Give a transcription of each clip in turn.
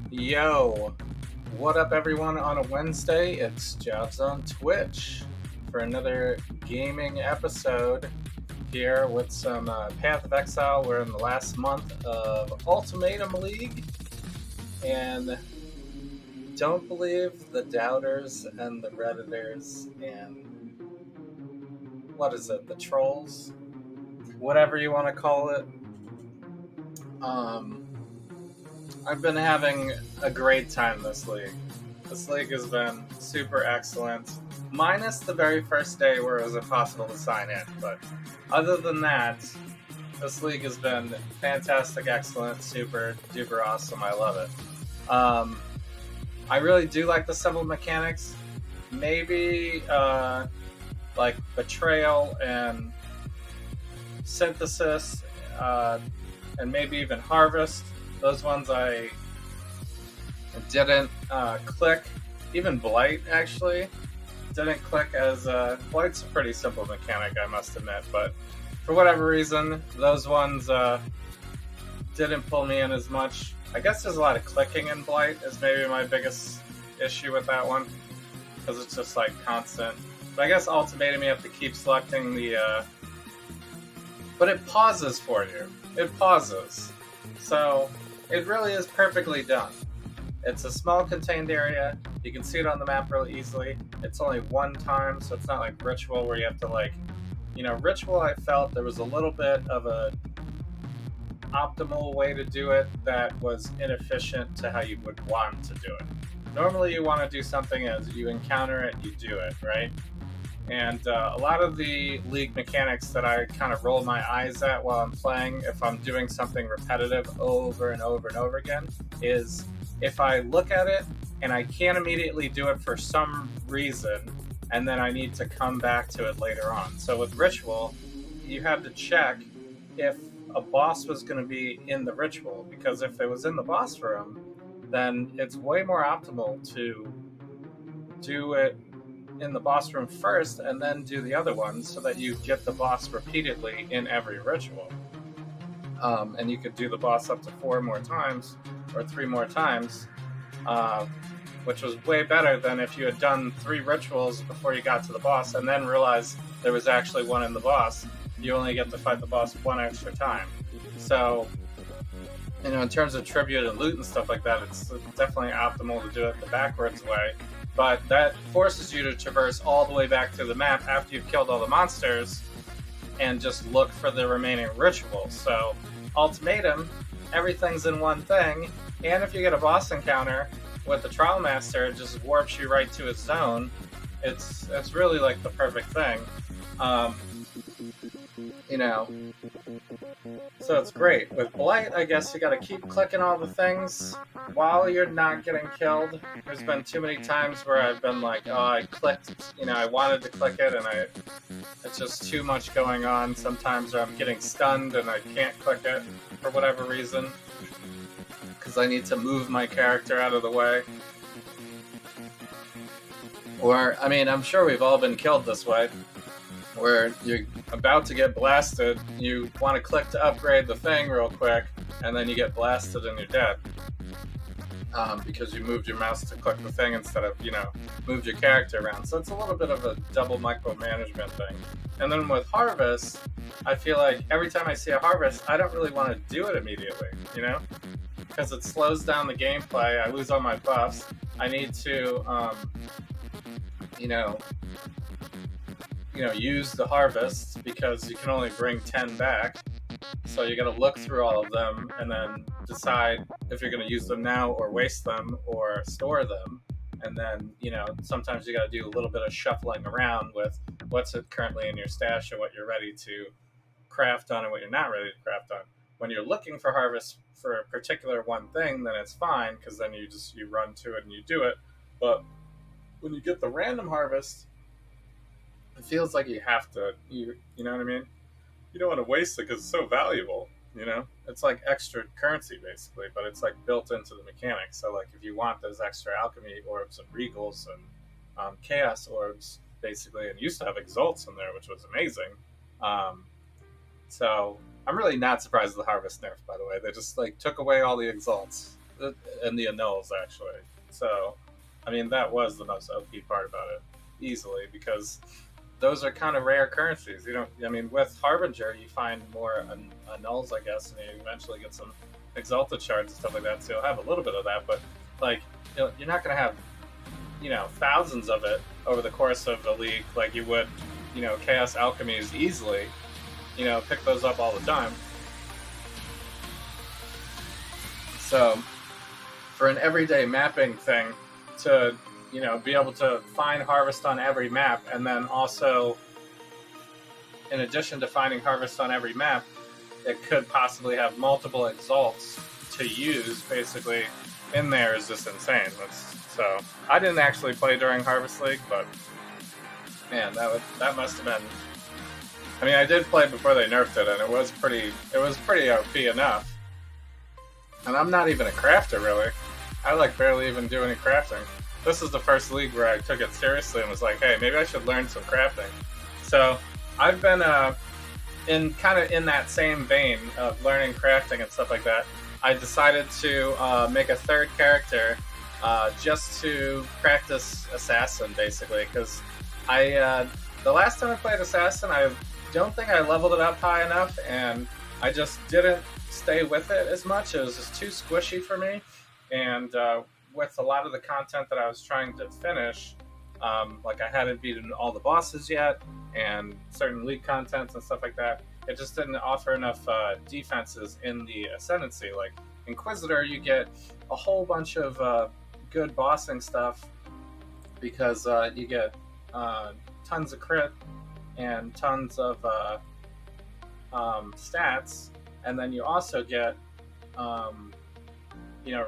Yo, what up, everyone? On a Wednesday, it's Jobs on Twitch for another gaming episode here with some Path of Exile. We're in the last month of Ultimatum League, and don't believe the doubters and the Redditors and the trolls, whatever you want to call it. I've been having a great time this league. This league has been super excellent, minus the very first day where it was impossible to sign in. But other than that, this league has been fantastic, excellent, super duper awesome. I love it. I really do like the simple mechanics. Maybe like Betrayal and Synthesis, and maybe even Harvest. Those ones I didn't click. Even Blight, actually, didn't click as... Blight's a pretty simple mechanic, I must admit, but for whatever reason, those ones didn't pull me in as much. I guess there's a lot of clicking in Blight is maybe my biggest issue with that one, because it's just like constant. But I guess Ultimatum, you have to keep selecting the... But it pauses for you. It pauses. So it really is perfectly done. It's a small contained area. You can see it on the map really easily. It's only one time, so it's not like Ritual where you have to Ritual, I felt there was a little bit of a optimal way to do it that was inefficient to how you would want to do it. Normally you want to do something as you encounter it, you do it, right? And a lot of the league mechanics that I kind of roll my eyes at while I'm playing, if I'm doing something repetitive over and over and over again, is if I look at it and I can't immediately do it for some reason, and then I need to come back to it later on. So with Ritual, you have to check if a boss was going to be in the Ritual, because if it was in the boss room, then it's way more optimal to do it in the boss room first and then do the other ones so that you get the boss repeatedly in every ritual. And you could do the boss up to 4 more times or 3 more times, which was way better than if you had done 3 rituals before you got to the boss and then realized there was actually one in the boss. You only get to fight the boss 1 extra time. So, in terms of tribute and loot and stuff like that, it's definitely optimal to do it the backwards way. But that forces you to traverse all the way back to the map after you've killed all the monsters and just look for the remaining rituals. So, Ultimatum, everything's in one thing, and if you get a boss encounter with the Trial Master, it just warps you right to his zone. It's really like the perfect thing. So it's great. With Blight, I guess you gotta keep clicking all the things while you're not getting killed. There's been too many times where I've been like, oh, I clicked, I wanted to click it, and it's just too much going on. Sometimes I'm getting stunned and I can't click it for whatever reason, because I need to move my character out of the way. Or, I'm sure we've all been killed this way, where you're about to get blasted, you want to click to upgrade the thing real quick, and then you get blasted and you're dead. Because you moved your mouse to click the thing instead of, moved your character around. So it's a little bit of a double micromanagement thing. And then with Harvest, I feel like every time I see a Harvest, I don't really want to do it immediately, Because it slows down the gameplay, I lose all my buffs, I need to, use the Harvest, because you can only bring 10 back, So you got to look through all of them and then decide if you're going to use them now or waste them or store them. And then, sometimes you got to do a little bit of shuffling around with what's currently in your stash and what you're ready to craft on and what you're not ready to craft on. When you're looking for harvest for a particular one thing, then it's fine because then you run to it and you do it. But when you get the random harvest, it feels like you have to. You know what I mean? You don't want to waste it because it's so valuable. It's like extra currency basically, but it's like built into the mechanics. So like if you want those extra alchemy orbs and regals and chaos orbs basically, and used to have exalts in there, which was amazing. Um, so I'm really not surprised at the harvest nerf. By the way, they just like took away all the exalts and the annuls actually. So I mean that was the most OP part about it, easily, because those are kind of rare currencies. With Harbinger, you find more annuls, I guess, and you eventually get some exalted shards and stuff like that. So you'll have a little bit of that, but like, you're not going to have, thousands of it over the course of the league like you would, Chaos Alchemies easily. Pick those up all the time. So for an everyday mapping thing to be able to find harvest on every map, and then also, in addition to finding harvest on every map, it could possibly have multiple exalts to use, basically, in there is just insane. So I didn't actually play during Harvest League, but man, that must have been. I mean, I did play before they nerfed it, and it was pretty OP enough. And I'm not even a crafter, really. I barely even do any crafting. This is the first league where I took it seriously and was like, hey, maybe I should learn some crafting. So I've been in that same vein of learning crafting and stuff like that. I decided to make a third character just to practice Assassin, basically, because the last time I played Assassin, I don't think I leveled it up high enough, and I just didn't stay with it as much. It was just too squishy for me, and with a lot of the content that I was trying to finish, like I hadn't beaten all the bosses yet, and certain league contents and stuff like that, it just didn't offer enough defenses in the Ascendancy. Like Inquisitor, you get a whole bunch of good bossing stuff because you get tons of crit and tons of stats, and then you also get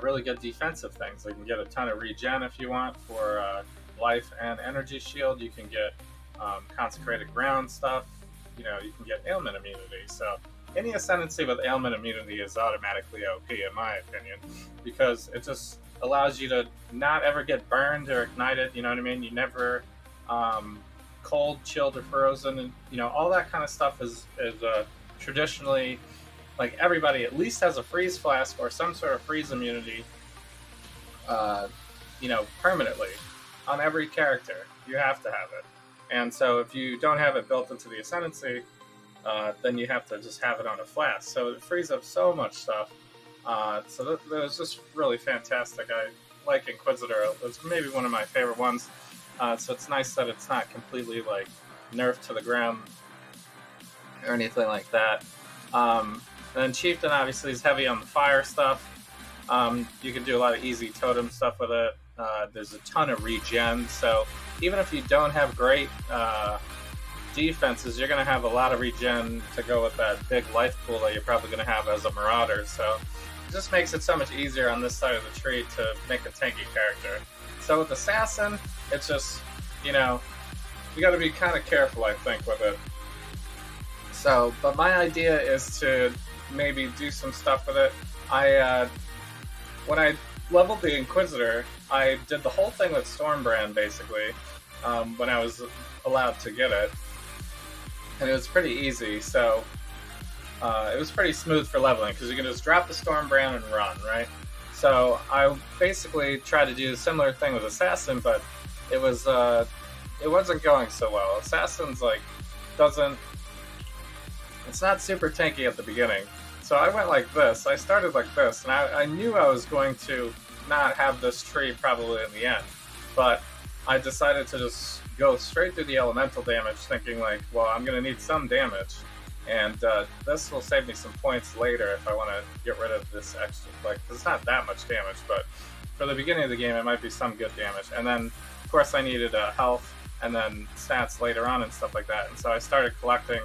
really good defensive things. Like you can get a ton of regen if you want for life and energy shield. You can get consecrated ground stuff. You can get ailment immunity. So any Ascendancy with ailment immunity is automatically OP, in my opinion, because it just allows you to not ever get burned or ignited. You know what I mean? You never cold, chilled, or frozen, and all that kind of stuff is traditionally, like, everybody at least has a freeze flask or some sort of freeze immunity, permanently on every character. You have to have it. And so if you don't have it built into the Ascendancy, then you have to just have it on a flask. So it frees up so much stuff. So that was just really fantastic. I like Inquisitor. It's maybe one of my favorite ones. So it's nice that it's not completely, like, nerfed to the ground or anything like that. And then Chieftain obviously is heavy on the fire stuff. You can do a lot of easy totem stuff with it. There's a ton of regen, so even if you don't have great defenses, you're going to have a lot of regen to go with that big life pool that you're probably going to have as a Marauder. So it just makes it so much easier on this side of the tree to make a tanky character. So with Assassin, it's just, you got to be kind of careful, I think, with it. So, but my idea is to maybe do some stuff with it. When I leveled the Inquisitor, I did the whole thing with Stormbrand, basically, when I was allowed to get it. And it was pretty easy, so it was pretty smooth for leveling, because you can just drop the Stormbrand and run, right? So I basically tried to do a similar thing with Assassin, but it wasn't going so well. Assassin's, like, it's not super tanky at the beginning. So I went like this. I started like this, and I knew I was going to not have this tree probably in the end. But I decided to just go straight through the elemental damage, thinking like, well, I'm going to need some damage. And this will save me some points later if I want to get rid of this extra click, because it's not that much damage, but for the beginning of the game, it might be some good damage. And then, of course, I needed health and then stats later on and stuff like that. And so I started collecting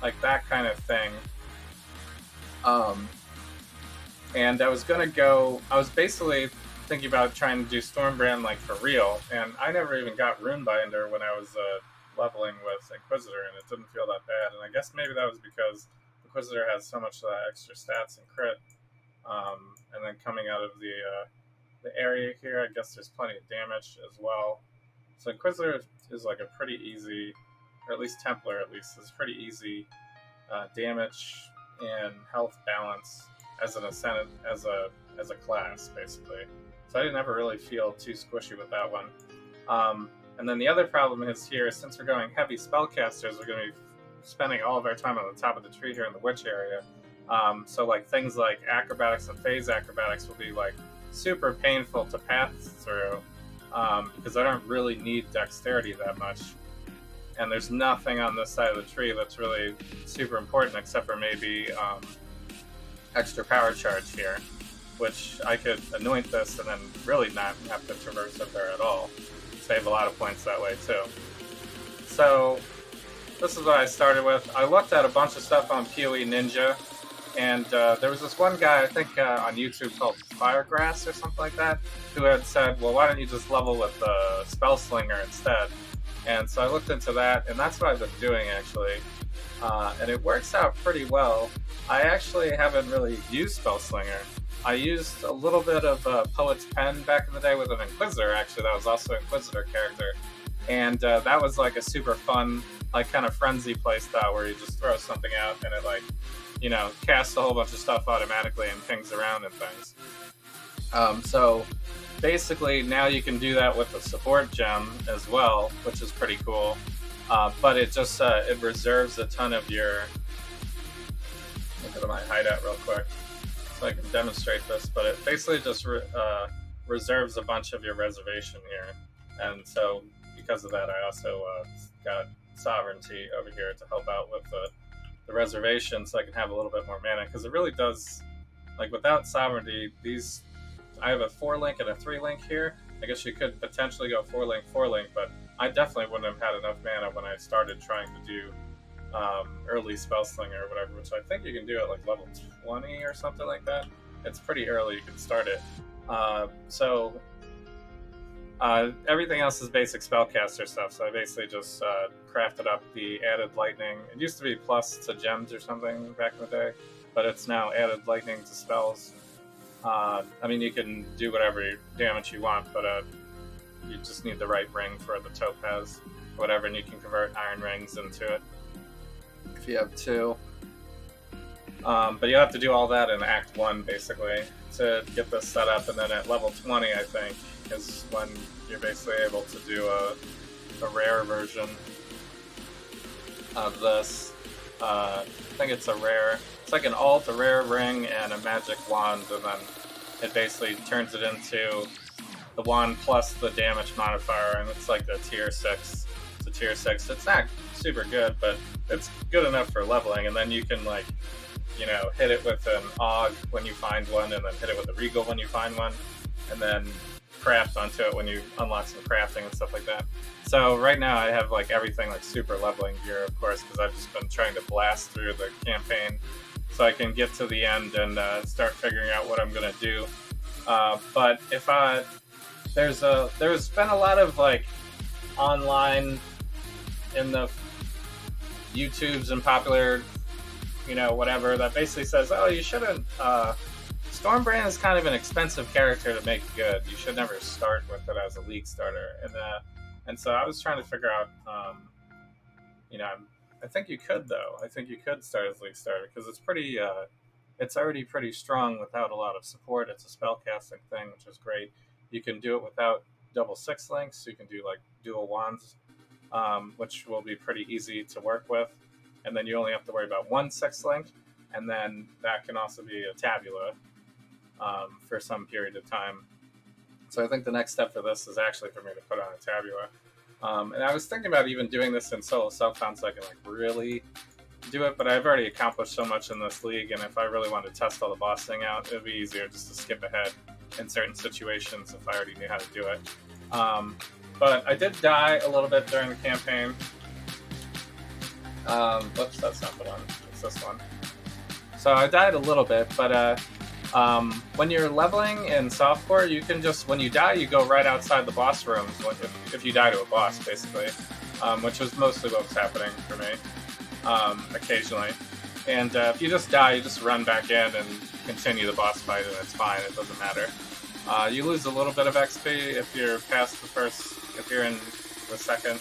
like that kind of thing. And I was basically thinking about trying to do Stormbrand like for real, and I never even got Runebinder when I was leveling with Inquisitor, and it didn't feel that bad. And I guess maybe that was because Inquisitor has so much extra stats and crit, and then coming out of the area here, I guess there's plenty of damage as well. So Inquisitor is like a pretty easy, or at least Templar at least is pretty easy damage and health balance as an ascendant as a class basically. So I didn't ever really feel too squishy with that one. And then the other problem is here, since we're going heavy spellcasters, we're going to be spending all of our time on the top of the tree here in the witch area. So like things like acrobatics and phase acrobatics will be like super painful to pass through because I don't really need dexterity that much. And there's nothing on this side of the tree that's really super important except for maybe extra power charge here, which I could anoint this and then really not have to traverse it there at all. Save a lot of points that way too. So this is what I started with. I looked at a bunch of stuff on PoE Ninja, and there was this one guy, I think on YouTube called Firegrass or something like that, who had said, well, why don't you just level with Spellslinger instead? And so I looked into that, and that's what I've been doing actually. And it works out pretty well. I actually haven't really used Spellslinger. I used a little bit of Poet's Pen back in the day with an Inquisitor, actually. That was also an Inquisitor character. And that was like a super fun, like kind of frenzy playstyle where you just throw something out and it like, you know, casts a whole bunch of stuff automatically and pings around and things. So basically now you can do that with the support gem as well, which is pretty cool. But it just it reserves a ton of your. Let me go to my hideout real quick so I can demonstrate this. But it basically just reserves a bunch of your reservation here, and so because of that, I also got sovereignty over here to help out with the reservation, so I can have a little bit more mana. Because it really does, like without sovereignty, these I have a 4-link and a 3-link here. I guess you could potentially go 4-link, 4-link, but I definitely wouldn't have had enough mana when I started trying to do early Spellslinger or whatever, which I think you can do at like level 20 or something like that. It's pretty early, you can start it. So everything else is basic spellcaster stuff, so I basically just crafted up the added lightning. It used to be plus to gems or something back in the day, but it's now added lightning to spells. I mean, you can do whatever damage you want, but you just need the right ring for the topaz, whatever, and you can convert iron rings into it if you have 2. But you have to do all that in Act 1, basically, to get this set up, and then at level 20, I think, is when you're basically able to do a rare version of this. I think it's a rare. It's like an alt, a rare ring, and a magic wand, and then it basically turns it into the wand plus the damage modifier, and it's like the tier 6. It's a tier 6. It's not super good, but it's good enough for leveling, and then you can, like, you know, hit it with an Aug when you find one, and then hit it with a Regal when you find one, and then craft onto it when you unlock some crafting and stuff like that. So right now I have like everything like super leveling gear, of course, because I've just been trying to blast through the campaign so I can get to the end and start figuring out what I'm gonna do. But if there's been a lot of like online in the YouTubes and popular, you know, whatever, that basically says, oh, you shouldn't. Stormbrand is kind of an expensive character to make good. You should never start with it as a league starter. And so I was trying to figure out, you know, I think you could though. I think you could start as league starter because it's pretty. It's already pretty strong without a lot of support. It's a spellcasting thing, which is great. You can do it without double 6 links. You can do like dual wands, which will be pretty easy to work with. And then you only have to worry about 1 6 link, and then that can also be a tabula for some period of time. So I think the next step for this is actually for me to put on a tabula. And I was thinking about even doing this in solo self-found so I can like really do it, but I've already accomplished so much in this league, and if I really wanted to test all the boss thing out, it would be easier just to skip ahead in certain situations if I already knew how to do it. But I did die a little bit during the campaign. Whoops, that's not the one. It's this one. So I died a little bit, but when you're leveling in softcore, you can just, when you die, you go right outside the boss rooms if you die to a boss, basically, which was mostly what was happening for me occasionally. And if you just die, you just run back in and continue the boss fight, and it's fine. It doesn't matter. You lose a little bit of XP if you're past the first, if you're in the second.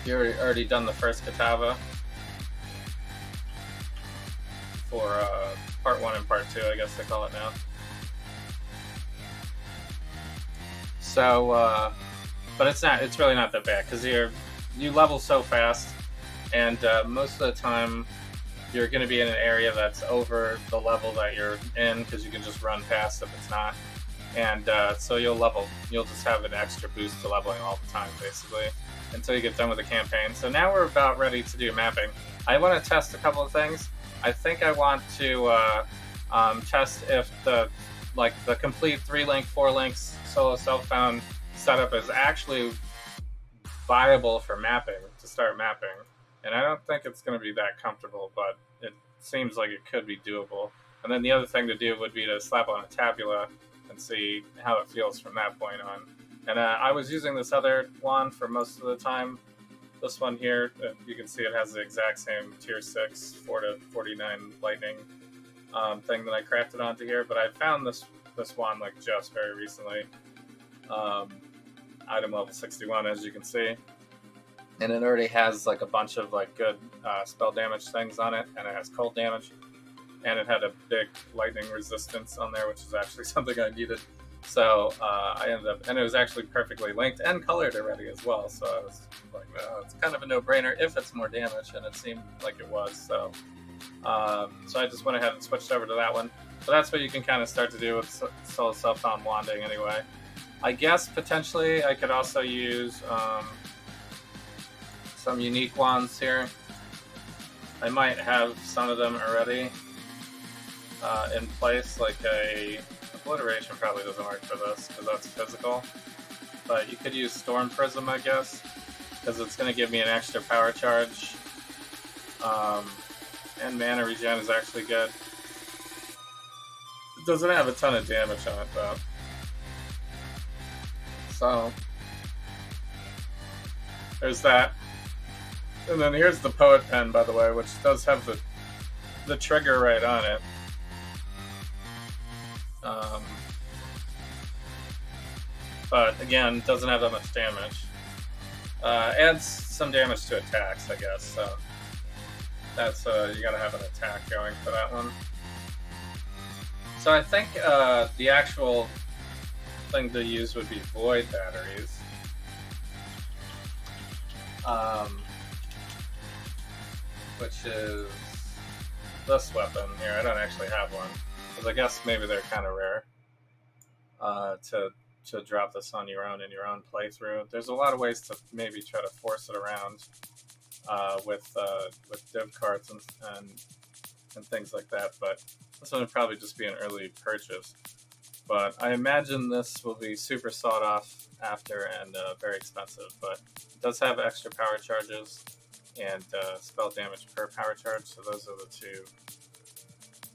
You're already done the first Katava for part 1 and part 2, I guess they call it now. So, but it's really not that bad, because you level so fast, and most of the time you're going to be in an area that's over the level that you're in, because you can just run past if it's not. And so you'll just have an extra boost to leveling all the time, basically, until you get done with the campaign. So now we're about ready to do mapping. I want to test a couple of things. I think I want to test if the complete 3-link, 4-links solo self-found setup is actually viable for mapping, to start mapping. And I don't think it's going to be that comfortable, but it seems like it could be doable. And then the other thing to do would be to slap on a tabula and see how it feels from that point on. And I was using this other wand for most of the time. This one here, you can see it has the exact same tier 6, 4 to 49 lightning thing that I crafted onto here. But I found this wand like just very recently. Item level 61, as you can see. And it already has like a bunch of like good spell damage things on it, and it has cold damage, and it had a big lightning resistance on there, which is actually something I needed. So I ended up, and it was actually perfectly linked and colored already as well. So I was like, well, it's kind of a no-brainer if it's more damage, and it seemed like it was. So so I just went ahead and switched over to that one. So that's what you can kind of start to do with solo self-found wanding anyway. I guess potentially I could also use some unique wands here. I might have some of them already in place, like a obliteration probably doesn't work for this because that's physical, but you could use Storm Prism, I guess, because it's going to give me an extra power charge, and mana regen is actually good. It doesn't have a ton of damage on it though, so there's that. And then here's the Poet Pen, by the way, which does have the trigger right on it. But again, doesn't have that much damage. Adds some damage to attacks, I guess. So that's you gotta have an attack going for that one. So I think the actual thing to use would be Void batteries. Which is this weapon here. I don't actually have one, because I guess maybe they're kind of rare to drop this on your own in your own playthrough. There's a lot of ways to maybe try to force it around with div cards and things like that, but this one would probably just be an early purchase. But I imagine this will be super sought off after and very expensive, but it does have extra power charges and spell damage per power charge, so those are the two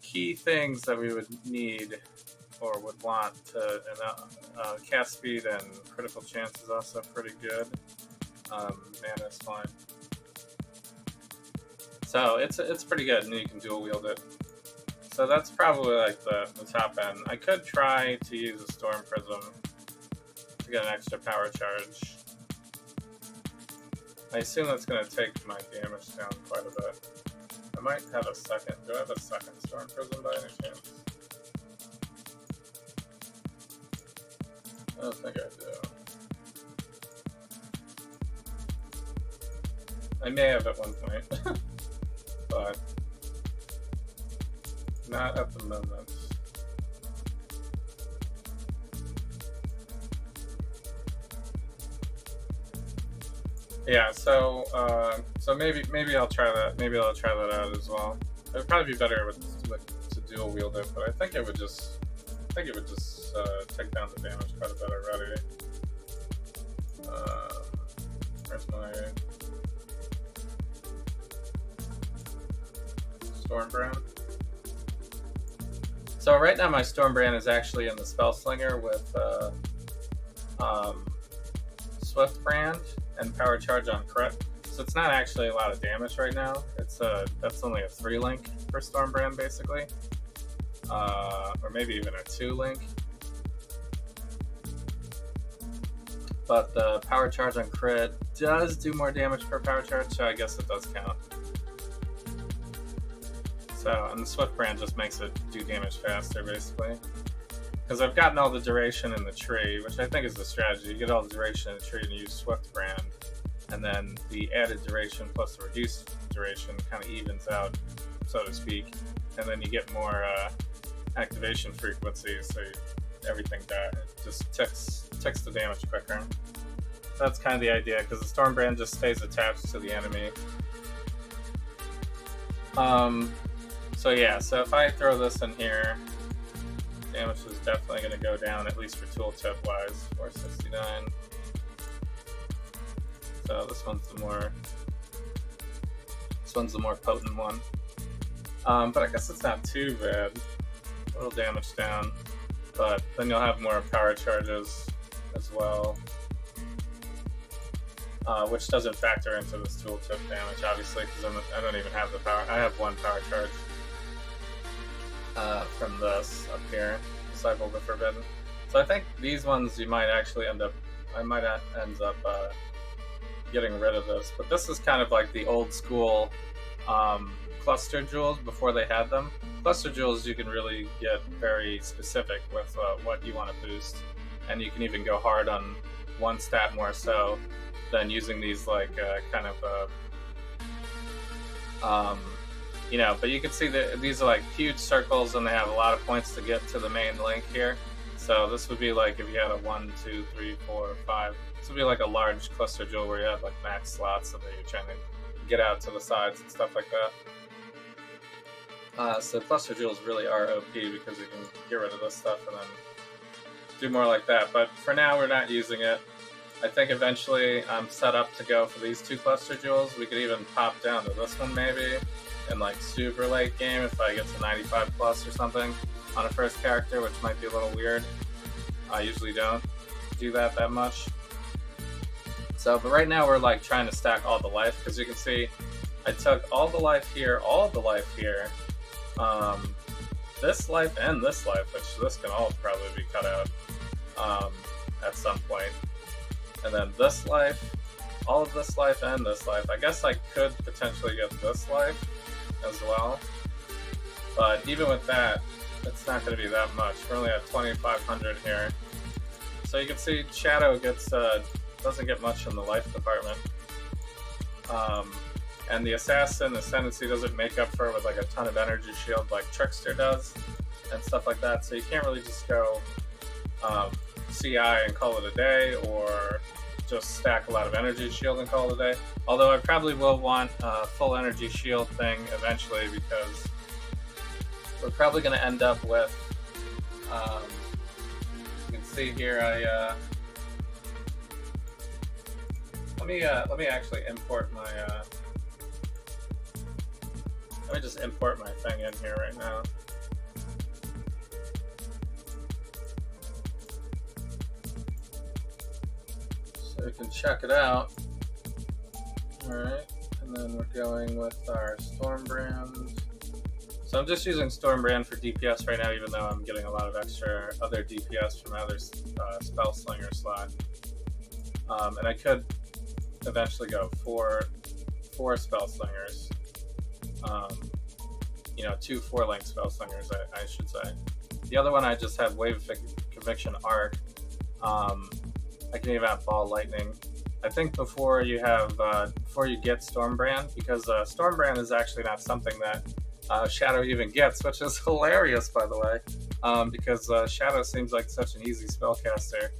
key things that we would need or would want to. And cast speed and critical chance is also pretty good. Mana is fine, so it's pretty good, and you can dual wield it. So that's probably like the top end. I could try to use a Storm Prism to get an extra power charge. I assume that's going to take my damage down quite a bit. I might have a second. Do I have a second Storm Prism by any chance? I don't think I do. I may have at one point, but not at the moment. Yeah, so maybe I'll try that. Maybe I'll try that out as well. It would probably be better to dual wield it, but I think it would just take down the damage quite a bit already. Where's my Stormbrand? So right now my Stormbrand is actually in the Spellslinger with Swift Brand and Power Charge on crit. So it's not actually a lot of damage right now. That's only a 3-link for Stormbrand basically, or maybe even a 2-link. But the Power Charge on crit does do more damage per Power Charge, so I guess it does count. So, and the Swift Brand just makes it do damage faster, basically. Because I've gotten all the duration in the tree, which I think is the strategy. You get all the duration in the tree and you use Swift Brand, and then the added duration plus the reduced duration kind of evens out, so to speak. And then you get more activation frequency, so everything just ticks the damage quicker. So that's kind of the idea, because the Stormbrand just stays attached to the enemy. So yeah, so if I throw this in here, damage is definitely going to go down, at least for tooltip wise. 469. So this one's the more potent one. But I guess it's not too bad. A little damage down, but then you'll have more power charges as well, which doesn't factor into this tooltip damage, obviously, because I don't even have the power. I have 1 power charge from this up here, Disciple the Forbidden. So I think these ones you might actually end up getting rid of this. But this is kind of like the old school cluster jewels before they had them. Cluster jewels, you can really get very specific with what you want to boost, and you can even go hard on one stat more so than using these like but you can see that these are like huge circles and they have a lot of points to get to the main link here. So this would be like if you had a 1, 2, 3, 4, 5. This would be like a large cluster jewel where you have like max slots so that you're trying to get out to the sides and stuff like that. So cluster jewels really are OP because you can get rid of this stuff and then do more like that. But for now, we're not using it. I think eventually I'm set up to go for these 2 cluster jewels. We could even pop down to this one maybe in like super late game if I get to 95 plus or something on a first character, which might be a little weird. I usually don't do that much. So, but right now we're like trying to stack all the life, because you can see I took all the life here, this life and this life, which this can all probably be cut out at some point. And then this life, all of this life and this life. I guess I could potentially get this life as well. But even with that, it's not going to be that much. We're only at 2,500 here. So you can see Shadow doesn't get much in the life department. And the Assassin Ascendancy doesn't make up for it with like a ton of energy shield like Trickster does and stuff like that. So you can't really just go CI and call it a day, or just stack a lot of energy shield and call it a day. Although I probably will want a full energy shield thing eventually, because we're probably going to end up with, you can see here, let me actually import my, let me just import my thing in here right now. So we can check it out. Alright, and then we're going with our Stormbrand. So I'm just using Stormbrand for DPS right now, even though I'm getting a lot of extra other DPS from other Spellslinger slot. And I could eventually go four Spellslingers. 2 4-link Spellslingers, I should say. The other one I just have Wave of Conviction Arc. I can even have Ball Lightning. I think before you get Stormbrand, because Stormbrand is actually not something that Shadow even gets, which is hilarious, by the way, because Shadow seems like such an easy spellcaster.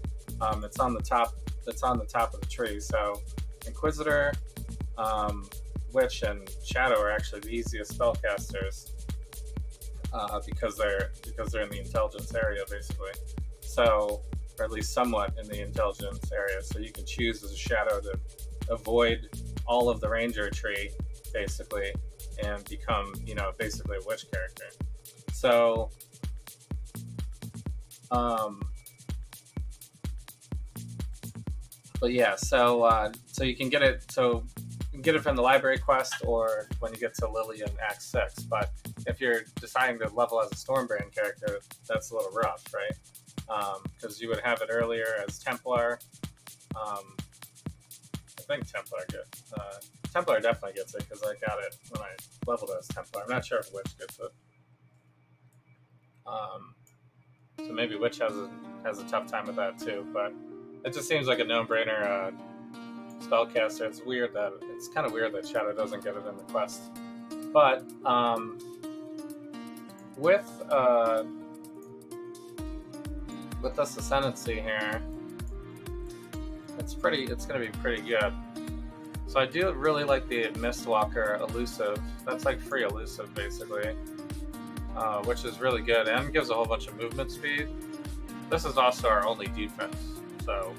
It's on the top of the tree, so Inquisitor, Witch, and Shadow are actually the easiest spellcasters because they're in the intelligence area basically. So, or at least somewhat in the intelligence area. So you can choose as a Shadow to avoid all of the Ranger tree basically and become, you know, basically a Witch character. So, but yeah, so you can get it. So you can get it from the library quest or when you get to Lillian Act 6. But if you're deciding to level as a Stormbrand character, that's a little rough, right? Because you would have it earlier as Templar. I think Templar definitely gets it because I got it when I leveled as Templar. I'm not sure if Witch gets it. So maybe Witch has a tough time with that too, but it just seems like a no-brainer spellcaster. It's kind of weird that Shadow doesn't get it in the quest. But with this Ascendancy here, it's gonna be pretty good. So I do really like the Mistwalker Elusive. That's like free elusive basically, which is really good and gives a whole bunch of movement speed. This is also our only defense, so.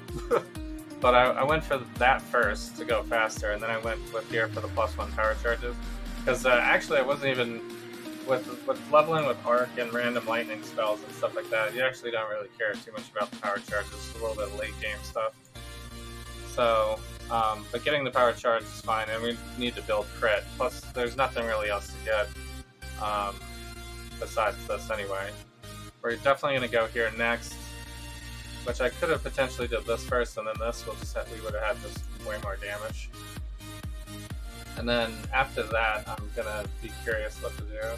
But I went for that first to go faster, and then I went with here for the +1 power charges. Because actually, I wasn't even with leveling with arc and random lightning spells and stuff like that. You actually don't really care too much about the power charges. It's a little bit of late game stuff. So, but getting the power charge is fine, and we need to build crit. Plus, there's nothing really else to get besides this anyway. We're definitely going to go here next, which I could have potentially did this first, and then this we would have had just way more damage. And then after that, I'm gonna be curious what to do.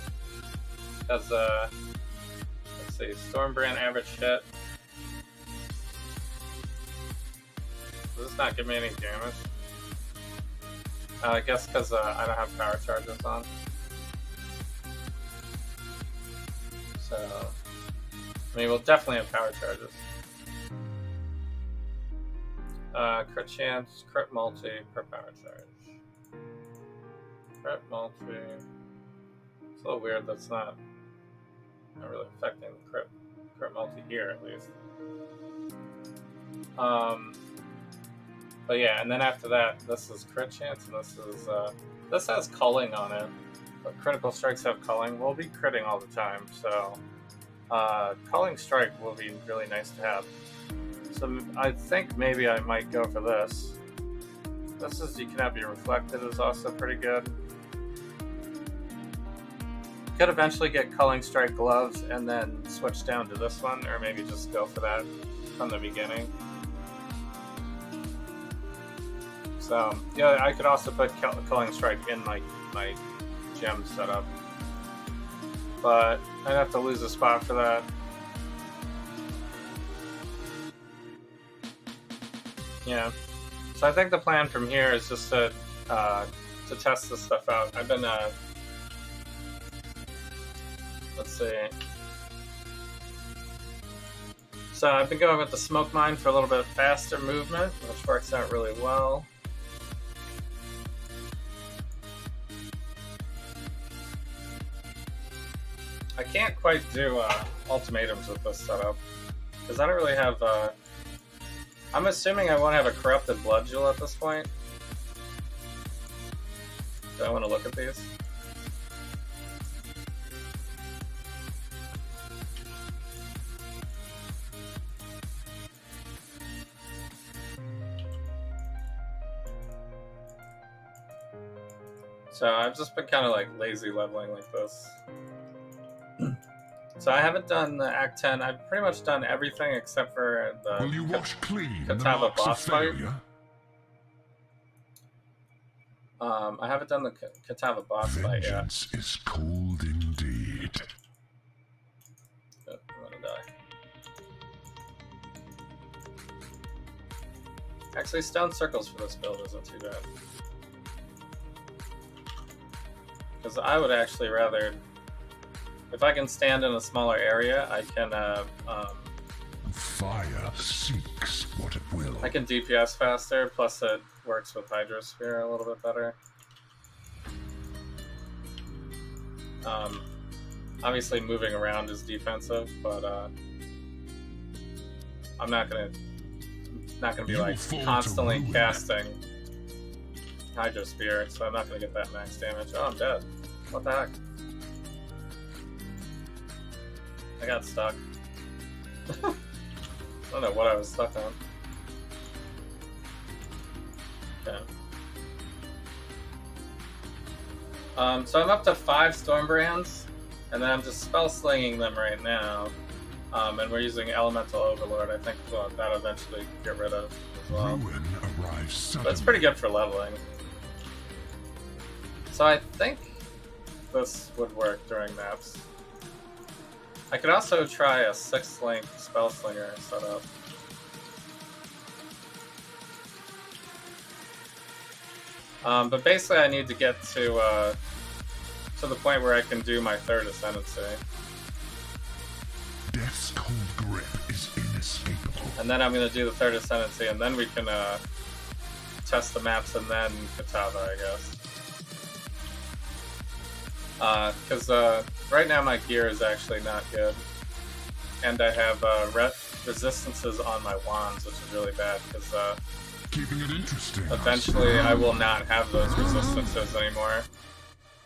Because let's see, Stormbrand average hit. Does this not give me any damage? I guess because I don't have power charges on. So, I mean, we'll definitely have power charges. Crit chance, crit multi per power charge. Crit multi. It's a little weird that's not really affecting the crit multi here at least. But yeah, and then after that, this is crit chance, and this has culling on it. But critical strikes have culling. We'll be critting all the time, so culling strike will be really nice to have. So I think maybe I might go for this. This is You Cannot Be Reflected is also pretty good. Could eventually get Culling Strike Gloves and then switch down to this one, or maybe just go for that from the beginning. So yeah, I could also put Culling Strike in my gem setup, but I'd have to lose a spot for that. Yeah, so I think the plan from here is just to test this stuff out. I've been let's see. So I've been going with the Smoke Mine for a little bit faster movement, which works out really well. I can't quite do ultimatums with this setup because I don't really have. I'm assuming I won't have a Corrupted Blood Jewel at this point. Do I want to look at these? So I've just been kind of like lazy leveling like this. So I haven't done the Act 10. I've pretty much done everything except for the Will you wash clean Katava boss fight. I haven't done the Katava boss fight yet. Vengeance is cold indeed. Oh, I'm gonna die. Actually, Stone Circles for this build isn't too bad. Because I would actually rather... If I can stand in a smaller area, I can Fire seeks what it will. I can DPS faster, plus it works with Hydrosphere a little bit better. Obviously moving around is defensive, but I'm not gonna be like constantly casting Hydrosphere, so I'm not gonna get that max damage. Oh, I'm dead. What the heck? I got stuck. I don't know what I was stuck on. Okay. So I'm up to 5 Stormbrands, and then I'm just spell slinging them right now. And we're using Elemental Overlord. I think that'll eventually get rid of as well. Ruin arrives suddenly. But it's pretty good for leveling. So I think this would work during maps. I could also try a 6th link spell slinger setup. But basically I need to get to the point where I can do my 3rd Ascendancy. Death's cold grip is inescapable. And then I'm going to do the 3rd Ascendancy, and then we can test the maps and then Katava, I guess. Because right now my gear is actually not good. And I have resistances on my wands, which is really bad, because Keeping it interesting. eventually I will not have those resistances anymore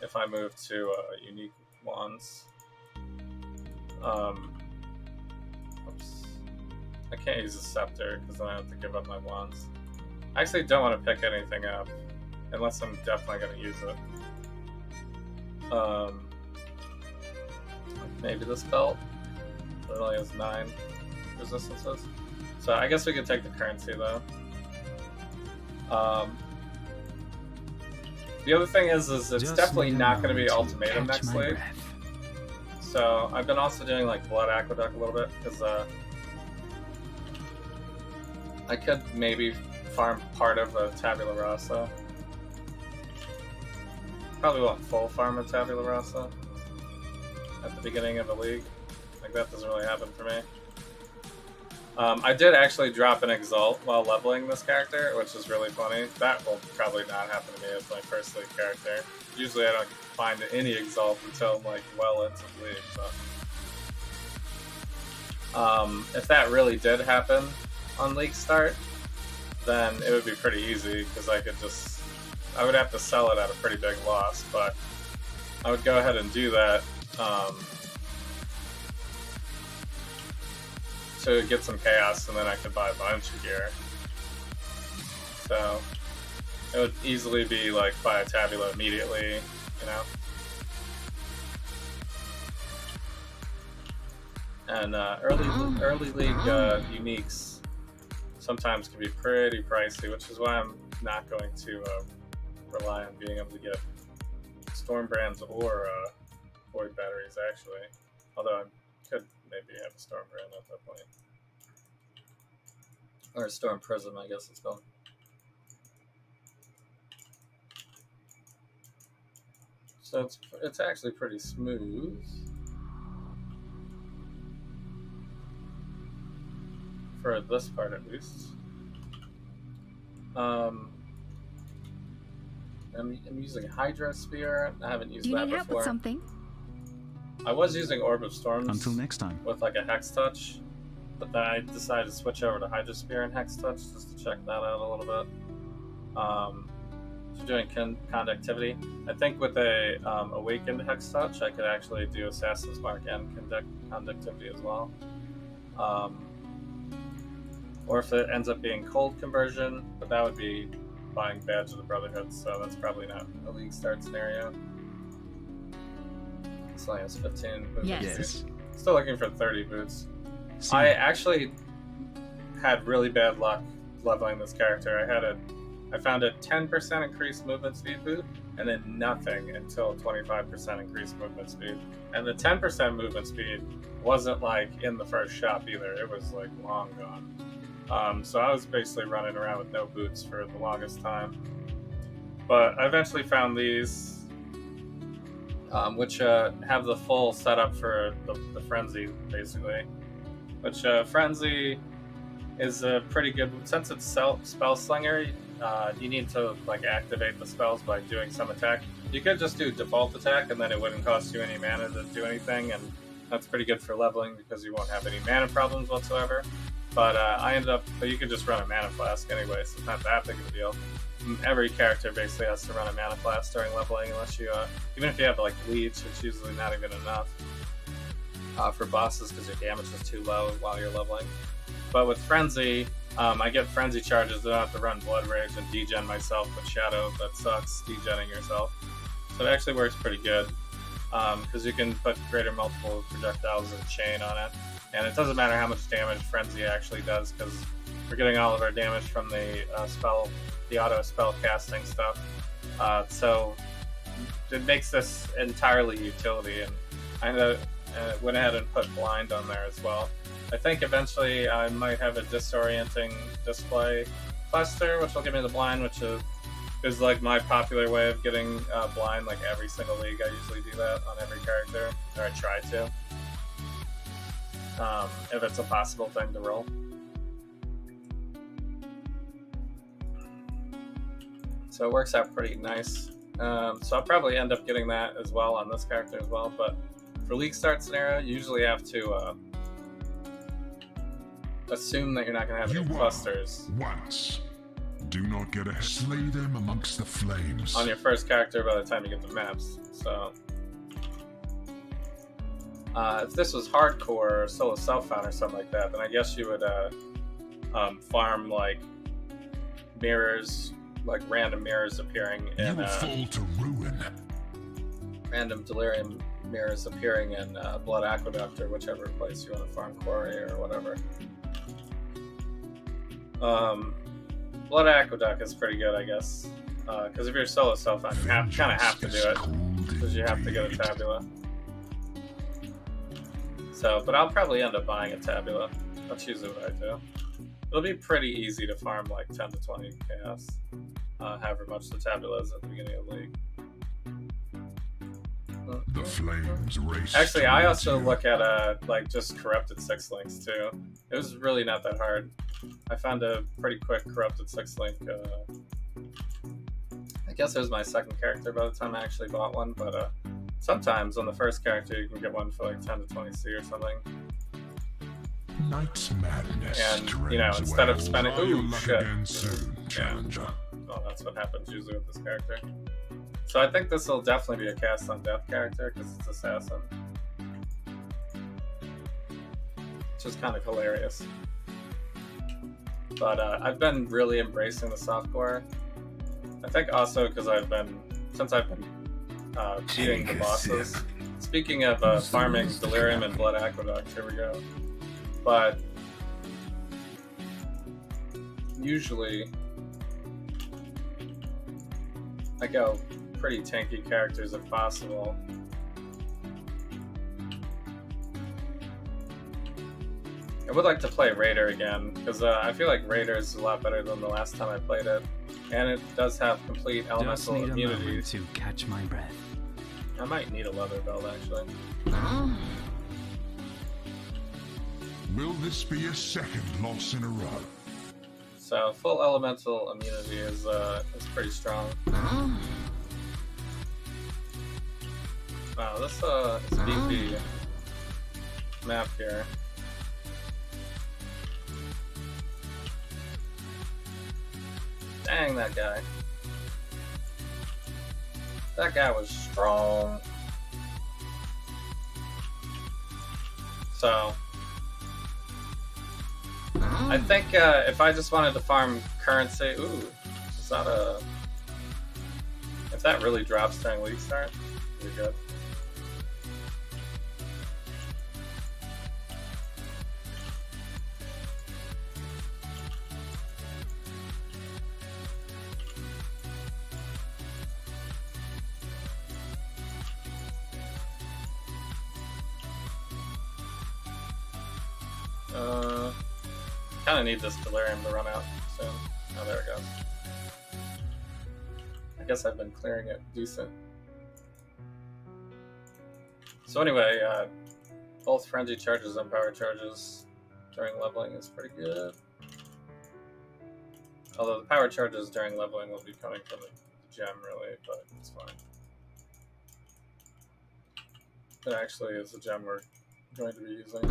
if I move to unique wands. Oops. I can't use a scepter because then I have to give up my wands. I actually don't want to pick anything up unless I'm definitely going to use it. Maybe this belt. It only has 9 resistances. So I guess we could take the currency though. The other thing is it's Just definitely need a not going to be moment to Ultimatum catch next my week. breath. So I've been also doing like Blood Aqueduct a little bit because I could maybe farm part of a Tabula Rasa. Probably won't full farm a Tabula Rasa at the beginning of a league. Like that doesn't really happen for me. I did actually drop an Exalt while leveling this character, which is really funny. That will probably not happen to me as my first league character. Usually I don't find any Exalt until I'm like well into the league. But if that really did happen on league start, then it would be pretty easy because I would have to sell it at a pretty big loss, but I would go ahead and do that to get some chaos, and then I could buy a bunch of gear. So it would easily be like buy a Tabula immediately, you know. And early league uniques sometimes can be pretty pricey, which is why I'm not going to rely on being able to get Stormbrands or Void Batteries, actually. Although I could maybe have a Stormbrand at that point. Or a Storm Prism, I guess it's called. So it's actually pretty smooth. For this part, at least. I'm using Hydra Spear. I haven't used that before. Do you need help with something? I was using Orb of Storms. Until next time. With like a Hex Touch, but then I decided to switch over to Hydra Spear and Hex Touch just to check that out a little bit. So doing conductivity, I think with a Awakened Hex Touch, I could actually do Assassin's Mark and conductivity as well. Or if it ends up being cold conversion, but that would be buying Badge of the Brotherhood, so that's probably not a league start scenario. This only has 15 boots. Yes. Still looking for 30 boots. See, I actually had really bad luck leveling this character. I found a 10% increased movement speed boot, and then nothing until 25% increased movement speed. And the 10% movement speed wasn't like in the first shop either. It was like long gone. So I was basically running around with no boots for the longest time. But I eventually found these, which have the full setup for the frenzy, basically. which Frenzy is a pretty good, since it's spell slinger. You need to like activate the spells by doing some attack. You could just do default attack, and then it wouldn't cost you any mana to do anything, and that's pretty good for leveling because you won't have any mana problems whatsoever. But but you could just run a mana flask anyway, so it's not that big of a deal. Every character basically has to run a mana flask during leveling, unless you, even if you have like leech, it's usually not even enough for bosses because your damage is too low while you're leveling. But with Frenzy, I get Frenzy charges, I don't have to run Blood Rage and degen myself with Shadow. That sucks, degenning yourself. So it actually works pretty good, because you can put greater multiple projectiles and chain on it. And it doesn't matter how much damage Frenzy actually does, because we're getting all of our damage from the auto spell casting stuff. So it makes this entirely utility, and I went ahead and put blind on there as well. I think eventually I might have a disorienting display cluster, which will give me the blind, which is like my popular way of getting blind. Like every single league, I usually do that on every character, or I try to, if it's a possible thing to roll. So it works out pretty nice. So I'll probably end up getting that as well on this character as well. But for league start scenario, you usually have to assume that you're not going to have any clusters. Once. Do not get a slay them amongst the flames. On your first character by the time you get the maps. So if this was hardcore or solo self-found or something like that, then I guess you would farm like mirrors, like random mirrors appearing in you will fall to ruin. Random delirium mirrors appearing in Blood Aqueduct or whichever place you want to farm quarry or whatever. Blood Aqueduct is pretty good, I guess, because if you're solo self-found, you kind of have to do it because you have to get a tabula. So, but I'll probably end up buying a tabula. That's usually what I do. It'll be pretty easy to farm like 10 to 20 chaos, however much the tabula is at the beginning of the league. The flames race. Actually, I also look at like just corrupted 6 links too. It was really not that hard. I found a pretty quick corrupted 6 link. I guess it was my second character by the time I actually bought one, but sometimes on the first character you can get one for like 10 to 20 C or something. Night's madness. And you know, instead of spending, ooh shit. Soon, challenger. Well, that's what happens usually with this character. So I think this will definitely be a cast on death character because it's assassin, which is kind of hilarious. But I've been really embracing the softcore. I think also because since I've been beating the bosses. Speaking of farming Delirium and Blood Aqueduct, here we go. But usually I go pretty tanky characters if possible. I would like to play Raider again, because I feel like Raider is a lot better than the last time I played it. And it does have complete elemental immunity. To catch my breath. I might need a leather belt, actually. Will this be a second loss in a row? So, full elemental immunity is pretty strong. Wow, this is beefy map here. Dang, that guy. That guy was strong. So, I think if I just wanted to farm currency, is that if that really drops during league start, pretty good. Kind of need this Delirium to run out soon. Oh, there it goes. I guess I've been clearing it decent. So anyway, both Frenzy charges and power charges. during leveling is pretty good. Although the power charges during leveling will be coming from the gem, really, but it's fine. It actually is the gem we're going to be using.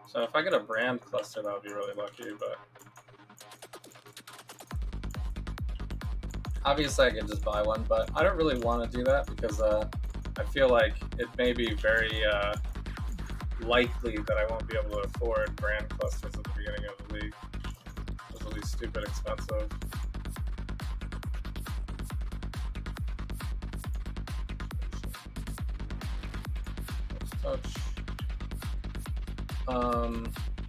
So if I get a brand cluster, that would be really lucky, but obviously I could just buy one, but I don't really want to do that because I feel like it may be very likely that I won't be able to afford brand clusters at the beginning of the league. Those will be stupid expensive. Touch.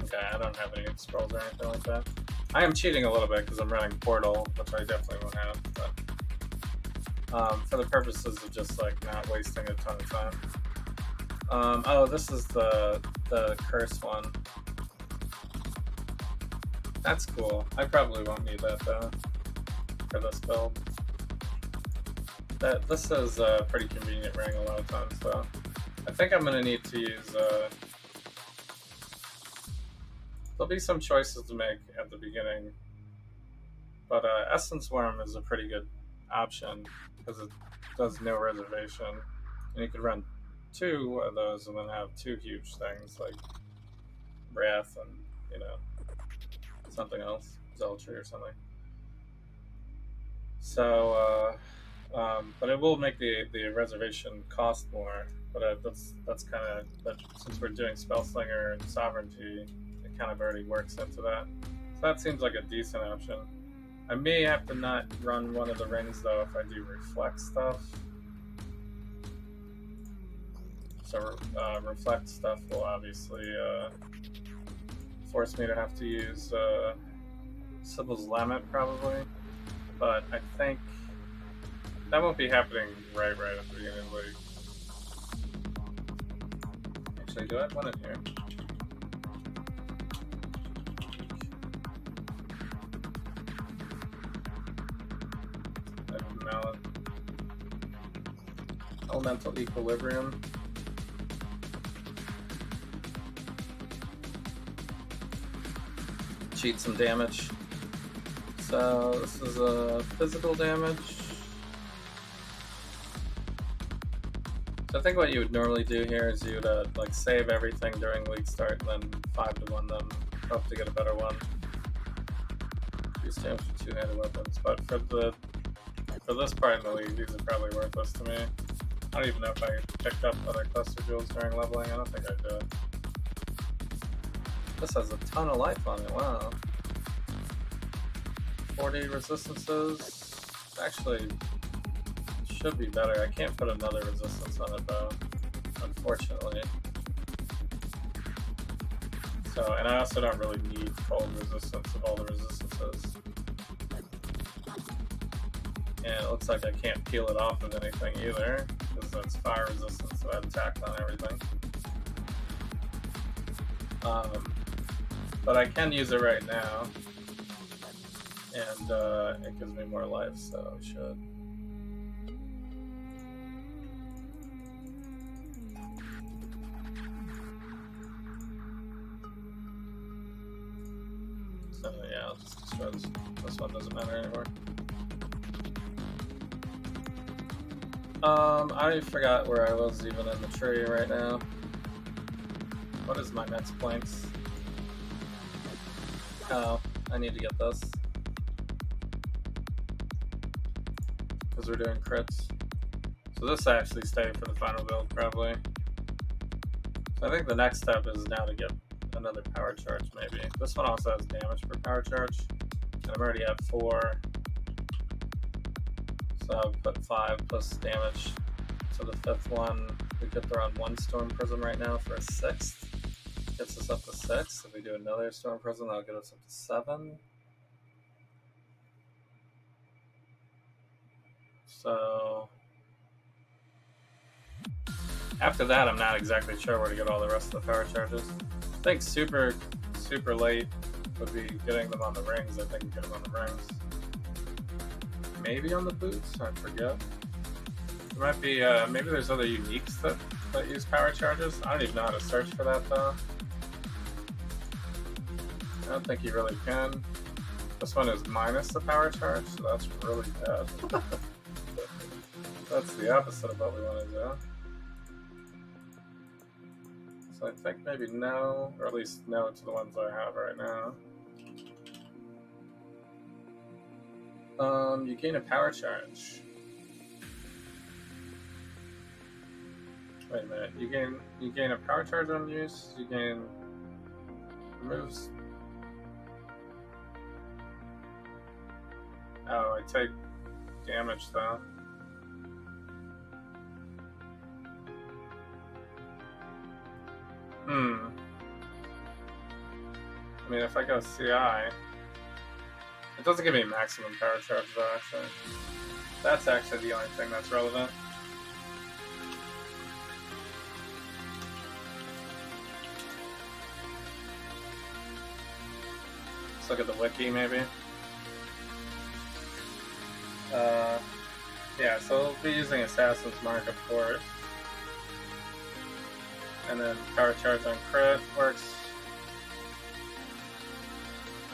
Okay, I don't have any scrolls or anything like that. I am cheating a little bit because I'm running Portal, which I definitely won't have, but for the purposes of just like not wasting a ton of time. Oh, this is the curse one. That's cool. I probably won't need that though for this build. This is a pretty convenient ring a lot of times though. I think I'm gonna need to use. There'll be some choices to make at the beginning, but Essence Worm is a pretty good option because it does no reservation, and you could run 2 of those and then have 2 huge things like Wrath and something else, Zeltry or something. So, but it will make the reservation cost more. But that's kind of, but since we're doing Spellslinger and Sovereignty, it kind of already works into that. So that seems like a decent option. I may have to not run one of the rings though if I do reflect stuff. So reflect stuff will obviously force me to have to use Sybil's Lament probably, but I think that won't be happening right at the beginning of the league. Actually, do I have one in here? Mallet. Elemental Equilibrium. Cheat some damage. So this is a physical damage. So I think what you would normally do here is you would like save everything during league start and then 5-1 them, hope to get a better one. Use damage for 2-handed weapons, but for this part in the league, these are probably worthless to me. I don't even know if I picked up other cluster jewels during leveling. I don't think I did. This has a ton of life on it. Wow. 40 resistances. Actually, should be better. I can't put another resistance on it though, unfortunately. So, and I also don't really need cold resistance of all the resistances. And it looks like I can't peel it off of anything either, because that's fire resistance that I've tacked on everything. But I can use it right now, and it gives me more life, so I should. So yeah, I'll just destroy this. This one doesn't matter anymore. I forgot where I was even in the tree right now. What is my next points? Oh, I need to get this. Because we're doing crits. So this I actually stay for the final build, probably. So I think the next step is now to get another power charge, maybe. This one also has damage for power charge. And I'm already at 4. So I'll put 5 plus damage. So the 5th one, we could throw on 1 Storm Prism right now for a 6th. Gets us up to 6. If we do another Storm Prism, that'll get us up to 7. So after that, I'm not exactly sure where to get all the rest of the power charges. I think super late would be getting them on the rings. I think we get them on the rings. maybe on the boots, I forget. There might be, maybe there's other uniques that use power charges. I don't even know how to search for that though. I don't think you really can. This one is minus the power charge, so that's really bad. That's the opposite of what we want to do. So I think maybe no, or at least no to the ones I have right now. You gain a power charge. Wait a minute. You gain a power charge on use. You gain removes. Oh, I take damage though. I mean, if I go CI, it doesn't give me maximum power charge though, actually. That's actually the only thing that's relevant. Let's look at the wiki, maybe. Yeah, so we'll be using Assassin's Mark, of course. And then power charge on crit works.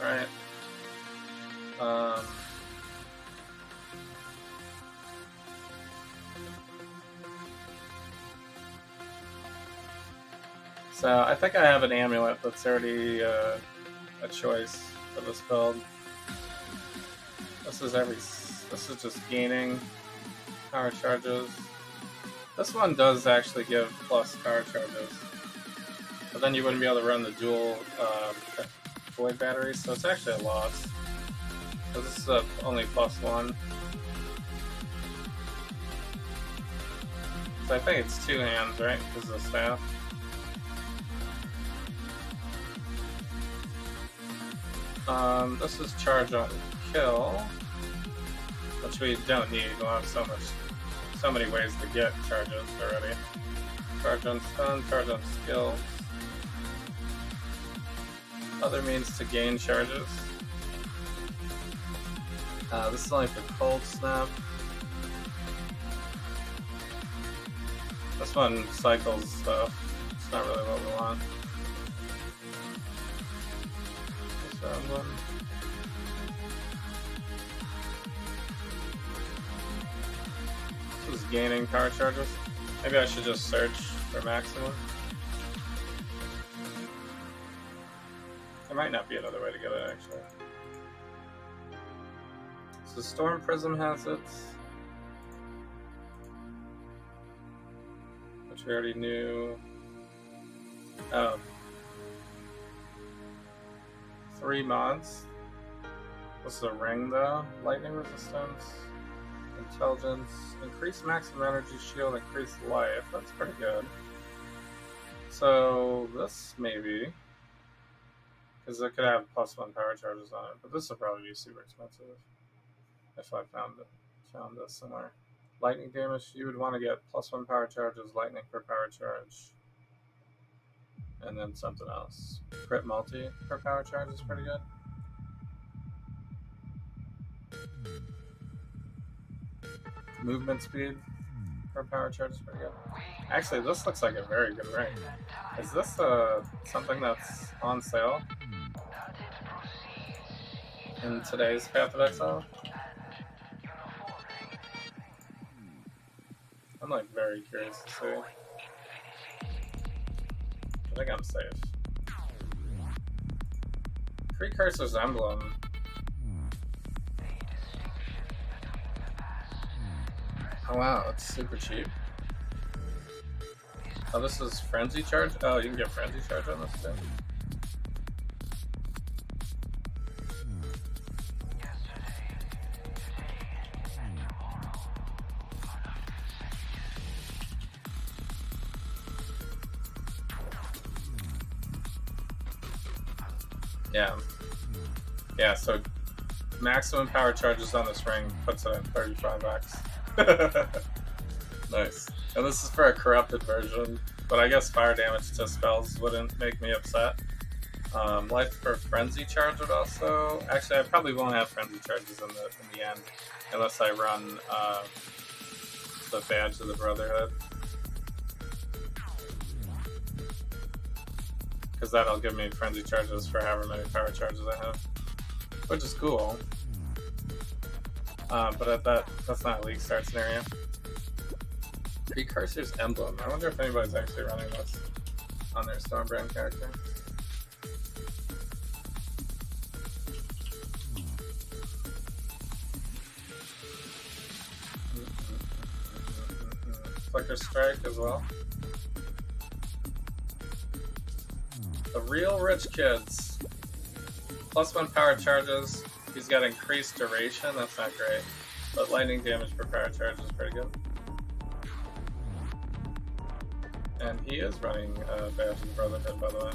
Right. So I think I have an amulet that's already a choice for this build. This is just gaining power charges. This one does actually give plus power charges, but then you wouldn't be able to run the dual void batteries, so it's actually a loss. So this is only +1. So I think it's 2 hands, right? Because of the staff. This is charge on kill, which we don't need. We'll have so many ways to get charges already. Charge on stun, charge on skills. Other means to gain charges. This is only for cold snap. This one cycles stuff. It's not really what we want. One. This is gaining power charges. Maybe I should just search for maximum. There might not be another way to get it, actually. So Storm Prism has it, which we already knew. Oh. 3 mods. This is a ring though. Lightning resistance, intelligence, increase maximum energy shield, increase life. That's pretty good. So this maybe, because it could have +1 power charges on it, but this will probably be super expensive if I found this somewhere. Lightning damage, you would want to get +1 power charges, lightning per power charge. And then something else. Crit multi per power charge is pretty good. Movement speed per power charge is pretty good. Actually, this looks like a very good ring. Is this something that's on sale in today's Path of Exile? I'm like very curious to see. I think I'm safe. Precursor's Emblem. Oh wow, it's super cheap. Oh, this is Frenzy Charge? Oh, you can get Frenzy Charge on this too. Yeah, so maximum power charges on this ring puts it at 35x. Nice. And this is for a corrupted version, but I guess fire damage to spells wouldn't make me upset. Life for Frenzy Charge would also... Actually, I probably won't have Frenzy Charges in the end, unless I run the Badge of the Brotherhood. Because that'll give me Frenzy Charges for however many power charges I have. Which is cool. But that's not a League Start scenario. Precursor's Emblem. I wonder if anybody's actually running this on their Stormbrand character. Flicker Strike as well. The Real Rich Kids. +1 power charges. He's got increased duration. That's not great. But lightning damage per power charge is pretty good. And he is running Badge of the Brotherhood, by the way.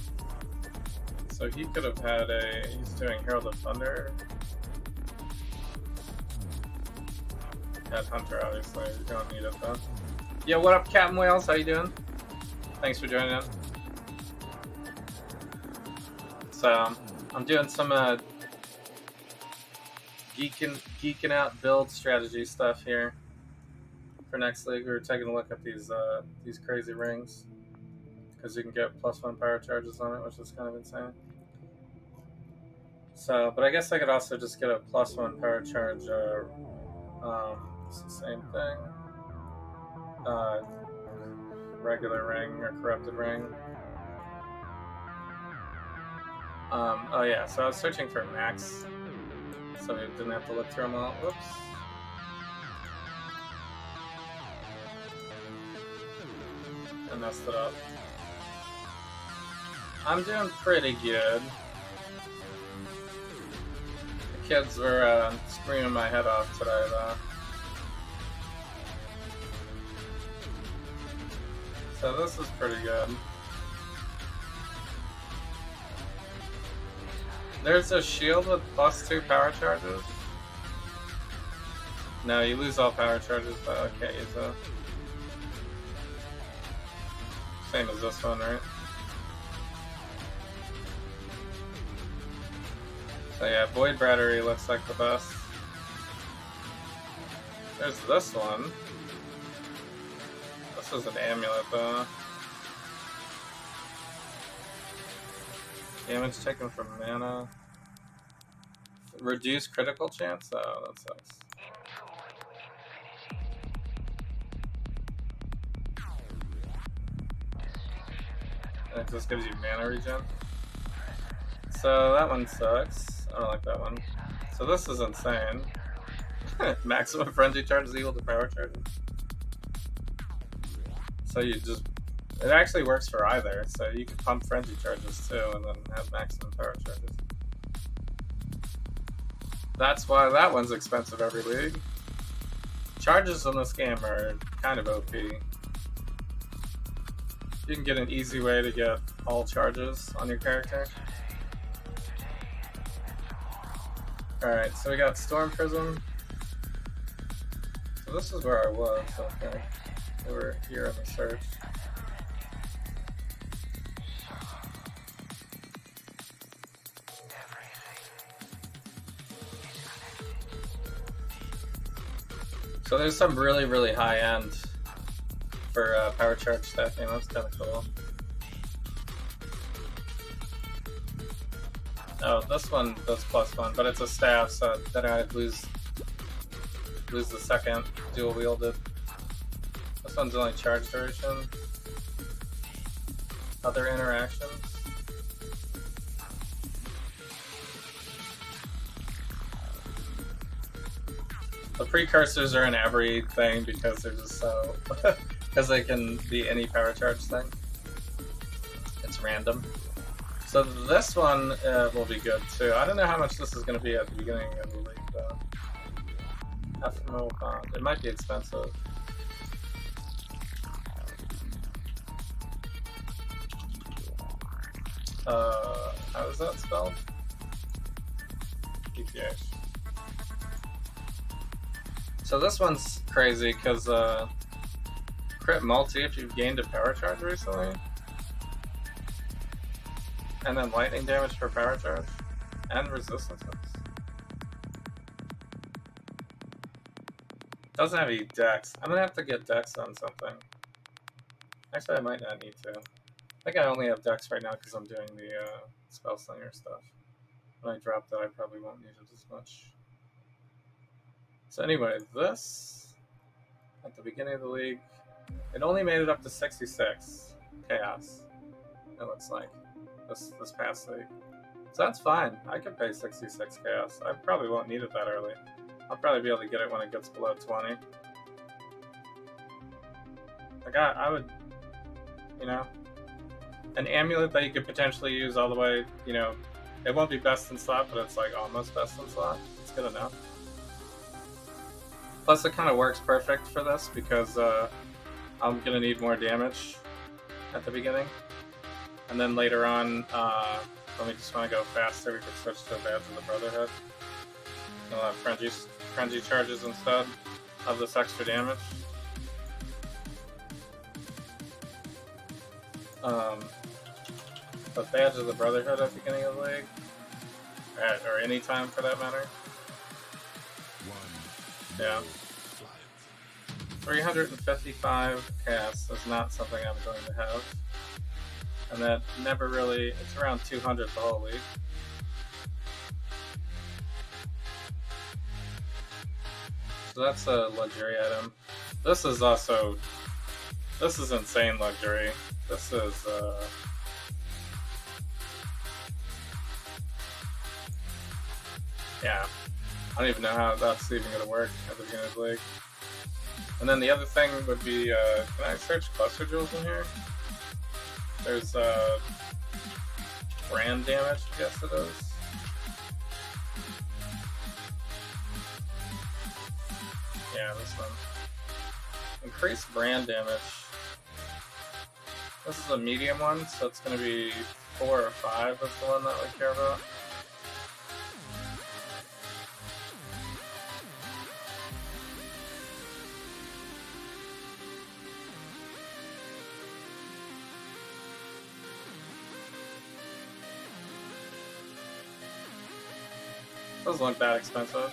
So he could have had a... He's doing Herald of Thunder. Headhunter, obviously. You don't need it, though. Yo, what up, Captain Whales? How you doing? Thanks for joining in. So, I'm doing some geeking out build strategy stuff here for next league. We were taking a look at these crazy rings because you can get +1 power charges on it, which is kind of insane. So, but I guess I could also just get a +1 power charge. It's the same thing. Regular ring or corrupted ring. Oh yeah, so I was searching for max, so we didn't have to look through them all. Whoops. I messed it up. I'm doing pretty good. The kids were screaming my head off today, though. So this is pretty good. There's a shield with +2 power charges. No, you lose all power charges, but okay, use a... Same as this one, right? So yeah, Void Battery looks like the best. There's this one. This is an amulet, though. Damage taken from mana. Reduce critical chance? Oh, that sucks. It just gives you mana regen. So that one sucks. I don't like that one. So this is insane. Maximum frenzy charge is equal to power charges. So you just... It actually works for either, so you can pump frenzy charges too and then have maximum power charges. That's why that one's expensive every league. Charges in this game are kind of OP. You can get an easy way to get all charges on your character. Alright, so we got Storm Prism. So this is where I was, okay. We were here in the search. So there's some really, really high end for power charge stacking. That's kind of cool. Oh, this one does +1, but it's a staff, so then I'd lose the second dual wielded. This one's only charge duration. Other interactions. The precursors are in everything because they're just so... because they can be any power charge thing. It's random. So this one will be good too. I don't know how much this is going to be at the beginning of the league though. FMO bond. It might be expensive. How is that spelled? PPH. So this one's crazy because crit multi if you've gained a power charge recently. And then lightning damage for power charge. And resistances. Doesn't have any dex. I'm gonna have to get dex on something. Actually, I might not need to. I think I only have dex right now because I'm doing the spell slinger stuff. When I drop that, I probably won't need it as much. So anyway, this, at the beginning of the league, it only made it up to 66 chaos, it looks like, this past league. So that's fine. I can pay 66 chaos. I probably won't need it that early. I'll probably be able to get it when it gets below 20. Like, I would, you know, an amulet that you could potentially use all the way, you know, it won't be best in slot, but it's like almost best in slot. It's good enough. Plus, it kind of works perfect for this because I'm gonna need more damage at the beginning, and then later on, when we just want to go faster, we could switch to a Badge of the Brotherhood. We'll have frenzy charges instead of this extra damage. But Badge of the Brotherhood at the beginning of the league, or any time for that matter. Yeah. 355 casts is not something I'm going to have. And that never really, it's around 200 the whole league. So that's a luxury item. This is insane luxury. This is, yeah. I don't even know how that's even going to work at the beginning of the league. And then the other thing would be, can I search cluster jewels in here? There's brand damage, I guess it is. Yeah, this one. Increased brand damage. This is a medium one, so it's going to be 4 or 5 is the one that we care about. Doesn't look that expensive.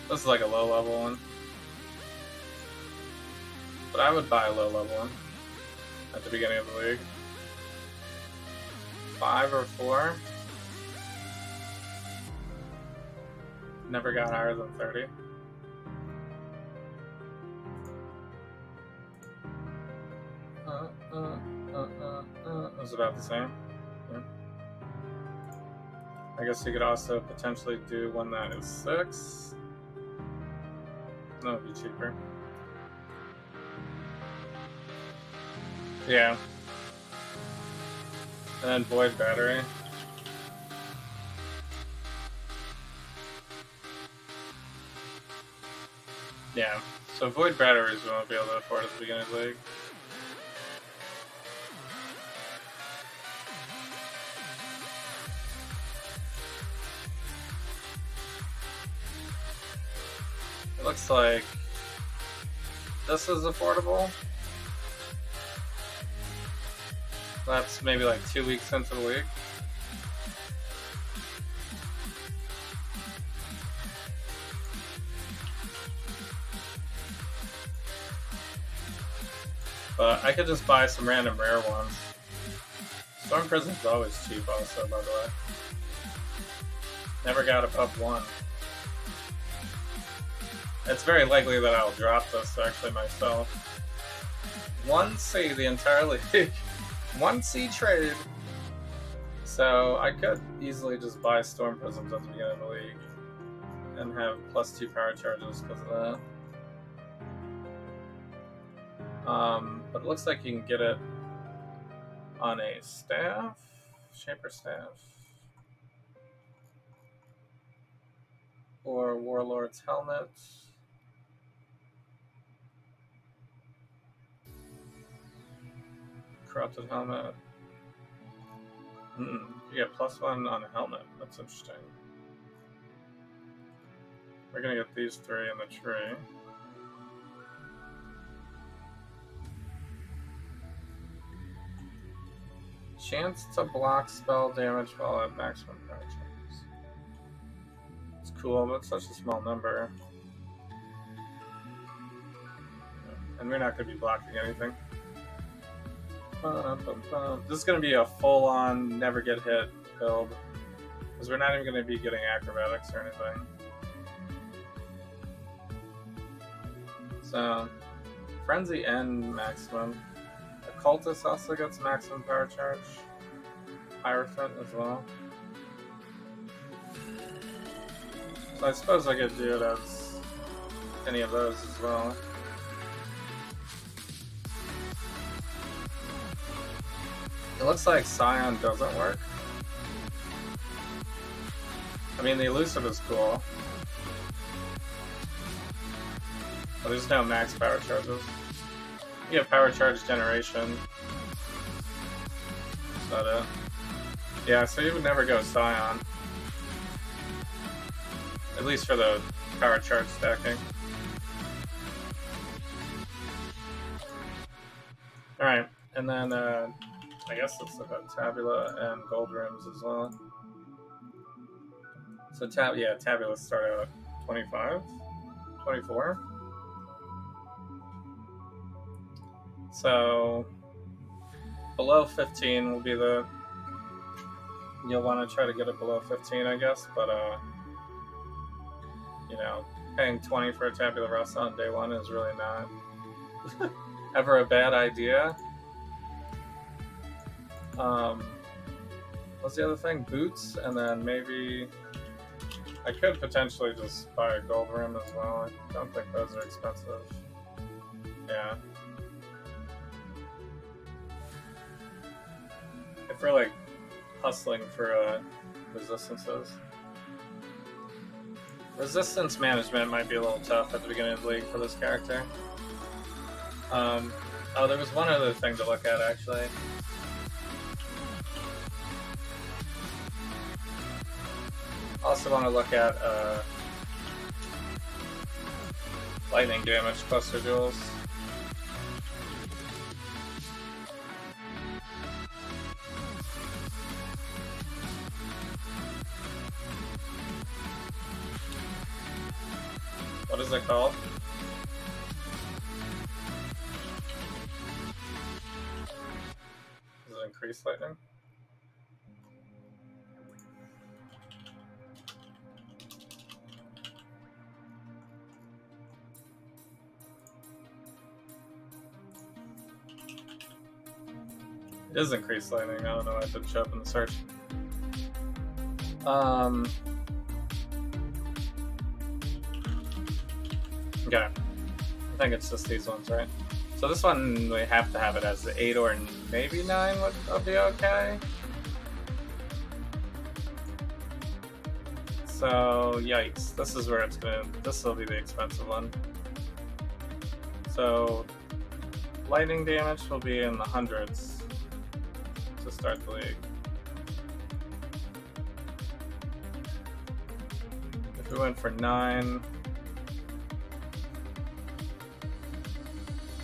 This is like a low level one. But I would buy a low level one at the beginning of the league. 5 or 4. Never got higher than 30. It was about the same. Yeah. I guess you could also potentially do one that is 6. That would be cheaper. Yeah. And then Void Battery. Yeah. So Void Batteries we won't be able to afford at the beginning of the league. It looks like this is affordable. That's maybe like 2 weeks into the week. But I could just buy some random rare ones. Storm Prison's always cheap also, by the way. Never got above 1. It's very likely that I'll drop this actually myself. 1C the entire league. 1C trade. So I could easily just buy Storm Prisms at the beginning of the league and have +2 power charges because of that. But it looks like you can get it on a staff, Shaper Staff, or Warlord's Helmet. Corrupted Helmet. You get +1 on a helmet. That's interesting. We're gonna get these 3 in the tree. Chance to block spell damage while at maximum power charges. It's cool, but it's such a small number. And we're not going to be blocking anything. This is going to be a full-on never get hit build. Because we're not even going to be getting acrobatics or anything. So, Frenzy and maximum. Occultist also gets maximum power charge. Hierophant as well. So I suppose I could do it as any of those as well. It looks like Scion doesn't work. I mean, the Elusive is cool. But there's no max power charges. You have power charge generation. Is that it? Yeah, so you would never go Scion. At least for the power charge stacking. Alright, and then I guess it's about Tabula and Gold Rims as well. So Tabula start at 25? 24? So below 15 will be the... You'll want to try to get it below 15, I guess, but you know, paying 20 for a Tabula Rasa on day one is really not ever a bad idea. What's the other thing? Boots, and then maybe I could potentially just buy a gold rim as well. I don't think those are expensive. Yeah. If we're like hustling for resistances. Resistance management might be a little tough at the beginning of the league for this character. Oh, there was one other thing to look at actually. Also want to look at lightning damage cluster duels. What is it called? Is it increased lightning? It is increased lightning. I don't know. I didn't show up in the search. Okay. I think it's just these ones, right? So this one, we have to have it as 8 or maybe 9 would be okay. So, yikes. This is where it's gonna... This will be the expensive one. So, lightning damage will be in the hundreds to start the league. If we went for 9...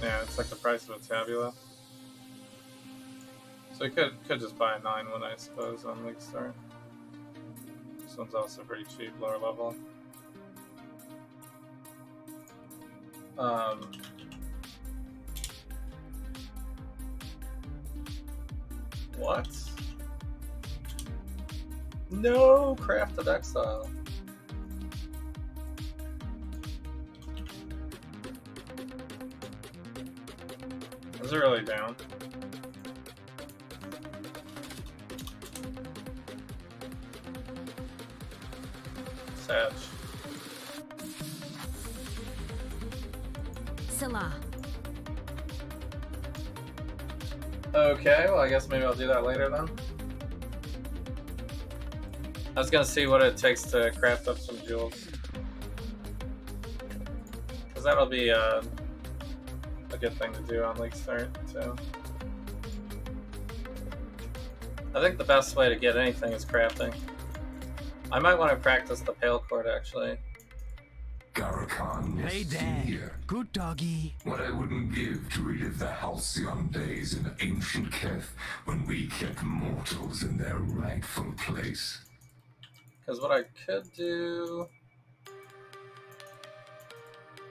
Yeah, it's like the price of a Tabula. So you could just buy a 9 one, I suppose, on League Start. This one's also pretty cheap, lower level. What? No! Crafted Exile. Is it really down? Sad. Salah. Okay, well I guess maybe I'll do that later then. I was gonna see what it takes to craft up some jewels. Because that'll be a good thing to do on League Start, too. I think the best way to get anything is crafting. I might want to practice the Pale Court, actually. Garruk icon Hey, nests Dad. here. Good doggy. What I wouldn't give to relive the halcyon days in ancient Keth when we kept mortals in their rightful place. Because what I could do...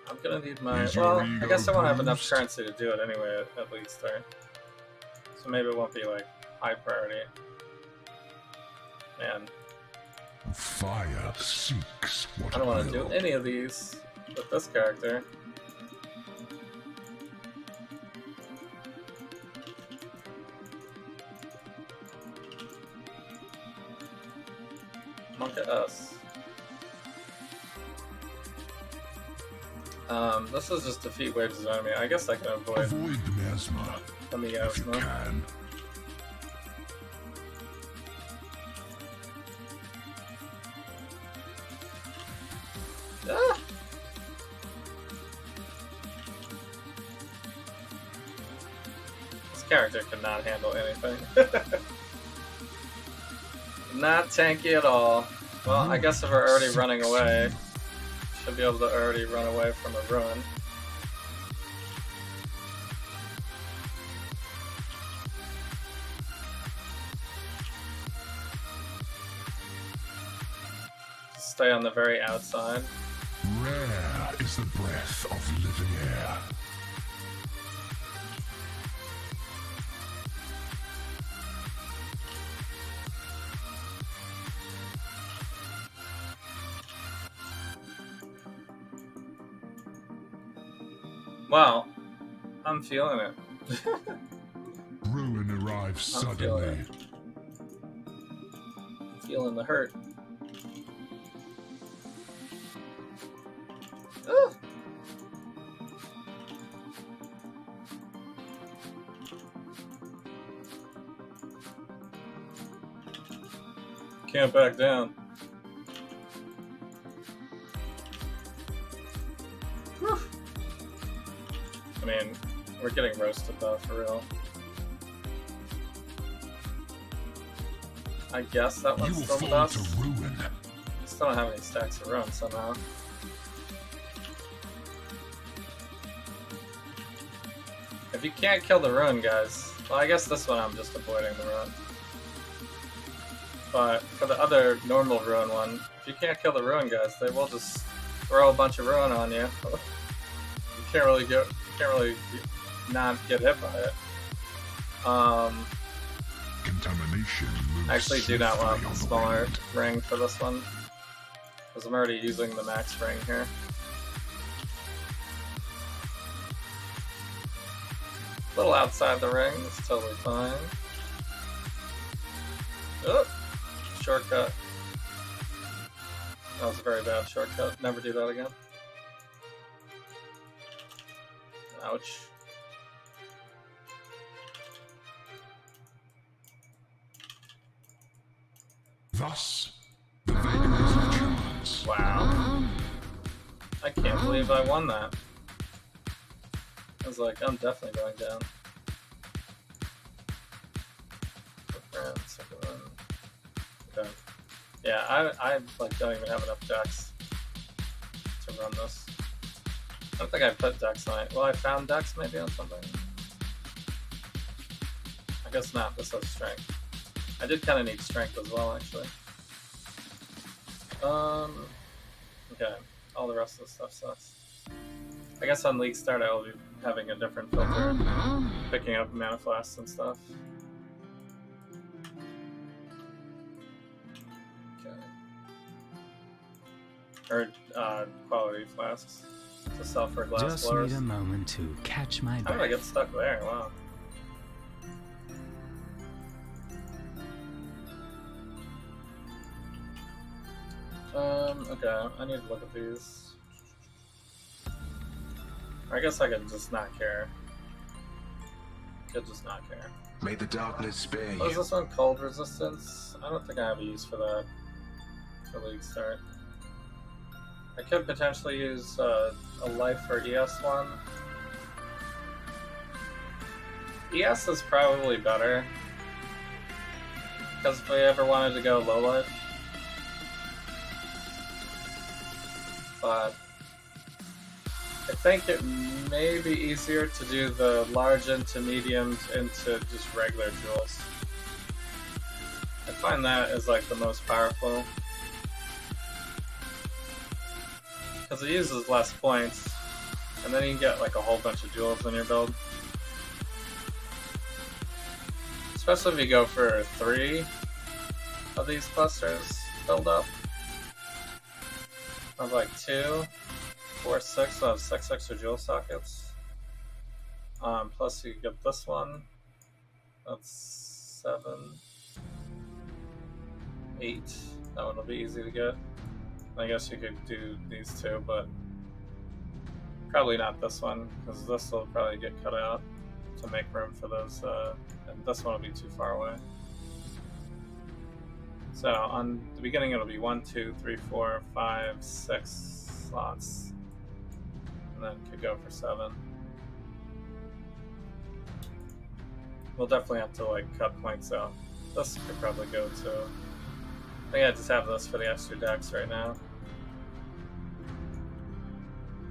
I'm gonna need my... Is your Well, I ego guess I won't have enough bruised? currency to do it anyway, at least there. So maybe it won't be, like, high priority. Man, Fire seeks what I don't it want to will. do any of these with this character. Look at us. This is just defeat waves of enemy. I guess I can avoid Avoid the miasma the if you miasma. can. Ah! This character cannot handle anything. Not tanky at all. Well, I guess if we're already running away, should be able to already run away from a ruin. Stay on the very outside. Rare is the breath of living air. Wow, I'm feeling it. Ruin arrives I'm suddenly. Feeling the hurt. Ah! Can't back down. Whew. I mean, we're getting roasted though, for real. I guess that You one's will still the fall best. to ruin. Still don't have any stacks of runs somehow. If you can't kill the ruin, guys, well, I guess this one I'm just avoiding the ruin. But for the other normal ruin one, if you can't kill the ruin, guys, they will just throw a bunch of ruin on you. You can't really not get hit by it. Contamination moves I actually do not want swiftly a on the smaller wind. ring for this one, because I'm already using the max ring here. A little outside the ring, it's totally fine. Oh, shortcut. That was a very bad shortcut. Never do that again. Ouch. Thus, the vagaries of chance. Wow. I can't believe I won that. I was like, I'm definitely going down. Okay. Yeah, I like don't even have enough decks to run this. I don't think I put decks on it. Well, I found decks maybe on something. I guess not. This has strength. I did kind of need strength as well, actually. Okay. All the rest of the stuff sucks. I guess on League Start I will be having a different filter, picking up mana flasks and stuff. Okay. Or quality flasks to sell for glass Just blowers. need a moment to catch my How did I get breath. stuck there? Wow. Okay, I need to look at these. I guess I could just not care. Could just not care. May the darkness spare What is you. this one? Cold resistance? I don't think I have a use for that for League Start. I could potentially use a life for ES1. ES is probably better. Because if we ever wanted to go low life. But I think it may be easier to do the large into mediums into just regular jewels. I find that is like the most powerful. Because it uses less points, and then you can get like a whole bunch of jewels in your build. Especially if you go for 3 of these clusters build up. I have like 2, 4, 6, so I have 6 extra jewel sockets. Plus you get this one. That's 7, 8. That one will be easy to get. I guess you could do these 2, but probably not this one, because this will probably get cut out to make room for those, and this one will be too far away. So on the beginning it'll be 1, 2, 3, 4, 5, 6 slots, and then could go for 7. We'll definitely have to like cut points out. This could probably go to. I think I just have this for the extra decks right now,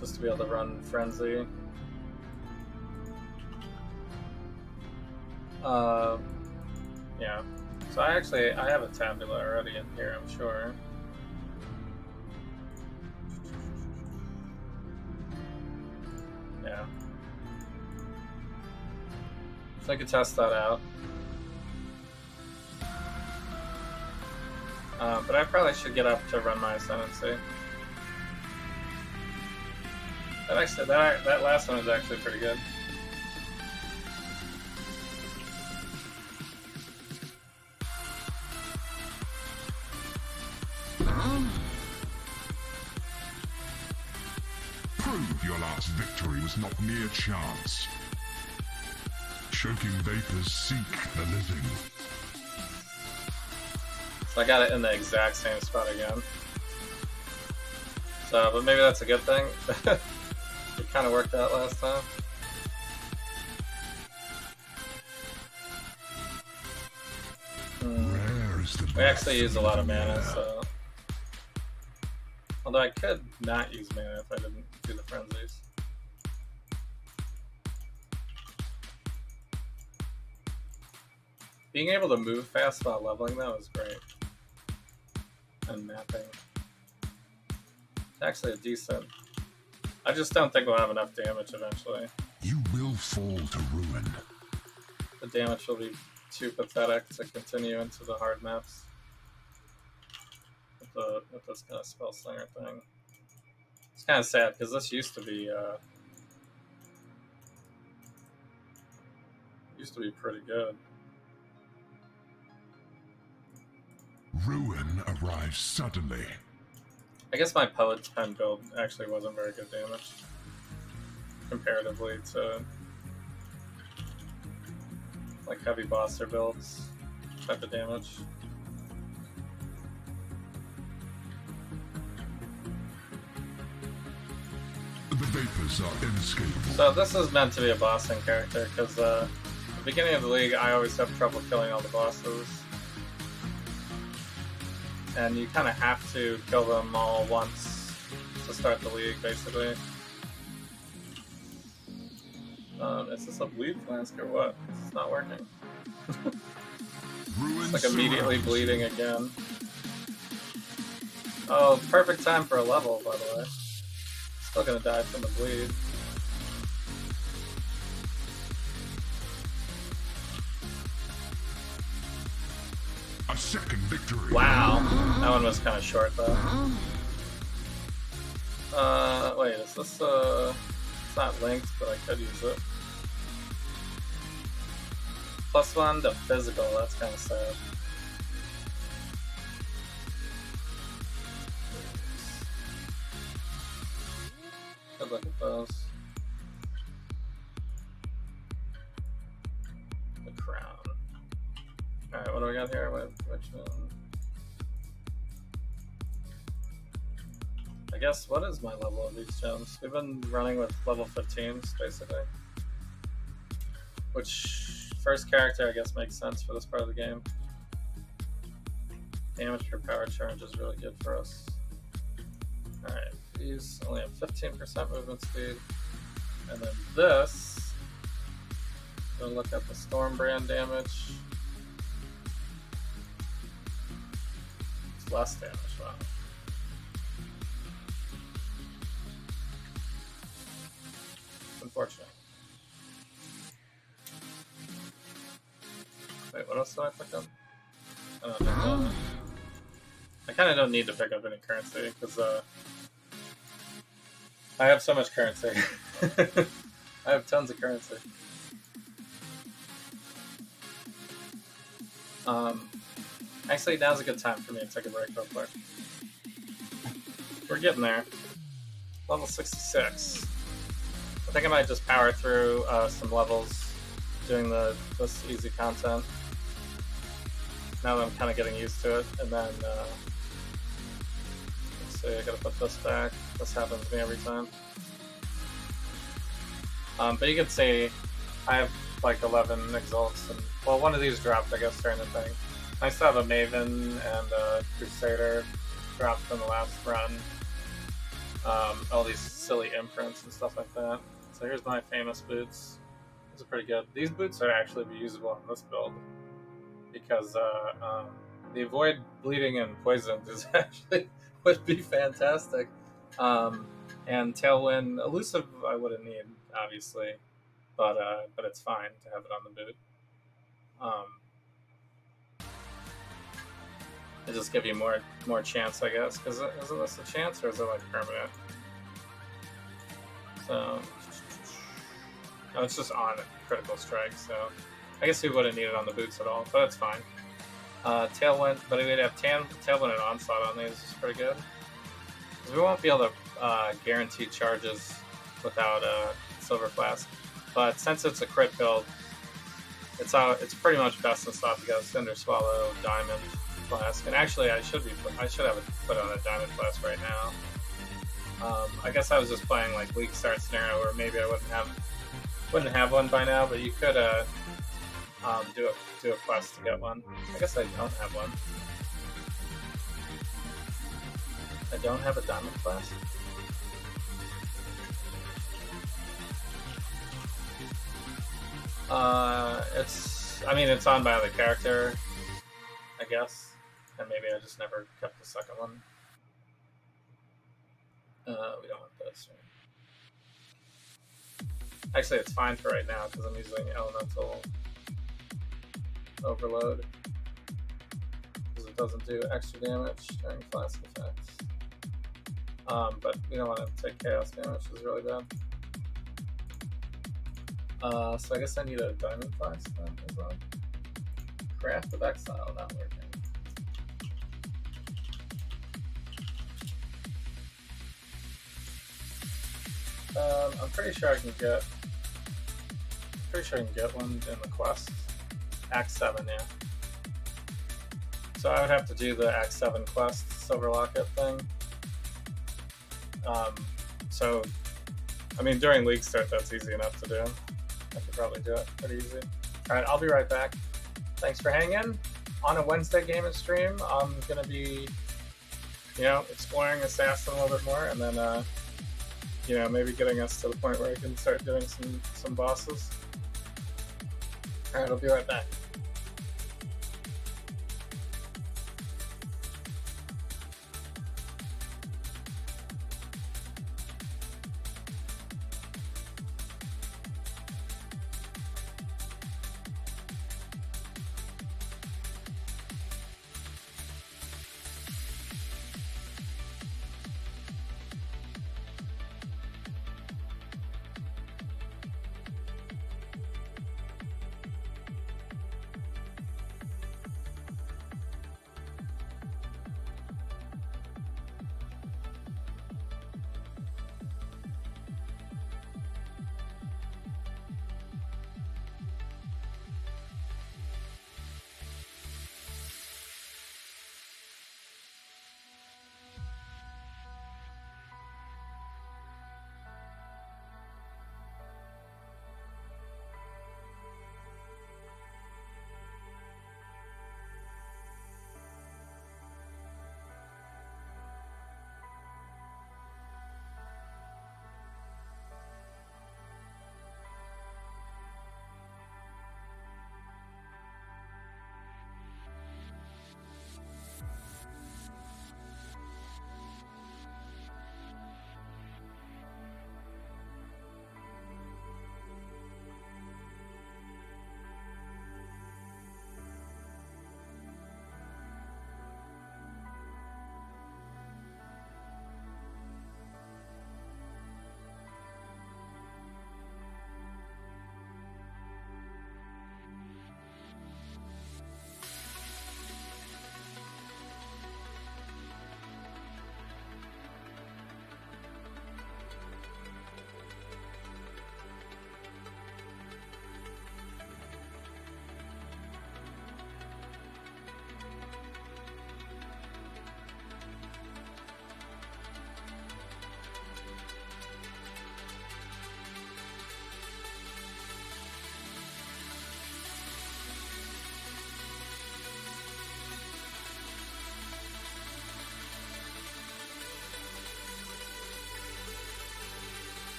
just to be able to run Frenzy. Yeah. So I have a tabula already in here, I'm sure. Yeah. So I could test that out. But I probably should get up to run my Ascendancy. That last one is actually pretty good. Prove your last victory was not mere chance. Choking vapors seek the living. So I got it in the exact same spot again. So, but maybe that's a good thing. It kind of worked out last time. Rare is the We actually use a lot of breath mana, in the air. so. Although I could not use mana if I didn't do the frenzies. Being able to move fast while leveling though is great. And mapping. It's actually a decent. I just don't think we'll have enough damage eventually. You will fall to ruin. The damage will be too pathetic to continue into the hard maps. With this kind of spell slinger thing. It's kind of sad because this used to be pretty good. Ruin arrives suddenly. I guess my Poet's Pen build actually wasn't very good damage comparatively to like heavy bosser builds type of damage. The vapors are inescapable. So this is meant to be a bossing character because at the beginning of the league I always have trouble killing all the bosses. And you kind of have to kill them all once to start the league, basically. Is this a bleed flask or what? It's not working. It's like immediately bleeding again. Oh, perfect time for a level, by the way. Still gonna die from the bleed. A second victory. Wow, that one was kind of short though. Wait, is this it's not linked, but I could use it. +1 to physical, that's kind of sad. Good look at those. The crown. Alright, what do we got here? Which one? I guess, what is my level of these gems? We've been running with level 15s, basically. Which, first character, I guess, makes sense for this part of the game. Damage per power charge is really good for us. Alright. These only have 15% movement speed. And then this, we'll look at the Storm Brand damage. It's less damage, wow. Unfortunate. Wait, what else did I pick up? I kind of don't need to pick up any currency because I have so much currency. I have tons of currency. Actually, now's a good time for me to take a break real quick. We're getting there. Level 66. I think I might just power through some levels doing this easy content. Now that I'm kind of getting used to it, and then let's see, I gotta put this back. This happens to me every time. But you can see I have like 11 exalts, and well, one of these dropped, I guess, during the thing. I still have a Maven and a Crusader dropped from the last run. All these silly imprints and stuff like that. So here's my famous boots. These are pretty good. These boots are actually usable on this build because the avoid bleeding and poison is actually would be fantastic. And Tailwind elusive I wouldn't need, obviously, but it's fine to have it on the boot. It just give you more chance, I guess. Because isn't this a chance or is it like permanent? So no, it's just on critical strike. So I guess we wouldn't need it on the boots at all, but it's fine. Tailwind, but we'd have Tailwind and Onslaught on these, is pretty good. Because we won't be able to guarantee charges without Silver Flask. But since it's a crit build, it's pretty much best in slot to go Cinder Swallow, Diamond Flask. And actually, I should have it put on a Diamond Flask right now. I guess I was just playing like League Start scenario where maybe I wouldn't have one by now, but you could do a quest to get one. I guess I don't have one. I don't have a Diamond Flask. It's on by the character, I guess, and maybe I just never kept the second one. We don't want this. Right? Actually, it's fine for right now because I'm using Elemental Overload because it doesn't do extra damage during flask effects. But we don't want to take chaos damage, which is really bad. So I guess I need a Diamond Flask then as well. Craft of Exile not working. I'm pretty sure I can get one in the quest. Act 7, yeah. So I would have to do the Act 7 quest, Silver Locket thing. During League Start, that's easy enough to do. I could probably do it pretty easy. Alright, I'll be right back. Thanks for hanging. On a Wednesday gaming stream, I'm going to be, exploring Assassin a little bit more, and then, maybe getting us to the point where I can start doing some bosses. Alright, I'll be right back.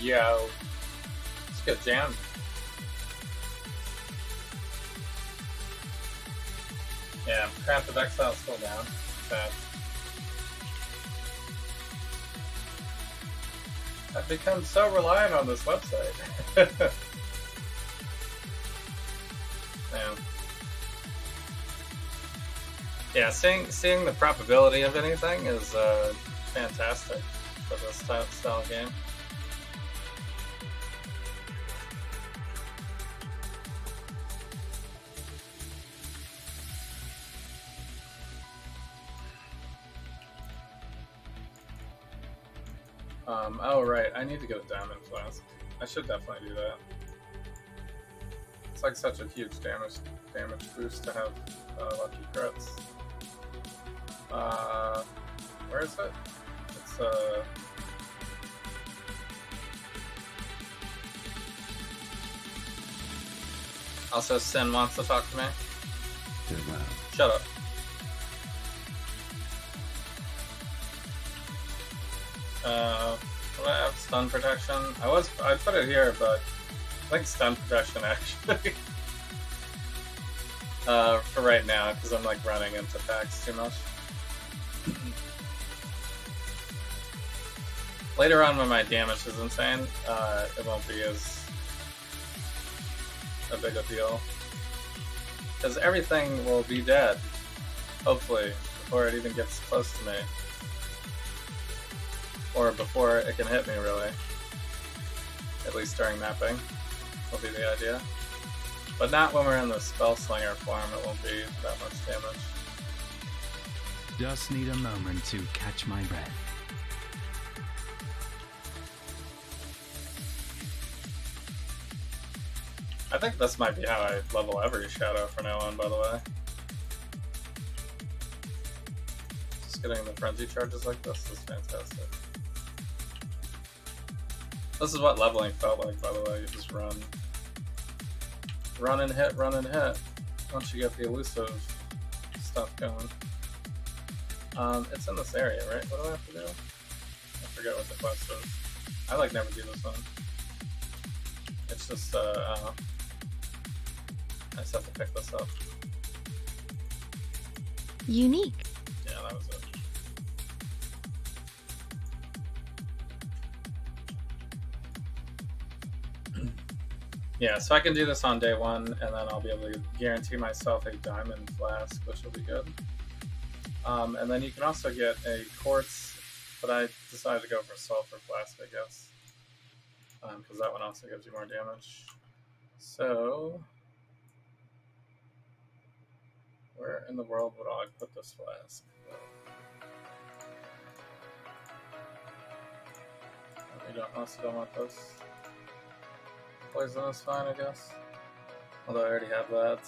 Yo. Let's get jammed. Yeah, Craft of Exile is still down. Sad. I've become so reliant on this website. Yeah, seeing the probability of anything is fantastic for this style game. Oh right, I need to get a diamond flask. I should definitely do that. It's like such a huge damage boost to have lucky crits. Where is it? It's also Sin wants to talk to me. Shut up. Will I have stun protection? I put it here, but I think stun protection actually. For right now, because I'm like running into packs too much. Later on, when my damage is insane, it won't be as a big a deal. Because everything will be dead, hopefully, before it even gets close to me. Or before it can hit me, really. At least during mapping, will be the idea. But not when we're in the Spell Slinger form, it won't be that much damage. Just need a moment to catch my breath. I think this might be how I level every shadow from now on, by the way. Just getting the frenzy charges like this is fantastic. This is what leveling felt like, by the way. You just run. Run and hit, run and hit. Once you get the elusive stuff going. It's in this area, right? What do I have to do? I forget what the quest is. I like never do this one. It's just, I don't know. I just have to pick this up. Unique. Yeah, that was it. Yeah, so I can do this on day one, and then I'll be able to guarantee myself a diamond flask, which will be good. And then you can also get a quartz, but I decided to go for sulfur flask, I guess. Because that one also gives you more damage. So, where in the world would I put this flask? We also don't want this. Poison is fine, I guess. Although I already have that.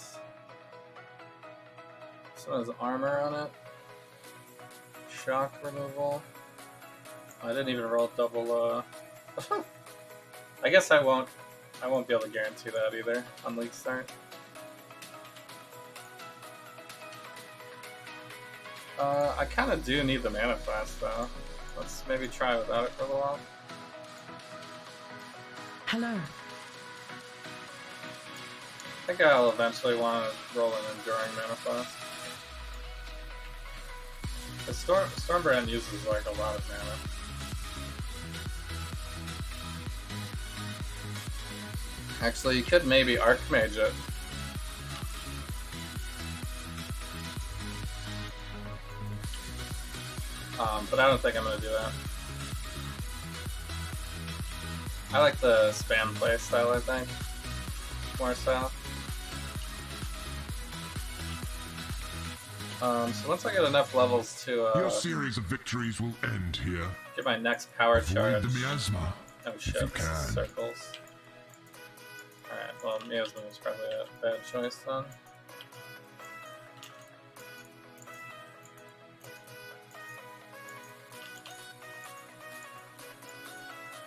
This one has armor on it. Shock removal. I didn't even roll double. I guess I won't be able to guarantee that either on league start. I kind of do need the mana flask though. Let's maybe try without it for a little while. Hello. I think I'll eventually want to roll an Enduring Mana Flask. The Stormbrand uses like a lot of mana. Actually, you could maybe Archmage it. But I don't think I'm going to do that. I like the spam play style, I think. More so. So once I get enough levels to Your series of victories will end here. get my next power charge. Avoid the miasma. Oh shit, you this can. is circles. Alright, well miasma was probably a bad choice then.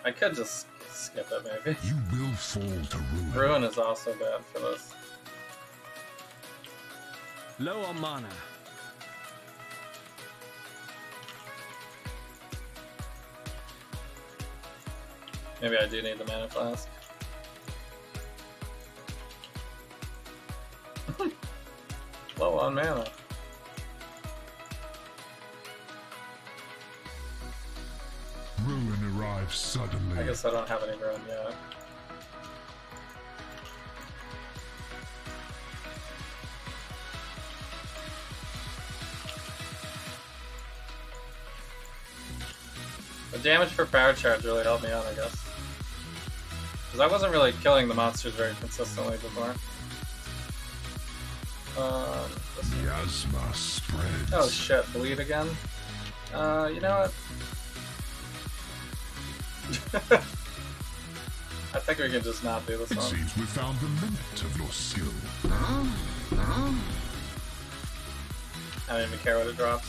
I could just skip it maybe. You will fall to ruin. Ruin is also bad for this. Low on mana. Maybe I do need the mana flask. Low on mana. Ruin arrives suddenly. I guess I don't have any ruin yet. The damage per power charge really helped me out, I guess. Because I wasn't really killing the monsters very consistently before. Miasma spreads. Oh shit, bleed again? You know what? I think we can just not do this It one. seems we found the limit of your skill. I don't even care what it drops.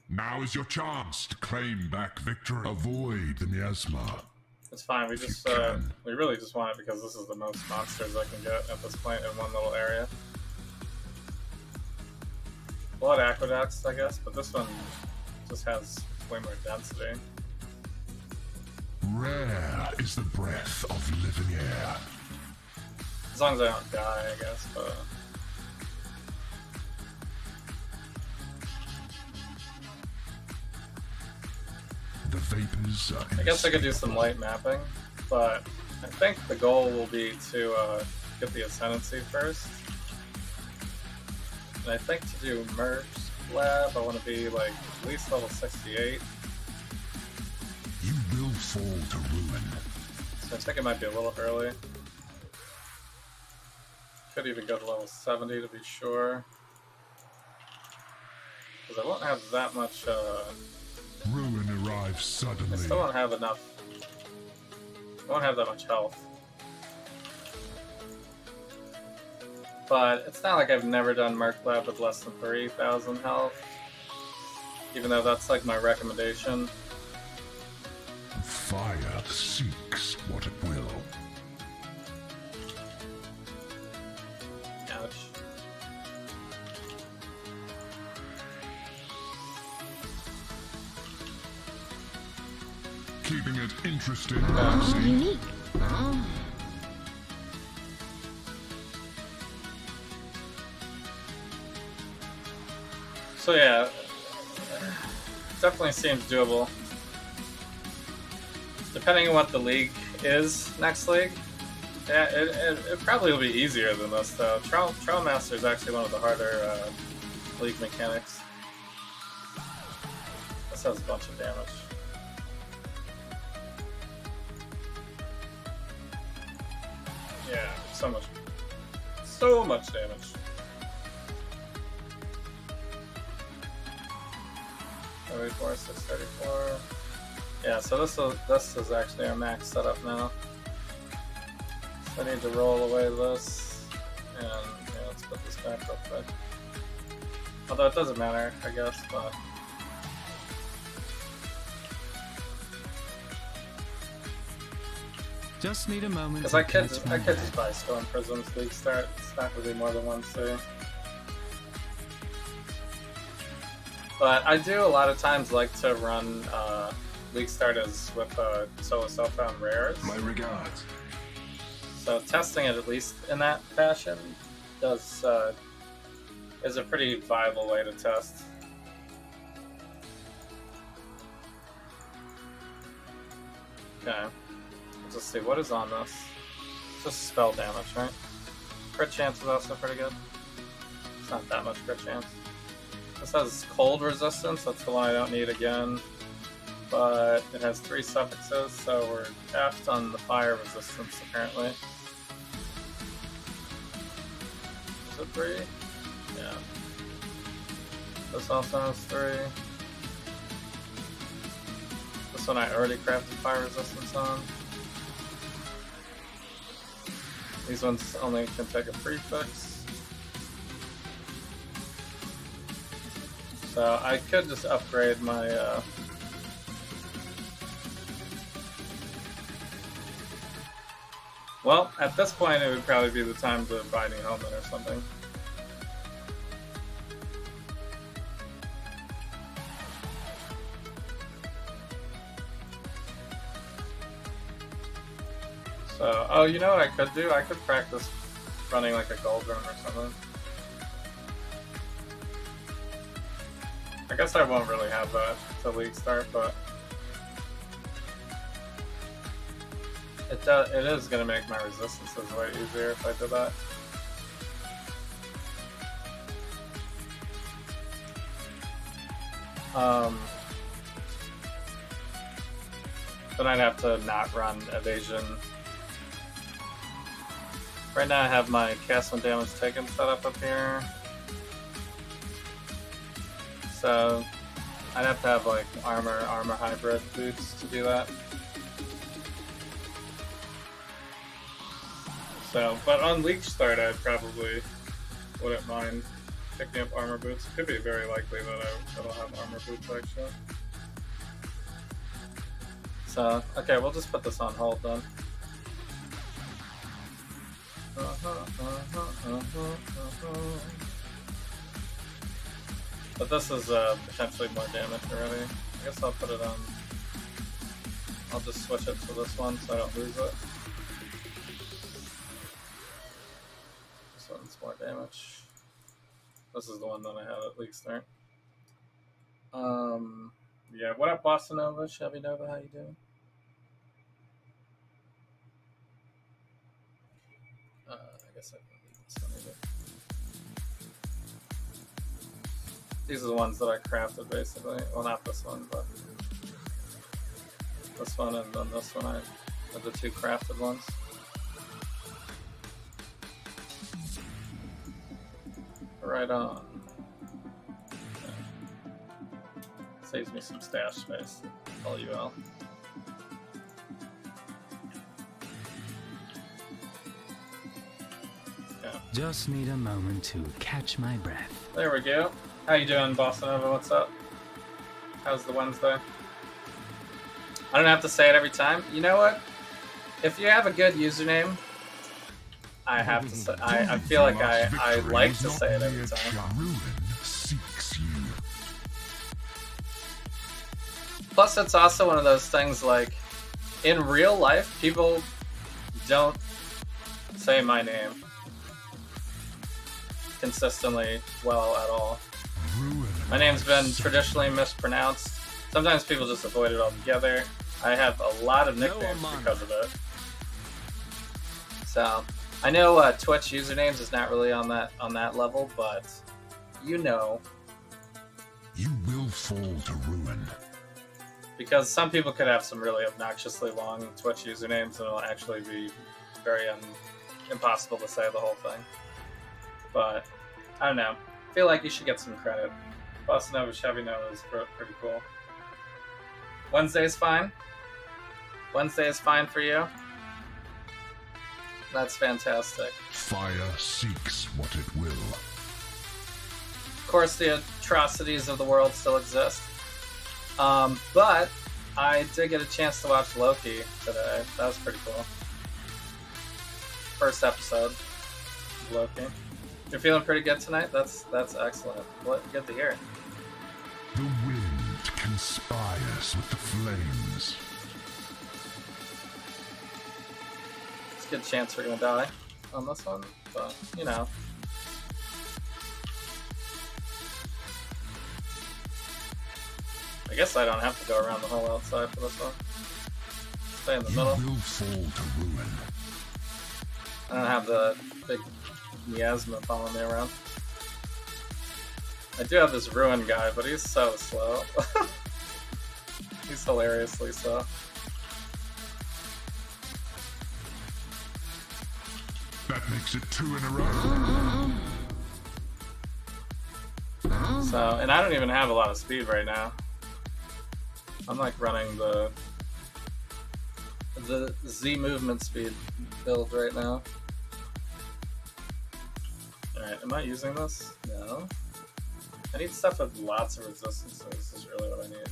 Now is your chance to claim back victory. Avoid the miasma. It's fine, we just, we really just want it because this is the most monsters I can get at this point in one little area. Blood Aqueducts, I guess, but this one just has way more density. Rare is the breath of living air. As long as I don't die, I guess, but... The vapors are I guess I could do some light mapping, but I think the goal will be to get the Ascendancy first. And I think to do Merc's Lab, I want to be like at least level 68. You will fall to ruin. So I think it might be a little early. Could even go to level 70 to be sure. Because I won't have that much, Ruin arrives I suddenly. still won't have enough. I won't have that much health. But it's not like I've never done Merc Lab with less than 3,000 health. Even though that's like my recommendation. Fire seeks what it will. Ouch. Keeping it interesting. Unique. So yeah, definitely seems doable. Depending on what the league is next league, yeah, it probably will be easier than this though. Trial Master is actually one of the harder league mechanics. This has a bunch of damage. Yeah, so much damage. $34, $634. Yeah, so this is actually our max setup now. So I need to roll away this, and yeah, let's put this back real quick. Although it doesn't matter, I guess, but Just need a moment. because to I could catch my just breath. buy Storm Prisms League Start. It's not really more than one too. But I do a lot of times like to run League Start as with solo self-found rares. My regards. So testing it at least in that fashion is a pretty viable way to test. Okay, let's just see what is on this. It's just spell damage, right? Crit chance is also pretty good. It's not that much crit chance. This has cold resistance, that's the one I don't need again. But it has 3 suffixes, so we're effed on the fire resistance apparently. Is it 3? Yeah. This also has 3. This one I already crafted fire resistance on. These ones only can take a prefix. So I could just upgrade my well, at this point it would probably be the time to buy New Helmet or something. So, oh, you know what I could do? I could practice running like a gold run or something. I guess I won't really have that to league start, but it is gonna make my resistances way easier if I did that. Then I'd have to not run evasion. Right now I have my cast when damage taken set up here. So I'd have to have like armor hybrid boots to do that. So, but on leech start I probably wouldn't mind picking up armor boots. It could be very likely that I'll have armor boots actually. So, okay, we'll just put this on hold then. But this is potentially more damage already. I guess I'll put it on. I'll just switch it to this one so I don't lose it. This one's more damage. This is the one that I had at league start. Yeah, what up, Boston Nova? Chevy Nova, how you doing? I guess I can leave this one either. These are the ones that I crafted basically. Well, not this one, but this one and then this one. I had the two crafted ones. Right on. Okay. Saves me some stash space. LUL. Okay. Just need a moment to catch my breath. There we go. How you doing, Boston Nova? What's up? How's the Wednesday? I don't have to say it every time. You know what? If you have a good username, I have to say. I feel like I like to say it every time. Ruin seeks you. Plus, it's also one of those things like in real life, people don't say my name consistently well at all. My name's been traditionally mispronounced. Sometimes people just avoid it altogether. I have a lot of nicknames because of it. So I know Twitch usernames is not really on that level, but you know. You will fall to ruin. Because some people could have some really obnoxiously long Twitch usernames, and it'll actually be very impossible to say the whole thing. But I don't know. I feel like you should get some credit. Boston Nova Chevy Nova is pretty cool. Wednesday is fine. Wednesday is fine for you. That's fantastic. Fire seeks what it will. Of course, the atrocities of the world still exist. But I did get a chance to watch Loki today. That was pretty cool. First episode of Loki. You're feeling pretty good tonight? That's excellent. Good to hear. The wind conspires with the flames. It's a good chance we're gonna die on this one, but you know. I guess I don't have to go around the whole outside for this one. Stay in the middle. You will fall to ruin. I don't have the big miasma following me around. I do have this ruin guy, but he's so slow. He's hilariously slow. That makes it 2 in a row. So, and I don't even have a lot of speed right now. I'm like running the Z movement speed build right now. Alright, am I using this? No. I need stuff with lots of resistances. This is really what I need.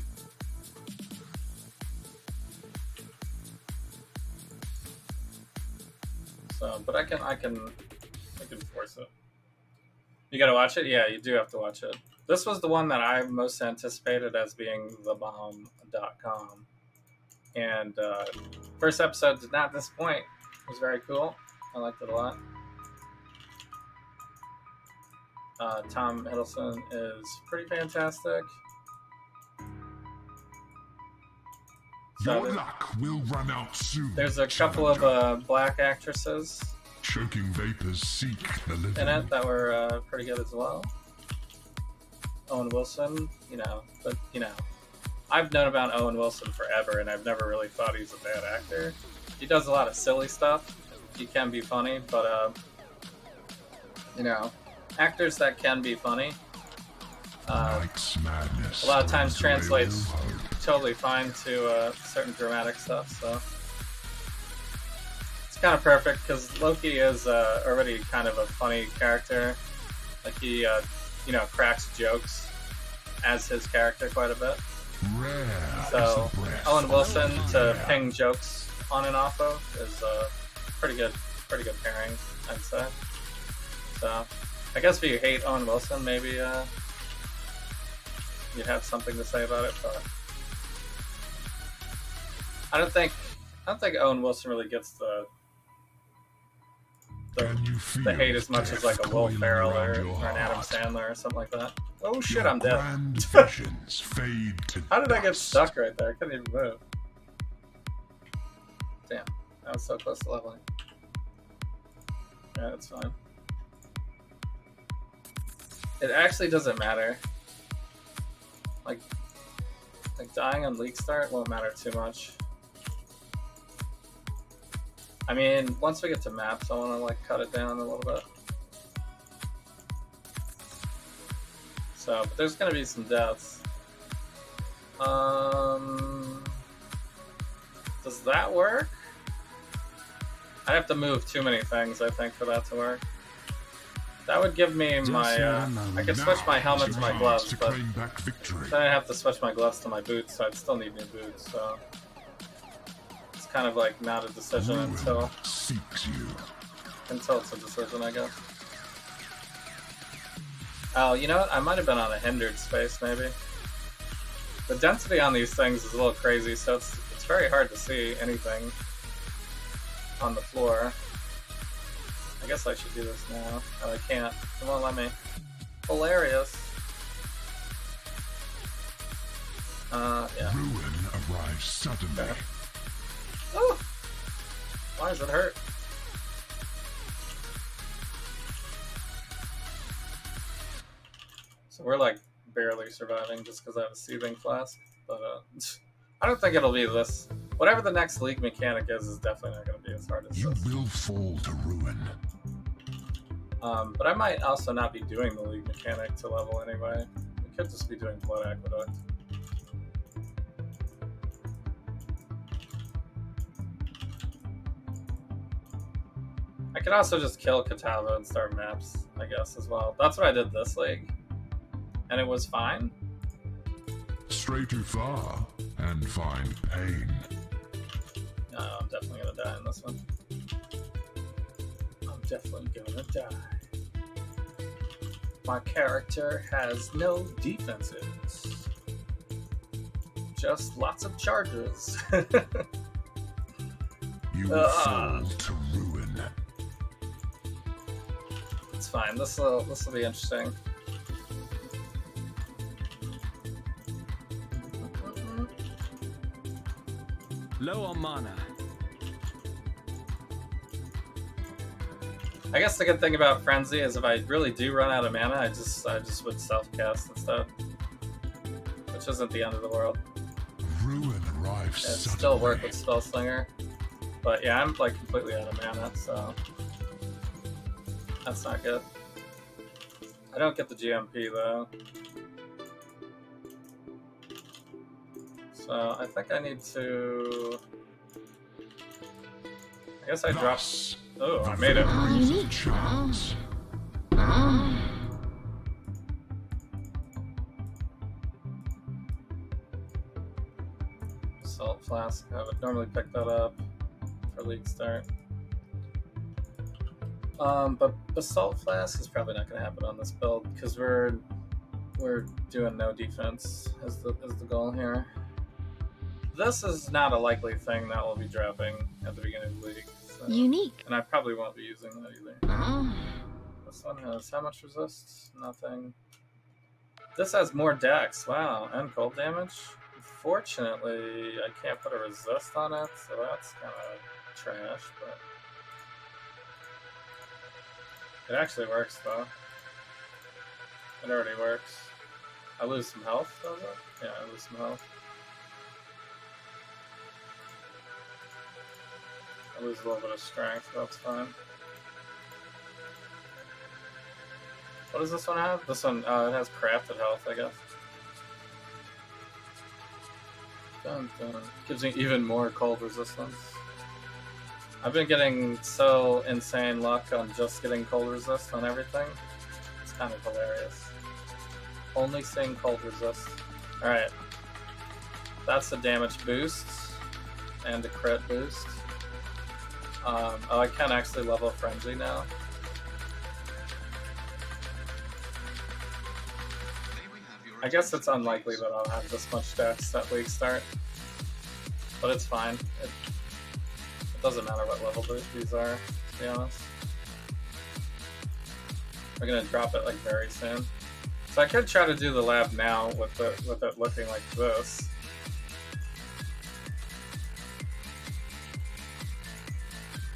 So, but I can force it. You gotta watch it? Yeah, you do have to watch it. This was the one that I most anticipated as being the bomb.com. And first episode did not disappoint. was very cool. I liked it a lot. Tom Hiddleston is pretty fantastic. So Your luck will run out soon. there's a couple of black actresses Choking vapors seek the living. in it that were pretty good as well. Owen Wilson, but I've known about Owen Wilson forever, and I've never really thought he's a bad actor. He does a lot of silly stuff. He can be funny, but actors that can be funny, Madness a lot of times storms translates away. totally fine to certain dramatic stuff. So it's kind of perfect because Loki is already kind of a funny character. Like he, cracks jokes as his character quite a bit. Rare So is the breath Owen of Wilson the to air. ping jokes on and off of is pretty good pairing, I'd say. So I guess if you hate Owen Wilson, maybe you'd have something to say about it, but I don't think Owen Wilson really gets the Can you feel the hate as much as like a Will death Ferrell coiling or around your an Adam heart? Sandler or something like that. Oh shit, Your I'm dead. grand visions fade to How did I get dust. stuck right there? I couldn't even move. Damn, I was so close to leveling. Yeah, that's fine. It actually doesn't matter. Like dying on League Start won't matter too much. I mean, once we get to maps, I want to like cut it down a little bit. So, but there's gonna be some deaths. Does that work? I have to move too many things, I think, for that to work. That would give me Just my. need a I moment. could switch my helmet Now's to my your gloves, chance to but claim back victory. then I have to switch my gloves to my boots, so I'd still need new boots. So it's kind of like not a decision Ruin until seeks you. it's a decision, I guess. Oh, you know what? I might have been on a hindered space, maybe. The density on these things is a little crazy, so it's very hard to see anything on the floor. I guess I should do this now. Oh, I can't. It won't let me. Hilarious. Yeah. Ruin arrives suddenly. Okay. Oh! Why does it hurt? So we're like barely surviving just because I have a seething flask. But I don't think it'll be this. Whatever the next league mechanic is definitely not going to be as hard as You this. will fall to ruin. But I might also not be doing the league mechanic to level anyway. We could just be doing Blood Aqueduct. I could also just kill Katava and start maps, I guess, as well. That's what I did this league. And it was fine. Stray too far and find pain. No, I'm definitely gonna die in this one. I'm definitely gonna die. My character has no defenses. Just lots of charges. You will fall to ruin. It's fine. This will be interesting. Low on mana. I guess the good thing about Frenzy is if I really do run out of mana, I just would self-cast instead. Which isn't the end of the world. Ruin arrives It'd suddenly. still work with Spellslinger. But yeah, I'm like completely out of mana, so that's not good. I don't get the GMP though. So I think I need to... I guess I dropped... Thus, Oh, I the made it. victories of chance. Salt Flask. I would normally pick that up for League Start. But Basalt Flask is probably not going to happen on this build because we're doing no defense as the goal here. This is not a likely thing that will be dropping at the beginning of the league. So, Unique. and I probably won't be using that either. Oh. This one has how much resist? Nothing. This has more dex. Wow, and cold damage. Unfortunately, I can't put a resist on it, so that's kind of trash, but it actually works though. It already works. I lose some health, does it? Yeah, I lose some health. I lose a little bit of strength, but that's fine. What does this one have? This one, it has crafted health, I guess. Dun, dun. Gives me even more cold resistance. I've been getting so insane luck on just getting cold resist on everything. It's kind of hilarious. Only seeing cold resist. Alright. That's a damage boost. And a crit boost. Oh, I can actually level Frenzy now. I guess it's unlikely that I'll have this much dex at league start. But it's fine. It doesn't matter what level these are, to be honest. We're gonna drop it like very soon. So I could try to do the lab now with it looking like this.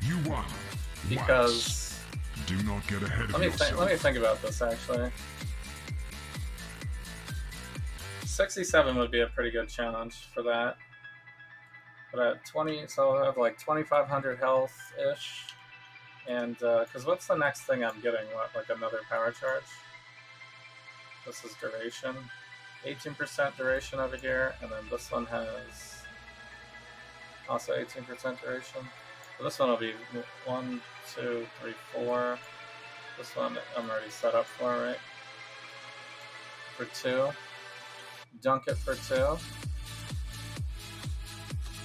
You won. Because Do not get ahead of yourself. let me think about this actually. 67 would be a pretty good challenge for that. But at 20, so I'll have like 2,500 health ish, and because what's the next thing I'm getting? What, like another power charge? This is duration, 18% duration over here, and then this one has also 18% duration. So this one will be 1, 2, 3, 4. This one I'm already set up for, right? For 2. Dunk it for 2.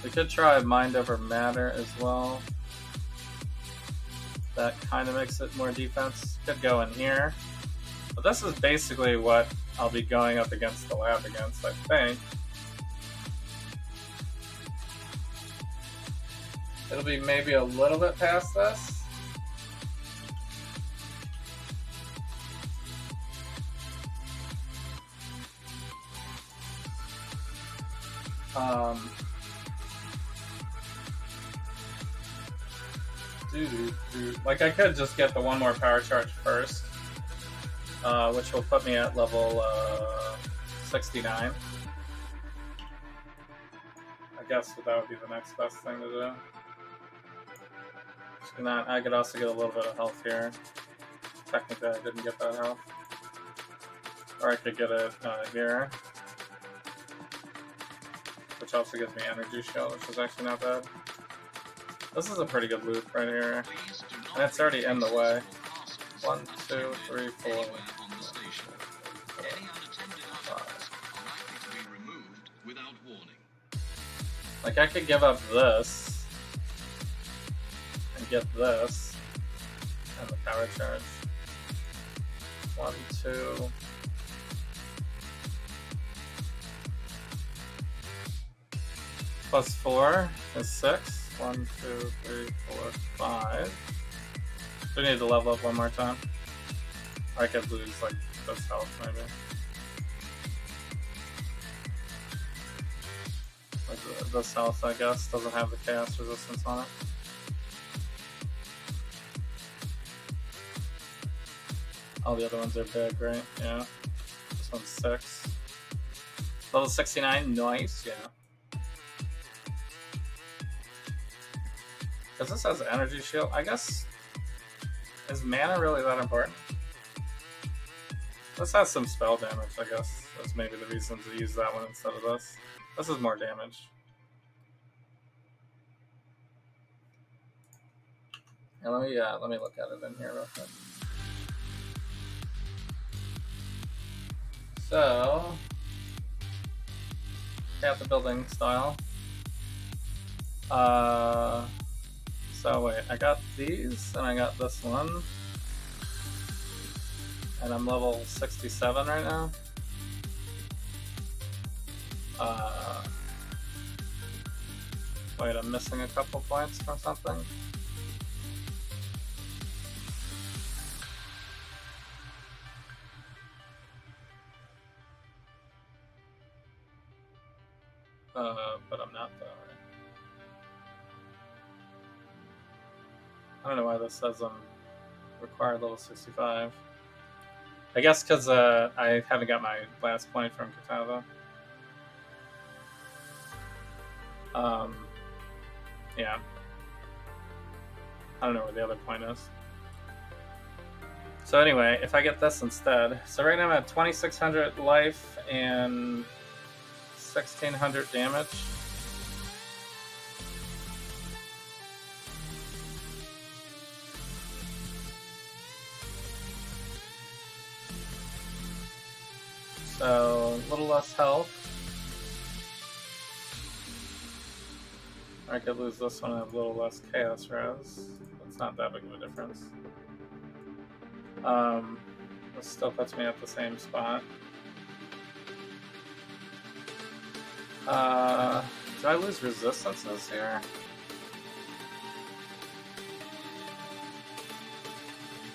We could try Mind Over Matter as well. That kind of makes it more defense. Could go in here. But this is basically what I'll be going up against the lab against, I think. It'll be maybe a little bit past this. Like I could just get the one more power charge first, which will put me at level 69. I guess that would be the next best thing to do. 69. I could also get a little bit of health here. Technically, I didn't get that health. Or I could get it here, which also gives me energy shield, which is actually not bad. This is a pretty good loop right here. And it's already in the way. 1, 2, 3, 4. Like I could give up this and get this and the power charge. 1, 2. Plus 4 is 6. 1, 2, 3, 4, 5. We need to level up one more time. I could lose like this health maybe. Like this health, I guess, doesn't have the chaos resistance on it. All the other ones are big, right? Yeah. This one's 6. Level 69, nice, yeah. Because this has energy shield, I guess. Is mana really that important? This has some spell damage, I guess. That's maybe the reason to use that one instead of this. This is more damage. And let me look at it in here real quick. So, got the building style. So wait, I got these, and I got this one. And I'm level 67 right now. Wait, I'm missing a couple points from something. But I'm not though. Right? I don't know why this says I'm required level 65. I guess because I haven't got my last point from Katava. Yeah. I don't know where the other point is. So anyway, if I get this instead. So right now I'm at 2,600 life and 1,600 damage. So a little less health. I could lose this one and have a little less chaos res. It's not that big of a difference. This still puts me at the same spot. Do I lose resistances here?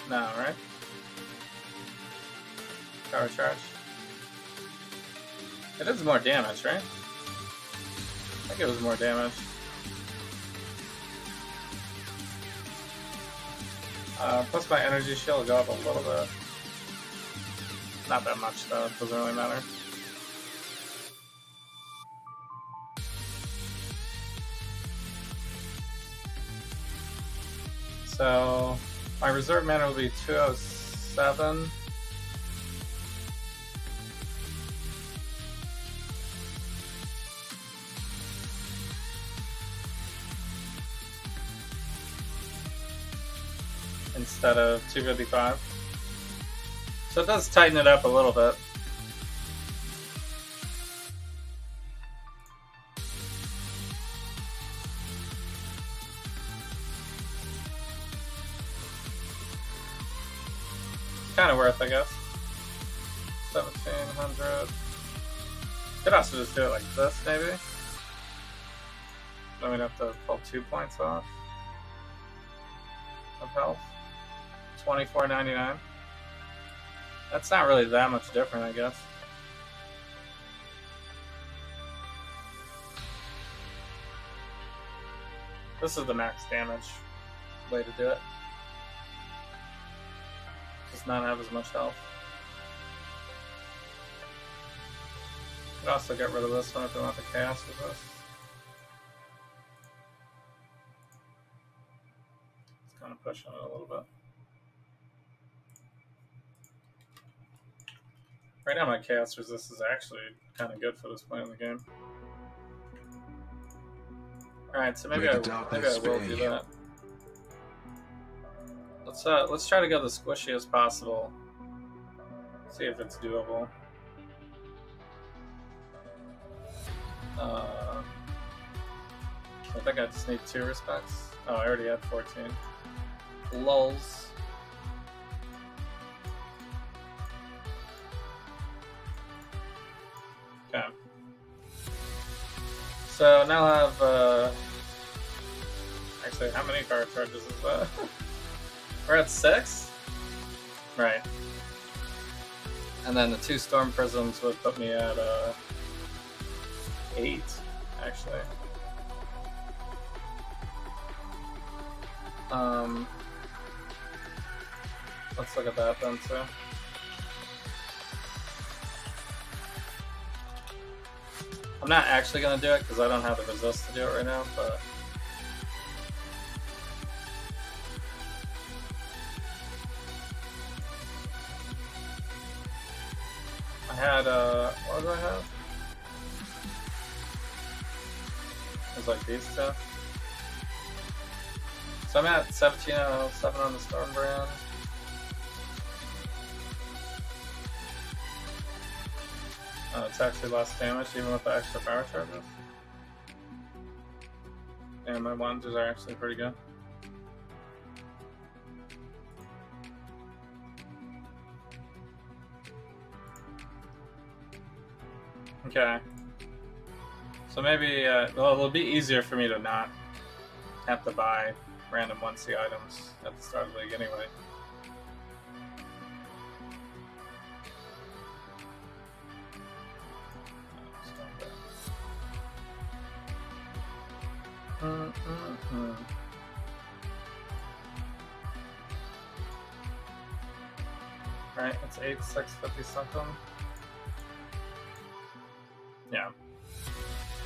No, right? Power charge. It is more damage, right? I think it was more damage. Plus my energy shield will go up a little bit. Not that much though, it doesn't really matter. So my reserve mana will be 207. Instead of 255. So it does tighten it up a little bit. Kind of worth, I guess. 1,700. Could also just do it like this, maybe. Then we'd have to pull 2 points off of health. 24.99. That's not really that much different, I guess. This is the max damage way to do it. Just not have as much health. Could also get rid of this one if we want the chaos resist. It's kind of pushing it a little bit. Right now my chaos resist is actually kind of good for this point in the game. Alright, so maybe I will do that. Let's try to go the squishiest possible. See if it's doable. I think I just need 2 respects. Oh, I already had 14. Lulz. Okay. So now I have, actually, how many power charges is that? We're at 6? Right. And then the 2 storm prisms would put me at, 8, actually. Let's look at that then, too. I'm not actually going to do it because I don't have the resist to do it right now, but... I had, what did I have? It was like these two. So I'm at 1707 on the Storm brand. Oh, it's actually less damage even with the extra power charges. And my wonders are actually pretty good. Okay. So maybe, well, it'll be easier for me to not have to buy random 1C items at the start of the league anyway. Right, it's 8,650 something. Yeah.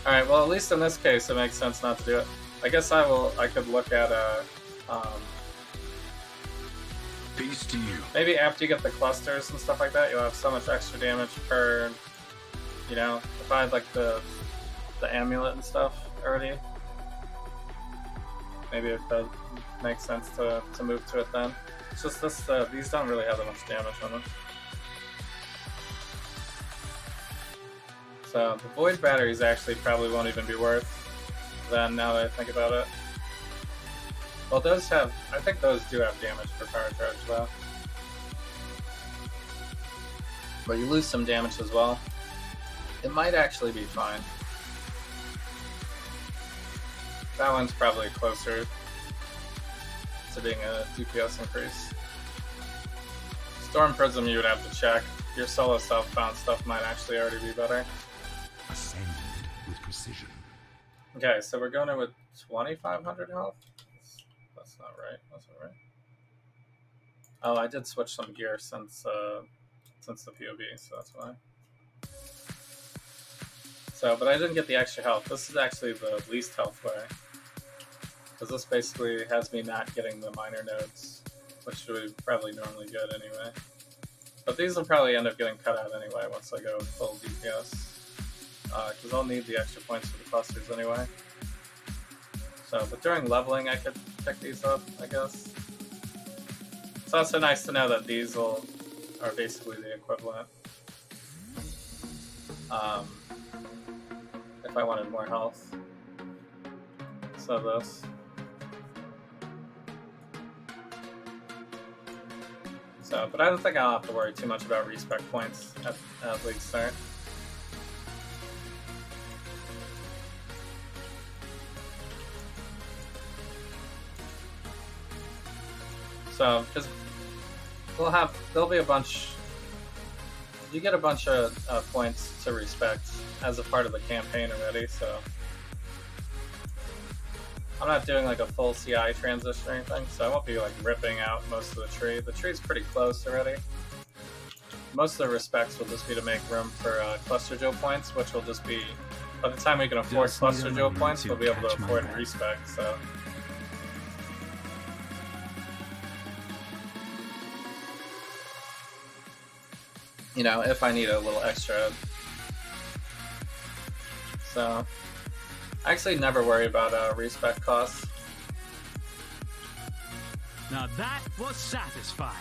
Alright, well at least in this case it makes sense not to do it. I guess I could look at Peace to you. maybe after you get the clusters and stuff like that, you'll have so much extra damage per, you know, if I had like the amulet and stuff already. Maybe it does make sense to move to it then. It's just this, these don't really have that much damage on them. So the void batteries actually probably won't even be worth then, now that I think about it. Well, those have, I think those do have damage for power charge though. But you lose some damage as well. It might actually be fine. That one's probably closer to being a DPS increase. Storm Prism you would have to check. Your solo self-found stuff might actually already be better. Ascend with precision. Okay, so we're going in with 2,500 health? That's not right. That's not right. Oh, I did switch some gear since the POB, so that's why. So, but I didn't get the extra health. This is actually the least health way. Because this basically has me not getting the minor nodes, which would probably normally get anyway. But these will probably end up getting cut out anyway once I go full DPS. Because I'll need the extra points for the clusters anyway. So, but during leveling I could pick these up, I guess. It's also nice to know that these are basically the equivalent. If I wanted more health. So this. So, but I don't think I'll have to worry too much about respec points at league start. So, because there'll be a bunch. You get a bunch of points to respect as a part of the campaign already, so I'm not doing like a full CI transition or anything, so I won't be like ripping out most of the tree. The tree's pretty close already. Most of the respects will just be to make room for cluster jewel points, which will just be, by the time we can afford cluster jewel points, we'll be able to afford respect, so. You know, if I need a little extra. So, I actually never worry about respec costs. Now that was satisfying.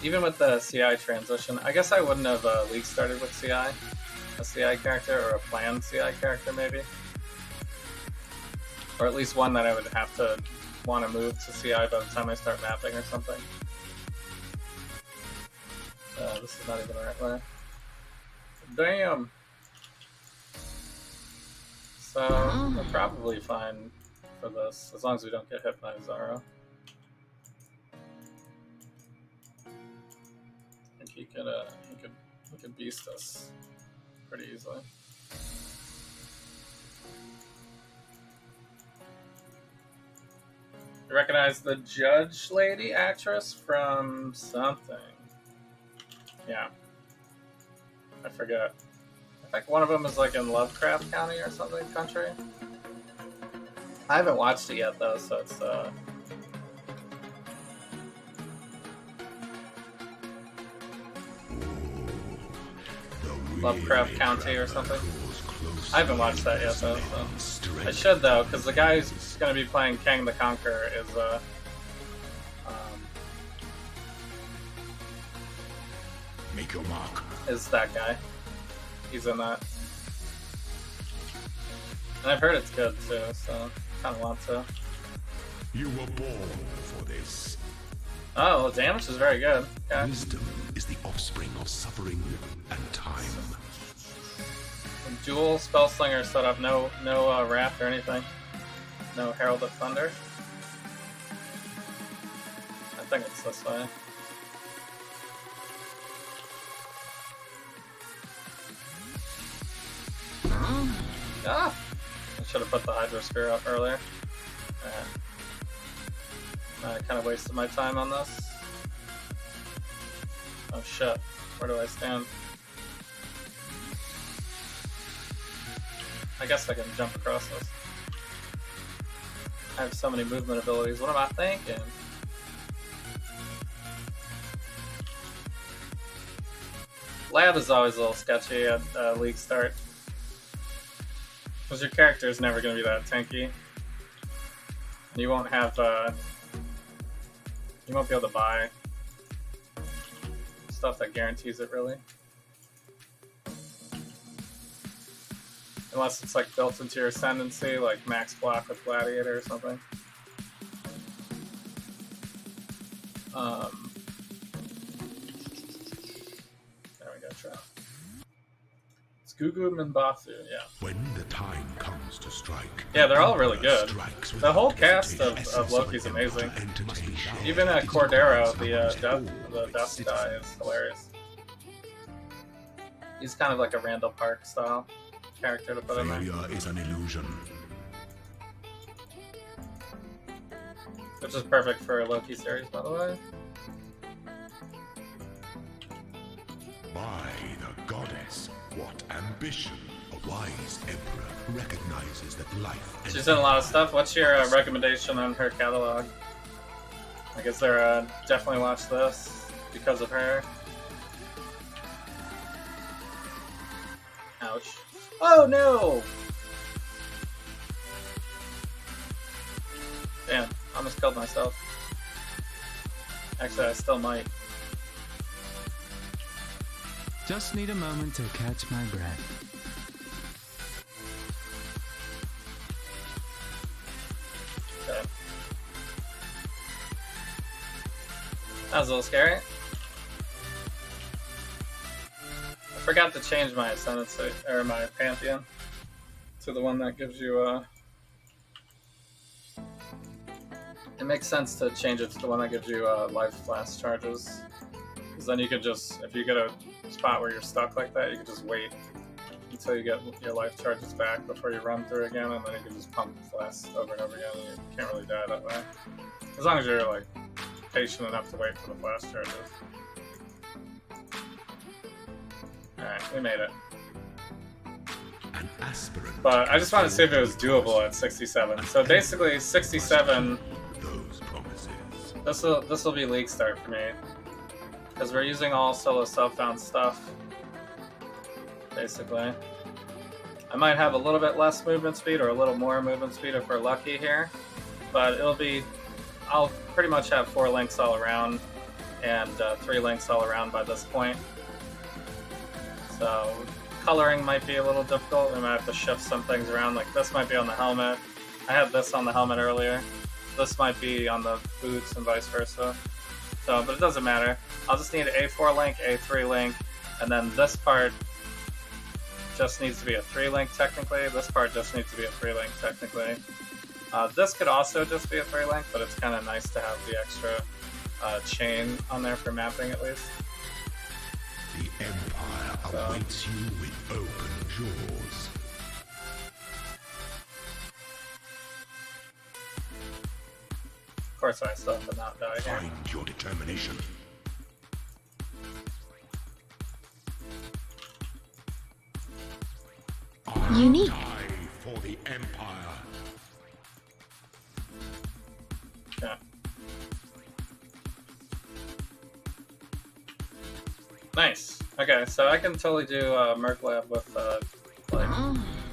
Even with the CI transition, I guess I wouldn't have league started with CI. A CI character, or a planned CI character maybe. Or at least one that I would have to want to move to CI by the time I start mapping or something. This is not even the right way. Damn! So, we're probably fine for this, as long as we don't get hit by Zara. I think he could beast us pretty easily. You recognize the judge lady actress from something. Yeah. I forget. I think one of them is like in Lovecraft County or something country. I haven't watched it yet though, so it's Lovecraft County or something. I haven't watched that yet though, so I should though, because the guy who's going to be playing Kang the Conqueror is Make your mark. is that guy. He's in that. And I've heard it's good too, so kind of want to. You were born for this. Oh, well, damage is very good. Okay. Wisdom is the offspring of suffering and time. Dual Spellslinger setup, no Wrath or anything. No Herald of Thunder. I think it's this way. Ah! I should have put the Hydro Spear up earlier. I kind of wasted my time on this. Oh shit, where do I stand? I guess I can jump across this. I have so many movement abilities, what am I thinking? Lab is always a little sketchy at League start. Because your character is never going to be that tanky. And you won't have, you won't be able to buy stuff that guarantees it, really. Unless it's like built into your ascendancy, like max block with Gladiator or something. There we go, try. It's Gugu Mbathu, yeah. When the time comes to strike, Yeah, they're all really good. The whole cast of hesitation. Loki's amazing. Entertain Even Cordero, the death guy, is hilarious. He's kind of like a Randall Park style character to put in there. failure is an illusion. Which is perfect for a Loki series, by the way. By the goddess, what ambition! A wise emperor recognizes that life and She's in a lot of stuff. What's your recommendation on her catalog? Like, is there definitely watch this because of her? Ouch. Oh no! Damn, I almost killed myself. Actually, I still might. Just need a moment to catch my breath. Okay. That was a little scary. I forgot to change my ascendancy, or my pantheon, to the one that gives you, It makes sense to change it to the one that gives you, life flash charges. Because then you could just, if you get a spot where you're stuck like that, you could just wait until you get your life charges back before you run through again, and then you can just pump flash over and over again, and you can't really die that way. As long as you're, like, patient enough to wait for the flash charges. Alright, we made it. an aspirant. But I just wanted to see if it was doable at 67. So basically, 67, Those promises. this will be League start for me. Because we're using all solo self-found stuff, basically. I might have a little bit less movement speed or a little more movement speed if we're lucky here. But it'll be, I'll pretty much have 4 links all around and 3 links all around by this point. So coloring might be a little difficult. We might have to shift some things around. Like this might be on the helmet. I had this on the helmet earlier. This might be on the boots and vice versa. So, but it doesn't matter. I'll just need an A4 link, A3 link, and then this part just needs to be a 3 link technically. This part just needs to be a 3 link technically. This could also just be a 3 link, but it's kind of nice to have the extra chain on there for mapping at least. The Empire awaits you with open jaws. Of course, I still have to not die here. Find your determination. Unique. Die for the Empire. Yeah. Nice. Okay, so I can totally do Merc Lab with like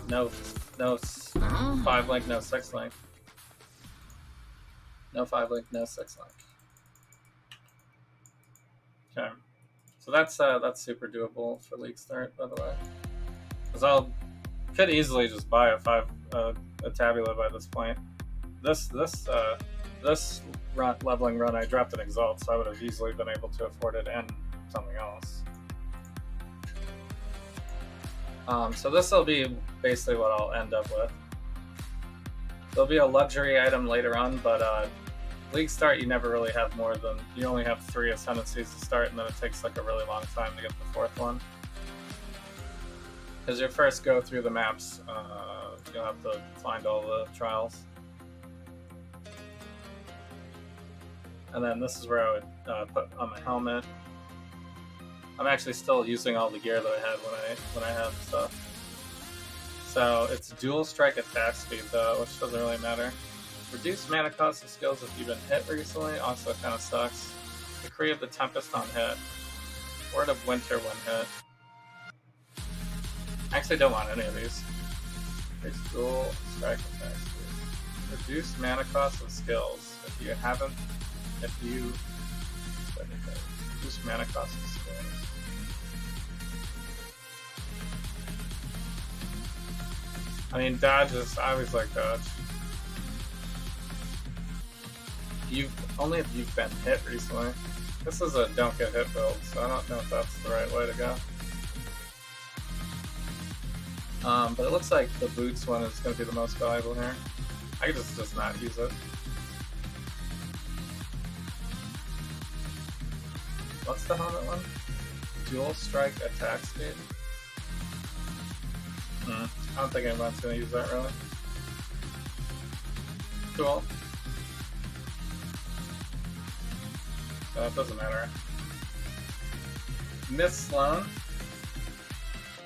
no 5 link, no 6 link. No 5 link, no 6 link. Okay, so that's super doable for League start, by the way. Because I could easily just buy a Tabula by this point. This leveling run, I dropped an Exalt, so I would have easily been able to afford it and something else. So this will be basically what I'll end up with. There'll be a luxury item later on, but League start, you never really have more than, you only have 3 ascendancies to start, and then it takes like a really long time to get the 4th one. Because your first go through the maps, you'll have to find all the trials. And then this is where I would put on my helmet. I'm actually still using all the gear that I had when I had stuff. So it's dual strike attack speed though, which doesn't really matter. Reduce mana cost of skills if you've been hit recently, also kind of sucks. Decree of the Tempest on hit. Word of Winter when hit. I actually don't want any of these. It's dual strike attack speed. Reduce mana cost of skills if you haven't. Reduce mana cost of skills. I mean, dodge is. I always like dodge. Only if you've been hit recently. This is a don't get hit build, so I don't know if that's the right way to go. But it looks like the boots one is going to be the most valuable here. I could just not use it. What's the helmet one? Dual strike attack speed. I don't think anyone's going to use that really. Cool. So it doesn't matter. Miss Sloan.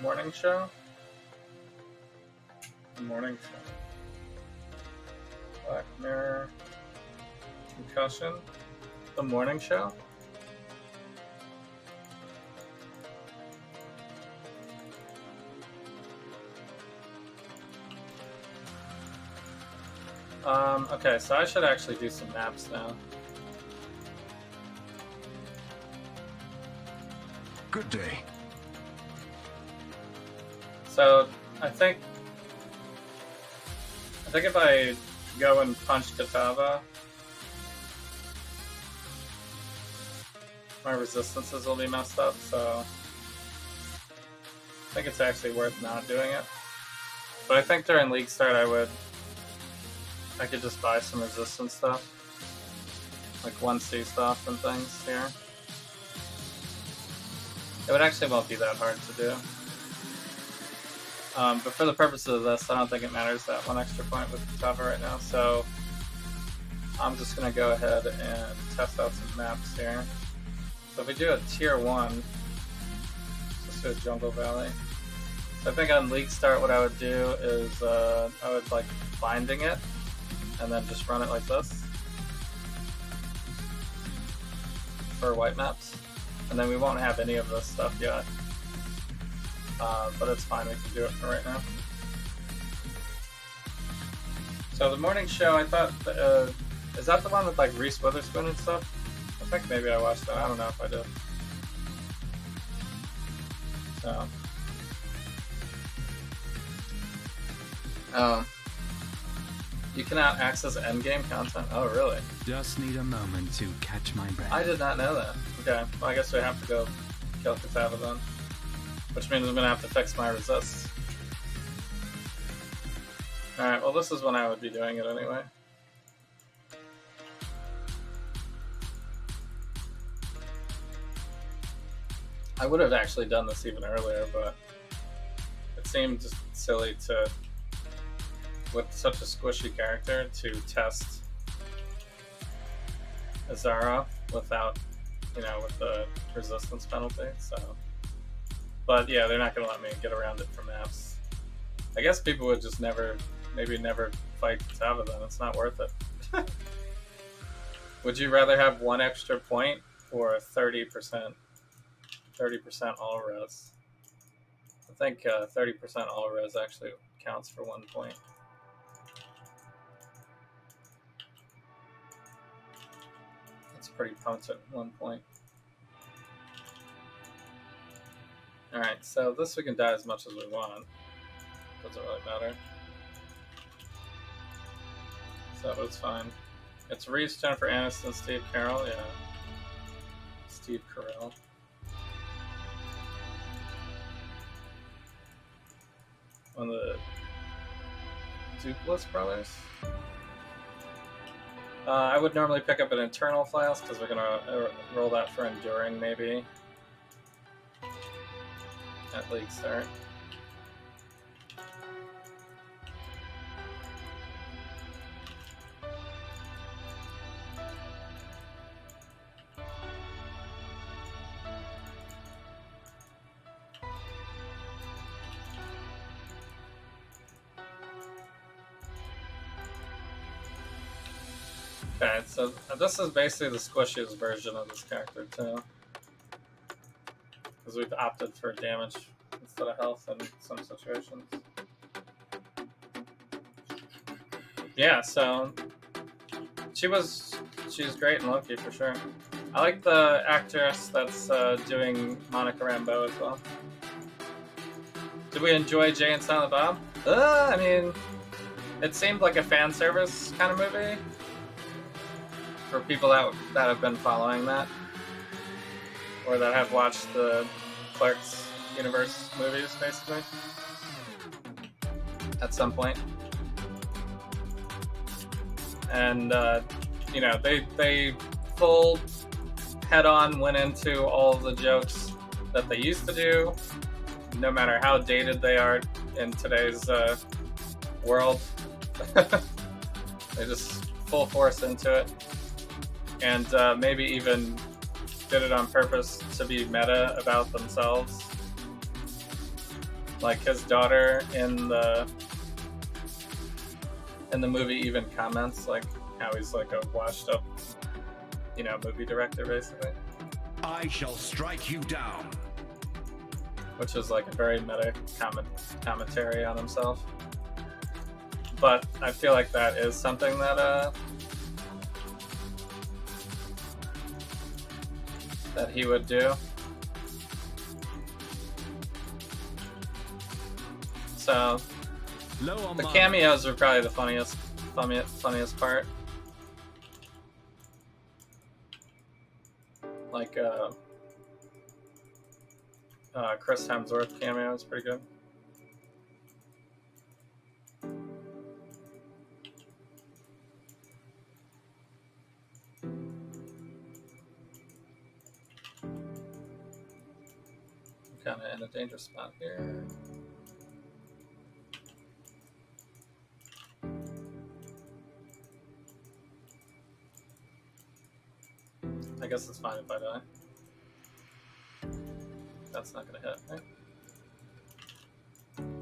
Morning show. Morning show. Black Mirror. Concussion. The morning show. Okay, so I should actually do some maps now. Good day. So I think if I go and punch Katava, my resistances will be messed up, so I think it's actually worth not doing it. But I think during League Start I could just buy some resistance stuff. Like 1C stuff and things here. It actually won't be that hard to do. But for the purposes of this, I don't think it matters that one extra point with Katava right now, so I'm just going to go ahead and test out some maps here. So if we do a tier 1, let's just do a Jungle Valley. So I think on League Start what I would do is I would like binding it, and then just run it like this for white maps. And then we won't have any of this stuff yet. But it's fine, we can do it for right now. So the morning show, I thought, is that the one with like Reese Witherspoon and stuff? I think maybe I watched that, I don't know if I did. So. You cannot access endgame content? Oh, really? Just need a moment to catch my breath. I did not know that. Okay, well, I guess we have to go kill Katava then. Which means I'm going to have to fix my resists. Alright, well this is when I would be doing it anyway. I would have actually done this even earlier, but it seemed just silly to, with such a squishy character, to test Azara without, with the resistance penalty, so. But yeah, they're not going to let me get around it for maps. I guess people would just maybe never fight Katava then, it's not worth it. Would you rather have one extra point or 30% all res? I think 30% all res actually counts for 1 point. That's pretty potent, 1 point. Alright, so this we can die as much as we want. Doesn't really matter. So it's fine. It's Reese, Jennifer Aniston, Steve Carell, yeah. Steve Carell. One of the Duplass brothers. I would normally pick up an Eternal Flask because we're gonna roll that for Enduring maybe. At League Start. Okay, so this is basically the squishiest version of this character too, because we've opted for damage instead of health in some situations. Yeah, so she's great in Loki for sure. I like the actress that's doing Monica Rambeau as well. Did we enjoy Jay and Silent Bob? I mean, it seemed like a fan service kind of movie for people that have been following that, or that have watched the Clerks universe movies, basically, at some point. And you know, they full head-on went into all of the jokes that they used to do, no matter how dated they are in today's world. They just full force into it, and maybe even did it on purpose to be meta about themselves. Like his daughter in the movie even comments like how he's like a washed up, you know, movie director basically. I shall strike you down. Which is like a very meta commentary on himself. But I feel like that is something that that he would do. So the cameos are probably the funniest part. Like Chris Hemsworth cameo is pretty good. Kind of in a dangerous spot here. I guess it's fine if I die. That's not gonna hit, right?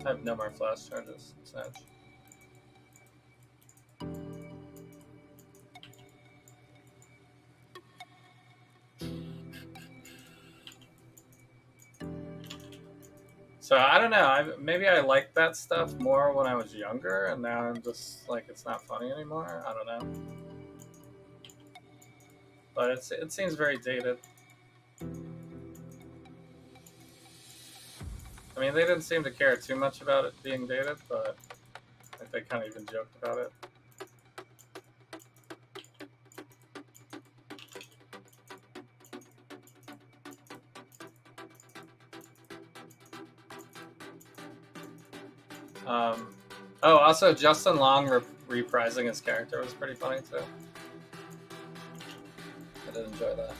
I have no more flash charges, Sag. So I don't know. Maybe I liked that stuff more when I was younger, and now I'm just like it's not funny anymore. I don't know. But it seems very dated. I mean, they didn't seem to care too much about it being dated, but I think they kind of even joked about it. Oh, also Justin Long reprising his character was pretty funny too. I did enjoy that.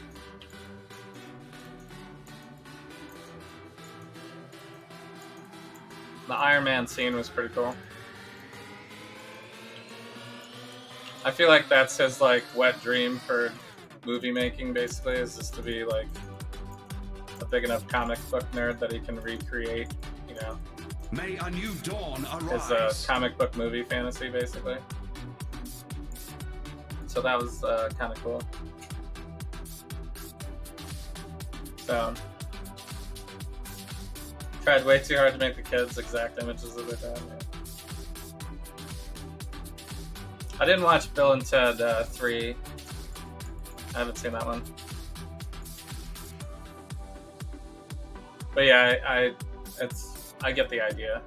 The Iron Man scene was pretty cool. I feel like that's his like wet dream for movie making, basically, is just to be like a big enough comic book nerd that he can recreate, you know, May a new dawn his arise. comic book movie fantasy, basically. So that was kind of cool. So tried way too hard to make the kids exact images of their dad. Yeah. I didn't watch Bill and Ted 3. I haven't seen that one. But yeah, I get the idea.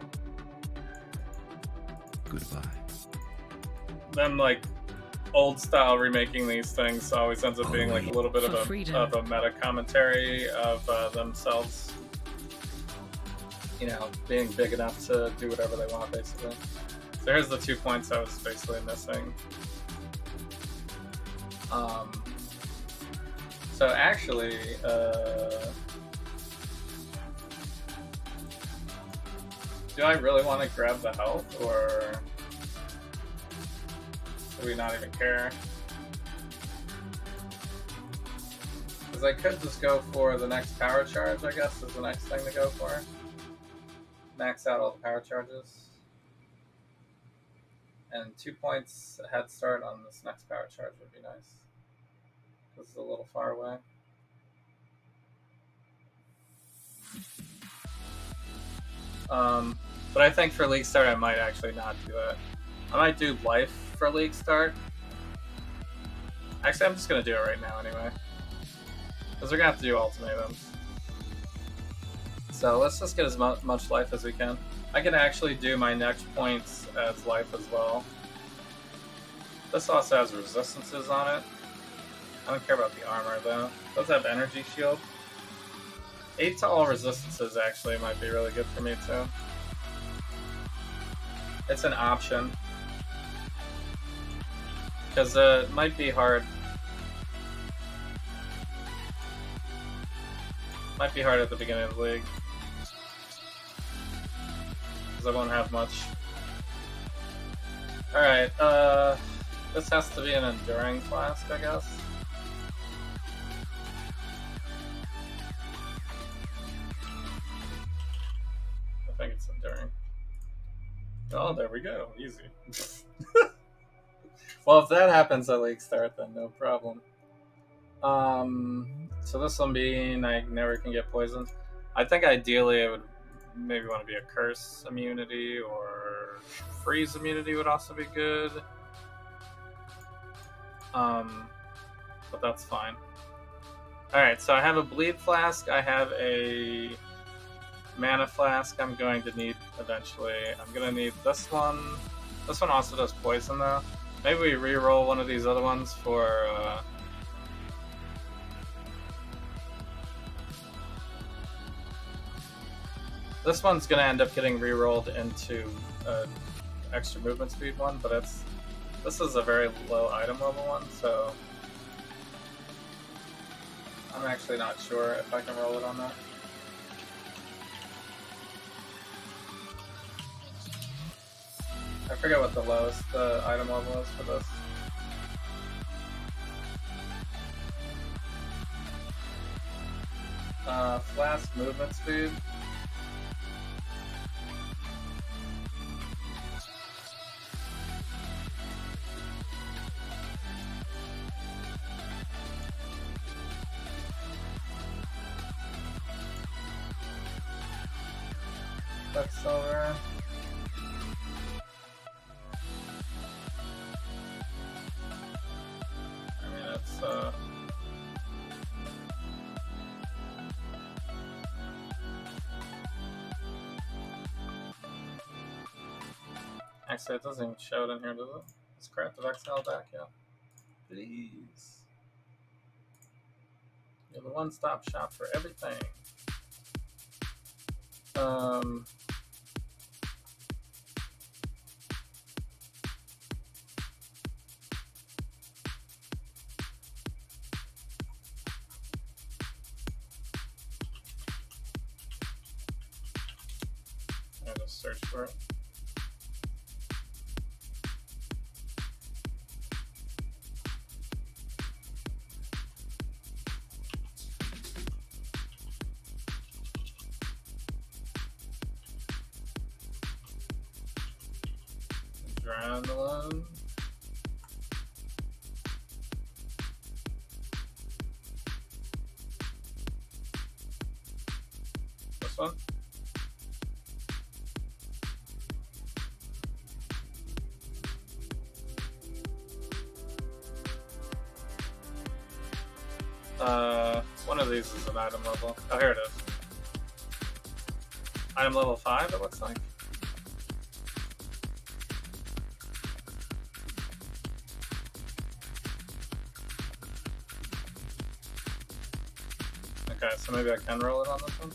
Goodbye. Them like old style remaking these things always ends up being like a little bit of a meta commentary of themselves, you know, being big enough to do whatever they want, basically. So here's the 2 points I was basically missing. So actually, do I really want to grab the health, or do we not even care? Because I could just go for the next power charge, I guess, is the next thing to go for. Max out all the power charges. And 2 points head start on this next power charge would be nice. This is a little far away. But I think for League Start, I might actually not do it. I might do Life for League Start. Actually, I'm just going to do it right now anyway. Because we're going to have to do ultimatums. So let's just get as much life as we can. I can actually do my next points as life as well. This also has resistances on it. I don't care about the armor though. It does have energy shield. 8 to all resistances actually might be really good for me too. It's an option. Because it might be hard. Might be hard at the beginning of the league. Because I won't have much. Alright, this has to be an enduring flask, I guess. I think it's enduring. Oh, there we go. Easy. Well, if that happens at League Start, then no problem. So this will mean I never can get poisoned. I think ideally I would maybe want to be a curse immunity, or freeze immunity would also be good. But that's fine. Alright, so I have a bleed flask, I have a mana flask I'm going to need eventually. I'm going to need this one. This one also does poison though. Maybe we re-roll one of these other ones for this one's going to end up getting re-rolled into extra movement speed one, but this is a very low item level one, so I'm actually not sure if I can roll it on that. I forget what the lowest item level is for this. Flask movement speed. Exile. I mean, it's actually, it doesn't even show it in here, does it? It's crafted Exile back, yeah. Please. You're the one-stop shop for everything. I just search for it. Drown alone. This one? One of these is an item level. Oh, here it is. Item level 5, it looks like. Okay, so maybe I can roll it on this one.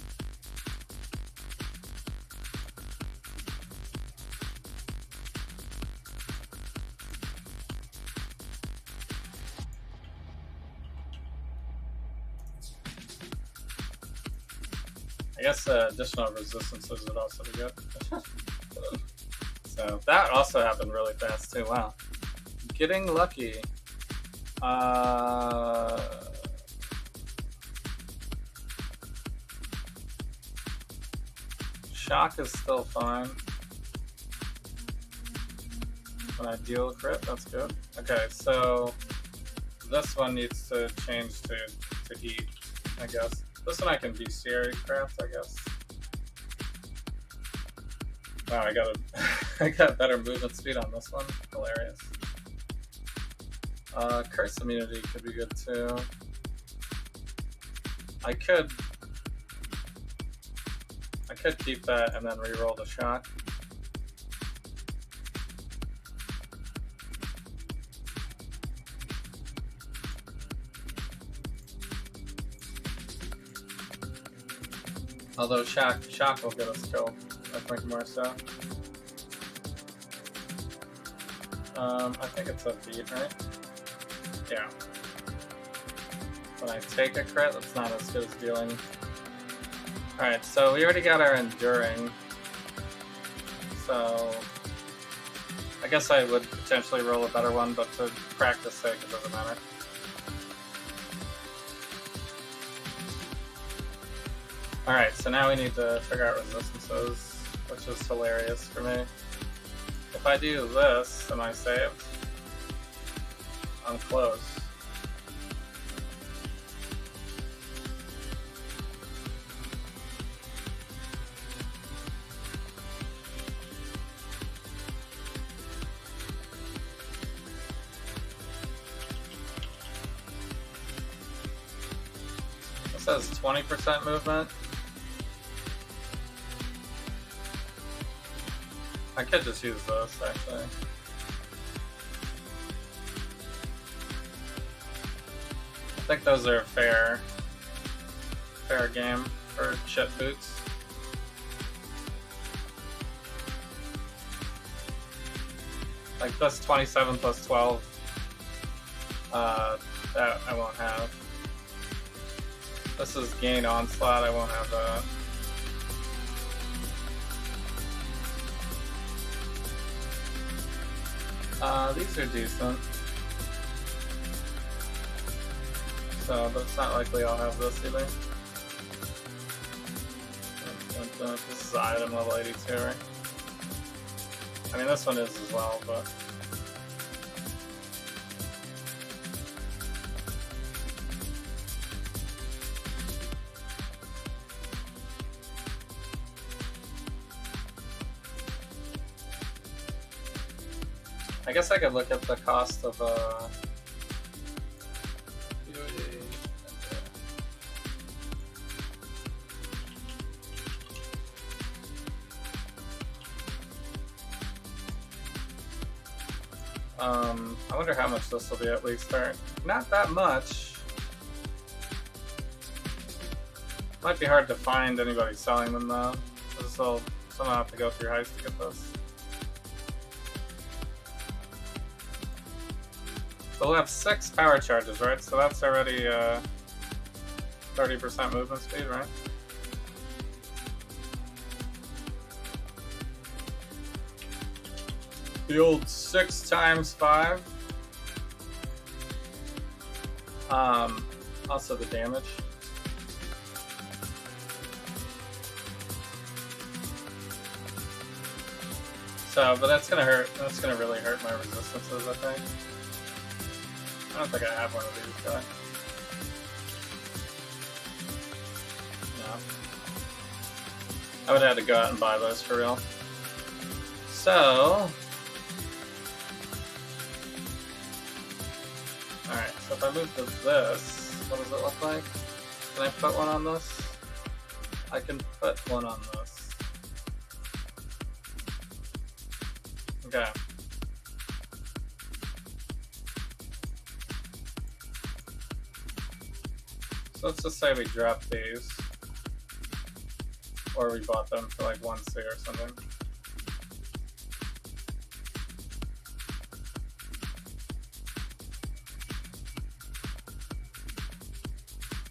I guess additional resistances would also be good. So that also happened really fast too. Wow. Getting lucky. Shock is still fine. When I deal a crit, that's good. Okay, so this one needs to change to heat, I guess. This one I can bestiary craft, I guess. Wow, I got I got better movement speed on this one. Hilarious. Curse immunity could be good too. I could keep that and then reroll the shock. Although shock will get us killed, I think more so. I think it's a beat, right? Yeah. When I take a crit, that's not as good as dealing. Alright, so we already got our enduring. So I guess I would potentially roll a better one, but for practice sake, it doesn't matter. Alright, so now we need to figure out resistances, which is hilarious for me. If I do this, am I saved? I'm close. This says 20% movement. I could just use this, actually. I think those are fair game for shit boots. Like this 27 plus 12, that I won't have. This is gain onslaught, I won't have that. These are decent. So, but it's not likely I'll have this either. This is item level 82, right? I mean, this one is as well, but... I guess I could look at the cost of I wonder how much this will be at least. Not that much. Might be hard to find anybody selling them though. So someone have to go through heist to get this. We'll have 6 power charges, right? So that's already 30% movement speed, right? The old 6 times 5. Also the damage. So, but that's gonna hurt. That's gonna really hurt my resistances, I think. I don't think I have one of these, do I? No. I would have to go out and buy those for real. So... Alright, so if I move to this, what does it look like? Can I put one on this? I can put one on this. Okay. So let's just say we dropped these. Or we bought them for like 1C or something.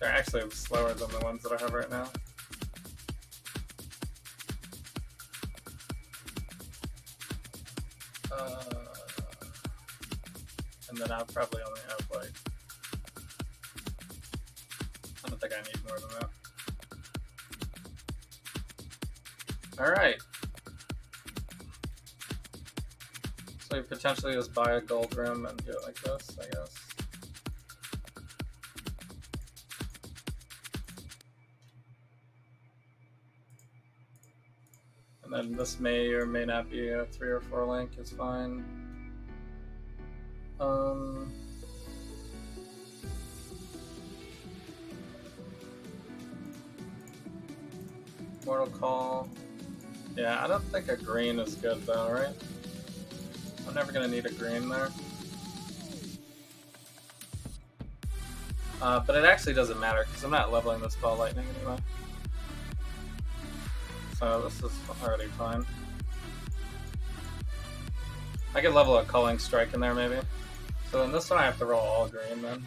They're actually slower than the ones that I have right now. And then I'll probably only have like... I don't think I need more than that. Alright. So we potentially just buy a gold room and do it like this, I guess. And then this may or may not be a 3 or 4 link, it's fine. Mortal Call. Yeah, I don't think a green is good though, right? I'm never gonna need a green there. But it actually doesn't matter because I'm not leveling this ball lightning anyway. So this is already fine. I could level a Culling Strike in there maybe. So in this one I have to roll all green then.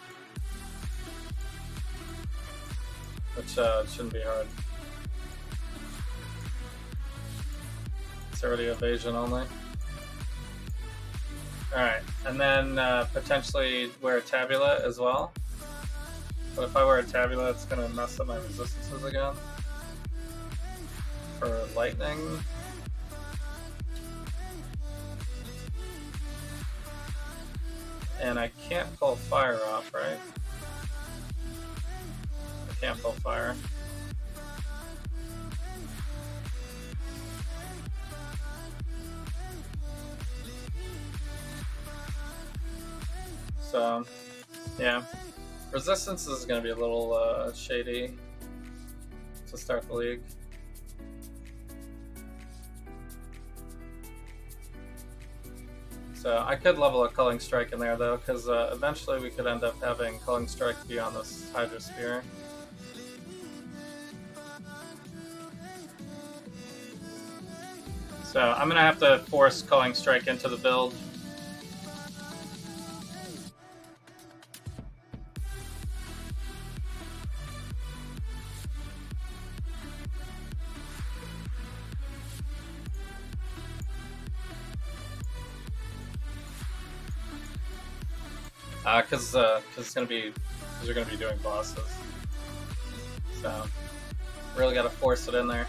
Which shouldn't be hard. It's already evasion only. Alright, and then potentially wear a Tabula as well. But if I wear a Tabula, it's going to mess up my resistances again. For lightning. And I can't pull fire off, right? I can't pull fire. So, yeah. Resistance is going to be a little shady to start the league. So I could level a Culling Strike in there though, because eventually we could end up having Culling Strike be on this Hydra Spear. So I'm going to have to force Culling Strike into the build. Because you're gonna be doing bosses, so really got to force it in there.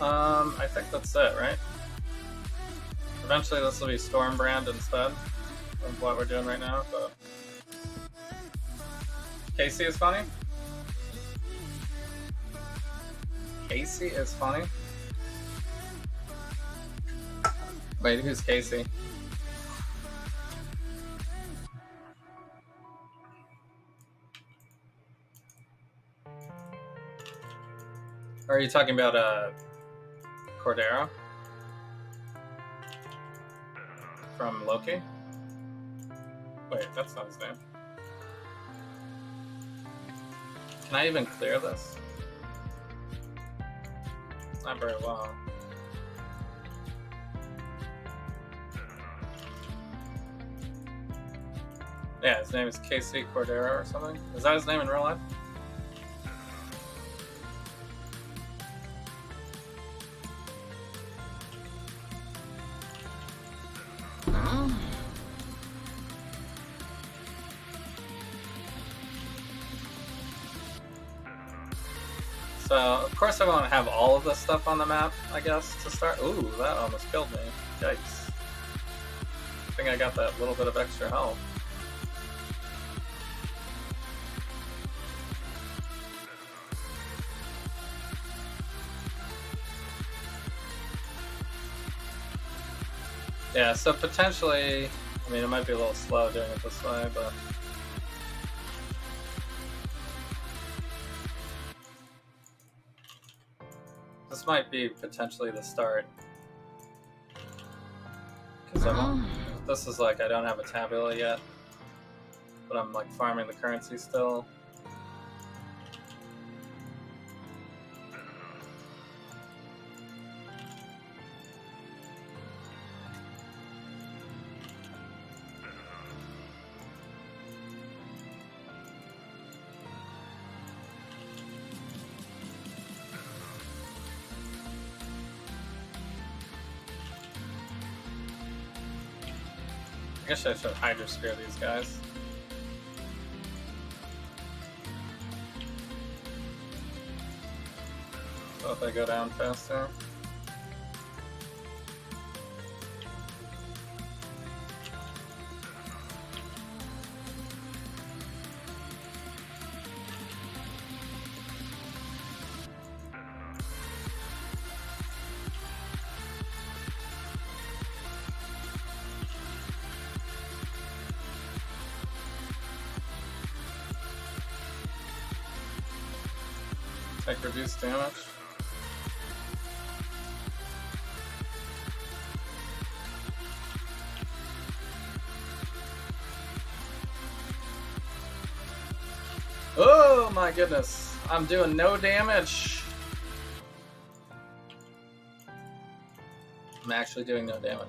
I think that's it, right? Eventually, this will be Stormbrand instead of what we're doing right now. But Casey is funny. Casey is funny. Wait, who's Casey? Are you talking about Cordero from Loki? Wait, that's not his name. Can I even clear this? Not very well. Yeah, his name is Casey Cordero or something. Is that his name in real life? So, of course I want to have all of this stuff on the map, I guess, to start. Ooh, that almost killed me. Yikes. I think I got that little bit of extra health. Yeah, so potentially, I mean, it might be a little slow doing it this way, but... This might be potentially the start. Because this is like, I don't have a Tabula yet, but I'm like farming the currency still. I guess I should Hydra Spear these guys. So if they go down faster. Take reduced damage. Oh my goodness. I'm doing no damage. I'm actually doing no damage.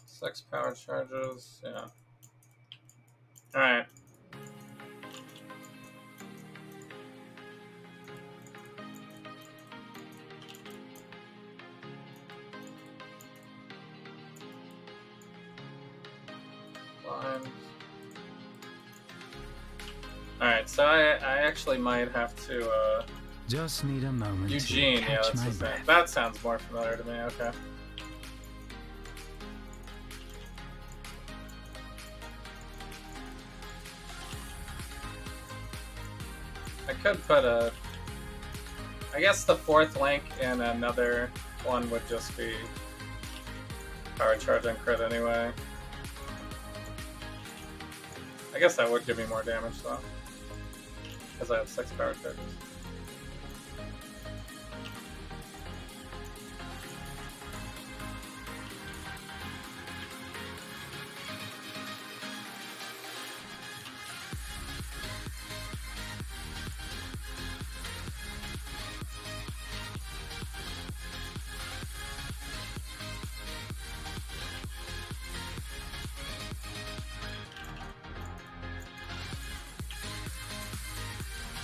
Six power charges, yeah. Alright. Alright, so I actually might have to, Just need a moment Eugene, to yeah, catch that's my his name. breath. That sounds more familiar to me, okay. I could put a... I guess the fourth link in another one would just be power charge and crit anyway. I guess that would give me more damage though, because I have 6 power charges.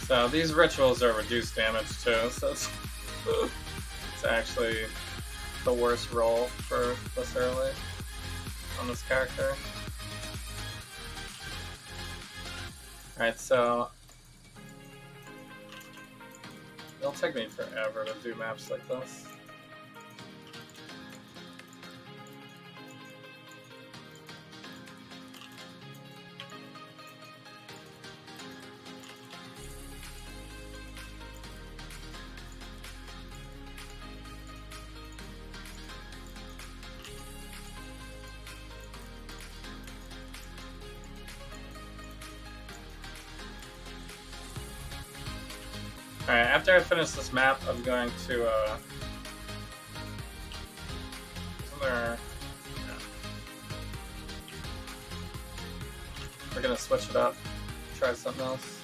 So these rituals are reduced damage too, so it's actually the worst roll for this early on this character. Alright, so it'll take me forever to do maps like this. Alright, after I finish this map, I'm going to, we're gonna switch it up, try something else.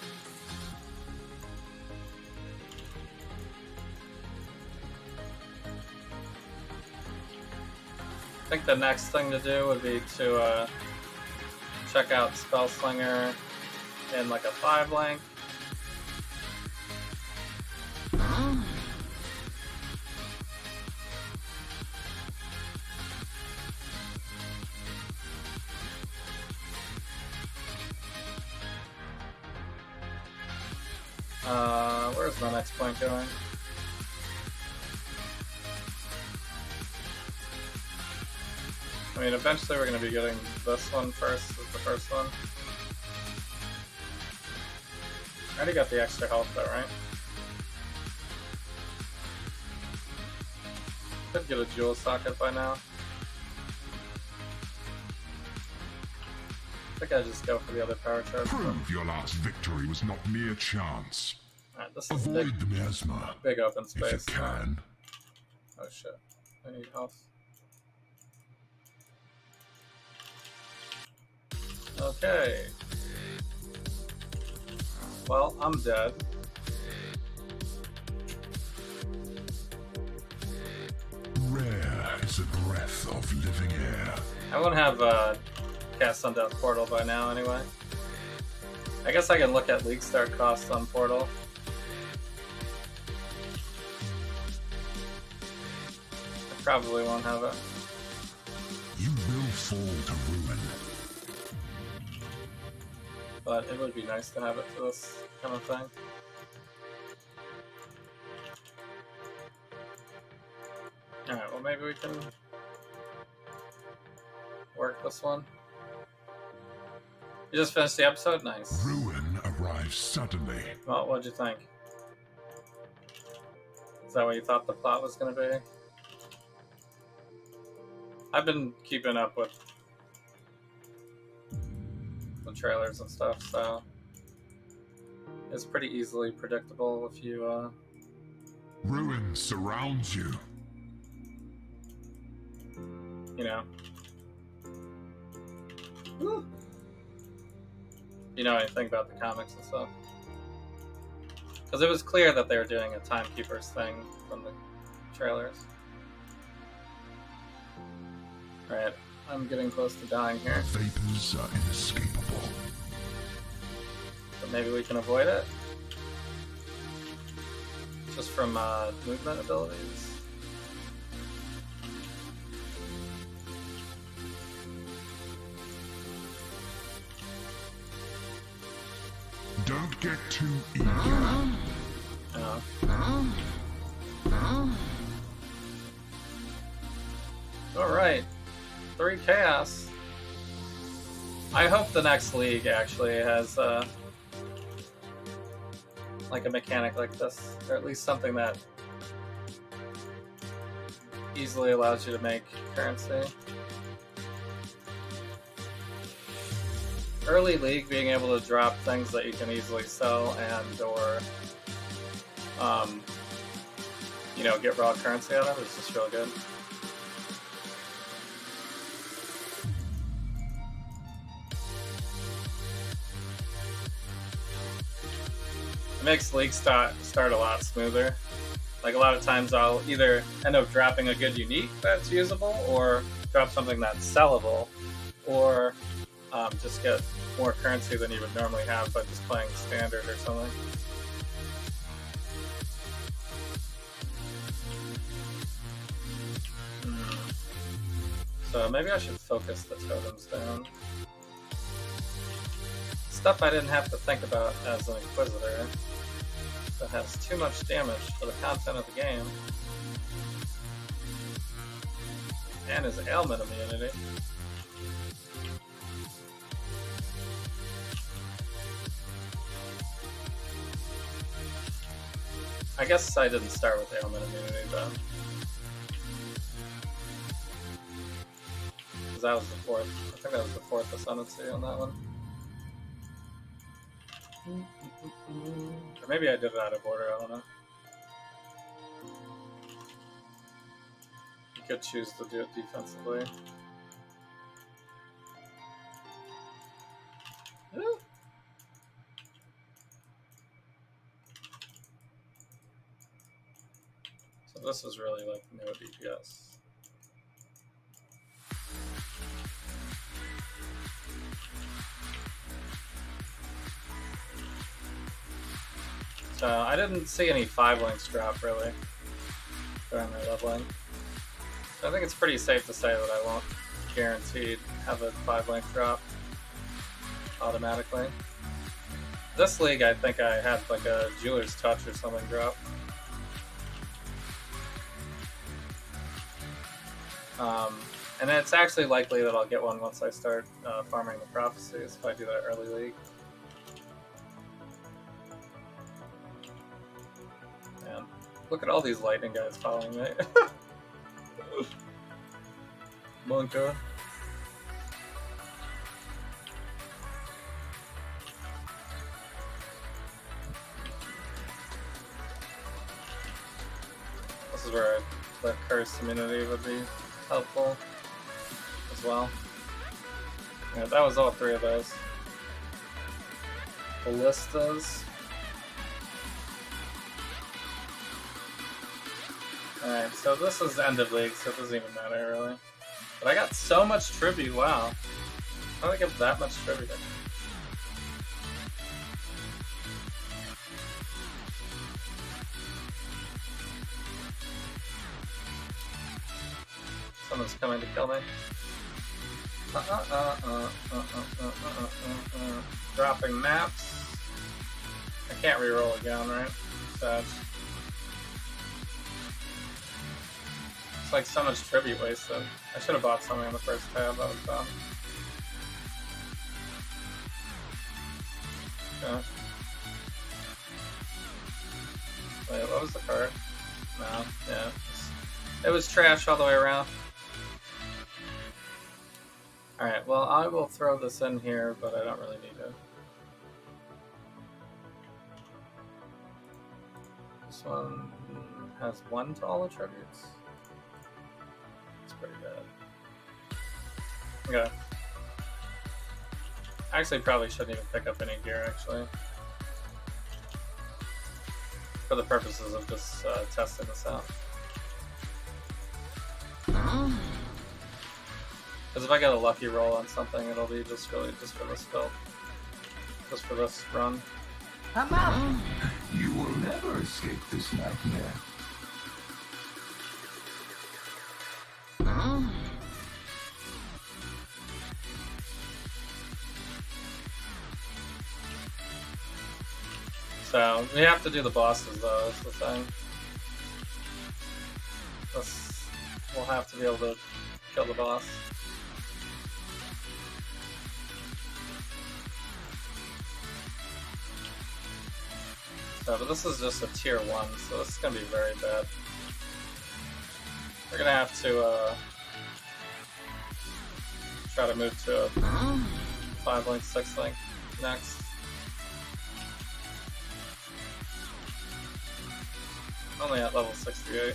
I think the next thing to do would be to, check out Spellslinger in like a 5 link. Where's my next point going? I mean, eventually we're going to be getting this one first as the first one. I already got the extra health though, right? Could get a jewel socket by now. I think I just go for the other power charge. Prove your last victory was not mere chance. Alright, this is Avoid the miasma, big open if you space. can. Oh shit. I need health. Okay. Well, I'm dead. Rare is a breath of living air. I won't have cast Undeath Portal by now anyway. I guess I can look at League Start costs on Portal. I probably won't have it. You will fall to ruin. But it would be nice to have it for this kind of thing. Alright, well maybe we can work this one. You just finished the episode? Nice. Ruin arrives suddenly. Well, what'd you think? Is that what you thought the plot was going to be? I've been keeping up with the trailers and stuff, so it's pretty easily predictable if you, Ruin surrounds you. you know. Woo. You know anything about the comics and stuff? Because it was clear that they were doing a Timekeepers thing from the trailers. Alright, I'm getting close to dying here. The vapors are inescapable. But maybe we can avoid it? Just from movement abilities? Don't get too eager. Alright. 3 chaos. I hope the next league actually has like a mechanic like this, or at least something that easily allows you to make currency. Early league, being able to drop things that you can easily sell and or you know, get raw currency out of is just real good. It makes league start a lot smoother. Like a lot of times I'll either end up dropping a good unique that's usable, or drop something that's sellable, or just get more currency than you would normally have by just playing standard or something. So maybe I should focus the totems down. Stuff I didn't have to think about as an Inquisitor that has too much damage for the content of the game. And his ailment immunity. I guess I didn't start with ailment immunity though. Because that was the fourth. I think that was the fourth ascendancy on that one. Or maybe I did it out of order, I don't know. You could choose to do it defensively. Ooh. So this is really like no DPS. So I didn't see any 5 links drop really during my leveling. So I think it's pretty safe to say that I won't guaranteed have a 5 link drop automatically. This league I think I had like a Jeweler's Touch or something drop. And it's actually likely that I'll get one once I start farming the prophecies if I do that early league. Man, look at all these lightning guys following me. Bunker. This is where the curse immunity would be helpful as well. Yeah, that was all 3 of those. Ballistas. Alright, so this is end of league, so it doesn't even matter really. But I got so much tribute, wow. How did I get that much tribute? Someone's coming to kill me. Dropping maps. I can't reroll again, right? So it's like so much tribute wasted. I should have bought something on the first tab, that was dumb. Okay. Wait, what was the card? No, yeah. It was trash all the way around. Alright, well, I will throw this in here, but I don't really need it. This one has 1 to all attributes. It's pretty bad. Okay. Actually, probably shouldn't even pick up any gear, actually. For the purposes of just testing this out. Because if I get a lucky roll on something, it'll be just really just for this build. Just for this run. I'm out. You will never escape this nightmare. So, we have to do the bosses though, is the thing. We'll have to be able to kill the boss. So, but this is just a tier 1, so this is going to be very bad. We're going to have to try to move to a 5-link, 6-link next. Only at level 68.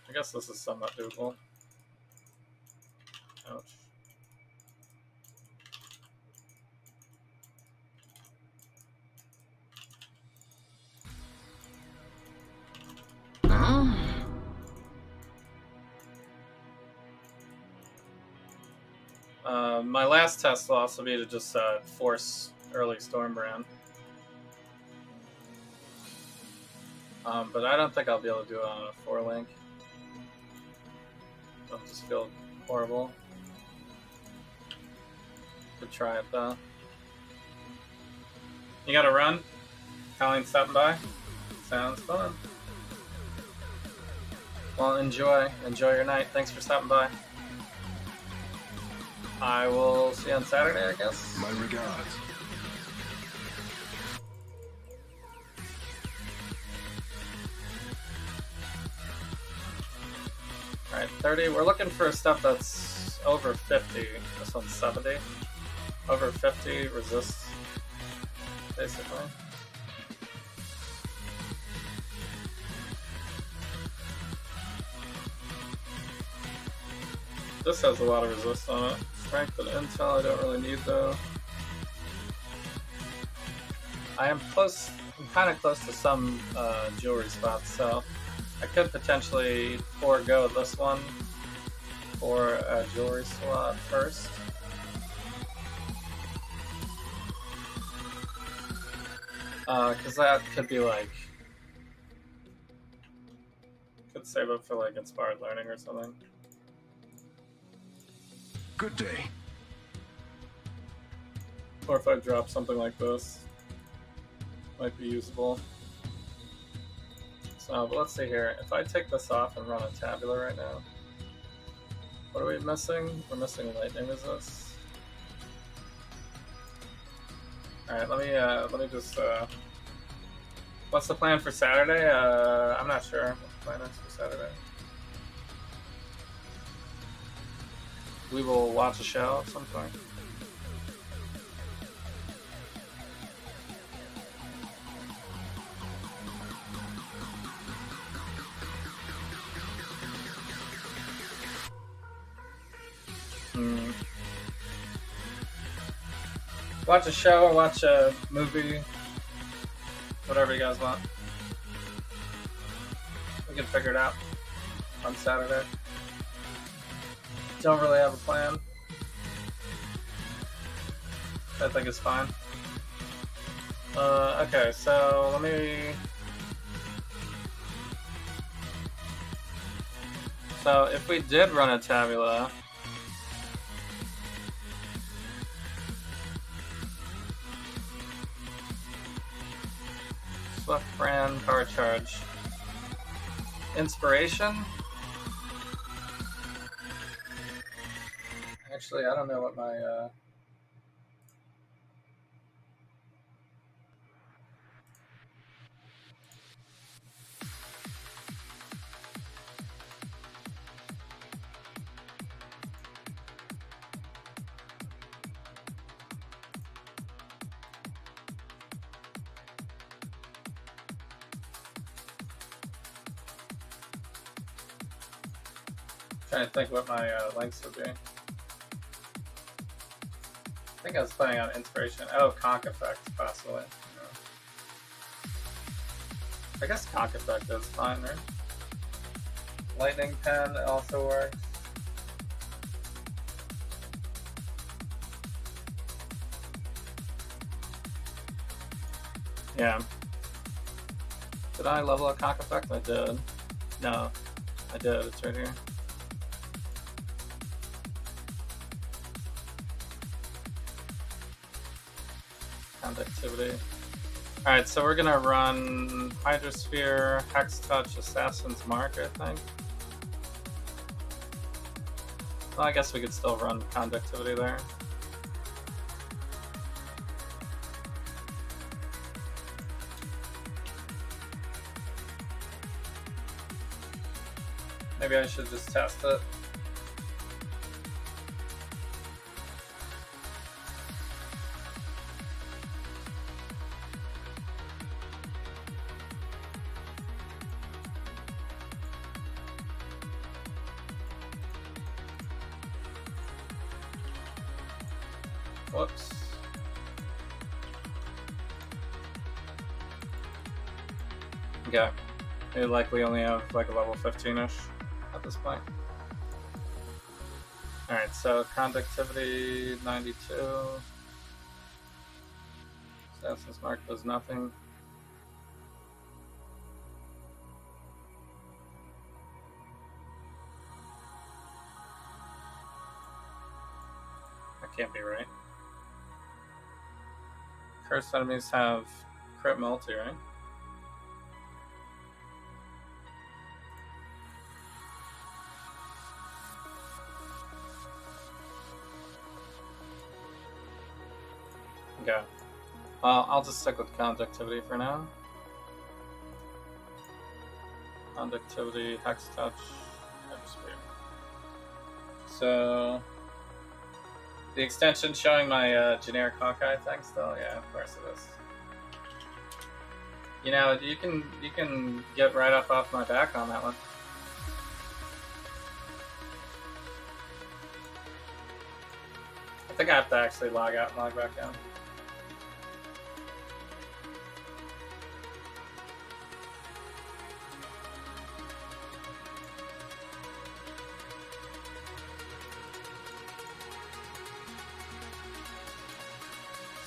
I guess this is somewhat doable. Ouch. My last test will also be to just force early Stormbrand. But I don't think I'll be able to do it on a 4-link. I'll just feel horrible. Could try it though. You gotta run? Colleen stopping by? Sounds fun. Well, enjoy your night. Thanks for stopping by. I will see you on Saturday, I guess. My regards. Alright, 30. We're looking for stuff that's over 50. This one's 70. Over 50 resists, basically. This has a lot of resist on it. Strength and intel I don't really need though. I am close, I'm kind of close to some jewelry spots, so I could potentially forego this one for a jewelry slot first. Because that could be like, could save up for like inspired learning or something. Good day. Or if I drop something like this, might be usable. So, but let's see here. If I take this off and run a tabula right now, what are we missing? We're missing lightning resist. All right, let me just. What's the plan for Saturday? I'm not sure what the plan is for Saturday. We will watch a show at some point. Watch a show or watch a movie. Whatever you guys want. We can figure it out on Saturday. Don't really have a plan. I think it's fine. Okay, so let me... So if we did run a tabula... Swift brand, power charge. Inspiration? Actually, I don't know what my Trying to think what my links would be. I think I was planning on inspiration. Oh, conch effect, possibly. Yeah. I guess conch effect is fine, right? Lightning pen also works. Yeah. Did I level a conch effect? I did. No, I did. It's right here. Conductivity. Alright, so we're gonna run Hydrosphere, Hex Touch, Assassin's Mark, I think. Well, I guess we could still run Conductivity there. Maybe I should just test it. Whoops. Okay. We likely only have like a level 15-ish at this point. Alright, so conductivity 92. Assassin's Mark does nothing. That can't be right. Cursed enemies have crit multi, right? Okay. Well, I'll just stick with conductivity for now. Conductivity, Hex Touch, Hydrosphere. So the extension showing my generic Hawkeye thing still? Yeah, of course it is. You know, you can get right up off my back on that one. I think I have to actually log out and log back in.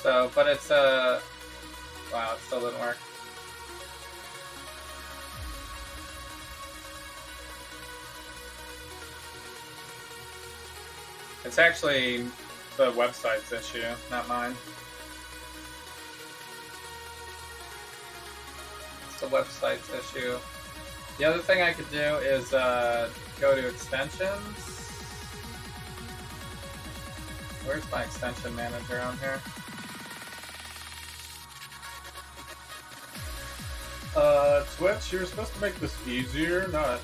So, but it's wow, it still didn't work. It's actually the website's issue, not mine. It's the website's issue. The other thing I could do is go to extensions. Where's my extension manager on here? Twitch, you're supposed to make this easier, not...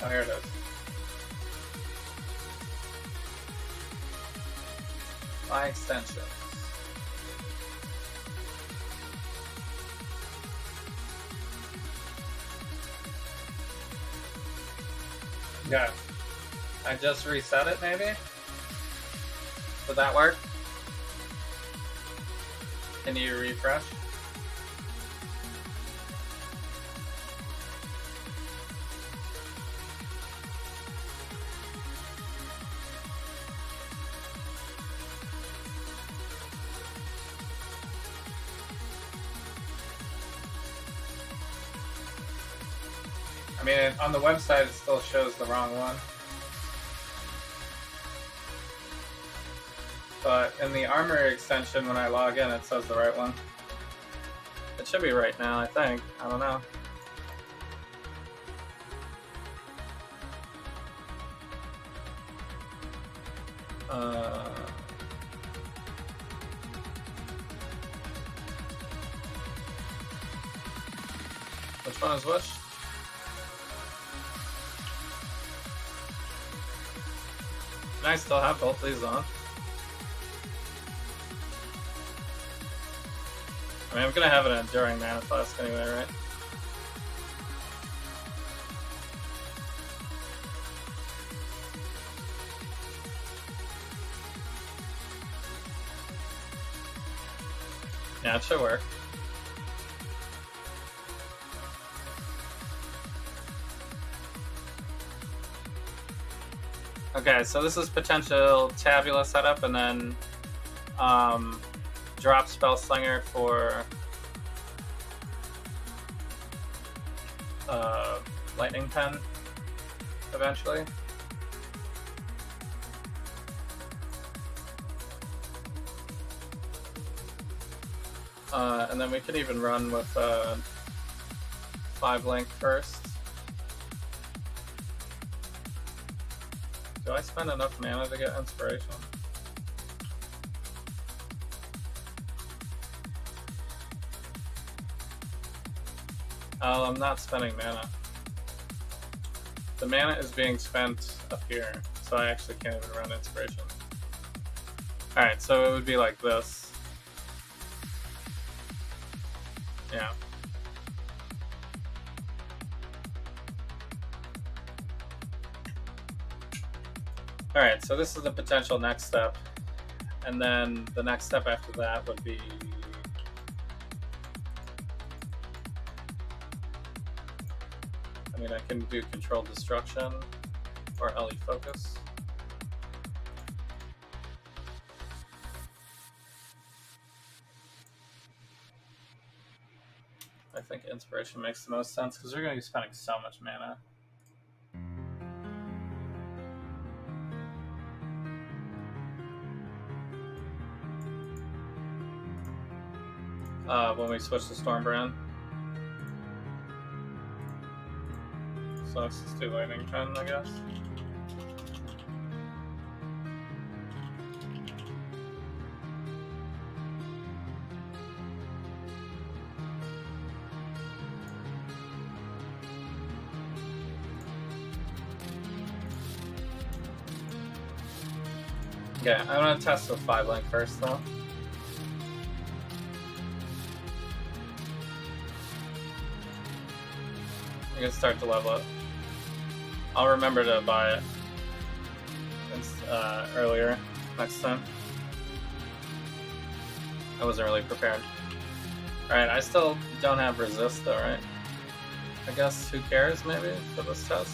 Oh, here it is. My extensions. Yeah. I just reset it, maybe? Would that work? Can you refresh? I mean, on the website it still shows the wrong one. But in the armory extension, when I log in, it says the right one. It should be right now, I think. I don't know. Which one is which? Can I still have both these on? I mean, I'm gonna have an enduring mana flask anyway, right? Yeah, it should work. Okay, so this is potential Tabula setup, and then drop Spell Slinger for Lightning Pen eventually. And then we could even run with 5-link first. Do I spend enough mana to get inspiration? Oh, I'm not spending mana. The mana is being spent up here, so I actually can't even run inspiration. Alright, so it would be like this. Yeah. Alright, so this is the potential next step. And then the next step after that would be... I mean, I can do Control Destruction or LE Focus. I think Inspiration makes the most sense because we're going to be spending so much mana. When we switch to Stormbrand. So let's just do Lightning Pen, I guess. Okay, I'm gonna test with 5-link first though. I'm gonna start to level it. I'll remember to buy it earlier next time. I wasn't really prepared. Alright, I still don't have resist though, right? I guess who cares maybe for this test?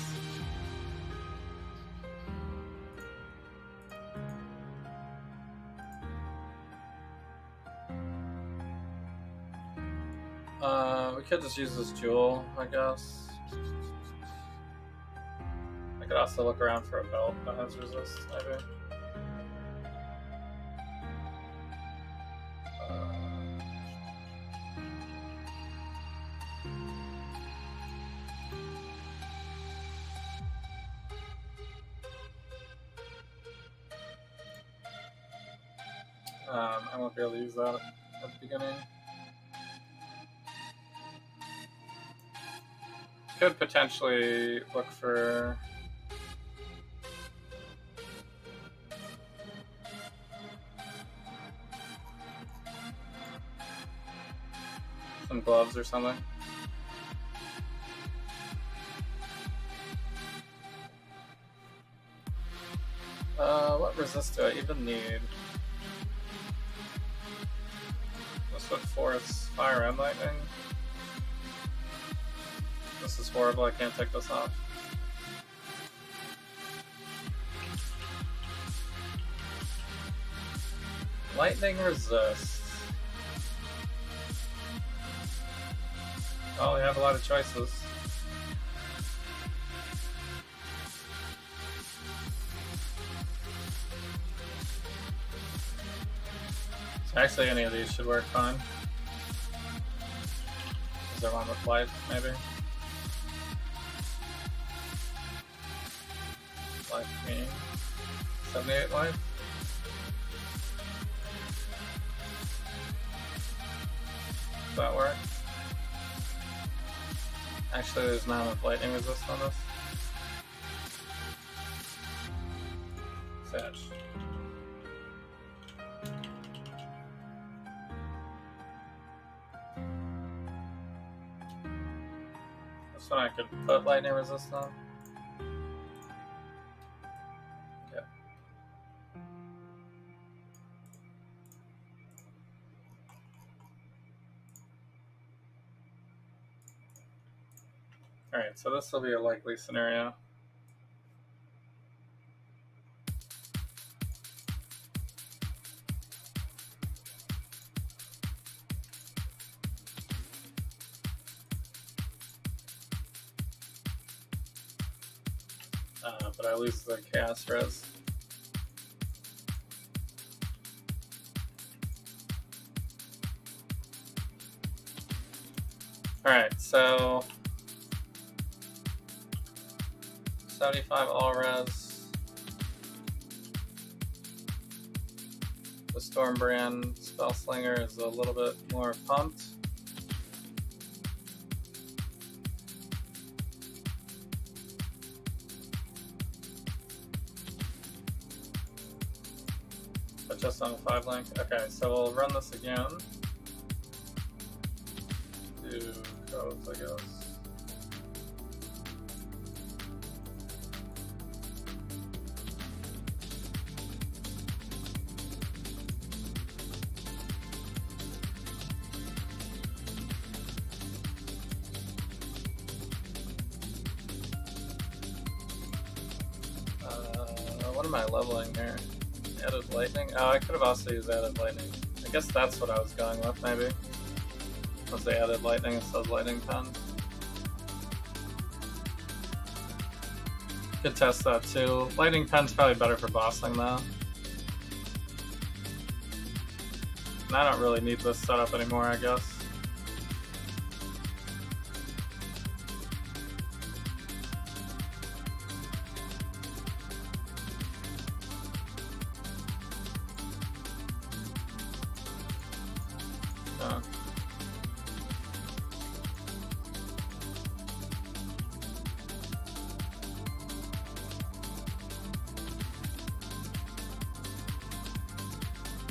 We could just use this jewel, I guess. I could also look around for a belt that has resist, maybe. I won't be able to use that at the beginning. Could potentially look for some gloves or something. What resist do I even need? This would force fire and lightning. This is horrible, I can't take this off. Lightning resist. Oh, we have a lot of choices. So actually any of these should work fine. Is there one with life, maybe? Life me. 78 life? Does that work? Actually, there's none with lightning resist on this. Fetch. This one I could put lightning resist on. Yeah. Alright, so this will be a likely scenario. But I lose the chaos res. Alright, so 75 all res. The Stormbrand Spellslinger is a little bit more pumped. But just on a 5 link. Okay, so we'll run this again. Do codes, I guess. What am I leveling here? Added lightning? Oh, I could have also used added lightning. I guess that's what I was going with, maybe. Was they added lightning instead of lightning pen? Could test that too. Lightning pen's probably better for bossing though. And I don't really need this setup anymore, I guess.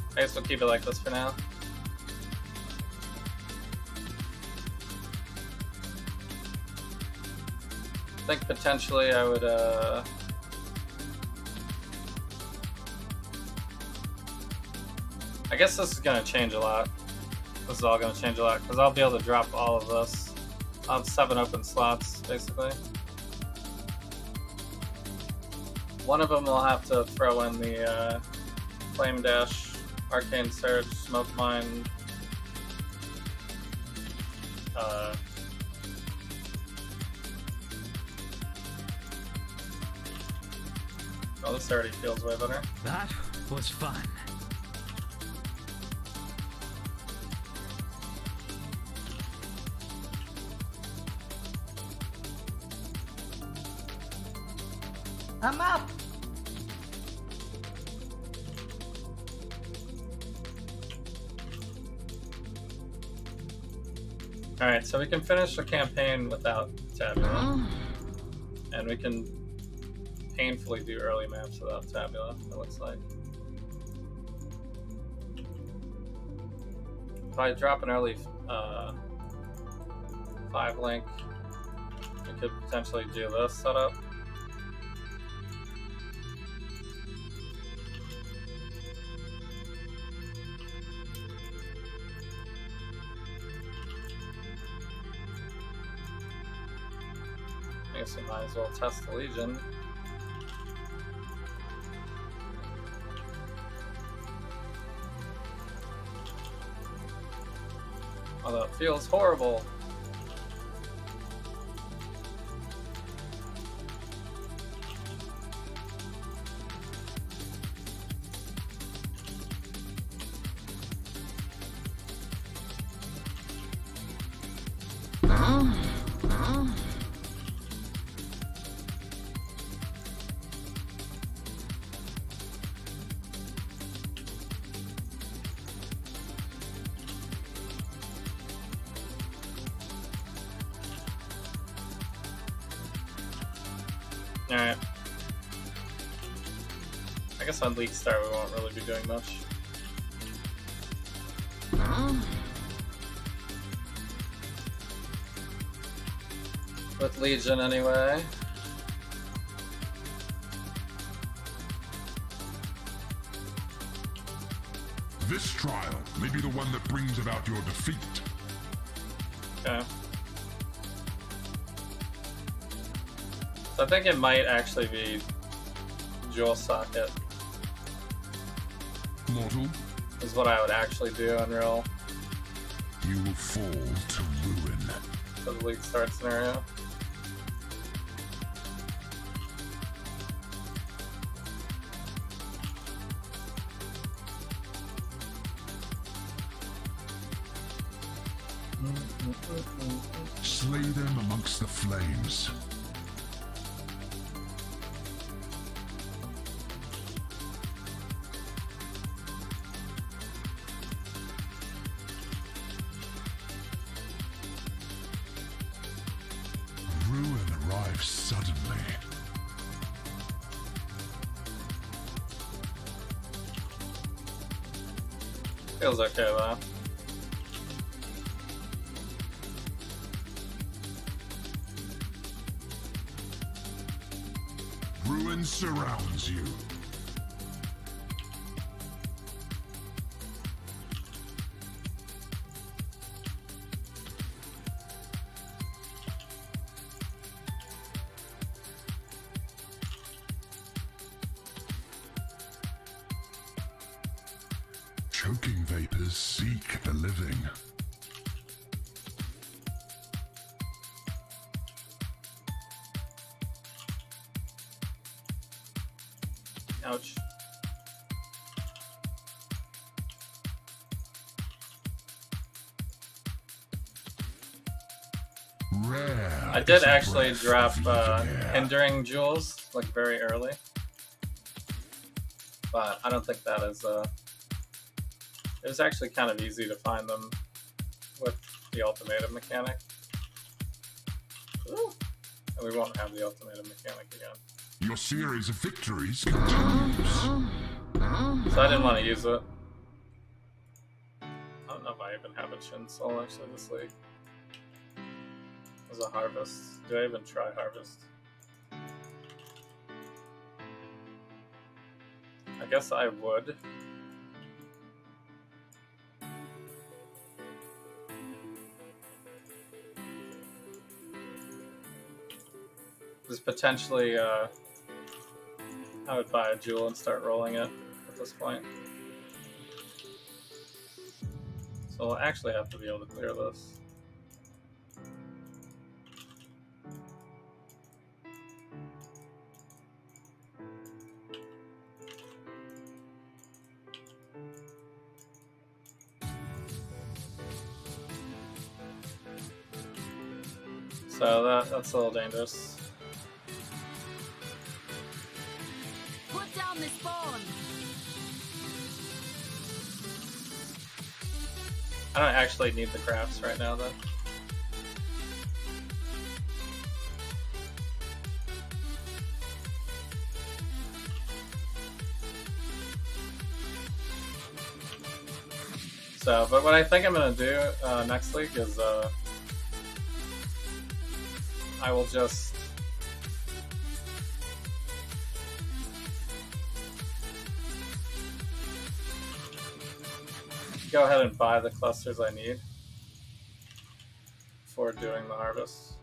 I guess we'll keep it like this for now. I think potentially I would I guess this is gonna change a lot. This is all gonna change a lot because I'll be able to drop all of this. I'll have 7 open slots basically. One of them will have to throw in the Flame Dash, Arcane Surge, Smoke Mine, oh, this already feels way better. That was fun. I'm up. Alright, so we can finish the campaign without Tabula. And we can painfully do early maps without Tabula, it looks like. If I drop an early 5 link, we could potentially do this setup. I guess we might as well test the Legion. Although it feels horrible. Alright. I guess on League Star we won't really be doing much. With Legion anyway. This trial may be the one that brings about your defeat. Okay. So I think it might actually be Jewel Socket Mortal, is what I would actually do in real you will fall to ruin. for the league start scenario. Slay them amongst the flames. Ruin arrives suddenly. Feels okay though. Ruin surrounds you. Choking vapors seek the living. Ouch. Rare. I did is a actually breath drop of living air. hindering jewels like very early, but I don't think that is. It was actually kind of easy to find them with the ultimatum mechanic. Ooh. And we won't have the ultimatum mechanic again. Your series of victories continues. So I didn't want to use it. I don't know if I even have a Chin Soul actually this league. As a harvest. Do I even try harvest? I guess I would. There's potentially I would buy a jewel and start rolling it at this point. So we'll actually have to be able to clear this. So that's a little dangerous. Put down this spawn. I don't actually need the crafts right now though. So, but what I think I'm gonna do next week is I will just go ahead and buy the clusters I need for doing the harvest.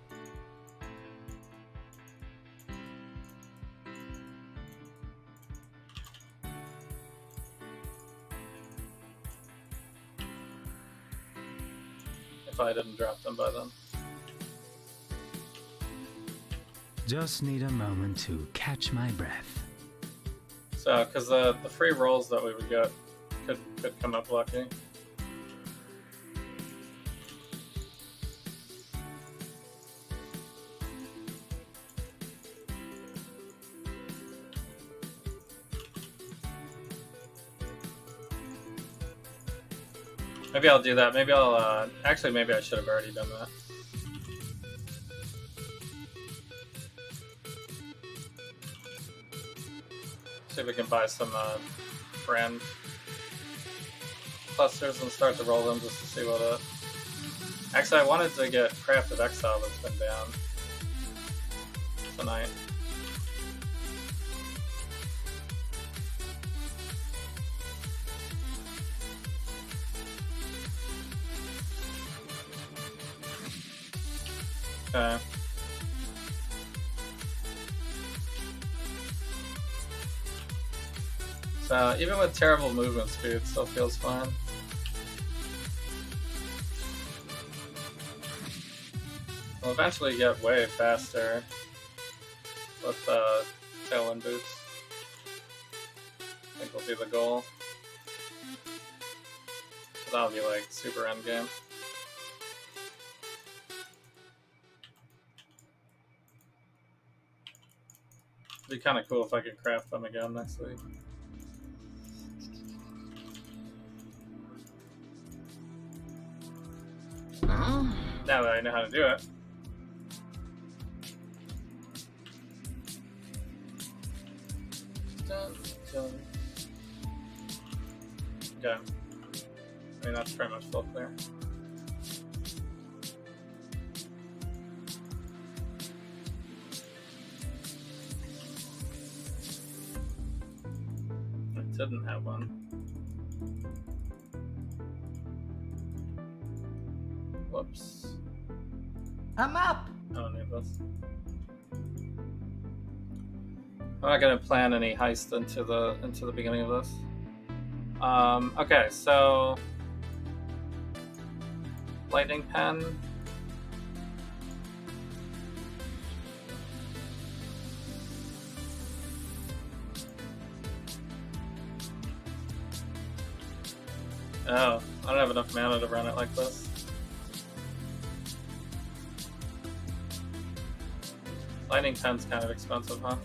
If I didn't drop them by then. Just need a moment to catch my breath. So, because the free rolls that we would get could come up lucky. Maybe I'll do that. Maybe I'll, actually, maybe I should have already done that. See if we can buy some brand clusters and start to roll them just to see what Actually, I wanted to get Crafted Exile that's been down tonight. Okay. So even with terrible movement speed, it still feels fine. We'll eventually get way faster with tailwind boots. I think will be the goal. That'll be like super endgame. It'd be kind of cool if I could craft them again next week. Now that I know how to do it. Okay. I mean, that's pretty much full clear. I didn't have one. Whoops. I'm up. I don't need this. I'm not gonna plan any heist into the beginning of this. Okay, so lightning pen. Oh, I don't have enough mana to run it like this. Lightning pen's kind of expensive, huh?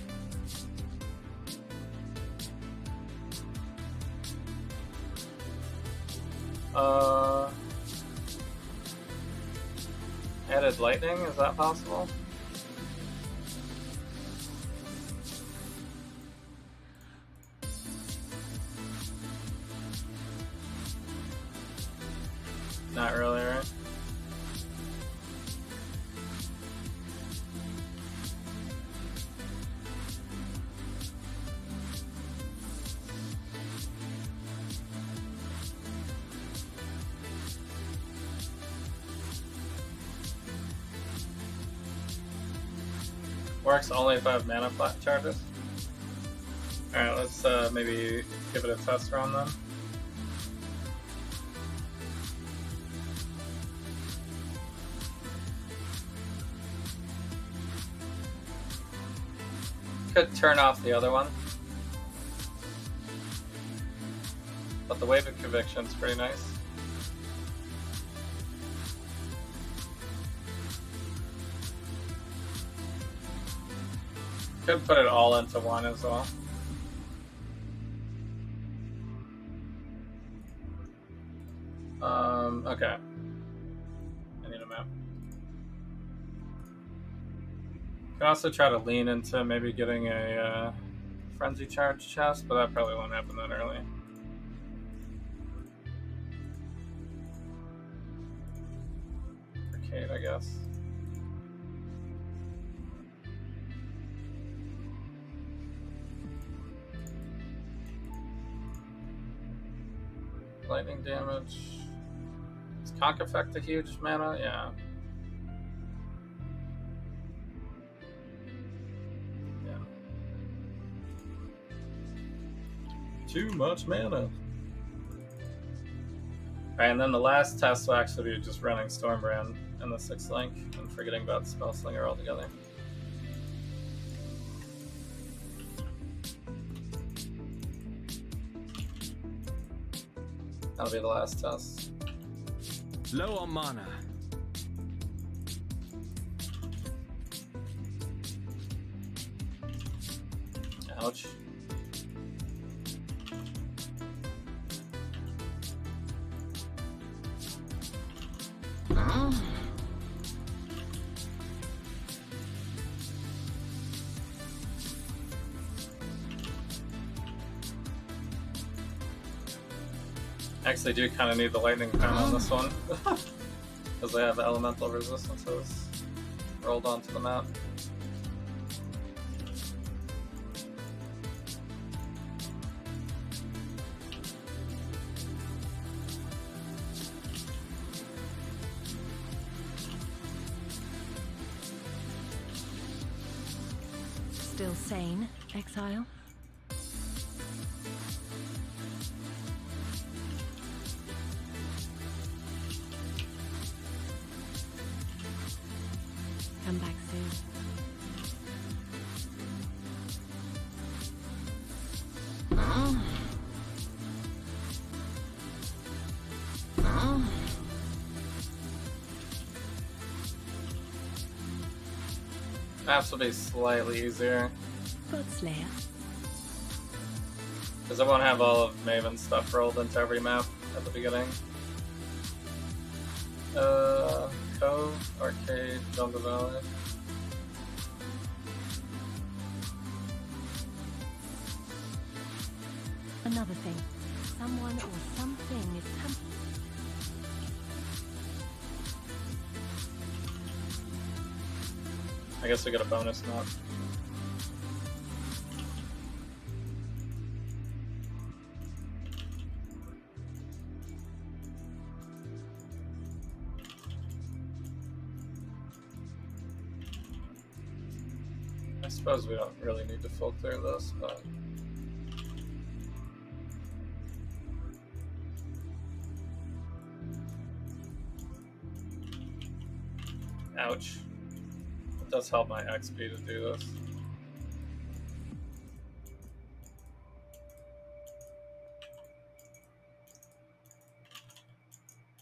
Added lightning, is that possible? Not really, right? Works only if I have mana flat charges. Alright, let's maybe give it a test run then. Could turn off the other one. But the Wave of Conviction's pretty nice. Could put it all into one as well. Okay. I need a map. Could also try to lean into maybe getting a frenzy charge chest, but that probably won't happen that early. Arcade, I guess. Lightning damage. Does Conk affect a huge mana? Yeah. Yeah. Too much mana. Alright, and then the last test will actually be just running Stormbrand in the 6th link and forgetting about Spellslinger altogether. That'll be the last test. Low on mana. Ouch. Actually do kind of need the lightning pen on this one because they have elemental resistances rolled onto the map. Still sane, Exile? Maps will be slightly easier. Godslayer. Because I won't have all of Maven's stuff rolled into every map at the beginning. Cove, Arcade, Jungle Valley. Another thing. Someone or something is coming. I guess we get a bonus map. I suppose we don't really need to full clear this, but ouch. It does help my XP to do this.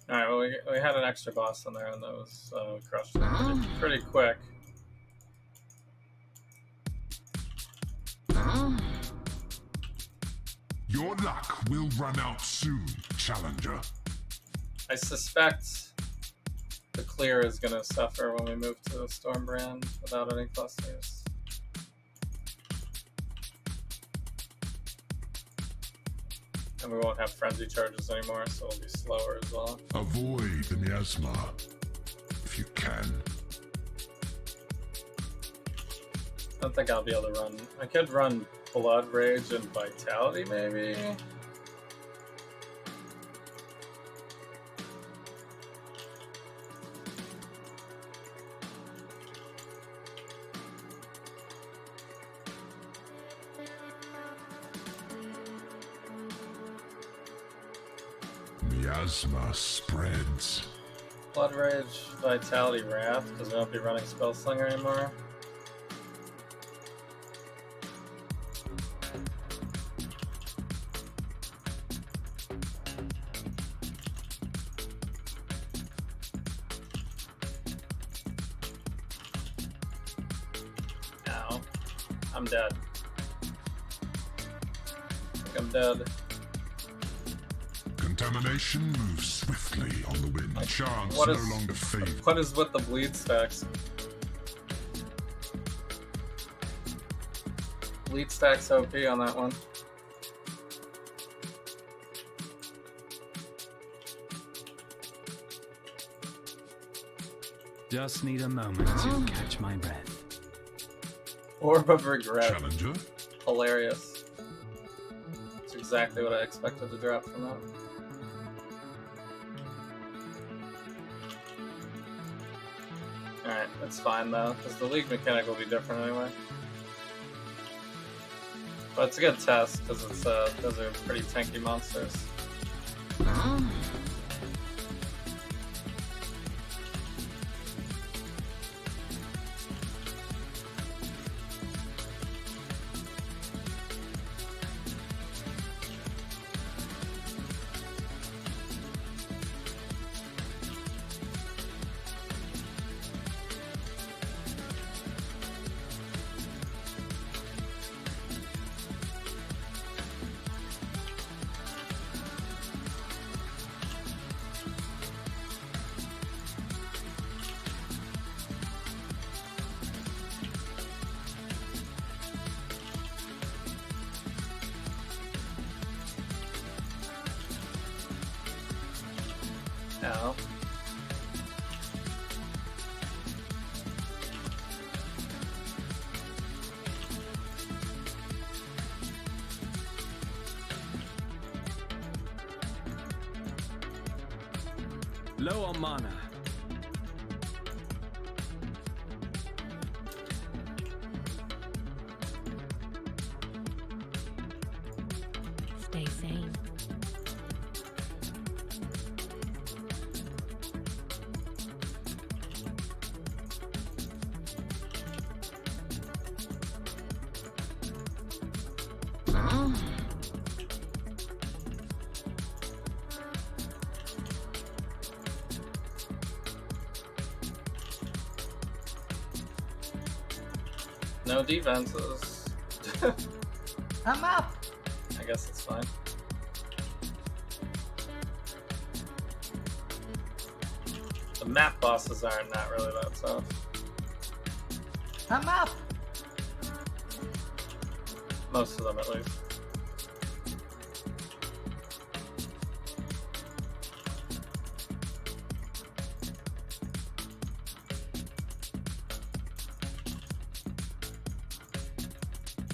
Alright, well, we had an extra boss in there, and that was crushed it pretty quick. Your luck will run out soon, challenger. I suspect the clear is going to suffer when we move to the Stormbrand without any clusters. And we won't have frenzy charges anymore, so it'll be slower as well. Avoid the miasma, if you can. I don't think I'll be able to run. I could run Blood Rage and Vitality, maybe? Miasma spreads. Blood Rage, Vitality, Wrath, because we won't be running Spellslinger anymore. Ow. I'm dead. I think I'm dead. Contamination moves swiftly on the wind. Chance What no is- longer fades. What is with the bleed stacks? Bleed stacks OP on that one. Just need a moment to catch my breath. Orb of Regret. Challenger? Hilarious. That's exactly what I expected to drop from that. Alright, that's fine though, because the league mechanic will be different anyway. But it's a good test, because it's those are pretty tanky monsters. Ow. Low on mana. Stay sane. No defenses. I'm up. I guess it's fine. The map bosses are not really that tough. I'm up. Most of them, at least.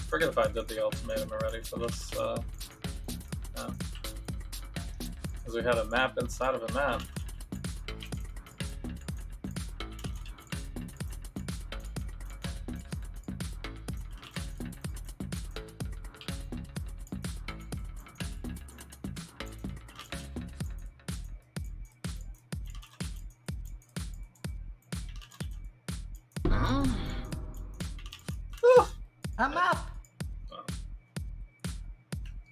Forget if I did the ultimatum already for this. Because we had a map inside of a map. I'm up.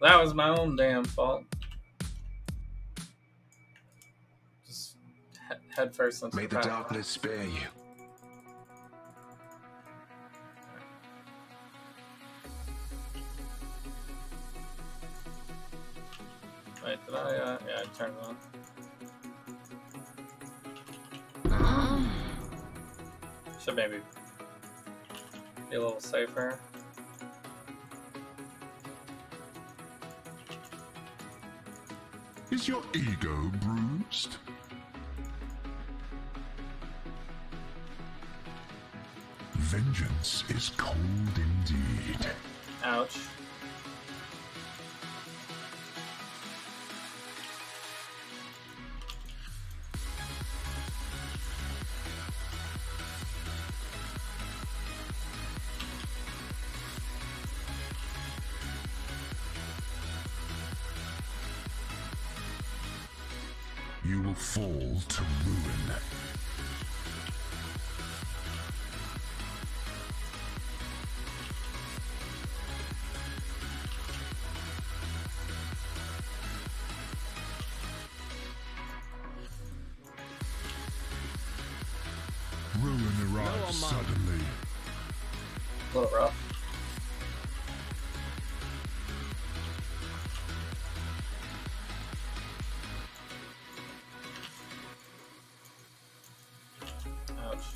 That was my own damn fault. Just head first into May the the pack. darkness spare you. Wait, did I? Yeah, I turned it on. Should maybe be a little safer. Is your ego bruised? Vengeance is cold indeed. Ouch. You will fall to ruin. Ruin arrives suddenly. A little rough. Ouch.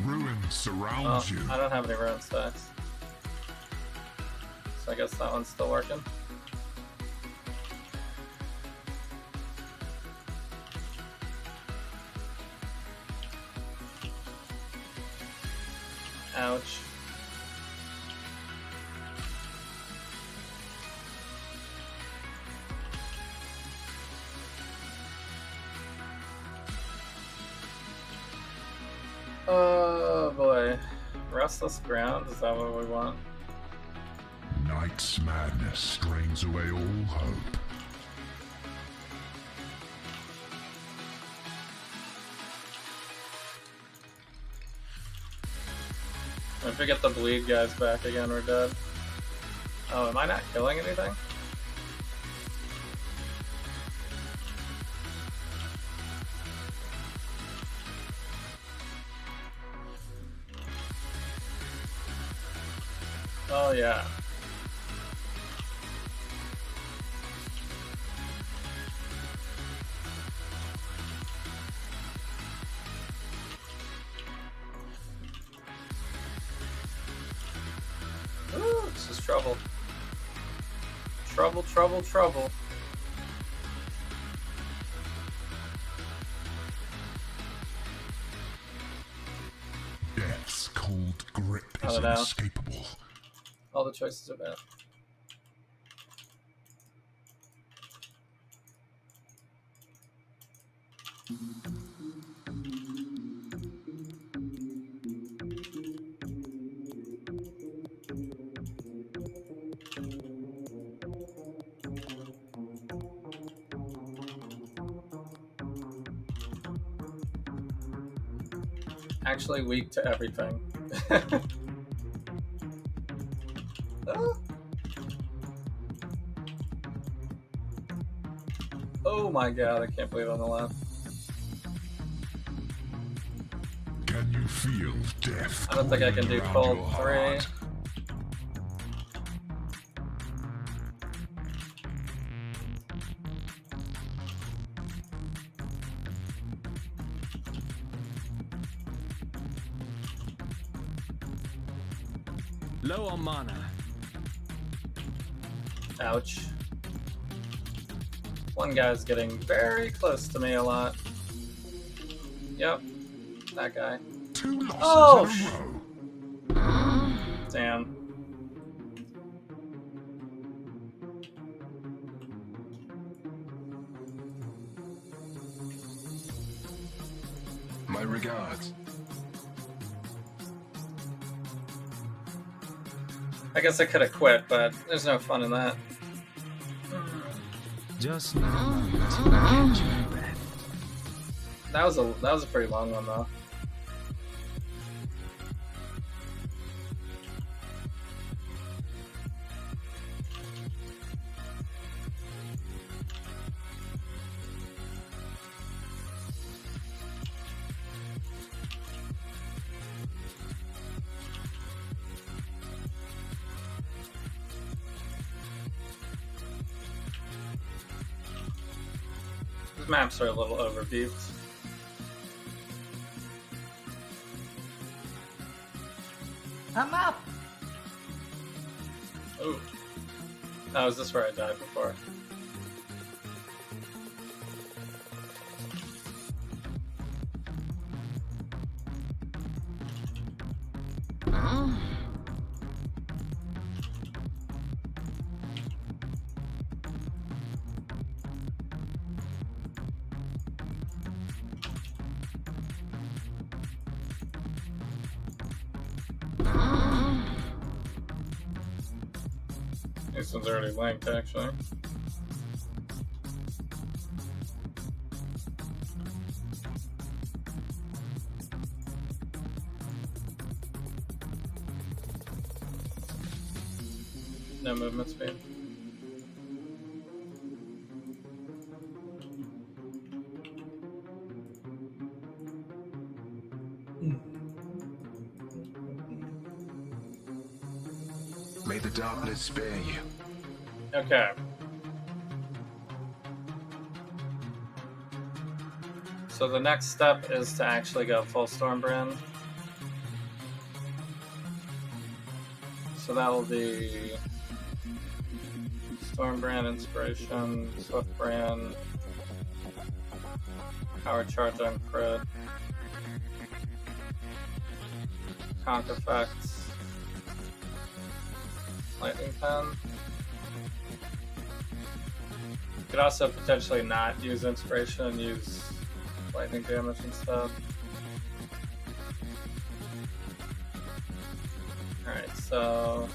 Ruin Oh, surrounds you. I don't have any ruin stacks. So I guess that one's still working. Ouch. Oh boy. Restless ground, is that what we want? Night's madness drains away all hope. If we get the bleed guys back again, we're dead. Oh, am I not killing anything? Oh yeah. Ooh, this is trouble. Trouble, trouble, trouble. Death's cold grip is Oh, no. inescapable. All the choices are bad. Actually weak to everything. Ah. my god, I can't believe I'm alive. Can you feel death? I don't think I can do calling cold around your 3. heart? Low on mana. Ouch. One guy's getting very close to me a lot. Yep, that guy. 2 losses Oh, in a row. damn. My regards. I guess I could have quit, but there's no fun in that. Just need a moment to catch my breath. That was a pretty long one though. These maps are a little overbeefed. I'm up. Ooh. Oh, is this where I died before? This one's already linked, actually. No movement speed. May the darkness spare you. Okay. So the next step is to actually go full Stormbrand. So that will be Stormbrand, Inspiration, Swiftbrand, Power Charge on Crit, Conk Effects, Lightning Pen. You could also potentially not use Inspiration and use lightning damage instead. Alright, so...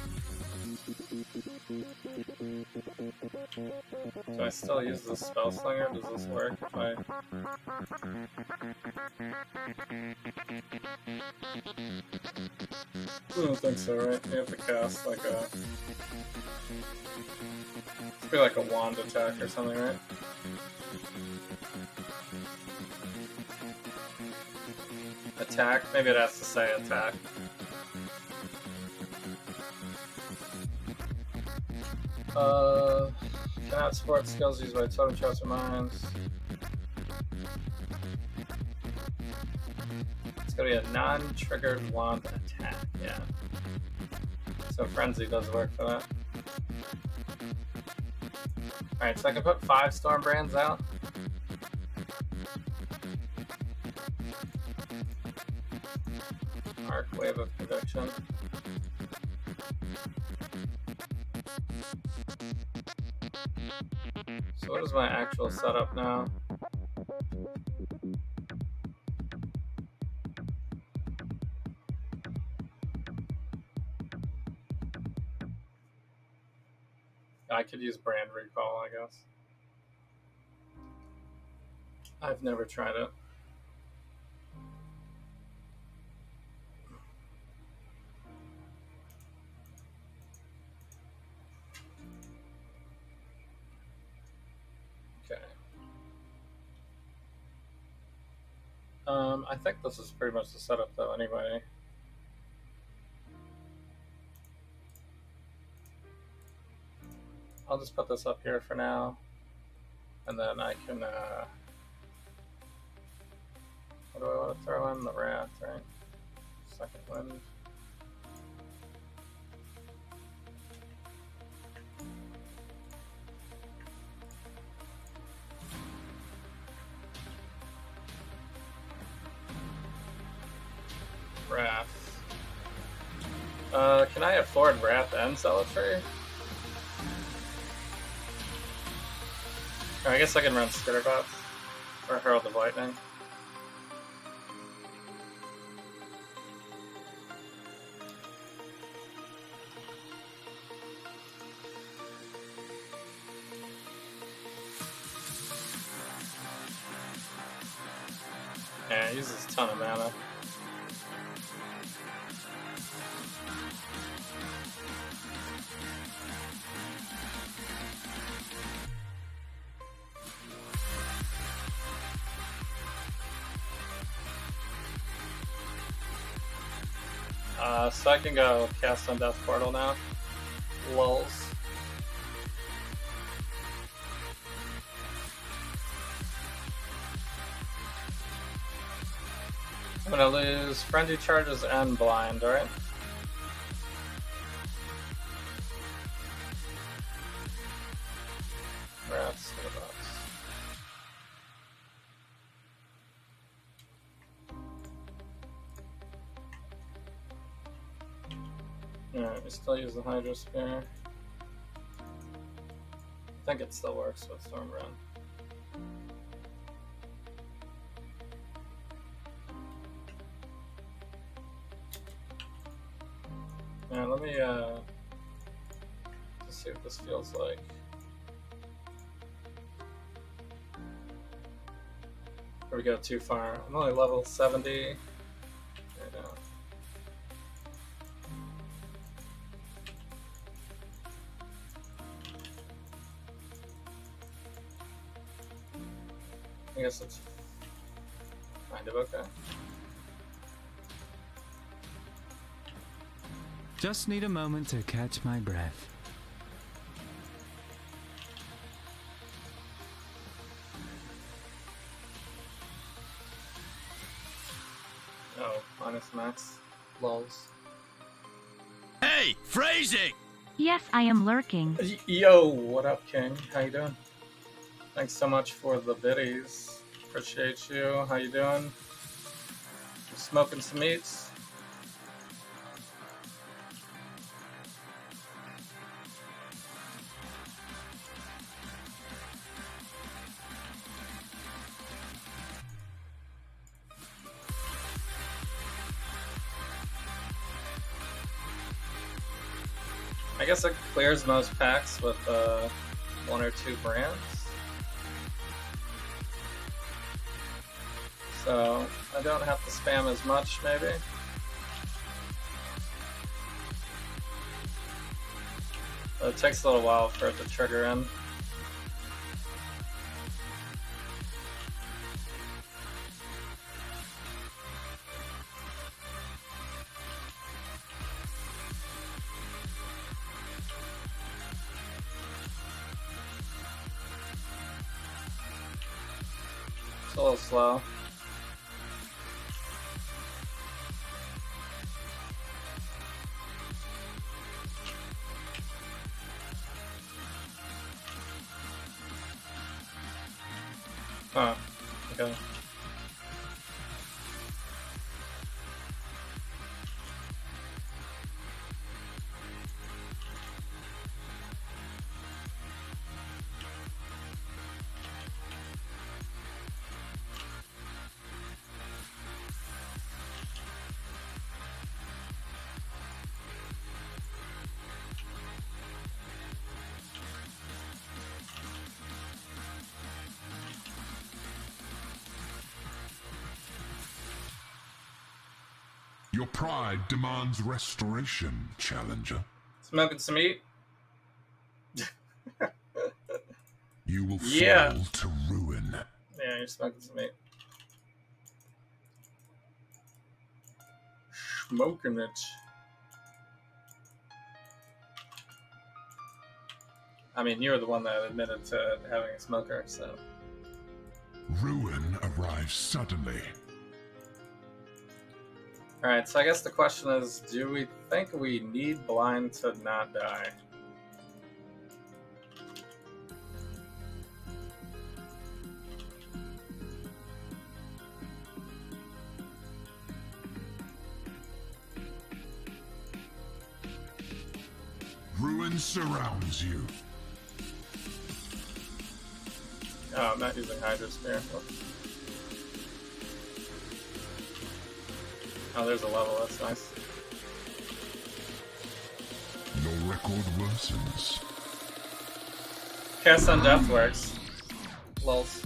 Do I still use the Spell Slinger? Does this work if I... I don't think so, right? You have to cast like a... It'd be like a wand attack or something, right? Attack? Maybe it has to say attack. Cannot support skills used by totem traps or mines. It's gonna be a non-triggered wand attack, yeah. So Frenzy does work for that. Alright, so I can put 5 Stormbrands out. Arc Wave of Conviction. So what is my actual setup now? I could use Brand Recall, I guess. I've never tried it. Okay. I think this is pretty much the setup though anyway. I'll just put this up here for now. And then I can, what do I want to throw in? The Wrath, right? Second Wind. Wrath. Can I afford Wrath and Zealotry? I guess I can run Skitterbots or Herald of Lightning. Yeah, it uses a ton of mana. So I can go cast on Death Portal now. Lulz. I'm gonna lose Frenzy Charges and Blind, right? Wraths, Alright, we still use the Hydro Spear. I think it still works with Storm Run. Yeah, let me just see what this feels like. Before we go too far. I'm only level 70 right now. I guess it's kind of okay. Just need a moment to catch my breath. Oh, minus max. Lulz. Hey, phrasing! Yes, I am lurking. Yo, what up, King? How you doing? Thanks so much for the biddies. Appreciate you. How you doing? You smoking some meats? I guess it clears most packs with one or two brands. So I don't have to spam as much, maybe. But it takes a little while for it to trigger in. It's a little slow. Huh. Okay. Your pride demands restoration, challenger. Smoking some meat? You will Yeah. fall to ruin. Yeah, you're smoking some meat. Smoking it. I mean, you were the one that admitted to having a smoker, so. Ruin arrives suddenly. Alright, so I guess the question is, do we think we need blind to not die? Ruin surrounds you. Oh, I'm not using Hydra Spear. Oh, there's a level, that's nice. Your record worsens. Cast on Death works. Lols.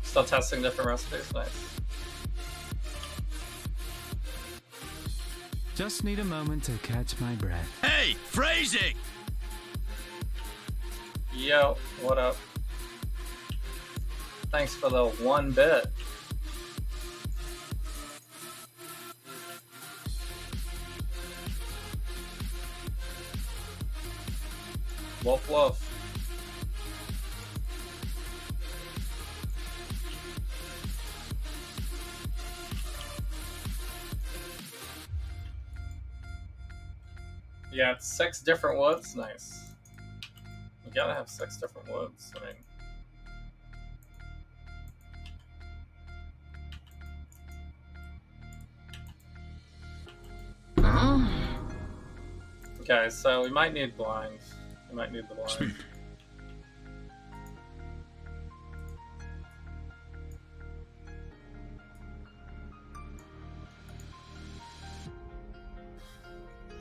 Still testing different recipes, nice. Just need a moment to catch my breath. Hey, phrasing! Yo, what up? Thanks for the 1 bit. Wolf Wolf. Yeah, it's 6 different woods. Nice. You gotta have 6 different woods. I mean. Okay, so we might need blind. We might need the blind. Speak.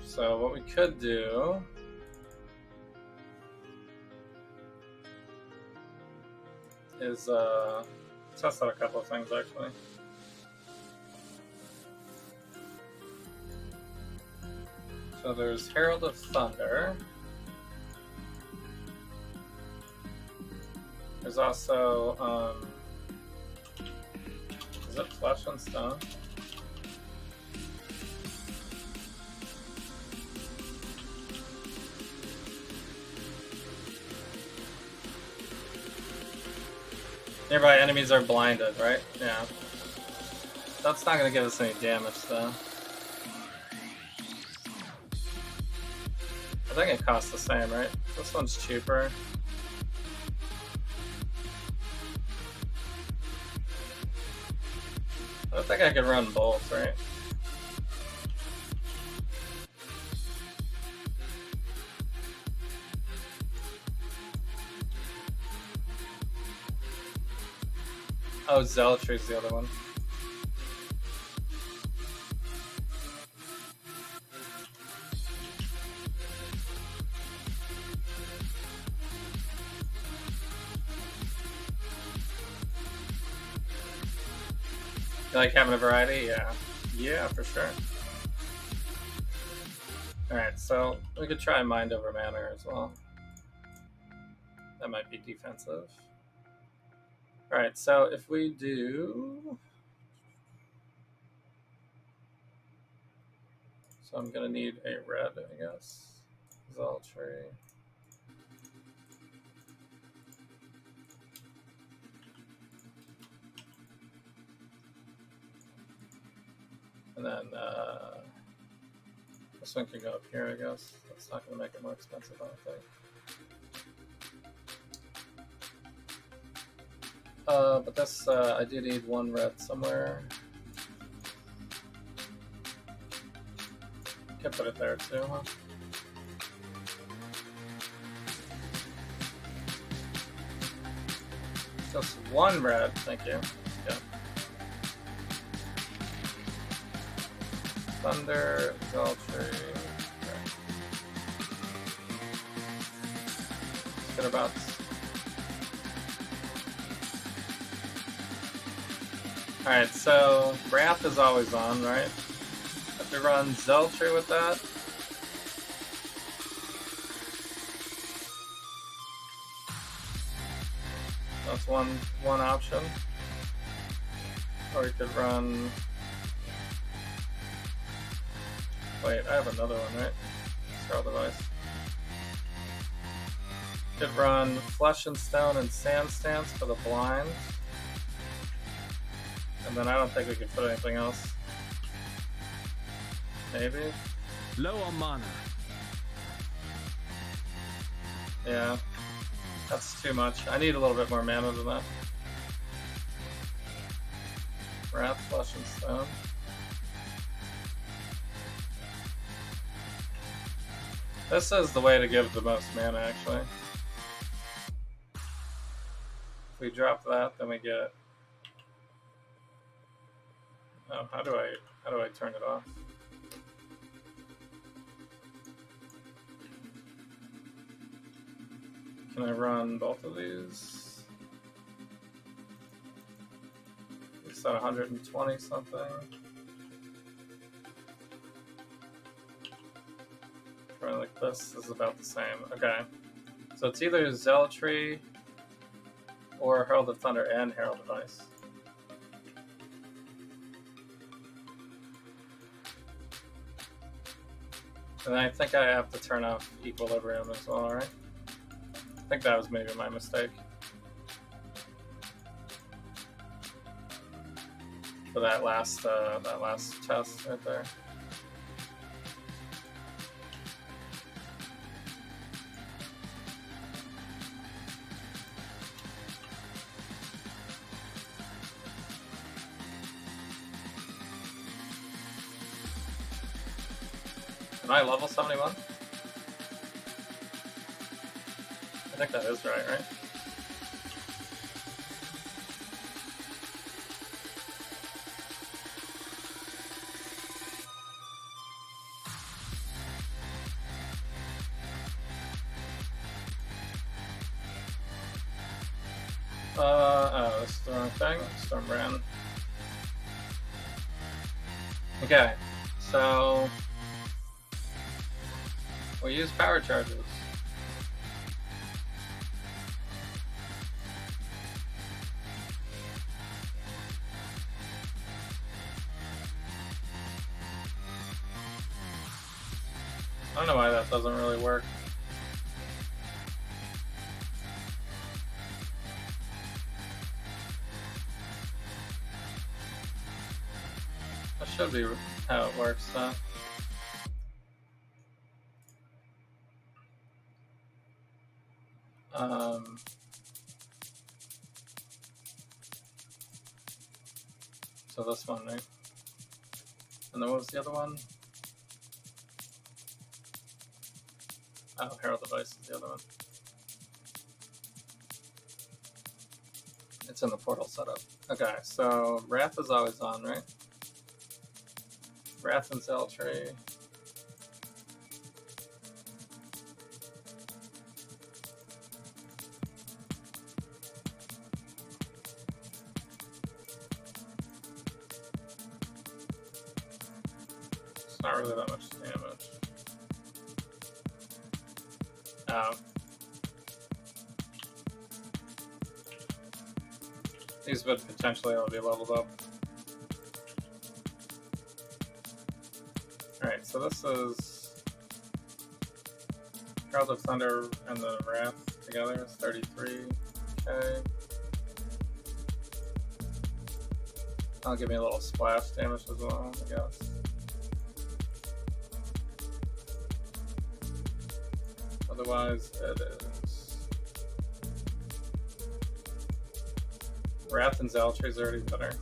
So what we could do is test out a couple of things actually. So there's Herald of Thunder. There's also is it Flesh and Stone? Nearby enemies are blinded, right? Yeah. That's not gonna give us any damage, though. I think it costs the same, right? This one's cheaper. I don't think I could run both, right? Oh, Zealotry's the other one. You like having a variety? Yeah. Yeah, for sure. Alright, so we could try Mind Over Matter as well. That might be defensive. Alright, so if we do... So I'm gonna need a red, I guess. Zealotry. And then this one can go up here, I guess. That's not gonna make it more expensive, I don't think. But this, I do need 1 red somewhere. Can put it there too, huh? Just 1 red, thank you. Yeah. Thunder, Zealotry. Okay. Skitterbats. Alright, so Wrath is always on, right? Have to run Zealotry with that. That's one option. Or you could run. Wait, I have another one, right? Scroll device. Could run Flesh and Stone and Sand Stance for the blind. And then I don't think we could put anything else. Maybe? Low on mana. Yeah. That's too much. I need a little bit more mana than that. Wrath, Flesh and Stone. This is the way to give the most mana, actually. If we drop that, then we get. Oh, how do I turn it off? Can I run both of these? It's at 120 something. Probably like this is about the same. Okay. So it's either Zealotry or Herald of Thunder and Herald of Ice. And I think I have to turn off Equilibrium as well, right? I think that was maybe my mistake. For that last test right there. Am I level 71? I think that is right? Oh, this is the wrong thing. Stormbrand. Okay, so we use power charges. I don't know why that doesn't really work. That should be how it works, though. So this one, right? And then what was the other one? Oh, Herald of Ice is the other one. It's in the portal setup. Okay, so Wrath is always on, right? Wrath and Zealotry. It's not really that much damage. These would potentially all be leveled up. Alright, so this is Herald of Thunder and the Wrath together is 33k. That'll give me a little splash damage as well, I guess. Otherwise, it is Wrath and Zealotry is already better.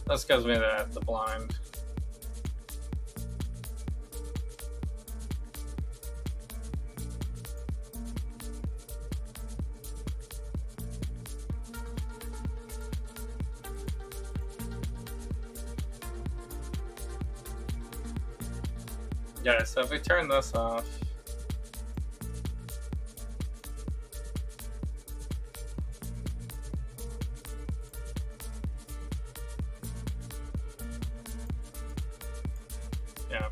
This gives me the blind. Yeah, so if we turn this off, yeah,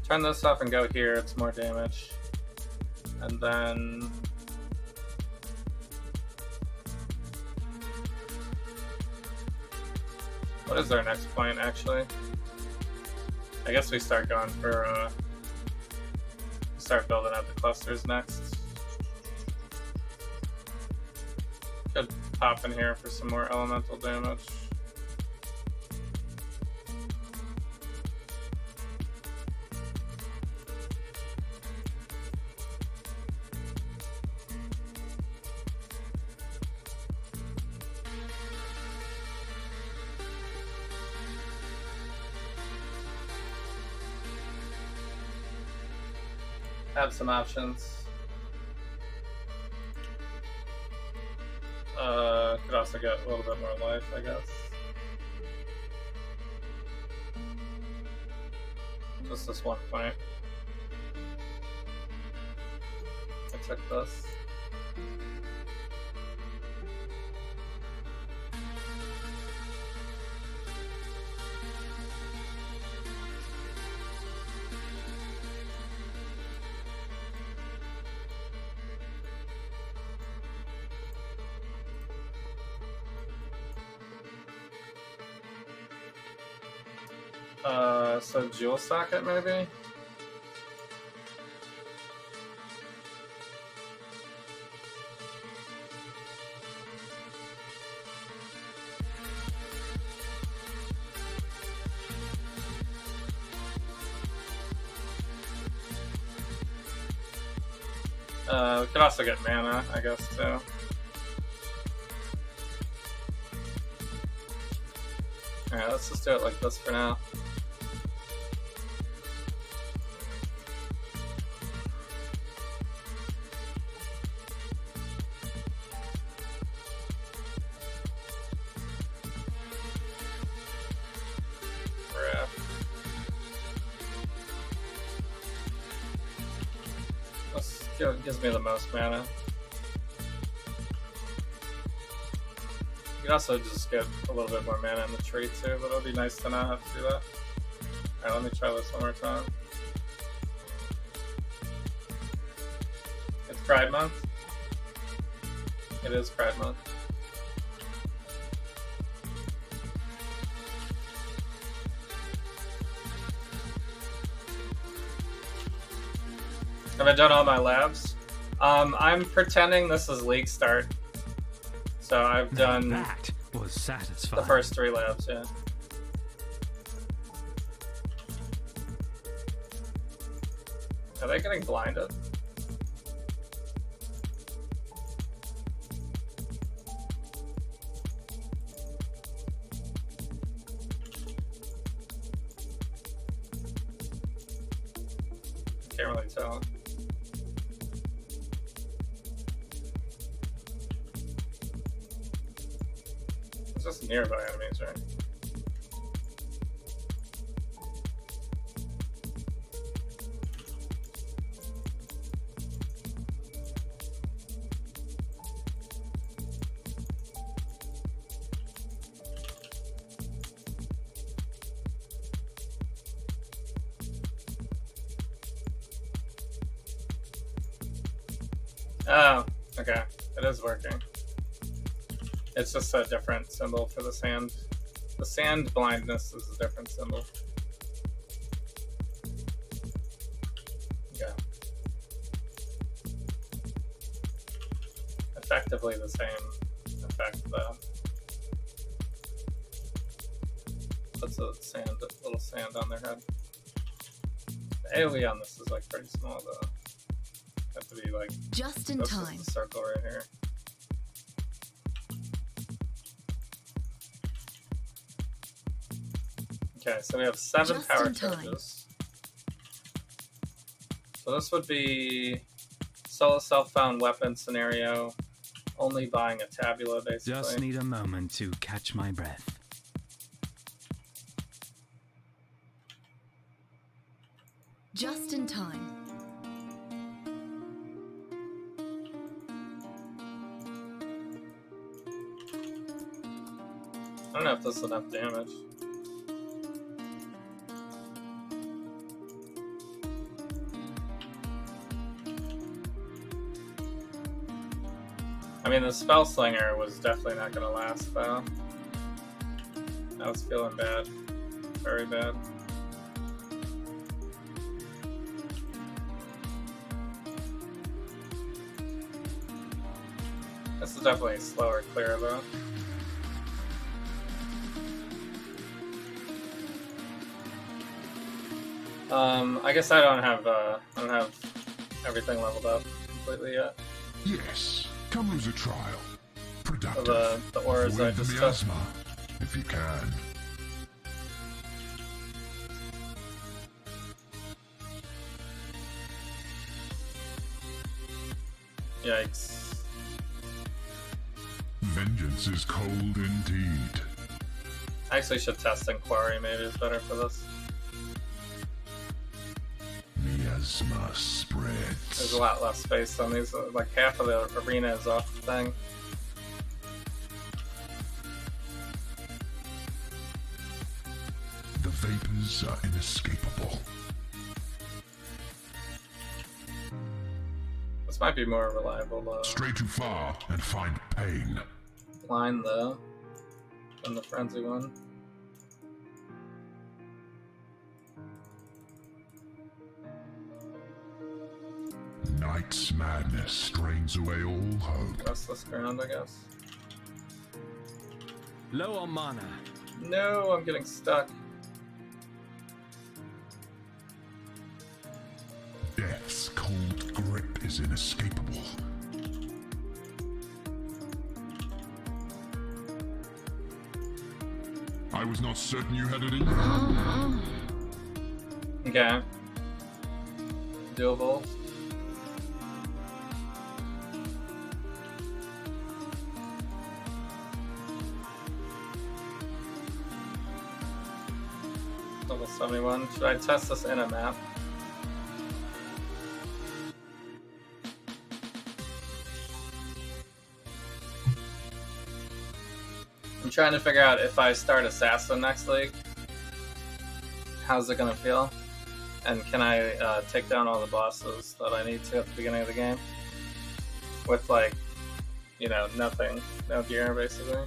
turn this off and go here, it's more damage. And then what is our next point, actually? I guess we start going for, start building out the clusters next. Could pop in here for some more elemental damage. Have some options. Could also get a little bit more life, I guess. Just this one point. I took this. So jewel socket maybe? We could also get mana, I guess, too. Alright, let's just do it like this for now. Gives me the most mana. You can also just get a little bit more mana in the tree too, but it'll be nice to not have to do that. Alright, let me try this one more time. It's Pride Month. It is Pride Month. Have I done all my labs? I'm pretending this is league start. So I've done That was satisfying. the first 3 labs, yeah. Are they getting blinded? Can't really tell. It's just nearby enemies, right? Oh, okay. It is working. It's just a different symbol for the sand. The sand blindness is a different symbol. Yeah. Effectively the same effect though. Puts a little sand on their head. The AoE on this is like pretty small though. Have to be like Just in this time. is the circle right here. Okay, so we have 7 Just power in time. charges. So this would be solo self-found weapon scenario, only buying a tabula basically. Just need a moment to catch my breath. Just in time. I don't know if this is enough damage. I mean, the Spell Slinger was definitely not going to last, though. I was feeling bad. Very bad. This is definitely a slower clear, though. I guess I don't have everything leveled up completely yet. Yes, come as a trial. So Productive. the auras I Avoid the just took. miasma, if you can. Yikes. Vengeance is cold indeed. I actually should test Inquiry, maybe it's better for this. Miasma spreads. There's a lot less space on these, like half of the arena is off the thing. The vapors are inescapable. This might be more reliable Stray too far and find pain. line though than the frenzy one. Night's madness strains away all hope. Restless ground, I guess. Low on mana. No, I'm getting stuck. Death's cold grip is inescapable. I was not certain you had it in you. Okay. Doable. Level 71. Should I test this in a map? I'm trying to figure out if I start Assassin next league, how's it gonna feel? And can I take down all the bosses that I need to at the beginning of the game? With like, you know, nothing, no gear basically.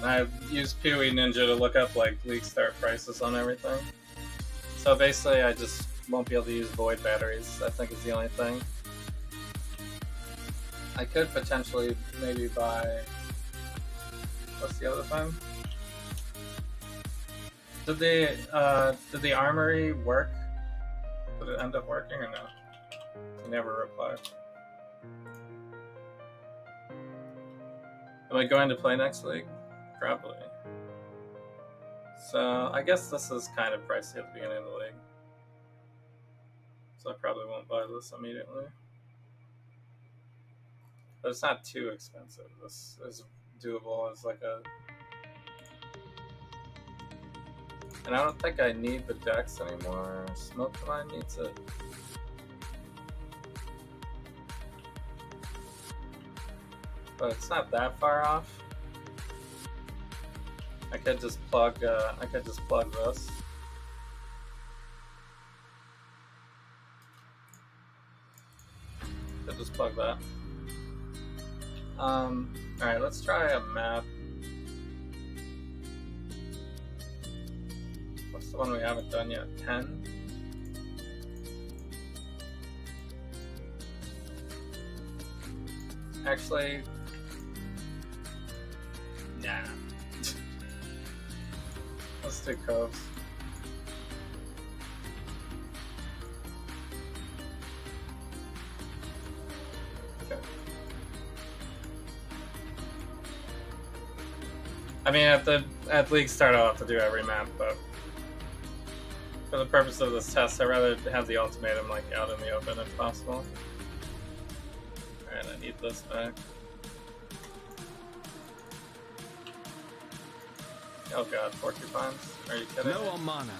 I used PoE Ninja to look up like league start prices on everything. So basically I just won't be able to use void batteries, I think is the only thing. I could potentially maybe buy... What's the other thing? Did the armory work? Did it end up working or no? He never replied. Am I going to play next week? Probably. So I guess this is kind of pricey at the beginning of the league. So I probably won't buy this immediately. But it's not too expensive. This is doable as like a... And I don't think I need the dex anymore. Smoke Mine needs it. But it's not that far off. I could just plug this. Could just plug that. Alright, let's try a map. What's the one we haven't done yet? 10? Actually, nah. Let's do Coves. Okay. I mean, at league start, I'll have to do every map, but for the purpose of this test, I'd rather have the ultimatum like out in the open if possible. Alright, I need this back. Oh god, porcupines? Are you kidding? Low me? on mana.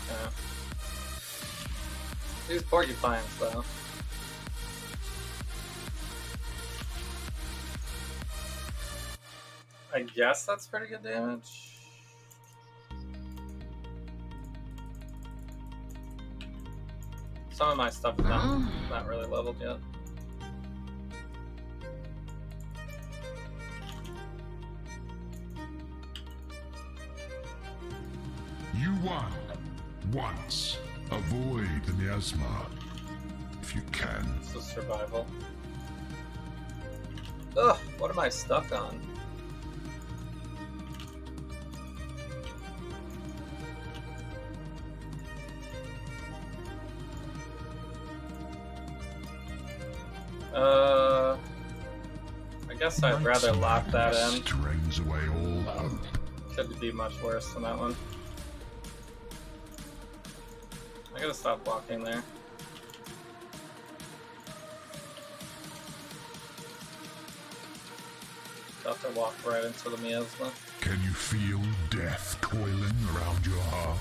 Yeah. These porcupines, though. I guess that's pretty good damage. Some of my stuff is not really leveled yet. You won. Once. Avoid the miasma. If you can. This is survival. Ugh, what am I stuck on? I guess I'd rather lock that in. Drains away all hope. Could be much worse than that one. I gotta stop walking there. Have to walk right into the miasma. Can you feel death coiling around your heart?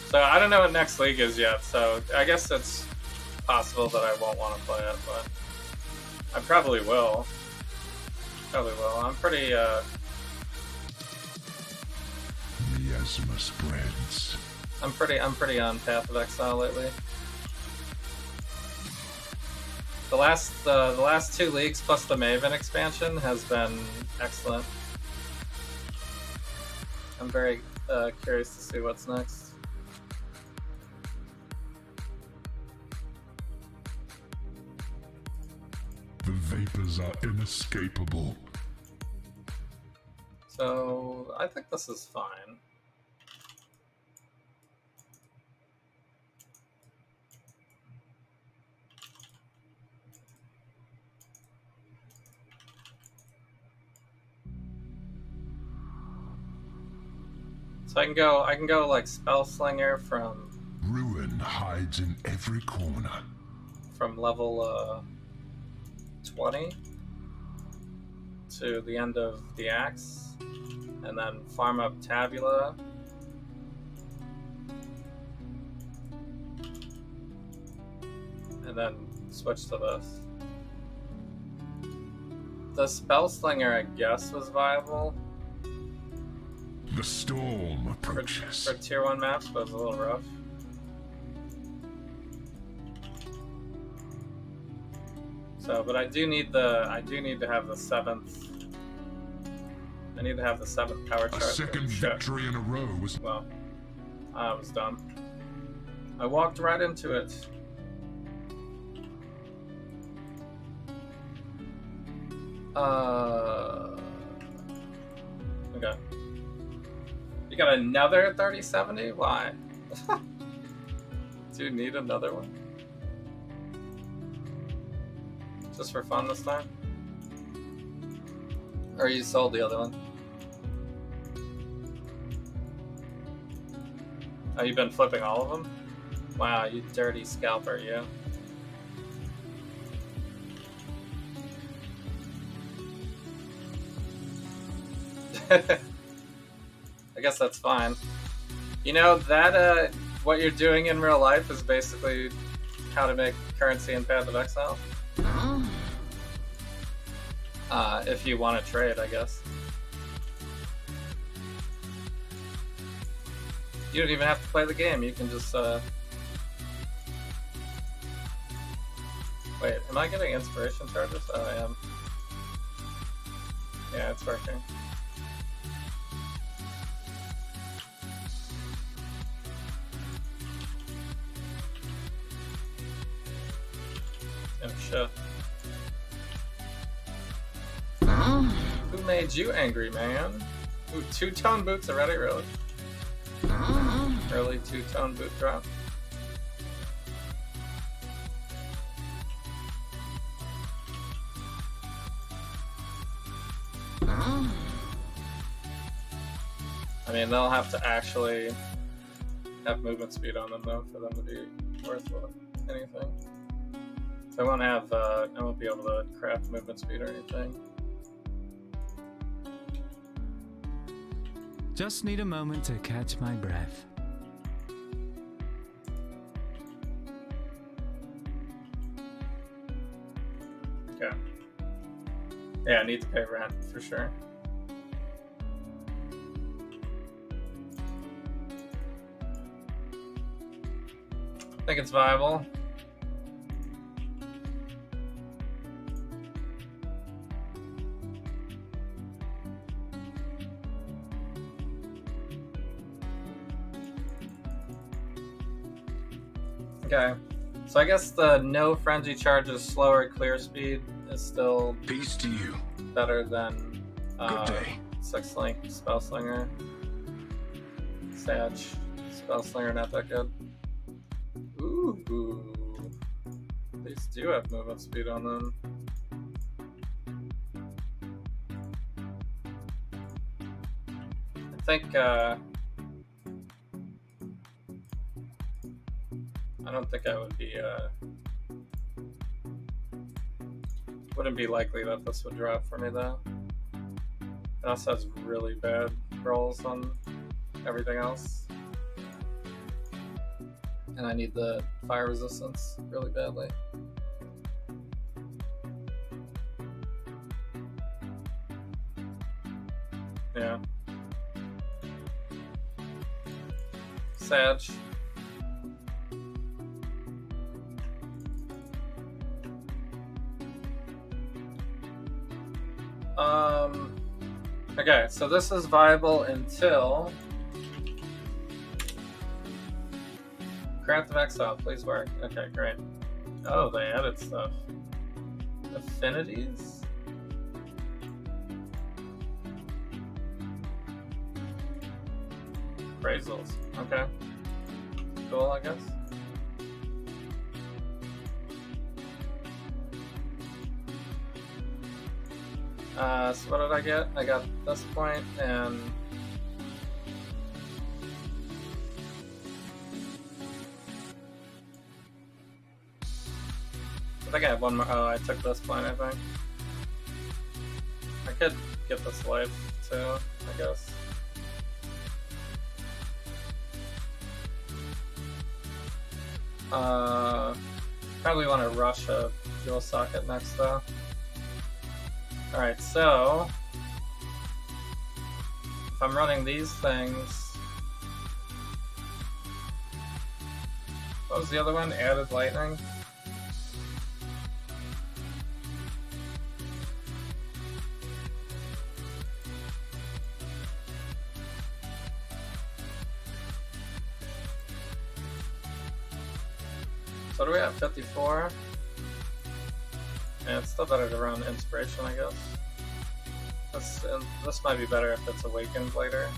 So I don't know what next league is yet, so I guess it's possible that I won't want to play it, but I probably will. Probably will. I'm pretty Miasma spreads. I'm pretty on Path of Exile lately. The last 2 leagues plus the Maven expansion has been excellent. I'm very curious to see what's next. The vapors are inescapable. So I think this is fine. So I can go like Spell Slinger from Ruin hides in every corner. level 20 to the end of the axe, and then farm up Tabula. And then switch to this. The Spell Slinger, I guess, was viable The storm approaches. for tier 1 maps, but it was a little rough. So, but I do need to have the 7th. I need to have the 7th power A chart. second Shit. victory in a row was. Well, I was dumb. I walked right into it. Okay. You got another 3070? Why? Do you need another one? Just for fun this time? Or you sold the other one? Oh, you've been flipping all of them? Wow, you dirty scalper, you. I guess that's fine. You know, that, what you're doing in real life is basically how to make currency in Path of Exile. If you want to trade, I guess. You don't even have to play the game, you can just, Wait, am I getting inspiration charges? Oh, I am. Yeah, it's working. Oh, shit. Who made you angry, man? Ooh, 2-tone boots already, really? Early two-tone boot drop. I mean, they'll have to actually have movement speed on them though for them to be worth anything. So I won't be able to craft movement speed or anything. Just need a moment to catch my breath. Okay. Yeah, I need to pay rent for sure. I think it's viable. Okay, so I guess the no frenzy charges slower clear speed is still Peace to you. better than Good day. 6-link Spellslinger. Sag Spellslinger not that good. Ooh, these do have movement speed on them. I think I don't think I would be wouldn't be likely that this would drop for me though. It also has really bad rolls on everything else. And I need the fire resistance really badly. Yeah. Sag. Okay, so this is viable until Craft of Exile, please work. Okay, great. Oh, they added stuff. Affinities? Appraisals. Okay. Cool, I guess. So what did I get? I got this point and I think I have one more. Oh, I took this point, I think. I could get this life too, I guess. Probably want to rush a dual socket next though. Alright, so if I'm running these things, what was the other one? Added lightning? So do we have 54? Yeah, it's still better to run Inspiration, I guess. This might be better if it's Awakened later.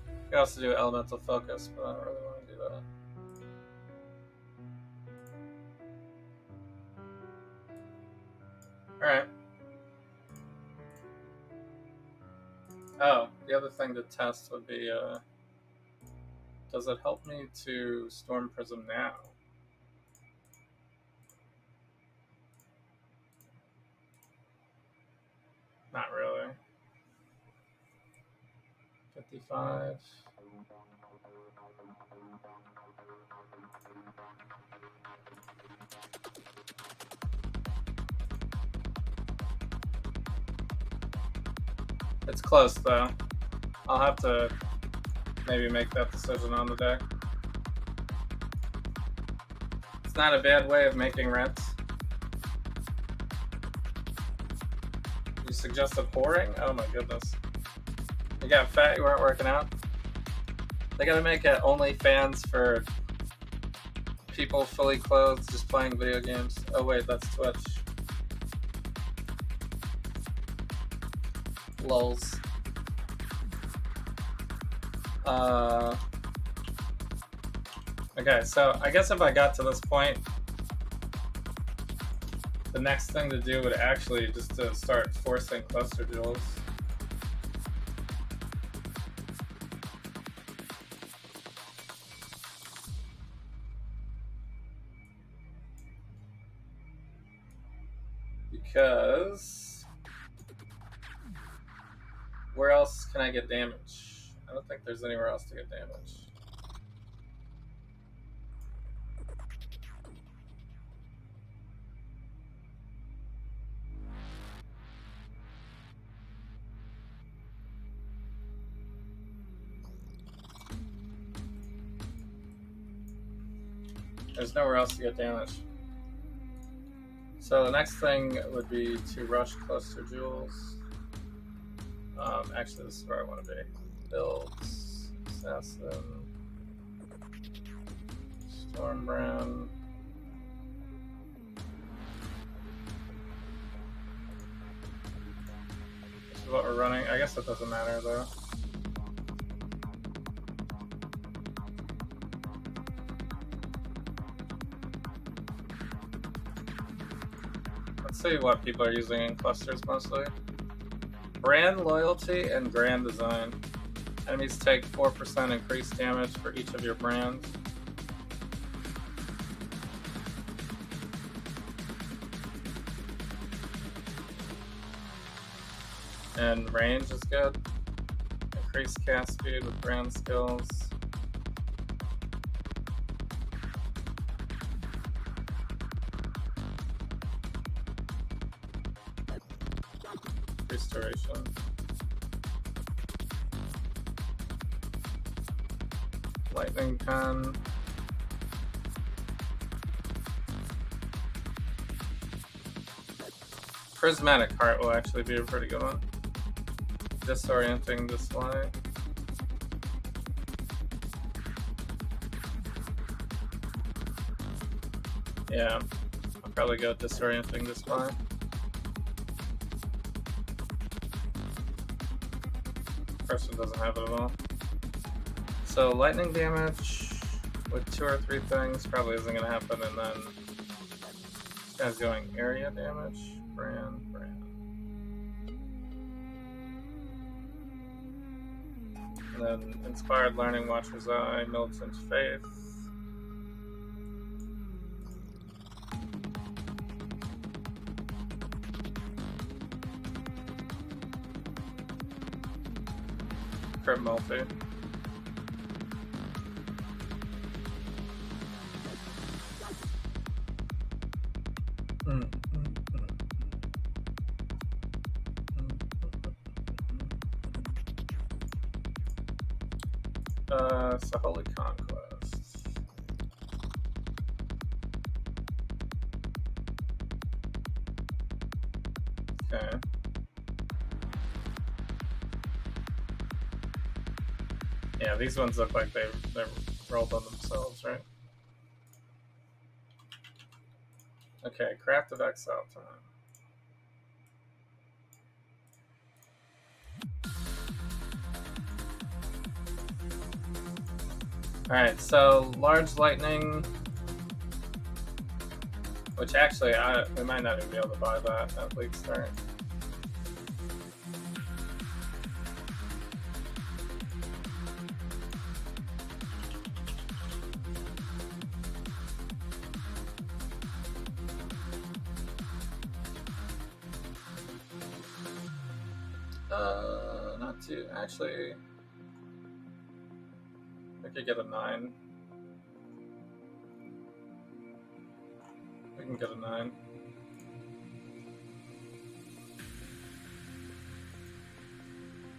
You could also do Elemental Focus, but I don't really want to do that. Alright. Oh, the other thing to test would be, does it help me to Storm Prism now? Not really. 55. It's close though. I'll have to maybe make that decision on the deck. It's not a bad way of making rent. You suggested whoring? Oh my goodness. You got fat, you weren't working out? They gotta make it OnlyFans for people fully clothed just playing video games. Oh wait, that's Twitch. Lols. Okay, so I guess if I got to this point, the next thing to do would actually just to start forcing cluster duels. Because where else can I get damage? I don't think there's anywhere else to get damage. There's nowhere else to get damage. So the next thing would be to rush cluster jewels. Actually, this is where I want to be. Builds, Assassin, Stormbrand. This is what we're running. I guess it doesn't matter though. Let's see what people are using in clusters mostly. Brand loyalty and grand design. Enemies take 4% increased damage for each of your brands. And range is good. Increased cast speed with brand skills. Restoration. Lightning pen. Prismatic heart will actually be a pretty good one. Disorienting display. Yeah, I'll probably go disorienting display. First one doesn't have it at all. So lightning damage with 2 or 3 things probably isn't going to happen, and then this guy's going area damage, brand. And then inspired learning, Watcher's Eye, militant faith. Crit multi. So Holy Conquest. Okay. Yeah, these ones look like they're rolled on themselves, right? Okay, Craft of Exile time. Alright, so large lightning, which actually we might not even be able to buy that at League Start. Not too, actually. We could get a 9. We can get a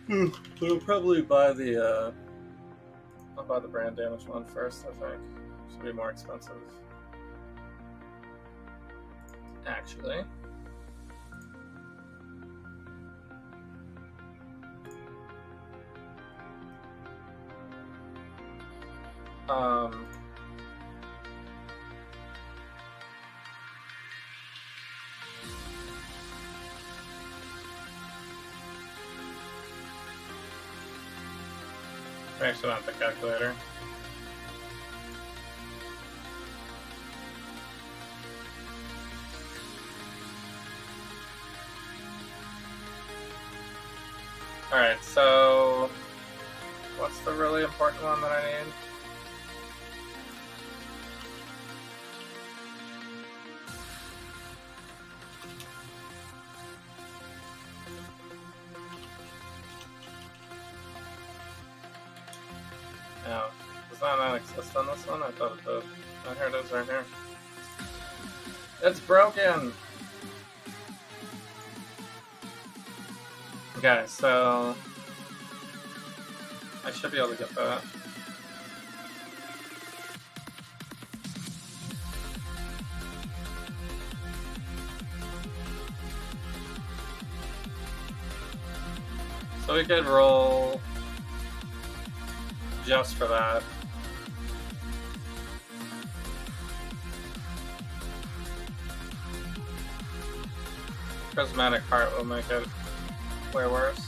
9. We'll probably buy the I'll buy the brand damage one first, I think. Should be more expensive. Actually. We actually want the calculator. Alright, so what's the really important one that I need? No. Does that not exist on this one? I thought it did. Oh, here it is right here. It's broken! Okay, so I should be able to get that. So we could roll just for that. Prismatic Heart will make it way worse.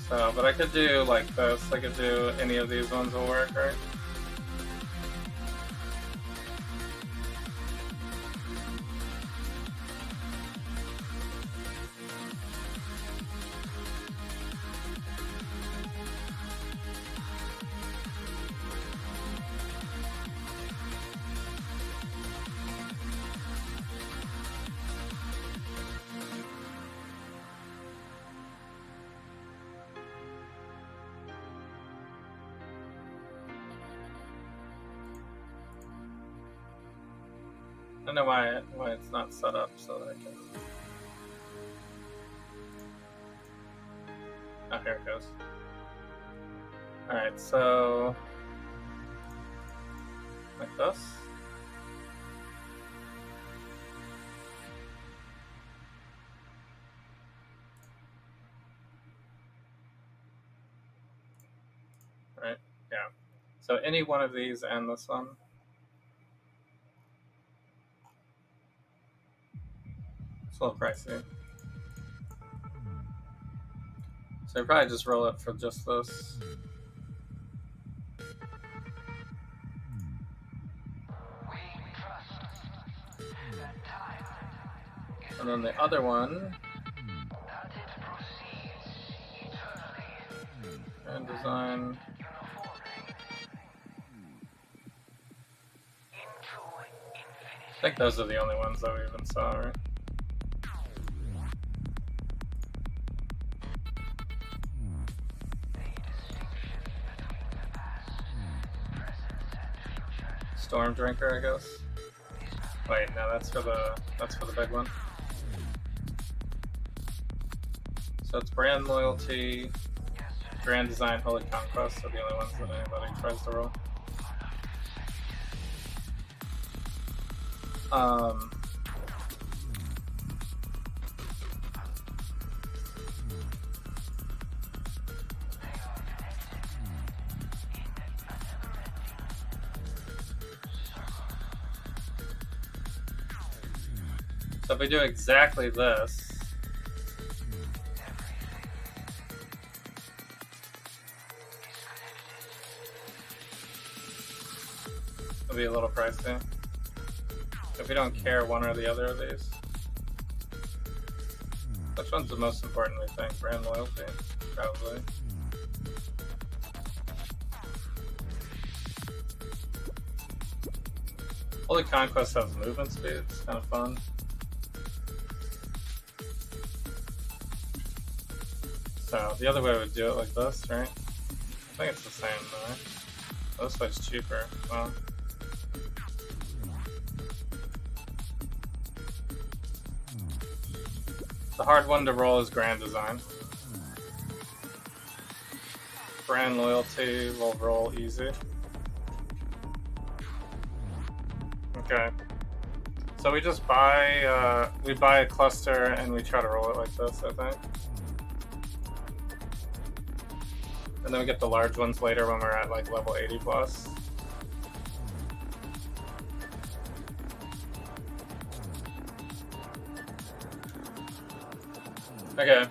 So, but I could do like this. I could do any of these ones will work, right? I don't know why it's not set up so that I can. Oh, here it goes. Alright, so like this. Right? Yeah. So any one of these and this one. It's a little pricey. So I probably just roll it for just this. And then the other one. And design. I think those are the only ones that we even saw, right? Storm Drinker, I guess. Wait, no, that's for the big one. So it's Brand Loyalty, Grand Design, Holy Conquest are the only ones that anybody tries to roll. So if we do exactly this, it'll be a little pricey. If we don't care one or the other of these. Which one's the most important, we think? Brand Loyalty? Probably. Holy Conquest has movement speed, it's kind of fun. So, the other way would do it like this, right? I think it's the same, though, right? Oh, this way's cheaper. Well. The hard one to roll is Grand Design. Brand Loyalty will roll easy. Okay. So we just buy, we buy a cluster and we try to roll it like this, I think. And then we get the large ones later when we're at like level 80 plus. Okay.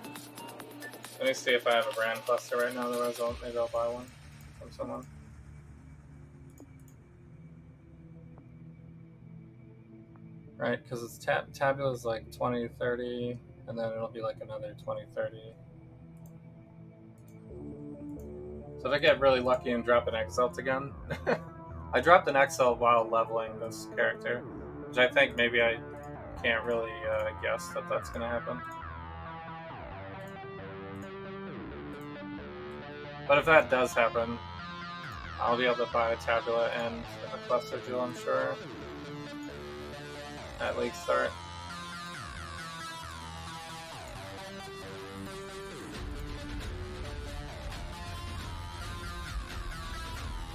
Let me see if I have a brand cluster right now, otherwise maybe I'll buy one from someone. Right, because it's Tabula is like 20, 30, and then it'll be like another 20, 30. So if I get really lucky and drop an Exile again, I dropped an Exile while leveling this character, which I think maybe I can't really guess that that's going to happen. But if that does happen, I'll be able to buy a Tabula and a Cluster Jewel, I'm sure, at League Start.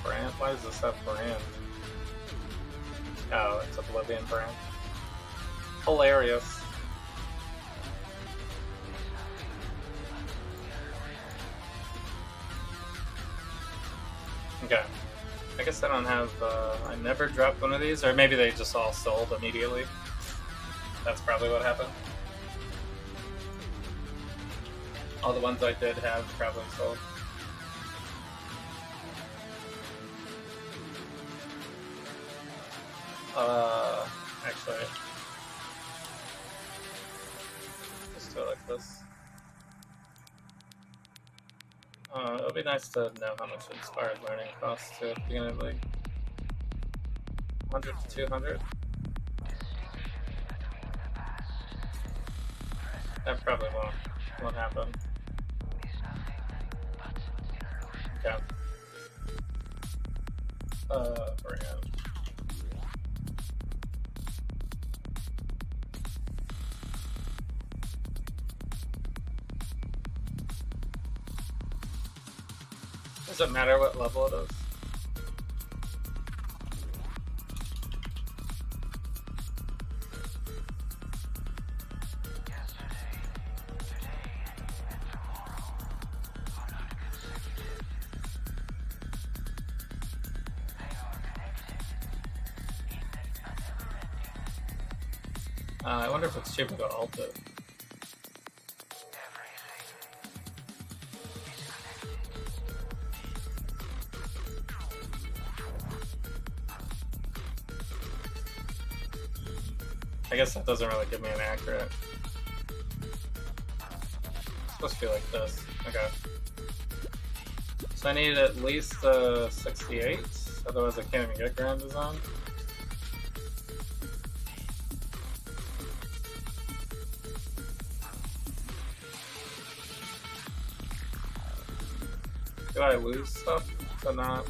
Brand? Why does this have brand? Oh, it's Oblivion brand. Hilarious. Okay. I guess I don't have, I never dropped one of these, or maybe they just all sold immediately. That's probably what happened. All the ones I did have probably sold. Actually, just do it like this. It would be nice to know how much inspired learning costs to begin at like 100 to 200. That probably won't happen. Okay. Brand. Does it matter what level it is? I wonder if it's cheaper to alt it. I guess that doesn't really give me an accurate. It's supposed to be like this. Okay. So I need at least 68, otherwise I can't even get Grand Design. Do I lose stuff to not?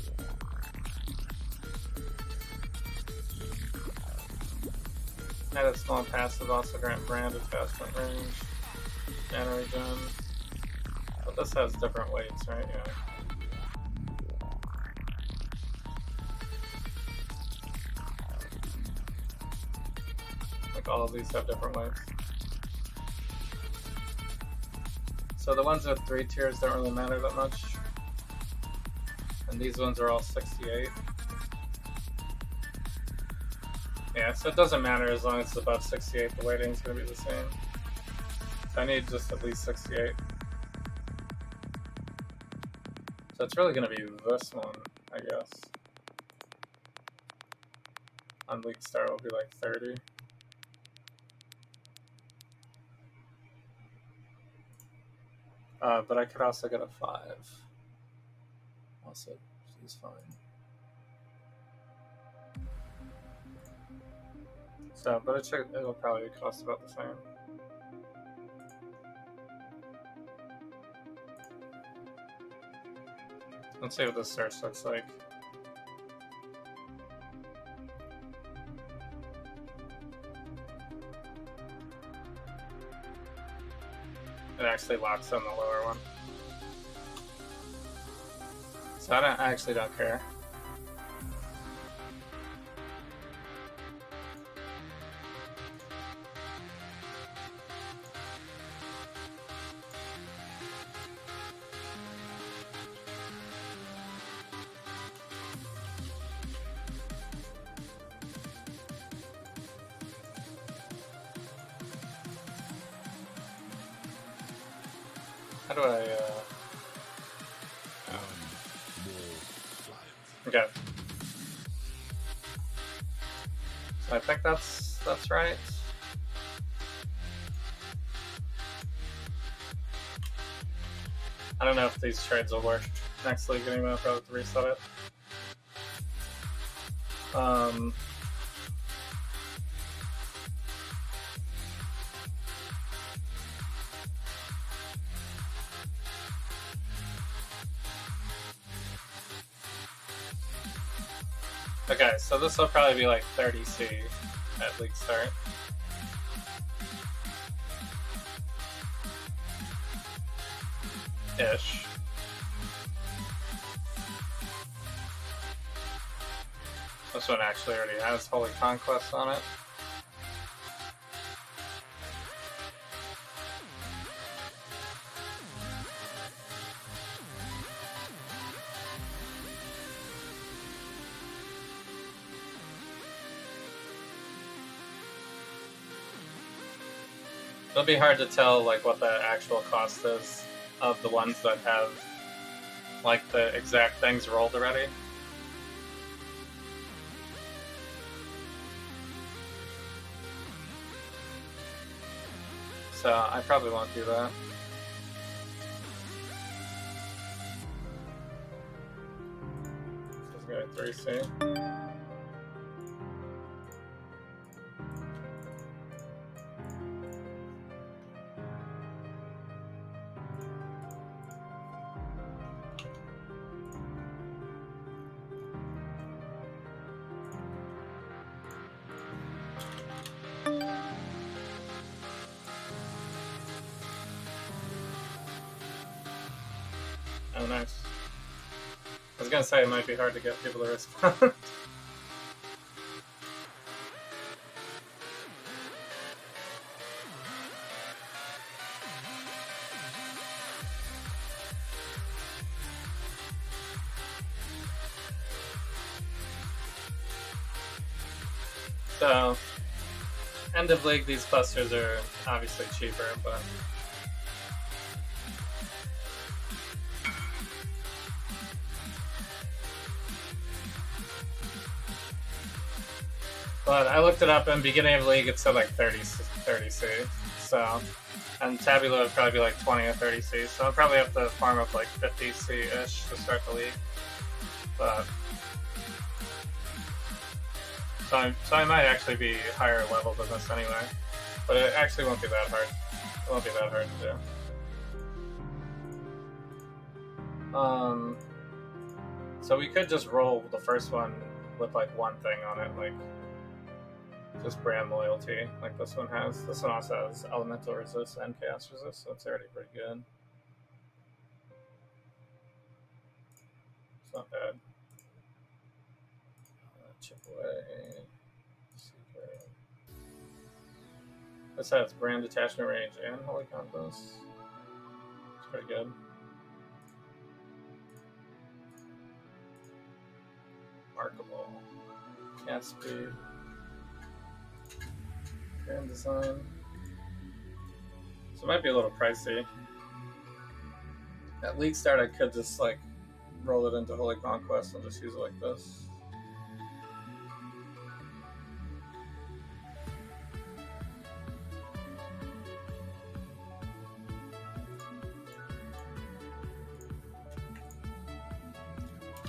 Add a small passive, also grant brand attachment range, mana regen. But this has different weights, right? Yeah. Like all of these have different weights. So the ones with 3 tiers don't really matter that much. And these ones are all 68. Yeah, so it doesn't matter as long as it's above 68, the weighting is going to be the same. So I need just at least 68. So it's really going to be this one, I guess. On League Star will be like 30. But I could also get a 5. Also, she's fine. So, but it'll probably cost about the same. Let's see what this search looks like. It actually locks on the lower one. So I actually don't care. do I, Okay. So I think that's right. I don't know if these trades will work next league anyway. I'll probably have to reset it. Okay, so this will probably be like 30C at league start. Ish. This one actually already has Holy Conquest on it. It'll be hard to tell like what the actual cost is of the ones that have like the exact things rolled already. So I probably won't do that. Just go 3C. Oh, nice. I was gonna say it might be hard to get people to respond. So, end of league, these clusters are obviously cheaper, but I looked it up in beginning of league, it said like 30C, so, and Tabula would probably be like 20 or 30C, so I'll probably have to farm up like 50C-ish to start the league, but, so I might actually be higher level than this anyway, but it actually won't be that hard. It won't be that hard to do. So we could just roll the first one with like one thing on it, like just brand loyalty, like this one has. This one also has elemental resist and chaos resist, so it's already pretty good. It's not bad. Chip away. Secret. This has brand detachment range and holy conquest. It's pretty good. Markable. Cast speed. Grand design. So it might be a little pricey. At league start, I could just like roll it into Holy Conquest and just use it like this.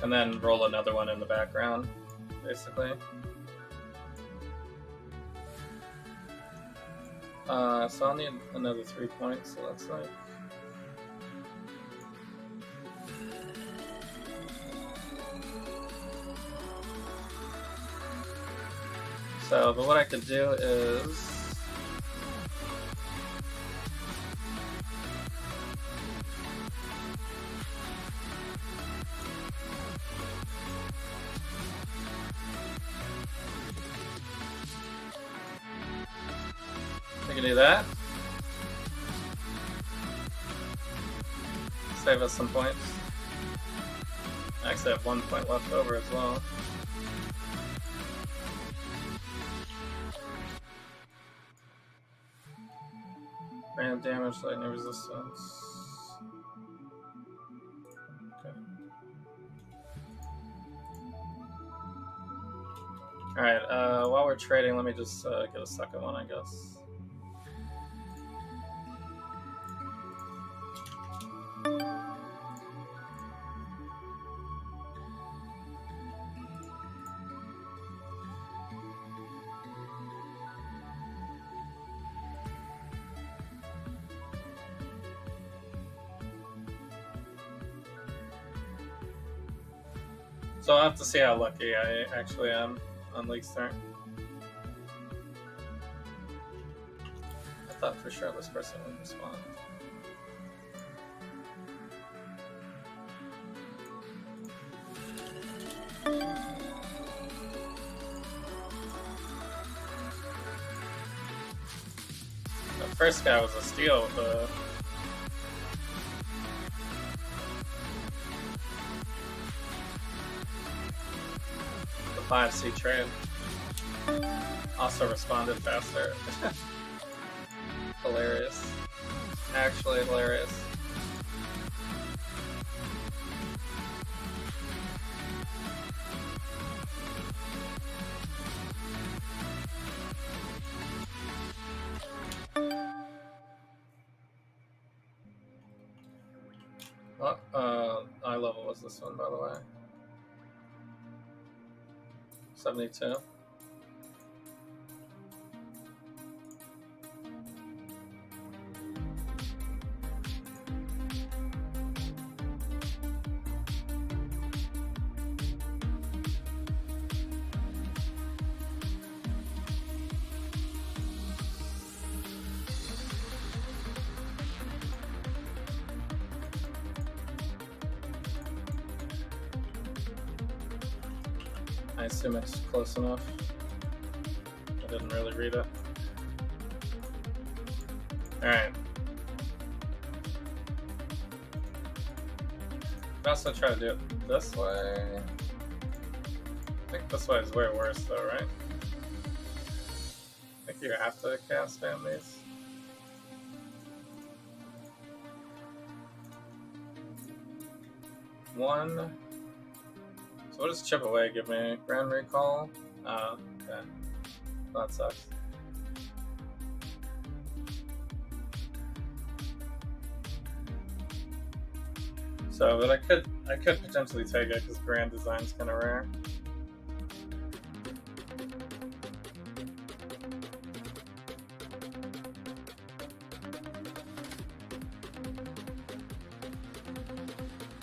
And then roll another one in the background, basically. So I'll need another 3 points, so that's like... So, but what I could do is... I can do that. Save us some points. I actually have 1 point left over as well. Random damage, lightning resistance. Alright, while we're trading, let me just get a second one, I guess. So I'll have to see how lucky I actually am on League's turn. I thought for sure this person would respond. The first guy was a steal with the the 5C trade. Also responded faster. Hilarious. Actually hilarious. What eye level was this one, by the way? 72. I assume it's close enough. I didn't really read it. Alright. Could also try to do it this way. I think this way is way worse though, right? I think you have to cast down these. One. So what does chip away give me? Grand recall? Oh, okay. That sucks. So, but I could potentially take it because grand design's kind of rare.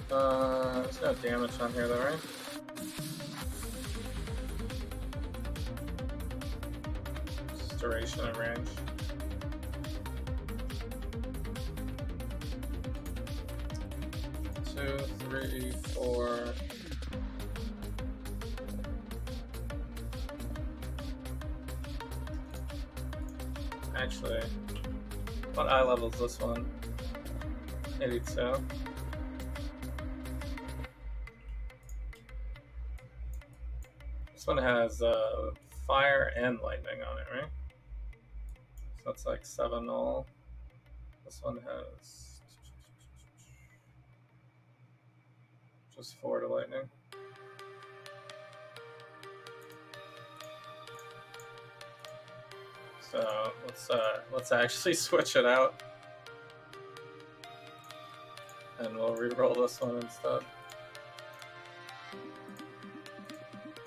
There's no damage on here though, right? Just duration and range. Two, three, four. Actually, what eye level is this one? 82. This one has fire and lightning on it, right? So that's like 7 all. This one has just 4 to lightning. So let's actually switch it out, and we'll re-roll this one instead.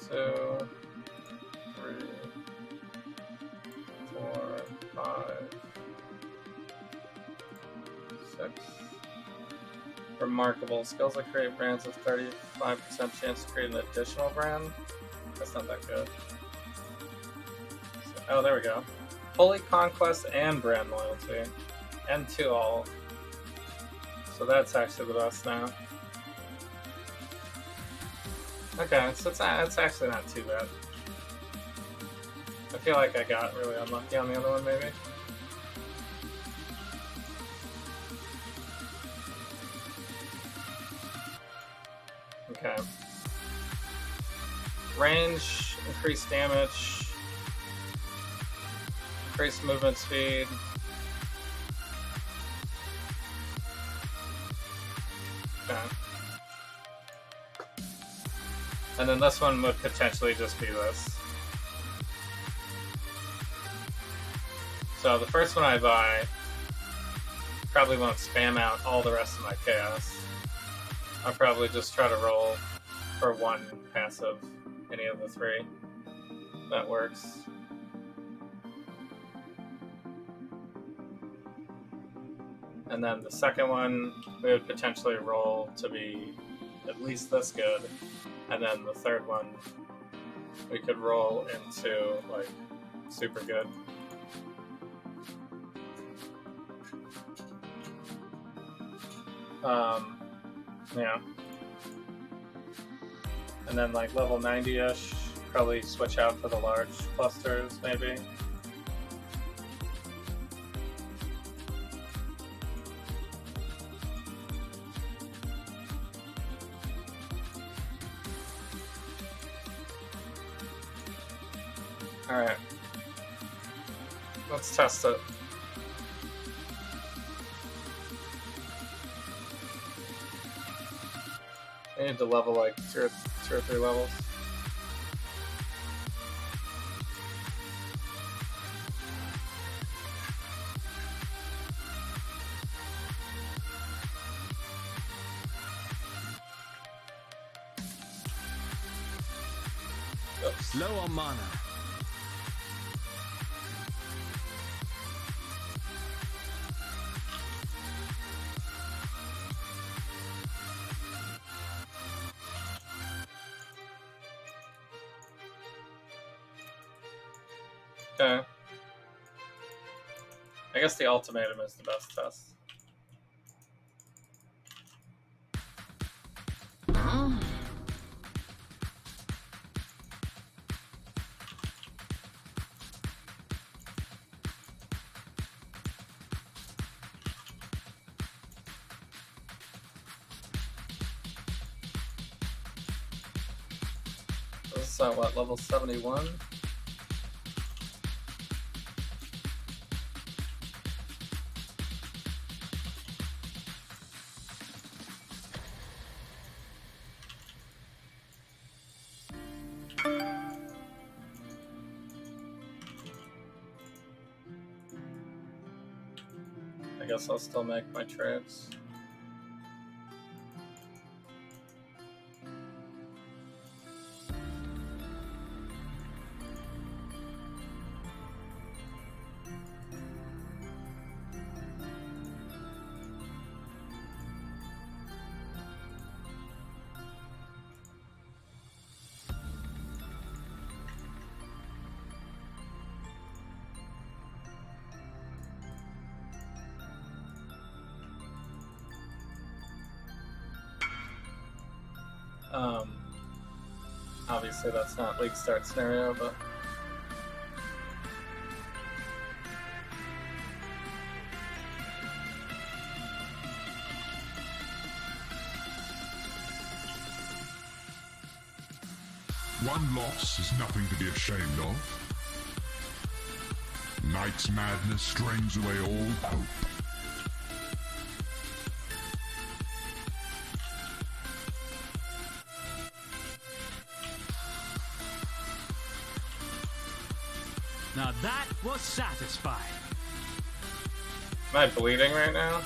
2, 3, 4, 5, 6. Remarkable. Skills that create brands with 35% chance to create an additional brand. That's not that good. So, oh, there we go. Holy Conquest and Brand Loyalty. And 2 all. So that's actually the best now. Okay, so it's actually not too bad. I feel like I got really unlucky on the other one, maybe. Okay. Range, increased damage, increased movement speed. Okay. And then this one would potentially just be this. So the first one I buy probably won't spam out all the rest of my chaos. I'll probably just try to roll for one passive, any of the three. That works. And then the second one, we would potentially roll to be at least this good. And then the third one, we could roll into, like, super good. Yeah. And then, like, level 90-ish, probably switch out for the large clusters, maybe. Alright. Let's test it. I need to level like two or three levels. Oops. Low on mana. Okay. I guess the ultimatum is the best test. This is at what, level 71? I guess I'll still make my trades. Obviously that's not league start scenario, but One loss is nothing to be ashamed of. Night's madness strains away all hope. Now that was satisfying. am I bleeding right now?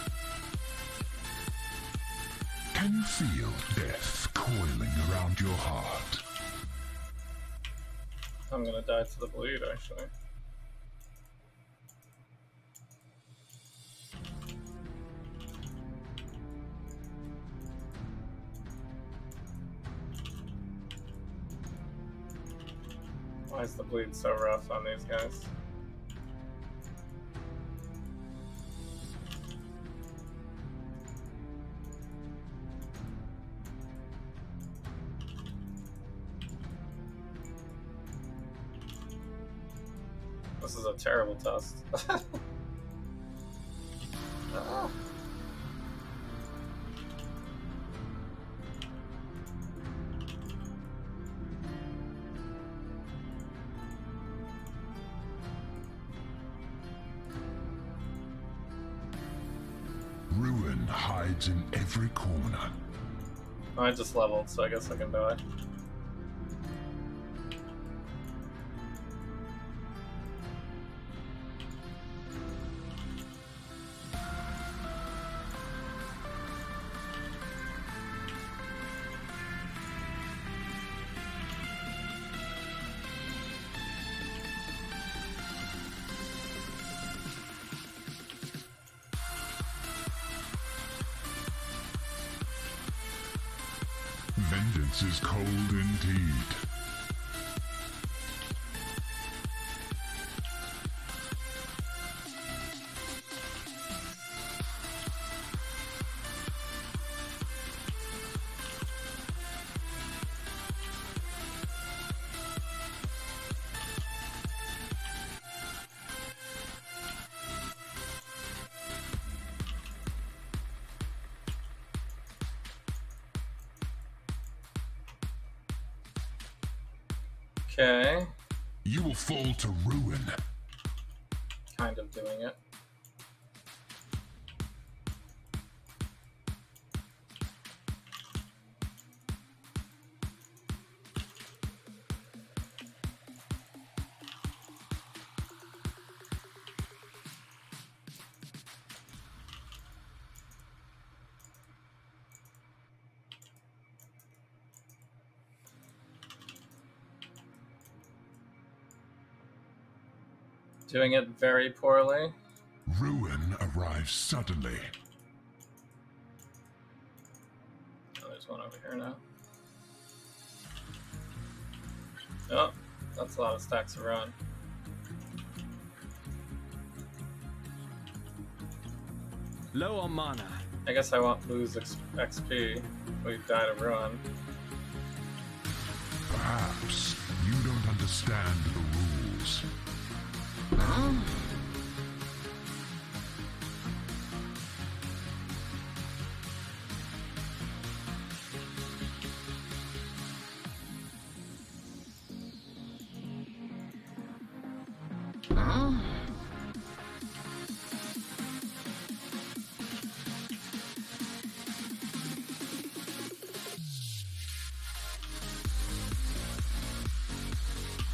Can you feel death coiling around your heart? I'm gonna die to the bleed, actually. Why is the bleed so rough on these guys? This is a terrible test. Ah. Ruin hides in every corner. Oh, I just leveled, so I guess I can die. Ignorance is cold indeed. Okay. You will fall to ruin. Kind of doing it. Doing it very poorly. Ruin arrives suddenly. Oh, there's one over here now. Oh, that's a lot of stacks of run. Low on mana. I guess I won't lose XP if we die to ruin. Perhaps you don't understand the rules.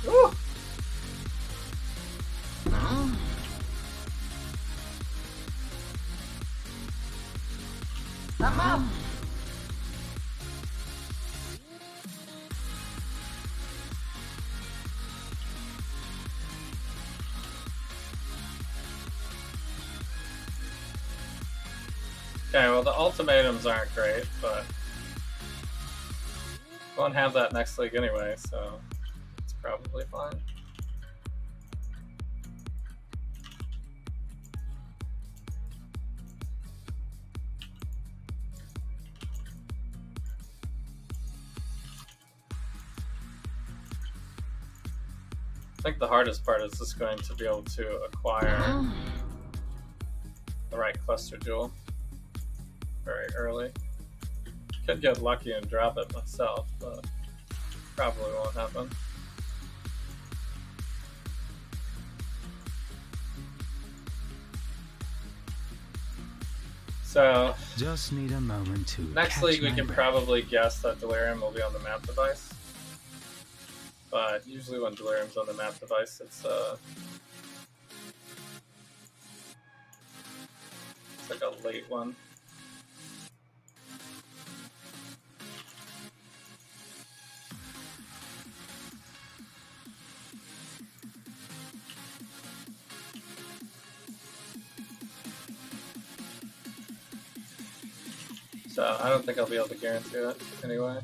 Woo! I'm up. Okay, well the ultimatums aren't great, but won't have that next league anyway, so it's probably fine. I think the hardest part is just going to be able to acquire the right cluster jewel very early. Could get lucky and drop it myself, but probably won't happen. So Just need a moment to next catch league we my can breath. probably guess that Delirium will be on the map device. But usually when Delirium's on the map device, it's like a late one. So I don't think I'll be able to guarantee it anyway.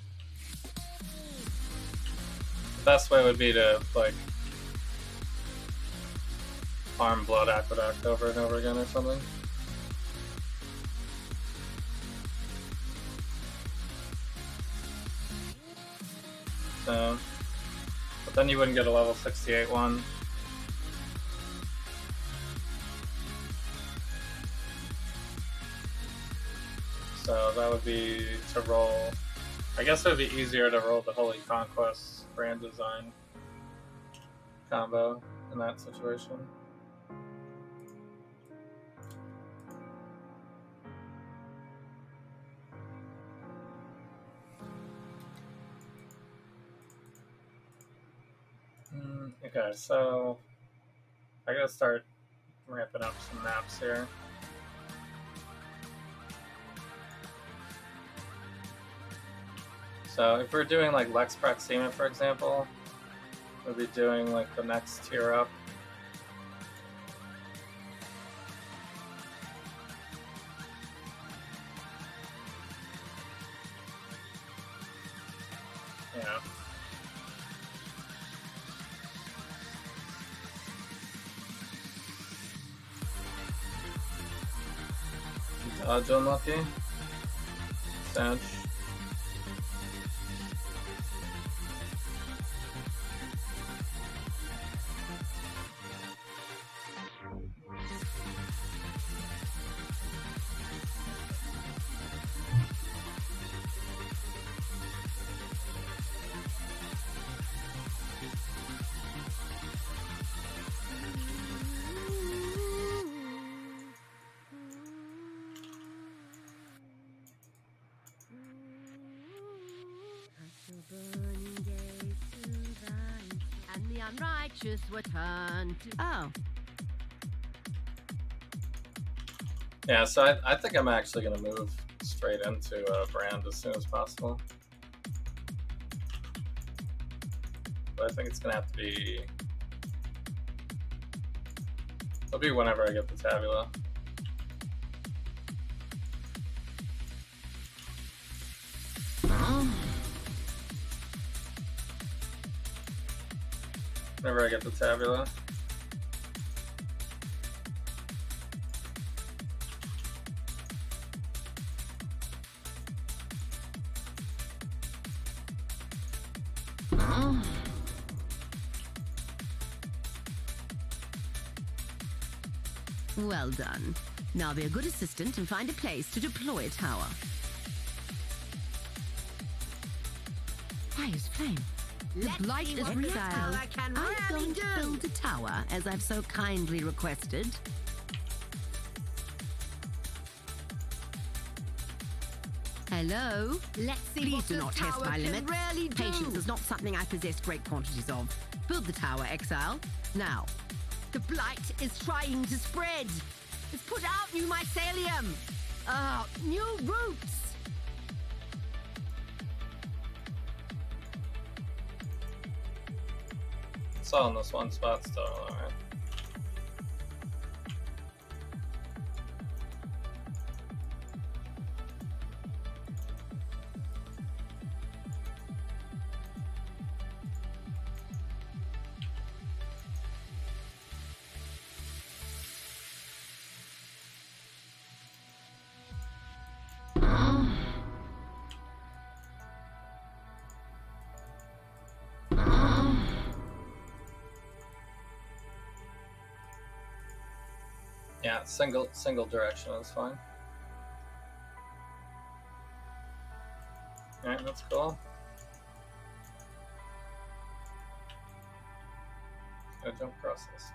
The best way would be to like farm Blood Aqueduct over and over again or something. So, but then you wouldn't get a level 68 one. So that would be to roll. I guess it would be easier to roll the Holy Conquest brand design combo in that situation. Okay, so I gotta start ramping up some maps here. So if we're doing like Lex Proxima, for example, we'll be doing like the next tier up. Yeah. Dodge unlucky. Sag. And the unrighteous were turned to... Oh, Yeah, so I think I'm actually going to move straight into Brand as soon as possible. But I think it's going to have to be... It'll be whenever I get the Tabula. Whenever I get the Tabula. well done. Now be a good assistant and find a place to deploy a tower. Fire's flame. The blight is Exile. I'm going to build a tower, as I've so kindly requested. Hello? Let's see Please what do this not test tower my can limits. really do. Patience is not something I possess great quantities of. Build the tower, Exile. Now. The blight is trying to spread. It's put out new mycelium. New roots. It's all in this one spot still, alright. Yeah, single direction is fine. Alright, that's cool. Gonna jump across this.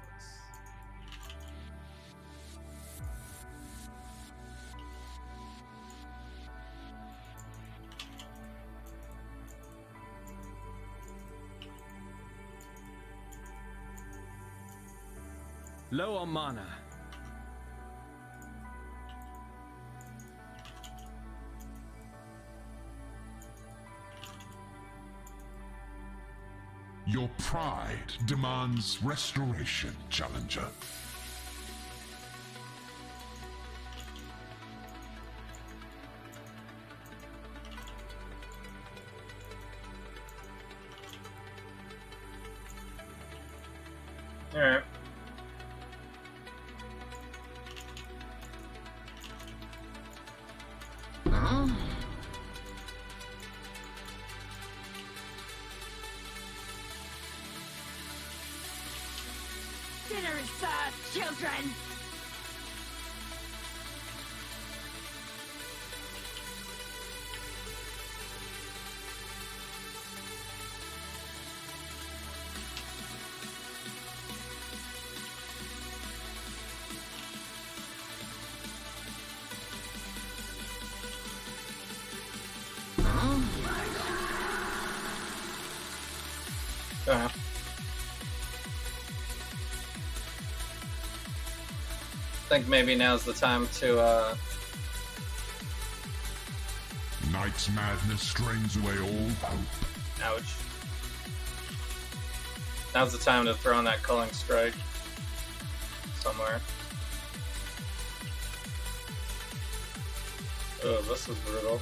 Low on mana. Your pride demands restoration, challenger. Alright. Dinner is served, children. Uh-huh. I think maybe now's the time to Night's madness strains away all hope. ouch. Now's the time to throw in that culling strike somewhere. Oh, this is brutal.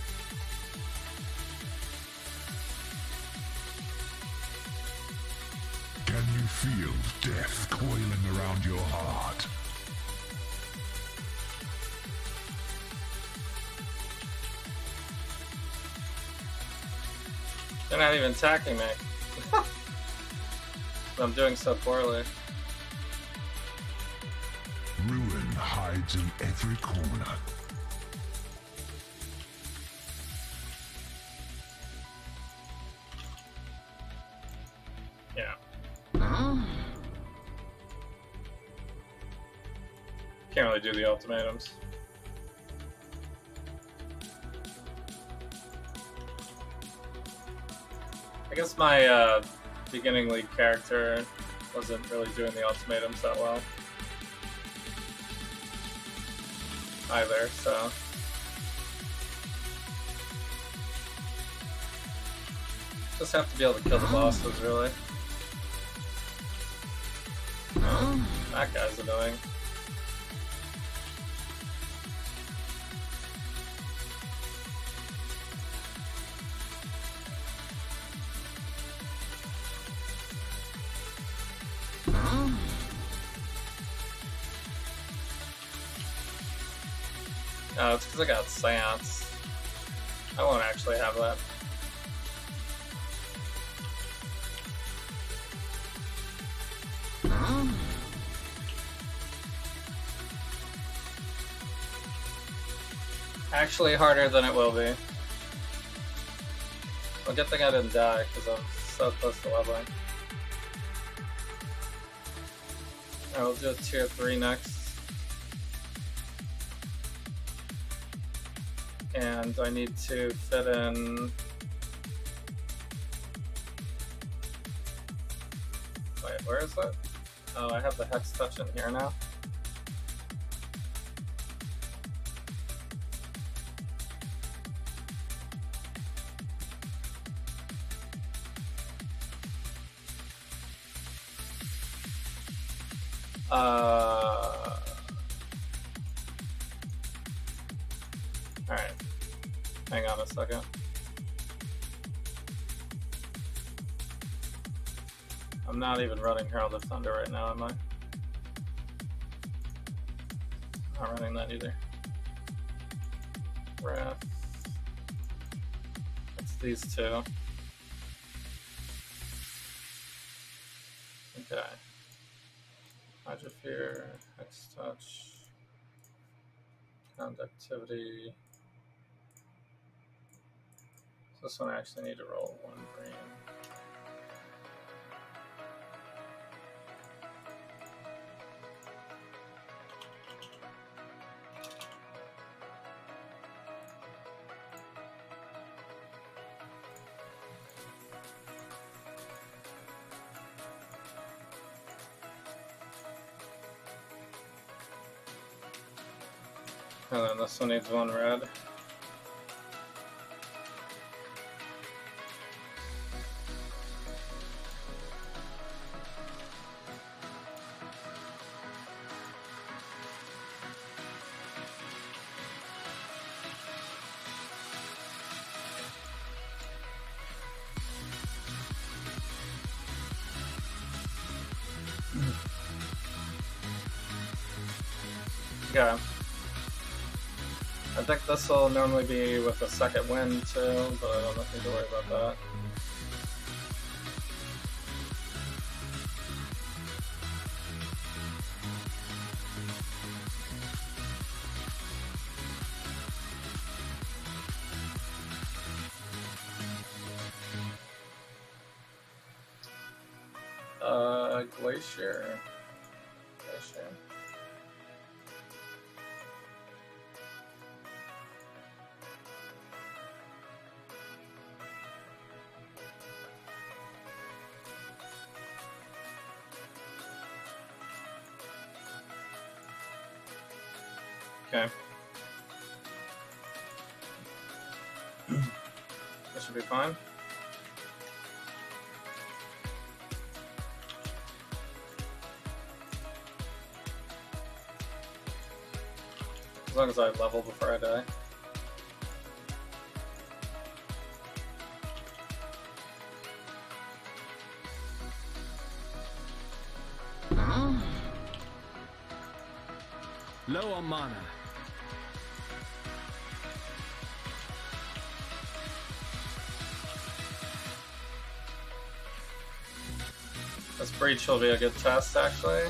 Feel death coiling around your heart. They're not even attacking me. I'm doing so poorly. Ruin hides in every corner. Yeah. Can't really do the ultimatums. I guess my beginning league character wasn't really doing the ultimatums that well either, so just have to be able to kill the bosses, really. That guy's annoying. Oh, it's because I got Seance. I won't actually have that. Actually harder than it will be. Well, good thing I didn't die, because I'm so close to leveling. Alright, we'll do a tier 3 next. And I need to fit in... Wait, where is it? Oh, I have the Hex Touch in here now. Alright. Hang on a second. I'm not even running Herald of Thunder right now, am I? Not running that either. Wrath. It's these two. Okay. Hydrophere, Hex Touch, Conductivity. So this one I actually need to roll 1 green. And then this one needs 1 red. Yeah. I think this will normally be with a second wind too, but I don't need to worry about that. Glacier. Glacier. Okay. This should be fine. As long as I level before I die. Low on mana. This breach will be a good test, actually.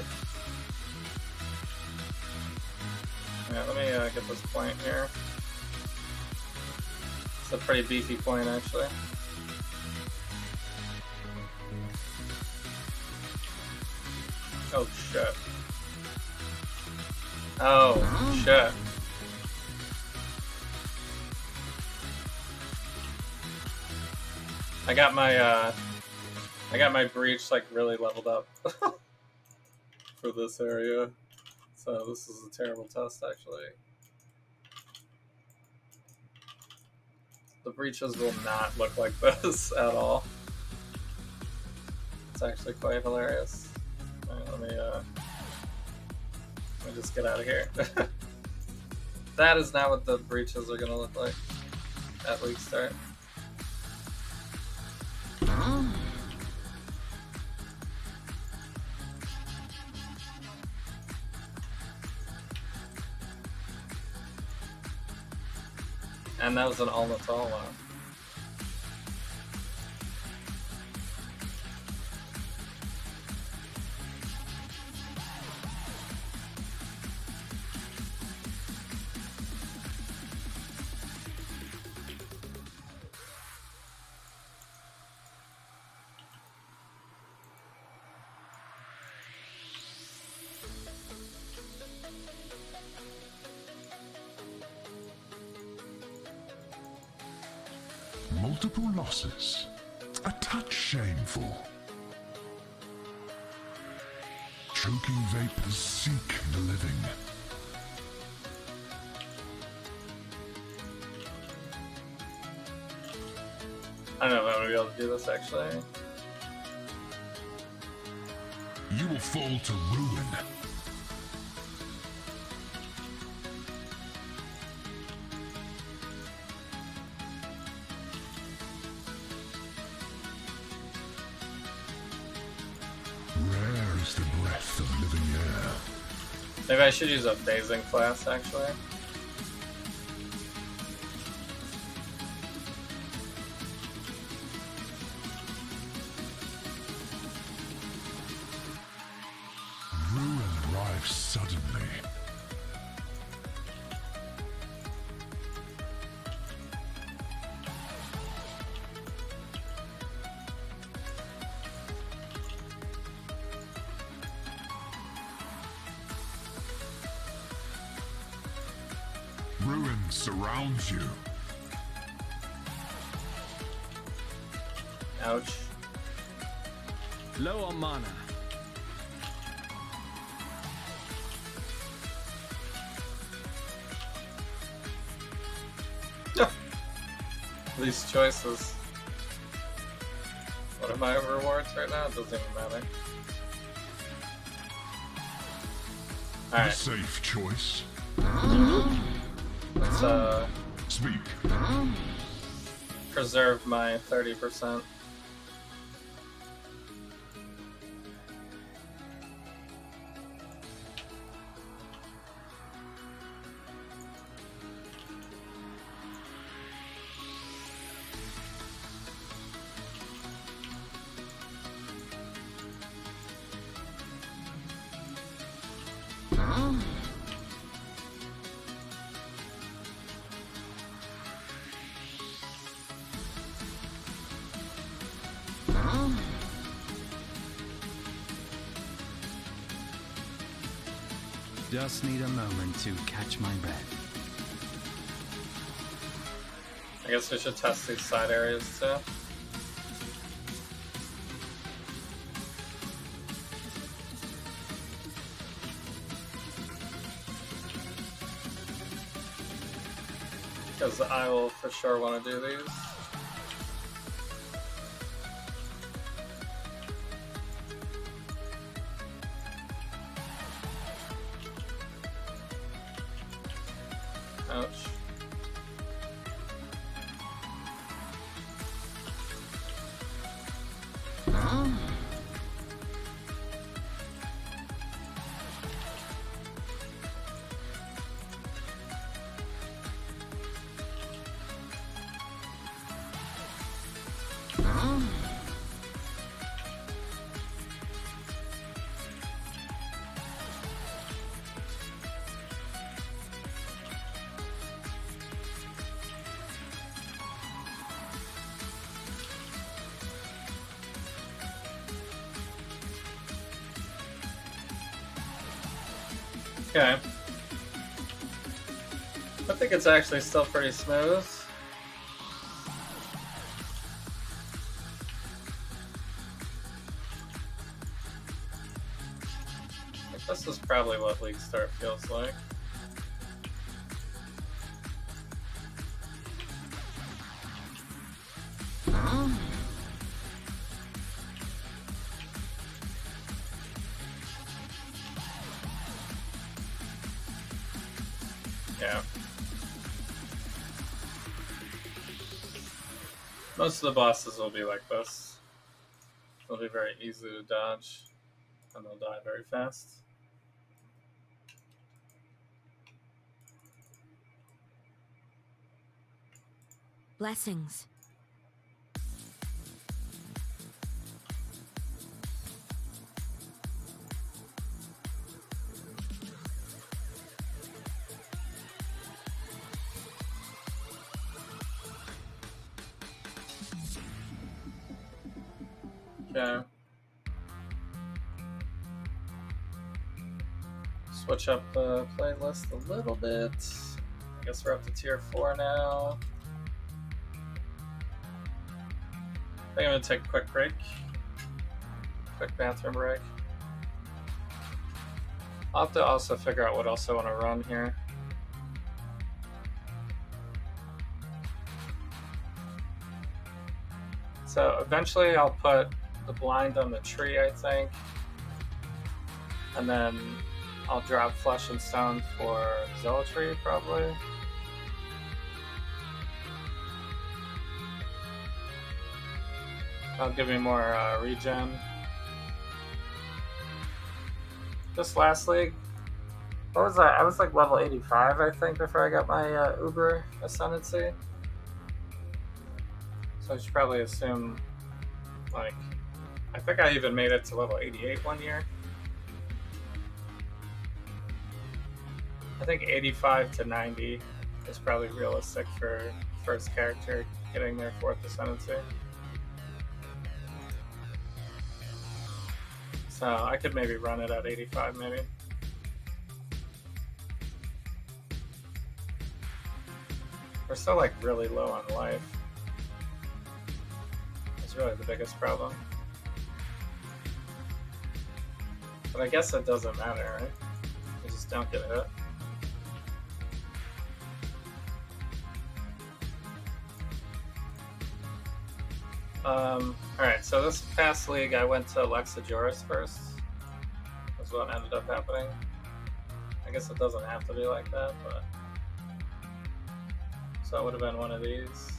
Yeah, let me get this point here. It's a pretty beefy point, actually. Oh, shit. Oh, shit. I got my breach like really leveled up for this area. So this is a terrible test, actually. The breaches will not look like this at all. It's actually quite hilarious. Alright, let me just get out of here. That is not what the breaches are gonna look like at week start. And that was an all-Natal one. Multiple losses. A touch shameful. Choking vapors seek the living. I don't know if I'm gonna be able to do this, actually. You will fall to ruin. Rare is the breath of living air. Maybe I should use a phasing class, actually. Ruin arrives suddenly. Ruin surrounds you. Ouch. Low on mana. These choices. What are my rewards right now? It doesn't even matter. The Alright, safe choice. let's Speak. preserve my 30%. Just need a moment to catch my breath. I guess we should test these side areas too. Because I will for sure want to do these. Ouch. Okay. I think it's actually still pretty smooth. This is probably what League Start feels like. Yeah. Most of the bosses will be like this. They'll be very easy to dodge, and they'll die very fast. Blessings. Okay. Switch up the playlist a little bit. I guess we're up to tier 4 now. I think I'm gonna take a quick break. Quick bathroom break. I'll have to also figure out what else I want to run here. So eventually I'll put the blind on the tree, I think. And then I'll drop Flesh and Stone for Zealotry, probably. That'll give me more regen. This last league, what was that? I was like level 85, I think, before I got my Uber Ascendancy. So I should probably assume, like, I think I even made it to level 88 one year. I think 85 to 90 is probably realistic for first character getting their 4th Ascendancy. So I could maybe run it at 85 maybe. We're still like really low on life. That's really the biggest problem. But I guess it doesn't matter, right? We just don't get hit. Alright, so this past league I went to Lexajoris first. That's what ended up happening. I guess it doesn't have to be like that, but... So it would have been one of these.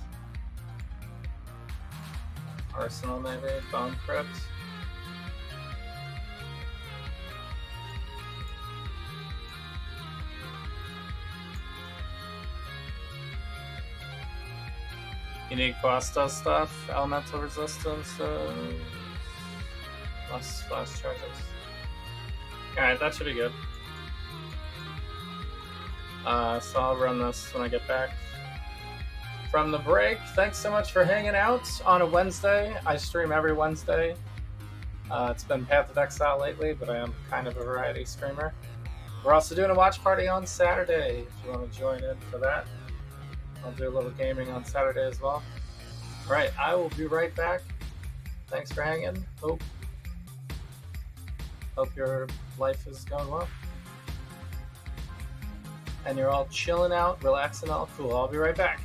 Arsenal maybe? Bone Crypt? Unique boss does stuff, elemental resistance, less flash charges. Alright, that should be good. So I'll run this when I get back from the break. Thanks so much for hanging out on a Wednesday. I stream every Wednesday. It's been Path of Exile lately, but I am kind of a variety streamer. We're also doing a watch party on Saturday, if you want to join in for that. I'll do a little gaming on Saturday as well. Alright, I will be right back. Thanks for hanging. Hope your life is going well. And you're all chilling out, relaxing, all cool. I'll be right back.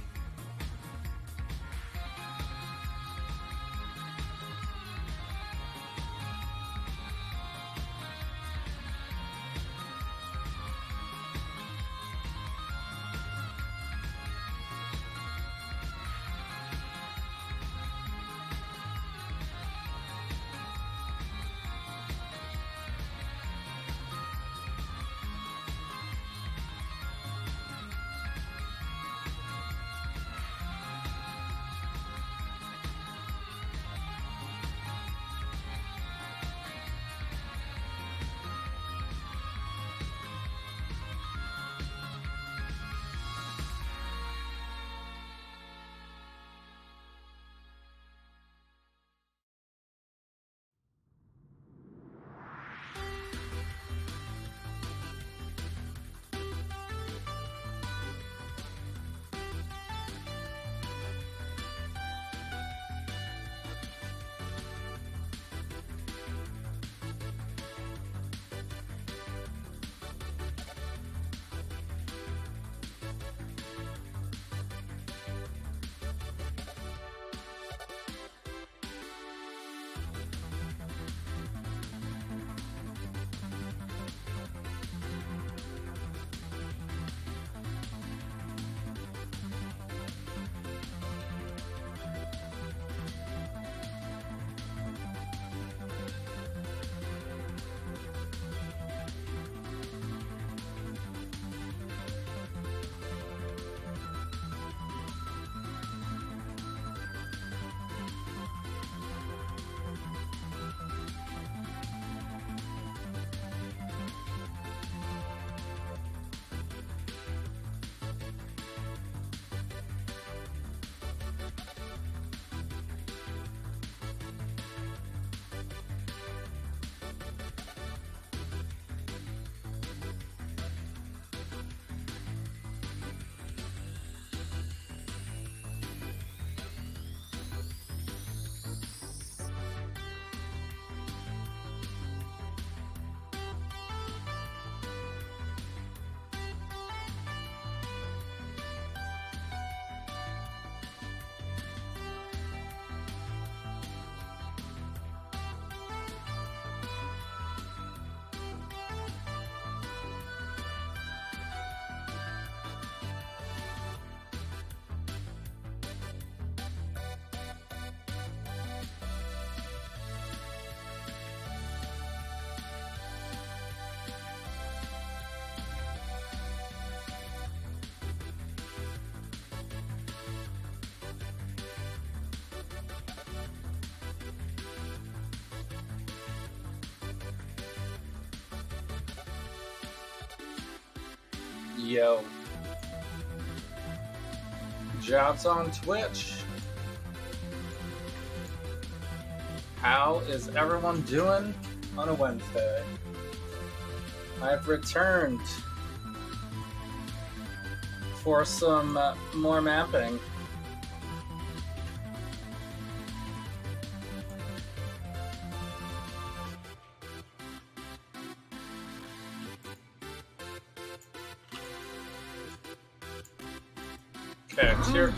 Yo. Jobs on Twitch. How is everyone doing on a Wednesday? I've returned for some more mapping. Okay,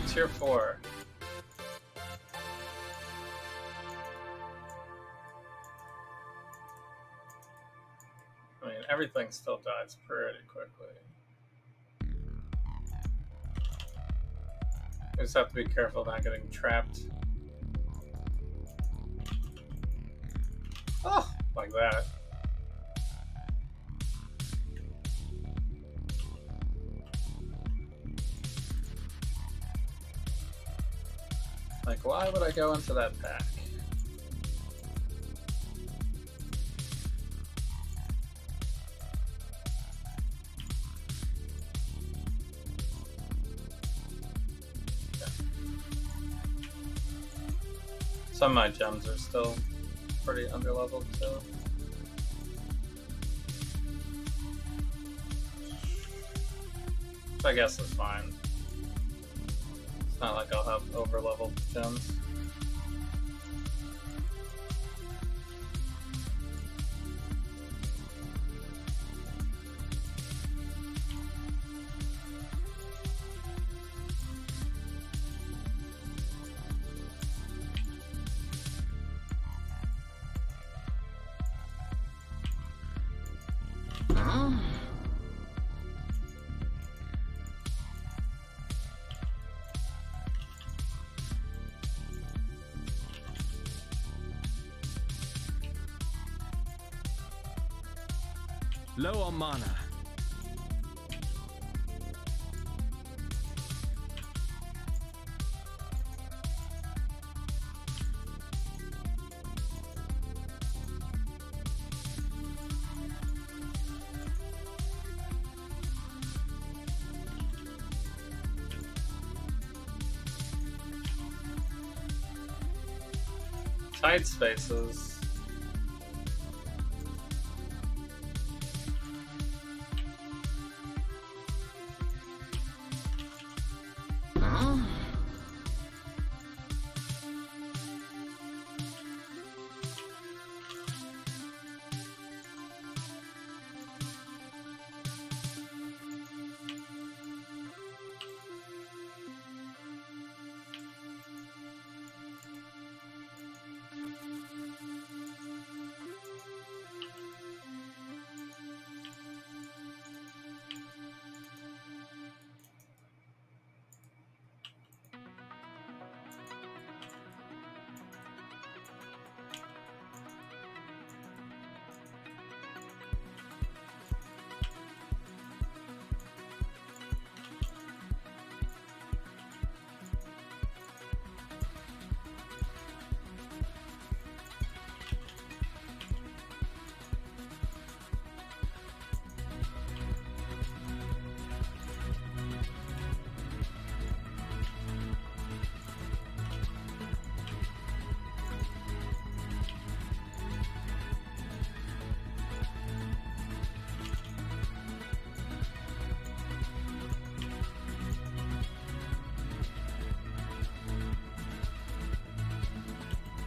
tier 4. I mean, everything still dies pretty quickly. You just have to be careful not getting trapped. Oh, like that. Like, why would I go into that pack? Some of my gems are still pretty underleveled too. Which I guess is fine. It's not like I'll have overleveled gems. Low on mana. Tight spaces.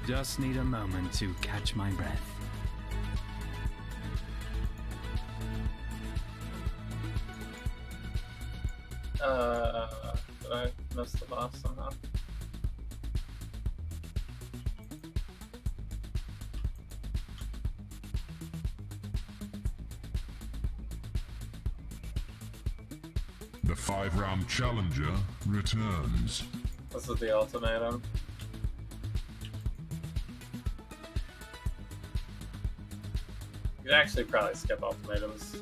Just need a moment to catch my breath. Did I miss the boss somehow? The 5-round challenger returns. This is the ultimatum. You could actually probably skip ultimatums.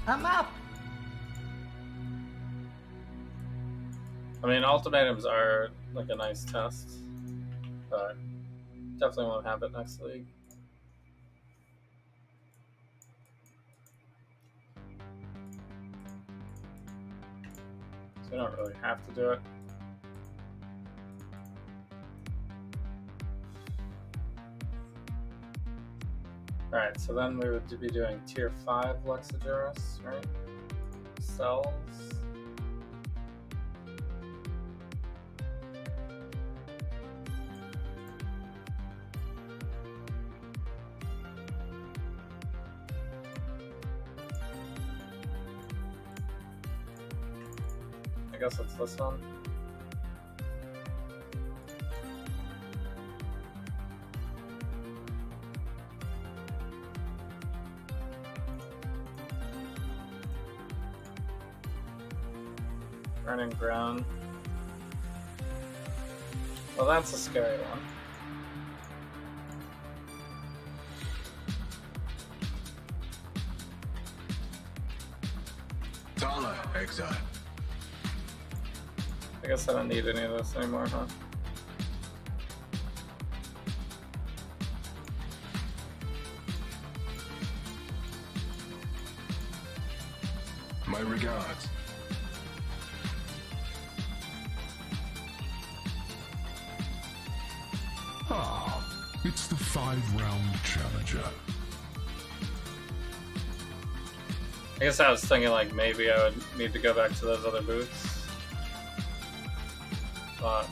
I'm up. I mean, ultimatums are like a nice test, but definitely won't have it next league. So we don't really have to do it. Alright, so then we would be doing tier 5 Luxajuris, right? Cells. I guess it's this one. Burning ground. Well, that's a scary one. Tala, Exile. I guess I don't need any of this anymore, huh? My regards. Ah, it's the 5-round challenger. I guess I was thinking like maybe I would need to go back to those other booths. But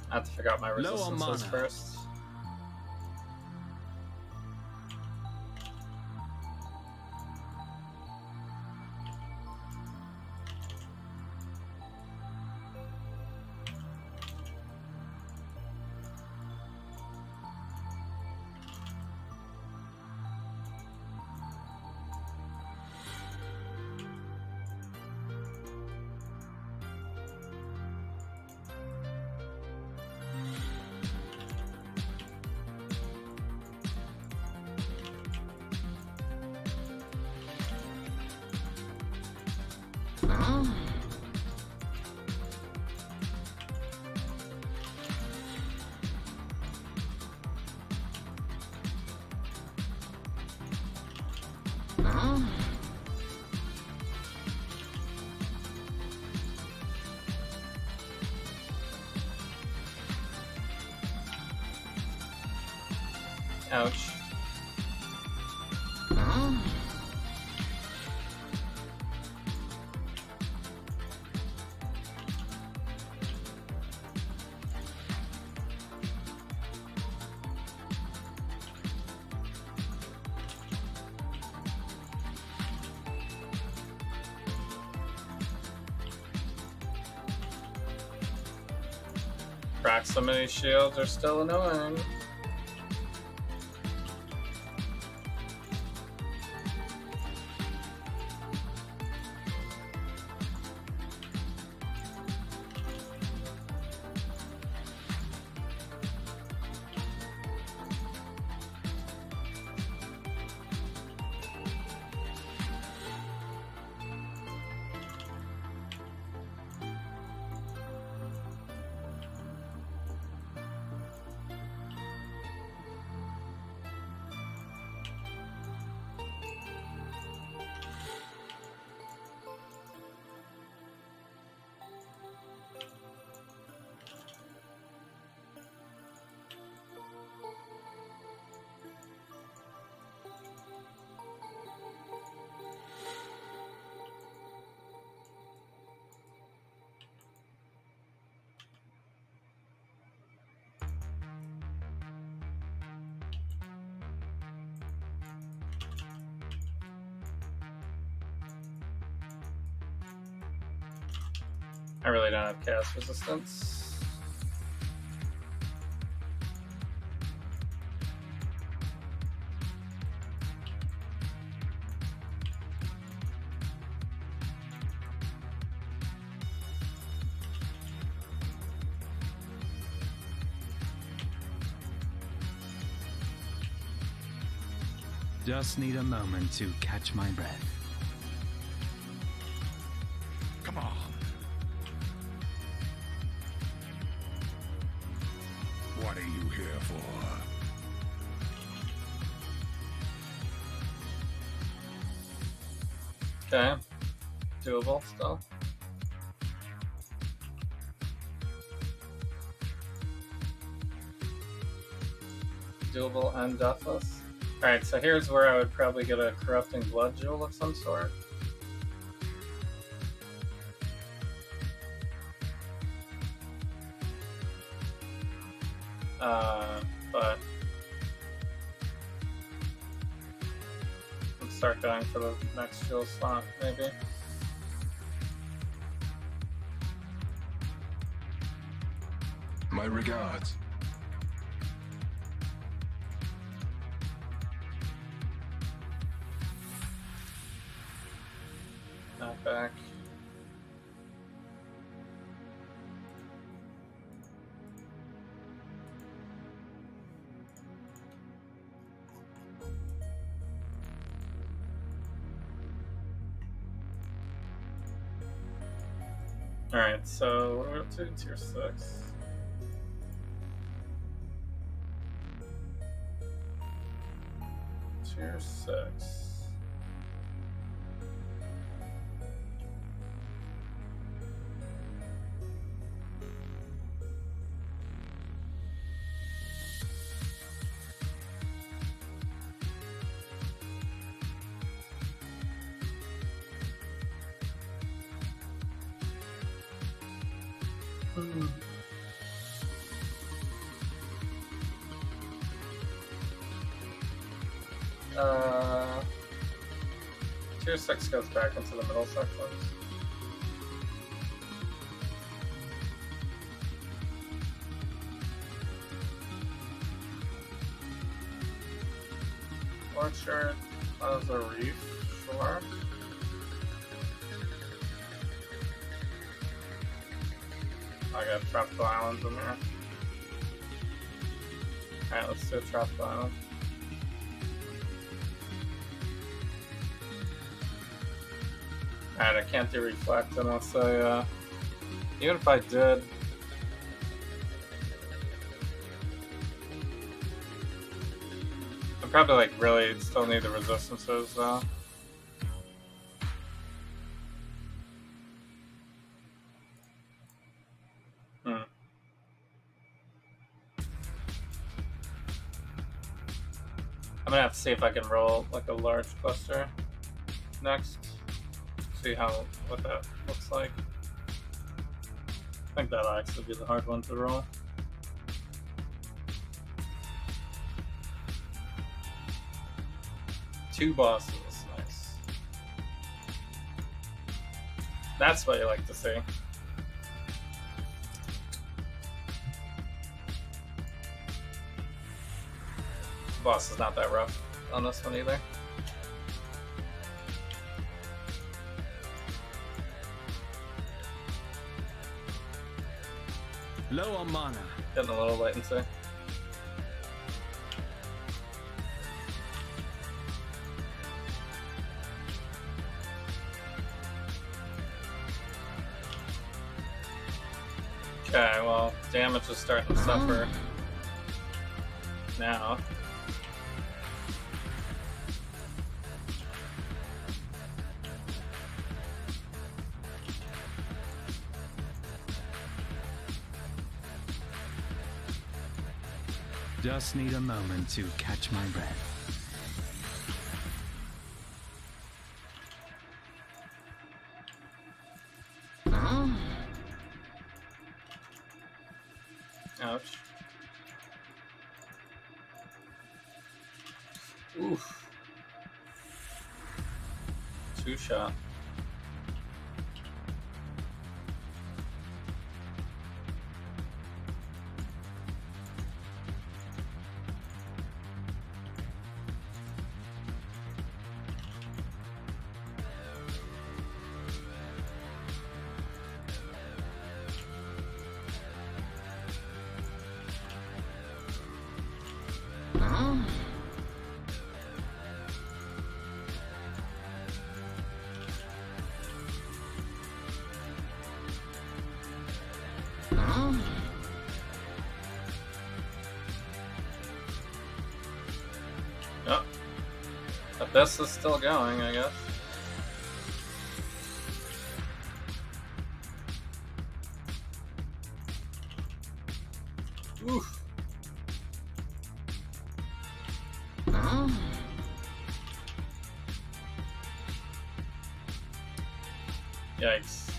I have to figure out my Low on resistances mana. first. Ouch. Proximity shields are still annoying. I really don't have cast resistance. Just need a moment to catch my breath. Come on. What are you here for? Okay. Doable still. Doable and deathless. Alright, so here's where I would probably get a corrupting blood jewel of some sort. But let's start going for the next jewel slot, maybe. My regards. Not back. Alright, so we're up to tier 6. Tier 6. Tier 6 goes back into the middle sections. Orchard, Plaza Reef, sure. I got Tropical Islands in there. Alright, let's do a Tropical Island. Alright, I can't do Reflect unless I, even if I did... I probably, like, really still need the resistances, though. I'm gonna have to see if I can roll, like, a large cluster next. See what that looks like. I think that'll actually be the hard one to roll. Two bosses, nice. That's what you like to see. The boss is not that rough on this one either. Low on mana. Getting a little latency. Okay, well, damage is starting to suffer now. Just need a moment to catch my breath. Ouch. Oof. Two shot. Abyss is still going, I guess. Oof. Yikes.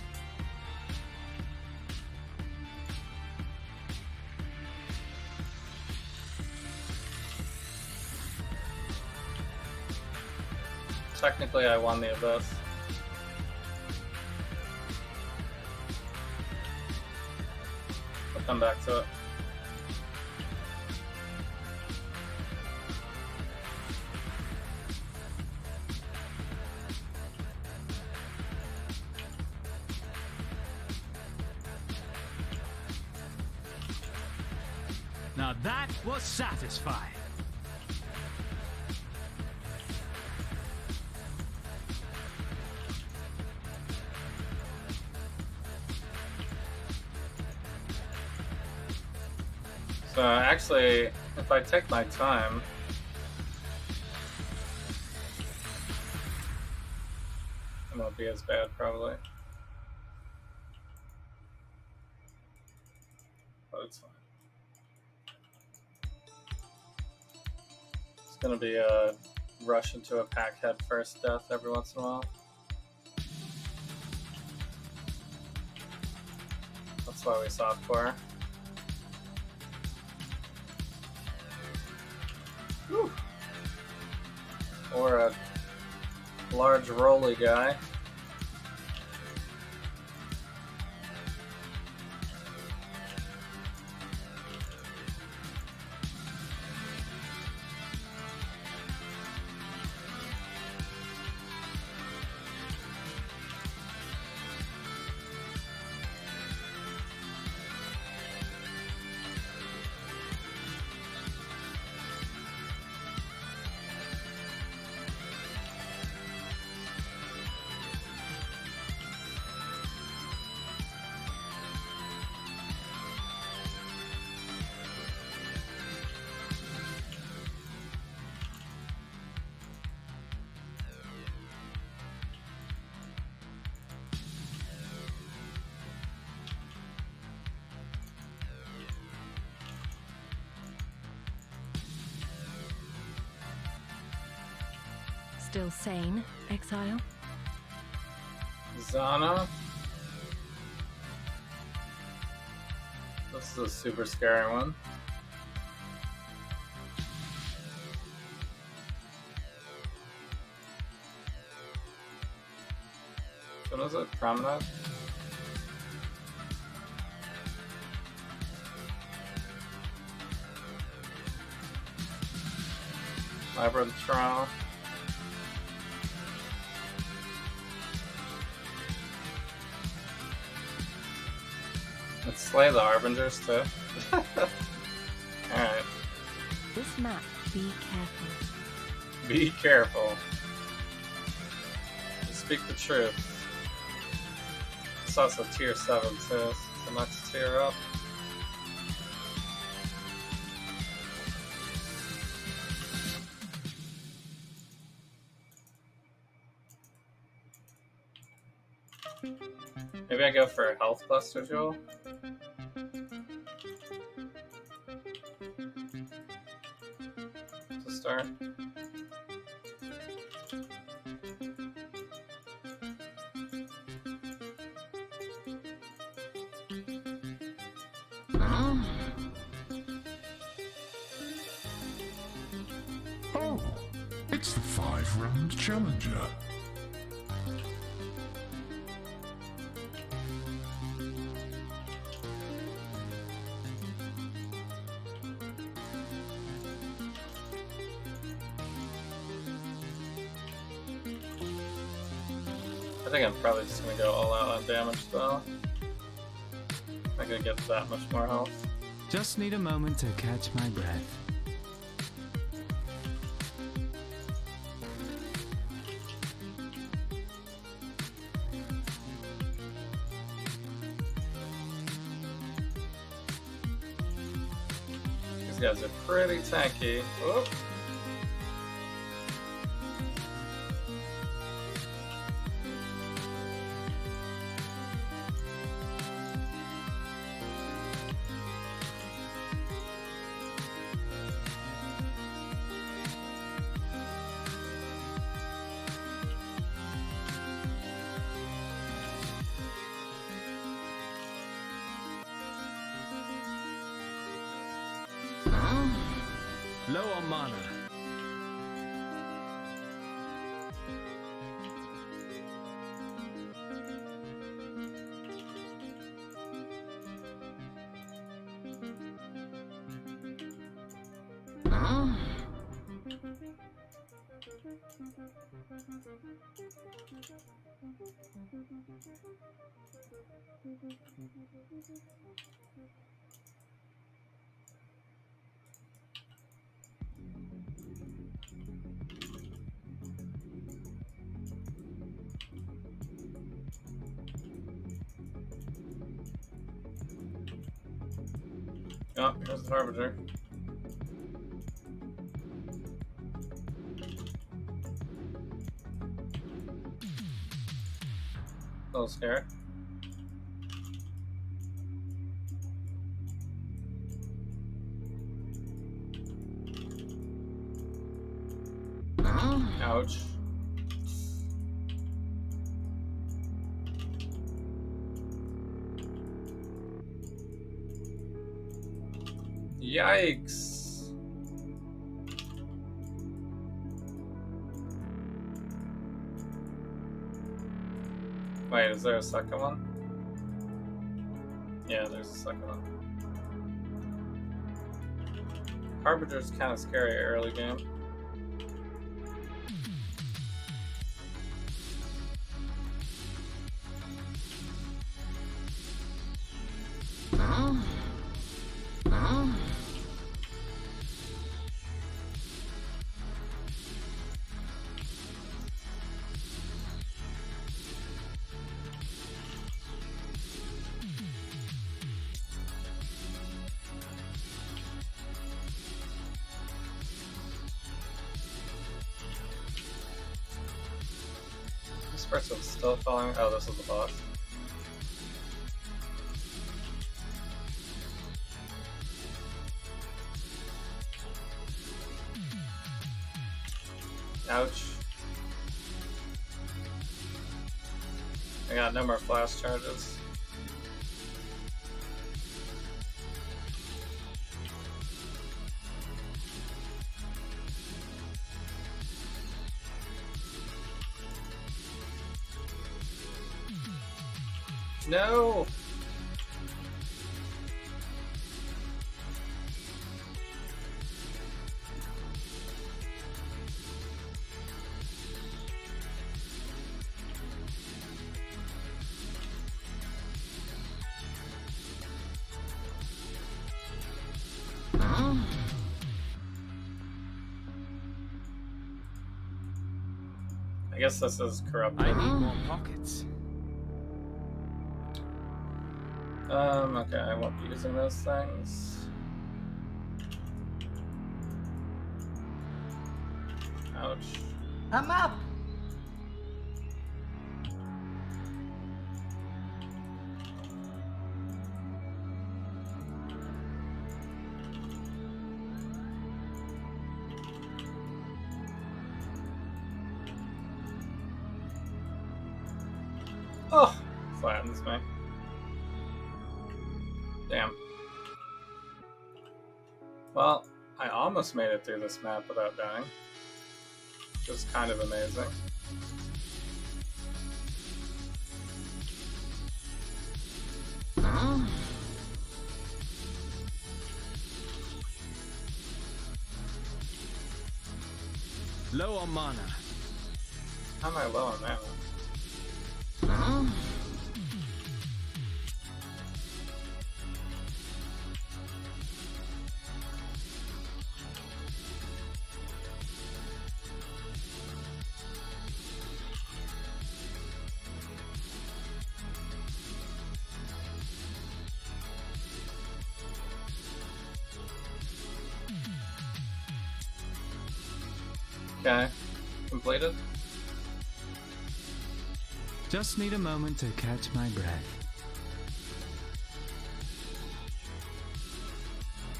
Technically, I won the Abyss. I'll come back to it. Now that was satisfying. So actually, if I take my time, it won't be as bad probably. But it's fine. It's gonna be a rush into a pack head first death every once in a while. That's why we softcore. Whew. Or a large rolly guy. Still sane, Exile? Zana. This is a super scary one. What is it? Promenade? Library of Toronto. Let's slay the Harbingers too. Alright. This map, be careful. Be careful. Speak the truth. It's also tier 7 too, so it's the next tier up. Maybe I go for a health cluster jewel. To start. Oh, it's the 5-round challenger. I think I'm probably just gonna go all out on damage though. I'm gonna get that much more health. Just need a moment to catch my breath. These guys are pretty tanky. Whoop. Low on mana. Oh, here's the Harbinger. A little scared. Ouch. Yikes. Wait, is there a second one? Yeah, there's a second one. Harbinger's kind of scary early game. This person's still following. Oh, this is the boss. Ouch. I got no more flash charges. No! I guess this is corrupted. I need more pockets. Okay, I won't be using those things. Ouch. I'm up. Oh, flattens me. Damn. Well, I almost made it through this map without dying. Which is kind of amazing. Low on mana. How am I low on mana? Okay, completed. Just need a moment to catch my breath.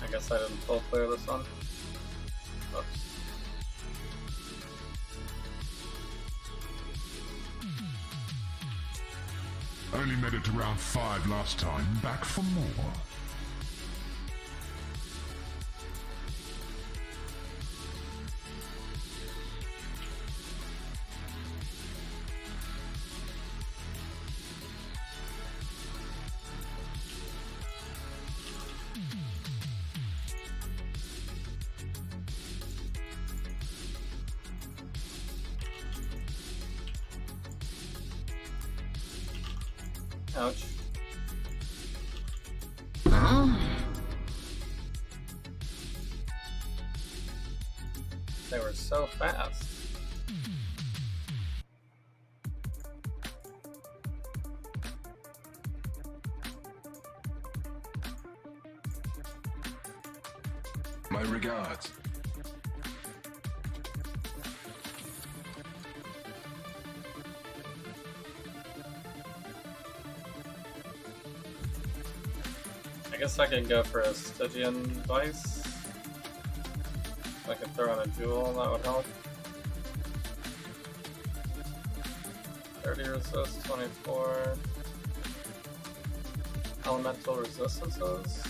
I guess I didn't full clear this one. Oops. Only made it to round 5 last time. Back for more. Ouch. They were so fast. My regards. I guess I can go for a Stygian Vice. If I could throw in a duel, that would help. 30 resist, 24. Elemental resistances.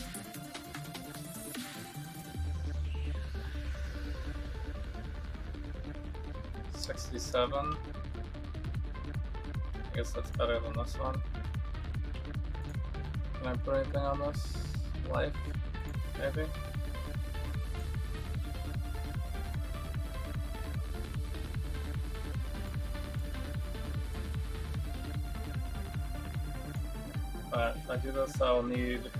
$67. I guess that's better than this one. Can I put anything on this? Life? Maybe? But if I do this, I'll need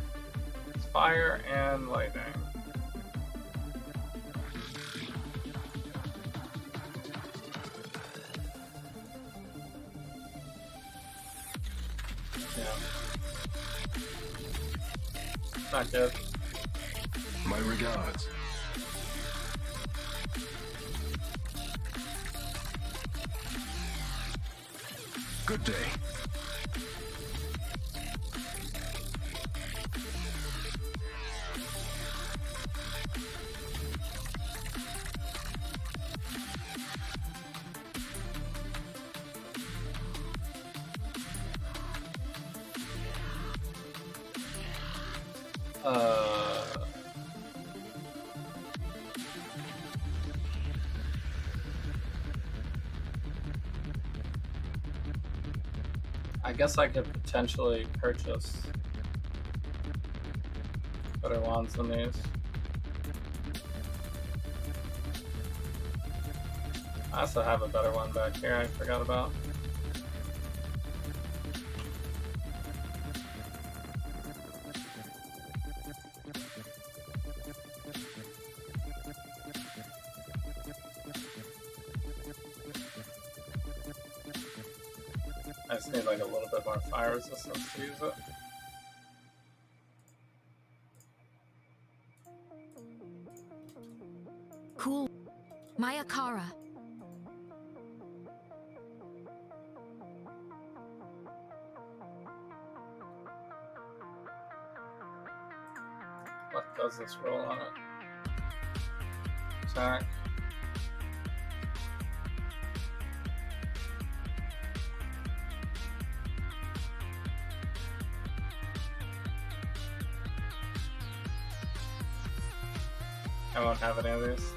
fire and lightning. Not good. My regards. Good day. I guess I could potentially purchase better wands than these. I also have a better one back here I forgot about. I just need like a little bit more fire resistance to use it. Cool. Mayakara. What does this roll on it? Attack. I won't have any of these.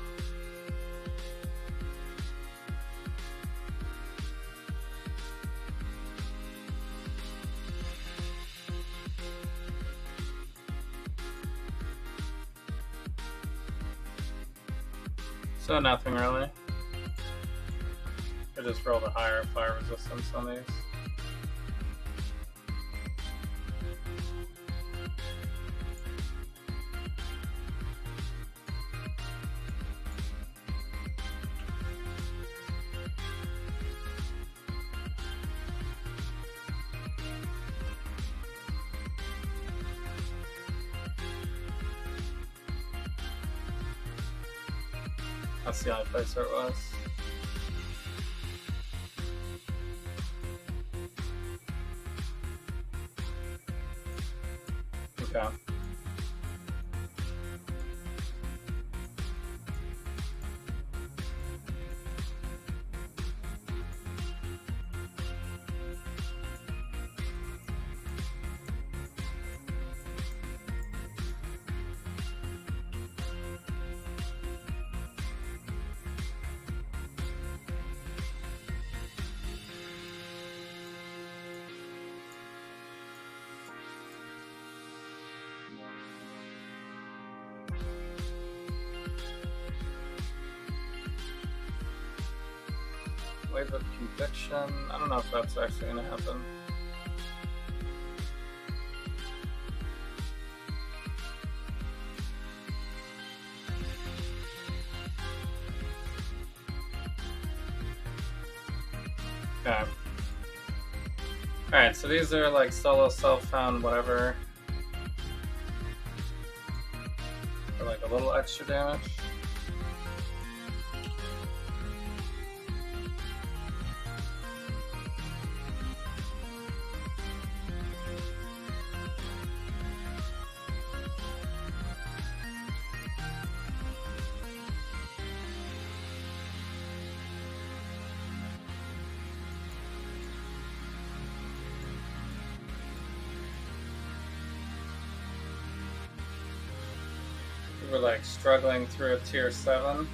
So nothing really. I just rolled a higher fire resistance on these. That's the only place where it was. Okay. Wave of Conviction. I don't know if that's actually going to happen. Okay. Alright, so these are like solo self-found whatever. For like a little extra damage. We're like struggling through a tier 7.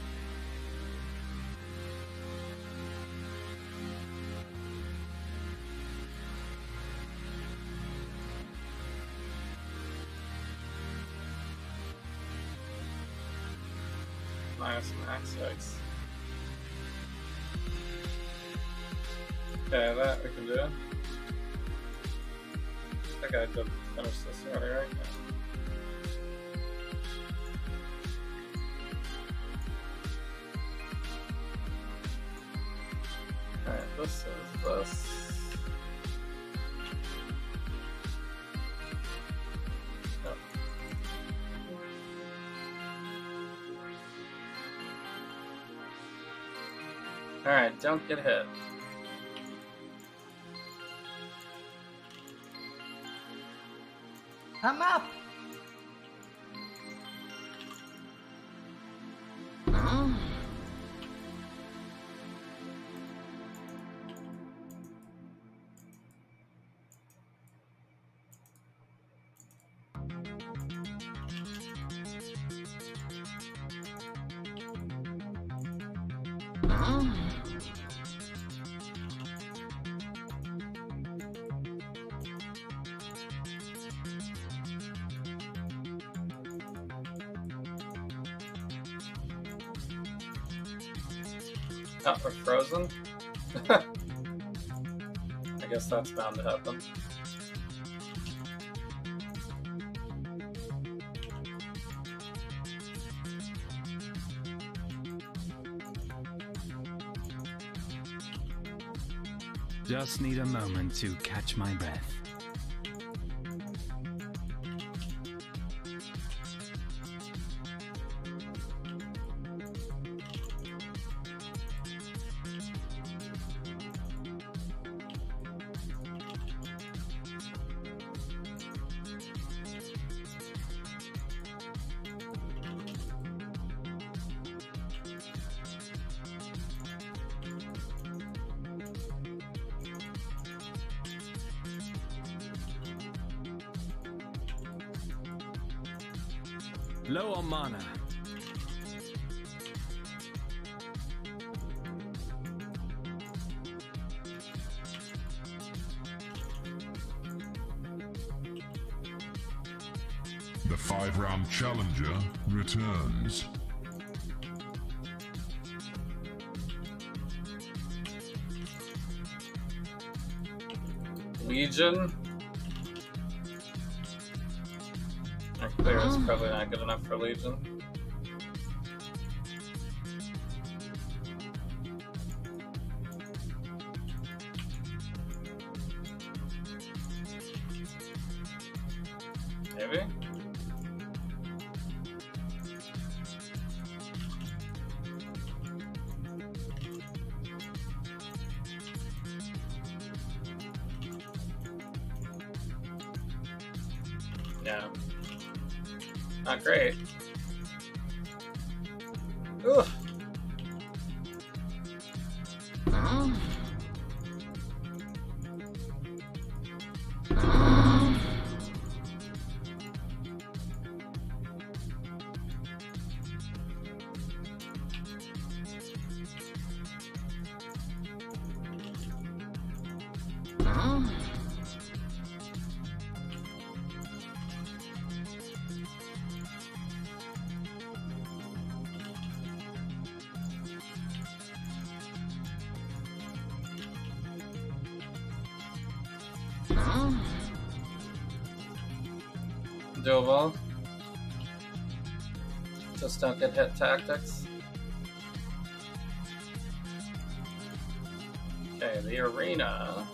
Minus max X. Okay, that we can do. I think I did finish this already, right? Yeah. Alright, this is this. Yep. Alright, don't get hit. I'm up. Oh, we're frozen? I guess that's bound to happen. Just need a moment to catch my breath. Low on mana. The 5-round challenger returns. Legion? Clear is probably not good enough for Legion. Maybe? Yeah. Not great. Ugh. Doable. Just don't get hit tactics. Okay, the arena.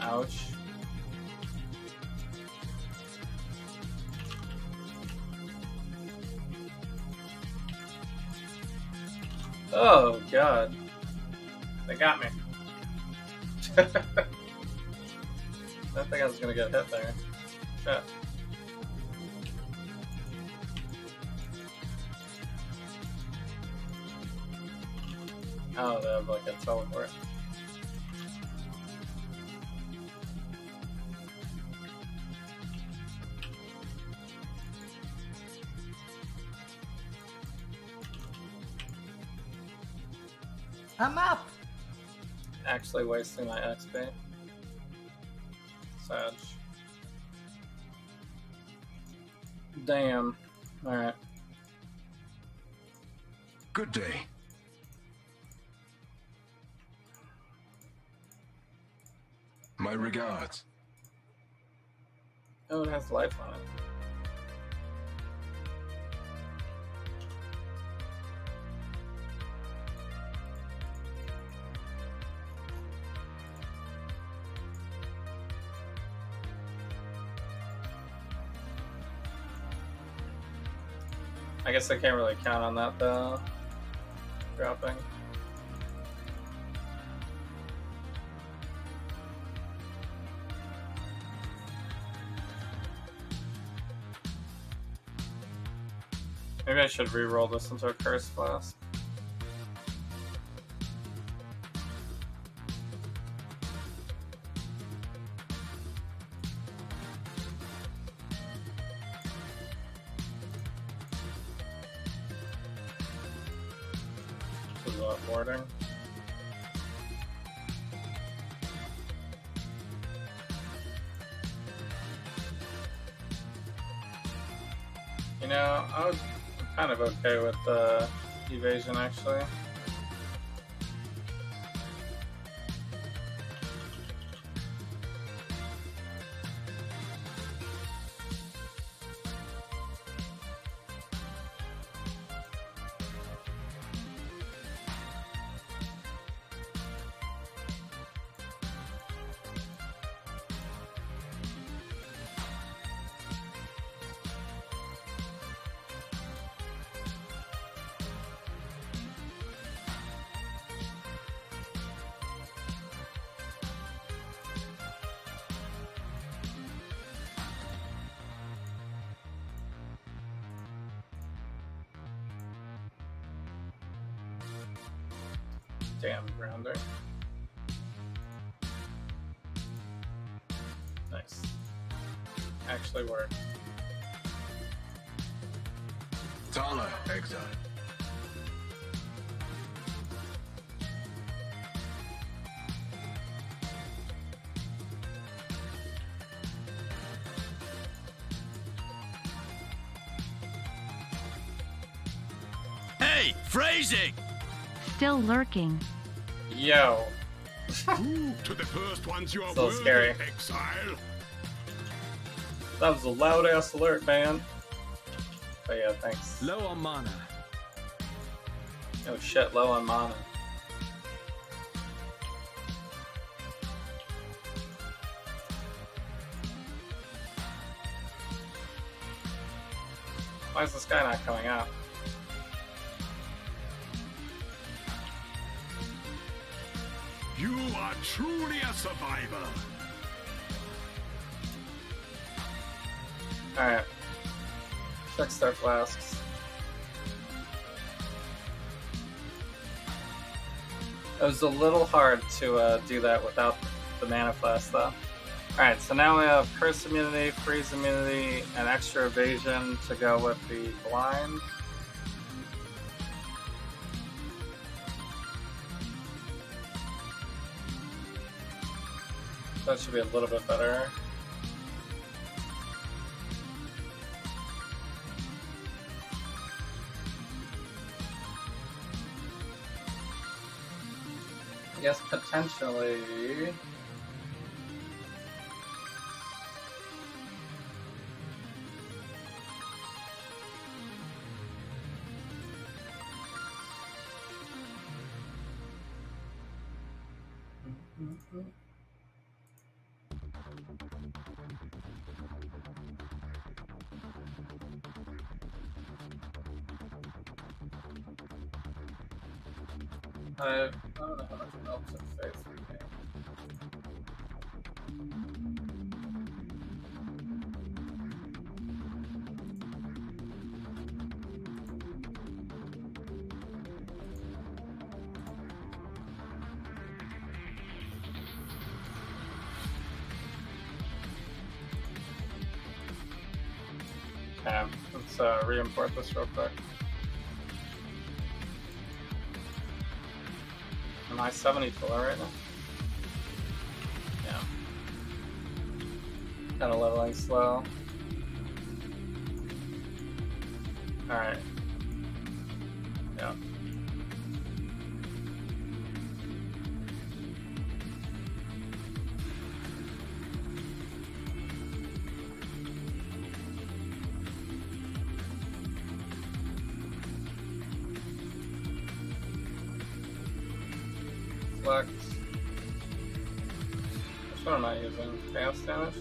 Ouch. Oh, God. They got me. I didn't think I was gonna get hit there. Shit. Oh, they have like a teleport. I'm up. Actually wasting my XP. Sad. Damn. Alright. Good day. My regards. Oh, it has life on it. I guess I can't really count on that though. Dropping. Maybe I should re-roll this into a curse flask. This is a lot boarding. You know, I'm kind of okay with evasion actually. Damn grounder. Nice. Actually worked. Tala, Exile. Hey, phrasing! Still lurking. Yo. To the first ones you are So worthy, scary. Exile. That was a loud ass alert, man. But yeah, thanks. Low on mana. Oh shit, low on mana. Why is this guy not coming out? You are truly a survivor. Alright. Check star flasks. It was a little hard to do that without the mana flask though. Alright, so now we have curse immunity, freeze immunity, and extra evasion to go with the blind. That should be a little bit better. I guess potentially. I don't know how much melts in face we make. Okay, let's re-import this real quick. Am I 74 right now? Yeah. Kind of leveling slow. Alright. Yeah. Flex. Which one am I using? Chaos damage?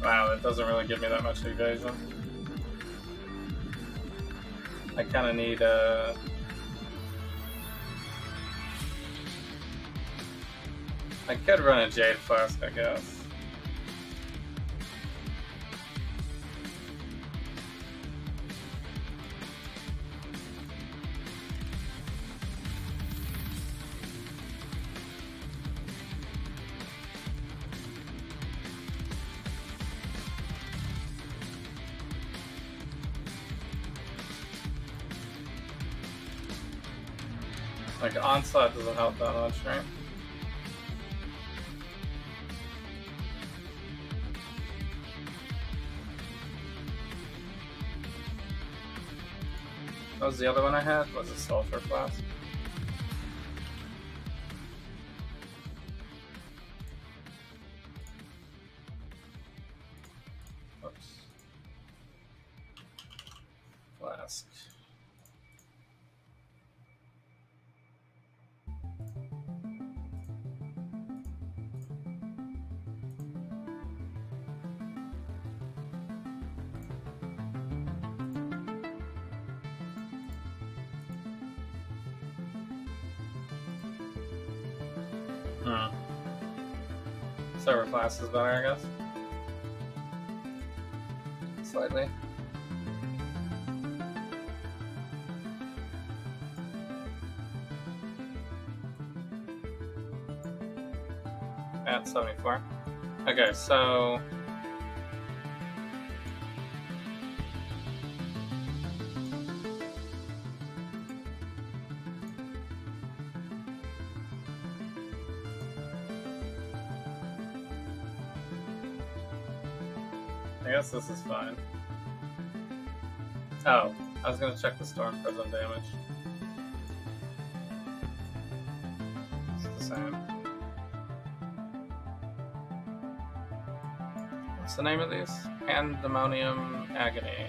Wow, that doesn't really give me that much evasion. I kind of need I could run a Jade Flask, I guess. Like, Onslaught doesn't help that much, right? What was the other one I had? Was it Sulfur Flask? Oops. Flask. Silver Flask is better, I guess. Slightly. At 74. Okay, so I guess this is fine. Oh, I was gonna check the Storm Prism damage. It's the same. What's the name of these? Pandemonium Agony.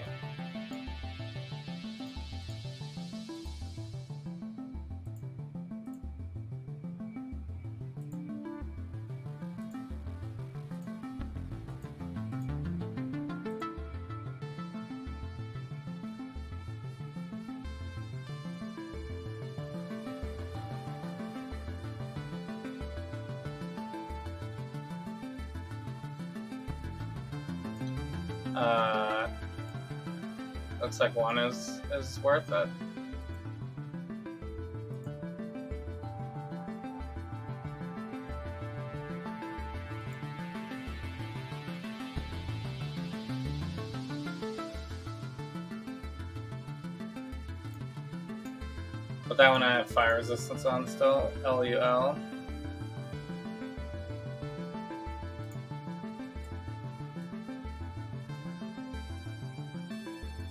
Looks like one is worth it. But that one I have fire resistance on still. LUL.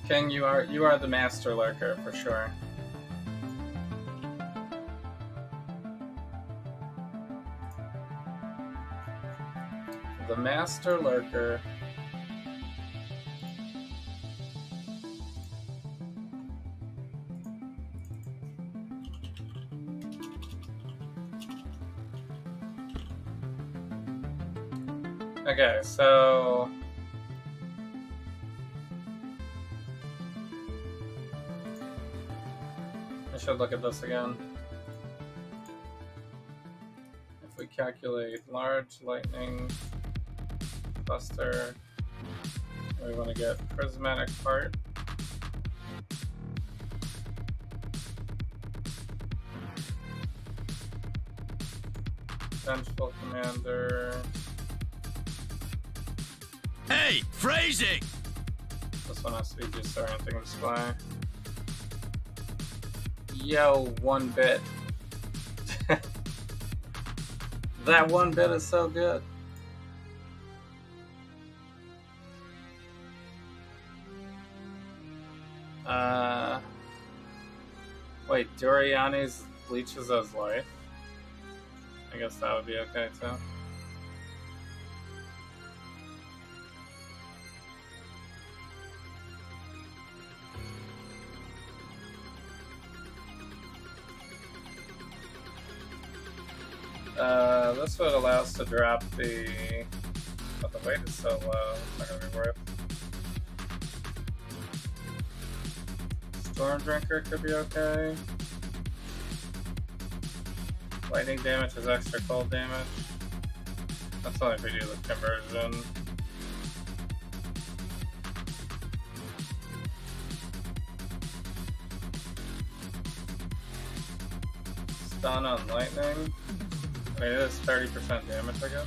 King, you are the master lurker for sure. the Master Lurker. Okay, so I should look at this again. If we calculate large lightning cluster, we want to get prismatic part. Vengeful Commander. Hey, phrasing! This one has to be disorienting display. Yo, 1 bit. That 1 bit is so good. Wait, Doriani's leeches as life? I guess that would be okay too. This would allow us to drop the... But the weight is so low, it's not gonna be worth. Stormdrinker could be okay. Lightning damage is extra cold damage. That's only if we do the conversion. Stun on lightning. I mean, it is 30% damage, I guess.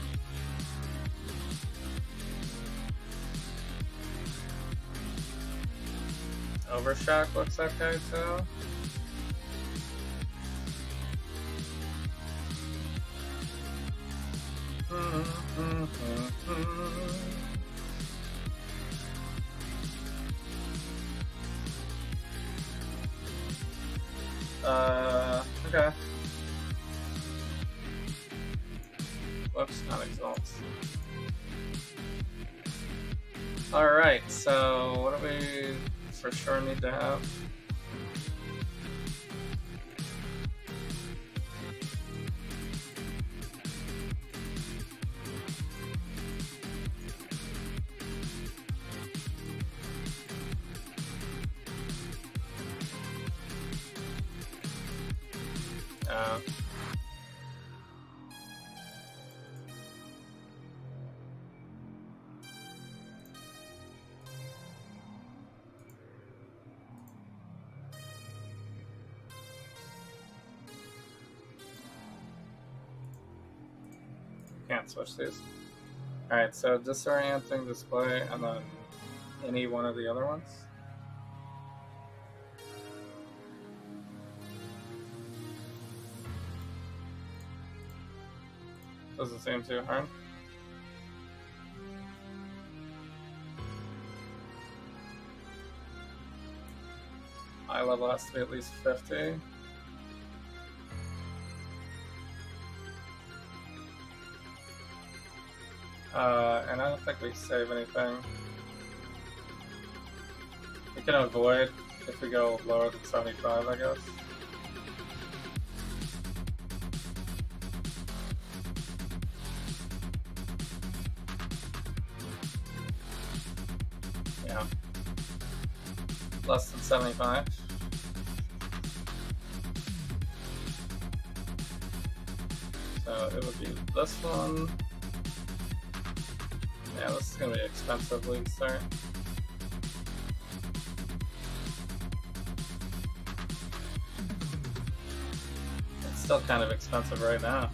Overshock looks okay too. Okay. Whoops, not exalts. Alright, so what do we for sure need to have? Can't switch these. Alright, so disorienting display and then any one of the other ones. Doesn't seem too hard. Eye level has to be at least 50. And I don't think we save anything. We can avoid if we go lower than 75, I guess. Yeah. Less than 75. So it would be this one. Yeah, this is gonna be expensive league start. It's still kind of expensive right now.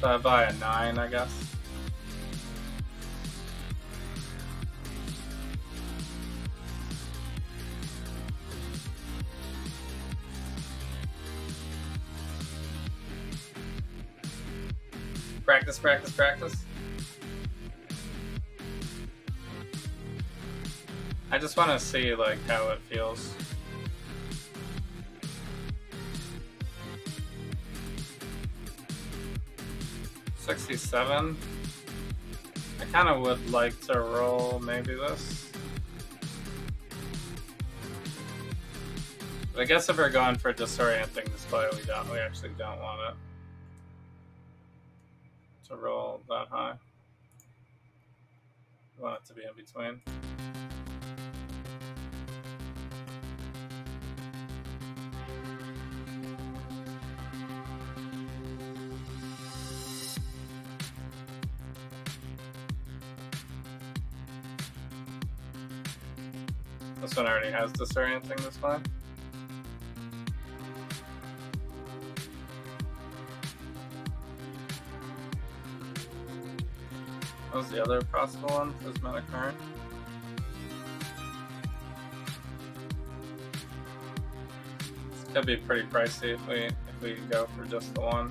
So I buy a 9, I guess. Practice, practice, practice. I just want to see like how it feels. $67. I kind of would like to roll maybe this. But I guess if we're going for disorienting display, we actually don't want it to roll that high. We want it to be in between. This one already has disorienting display. What was the other possible one? Prismatic current. This could be pretty pricey if we go for just the one.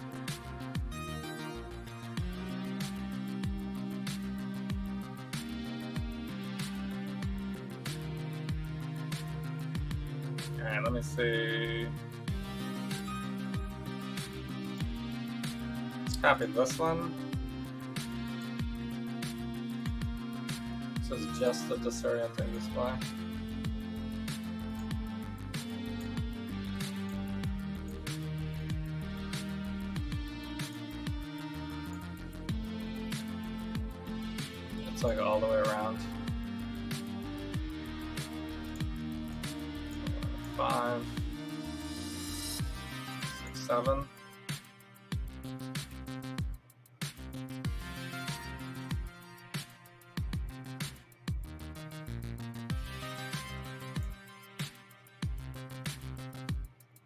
Alright, let me see. Let's copy this one. This is just the disorienting display. It's like all the way around. 5, 6, 7.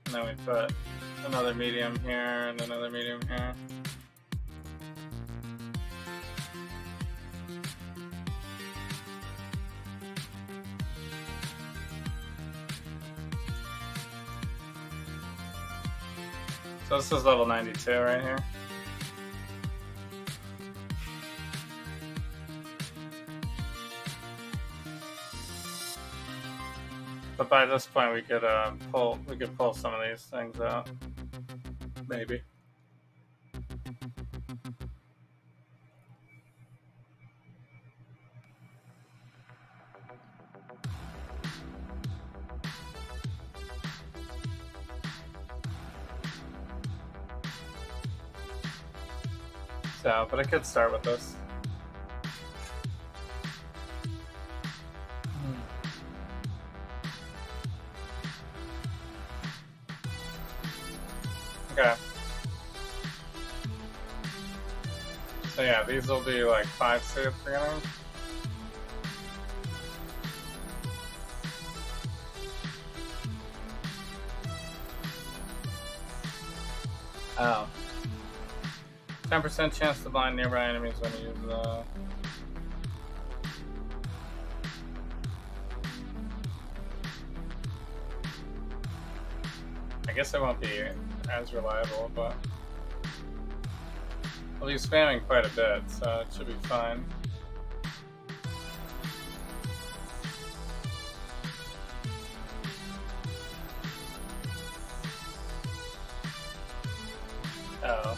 And then we put another medium here and another medium here. So this is level 92 right here. But by this point, we could pull some of these things out, maybe. So, but I could start with this. Okay. So yeah, these will be like 5 suits we're gonna. Oh. 10% chance to blind nearby enemies when you use the. I guess it won't be as reliable, but I'll be spamming quite a bit, so it should be fine. Oh.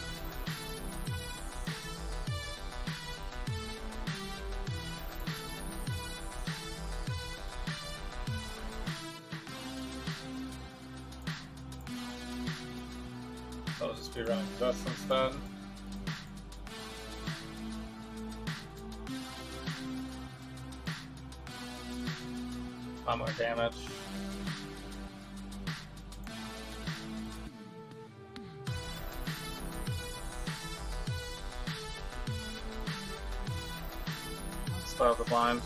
I'll just be running this instead. A lot more damage. Start with the blind.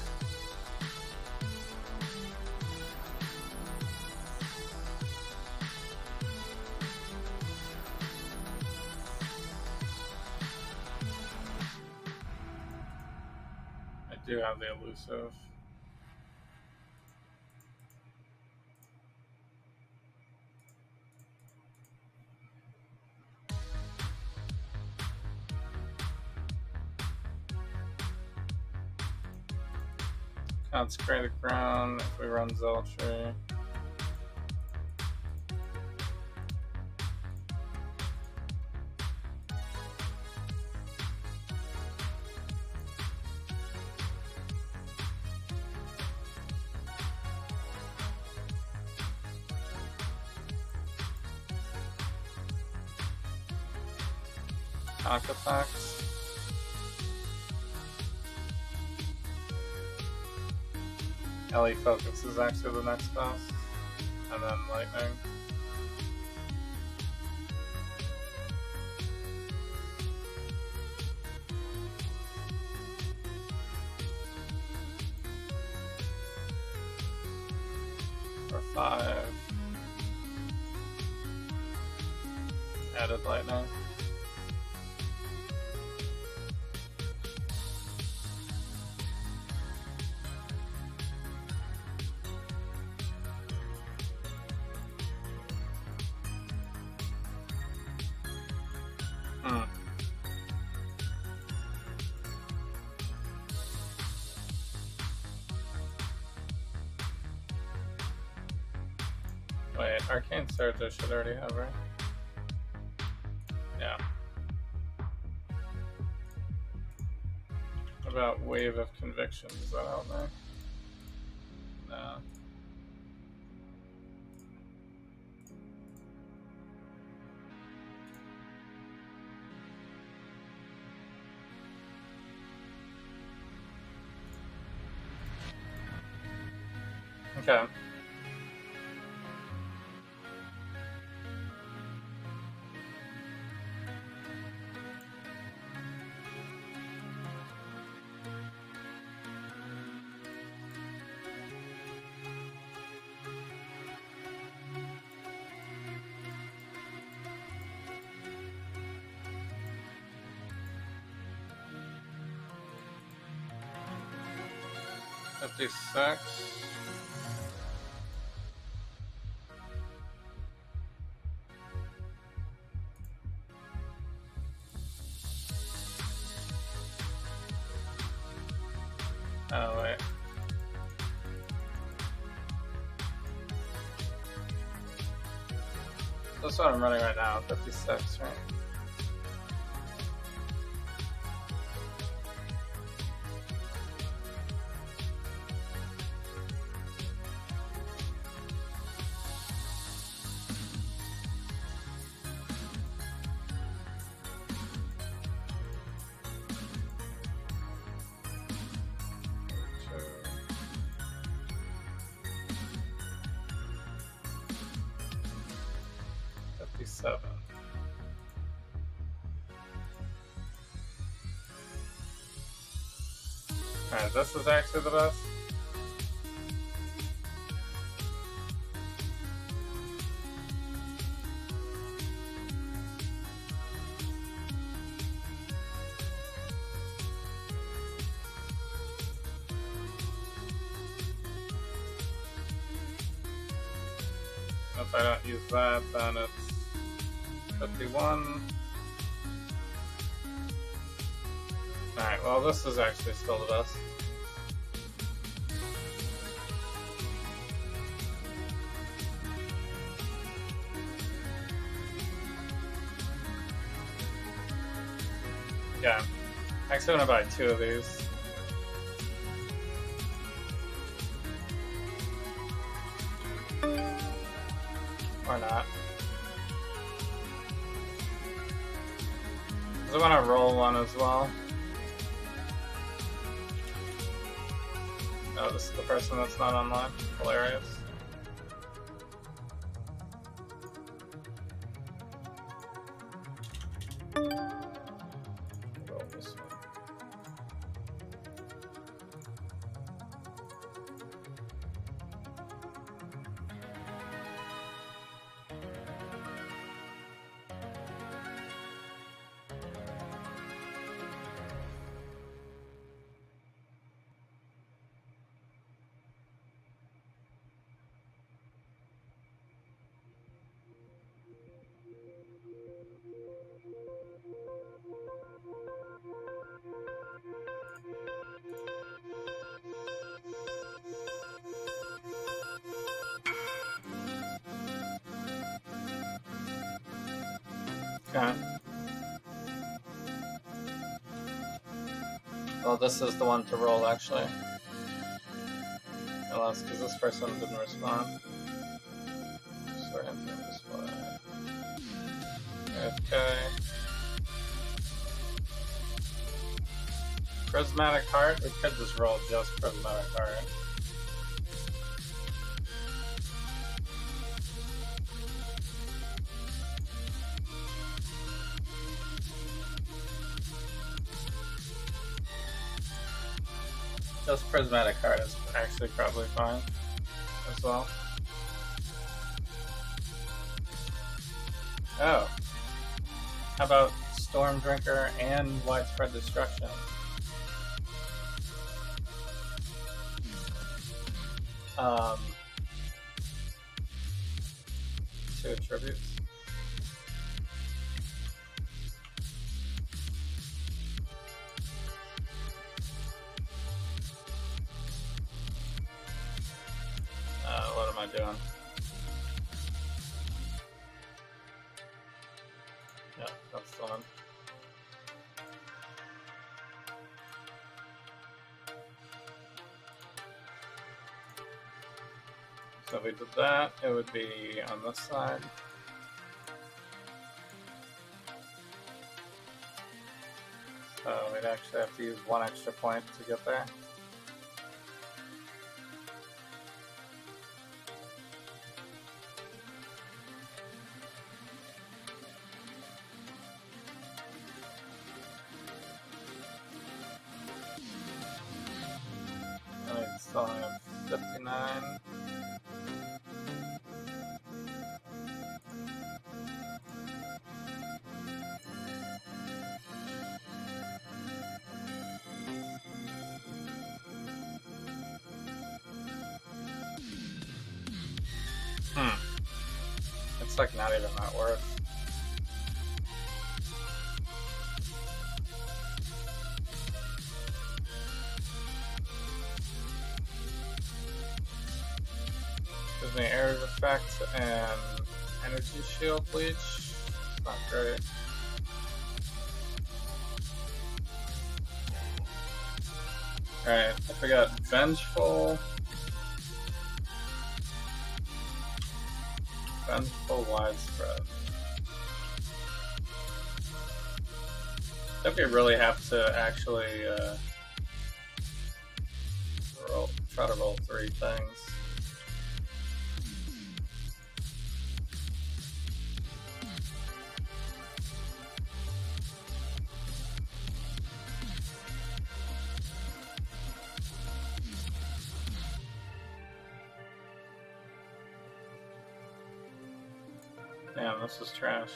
I do have the elusive. Consecrated ground if we run Zeltry. Artifacts. Ellie Focus is actually the next boss. And then Lightning. For 5. Added Lightning. Wait, Arcane Surge I should already have, right? Yeah. What about Wave of Conviction? Is that out there? No. Okay. $56. Oh wait. That's what I'm running right now, 56, right? $57. Alright, this is actually the best. If I don't use that, then it's 51. Alright, well this is actually still the best. Yeah, actually I'm gonna buy 2 of these. Or not. I want to roll one as well. Oh, this is the person that's not online. Hilarious. Roll this one. Okay. Well, this is the one to roll, actually. Unless, because this person didn't respond. Sorry, I'm doing display. Okay. Prismatic Heart? We could just roll just Prismatic Heart. Just Prismatic Heart is actually probably fine as well. Oh. How about Storm Drinker and Widespread Destruction? Two attributes. What am I doing? Yeah, that's the one. So if we did that, it would be on this side. So we'd actually have to use one extra point to get there. And we still have 59. It's like not even that worth. Gives me air effect and energy shield bleach. It's not great. Alright, I forgot Vengeful. Vengeful Widespread. I think we really have to actually try to roll 3 things. Damn, this is trash.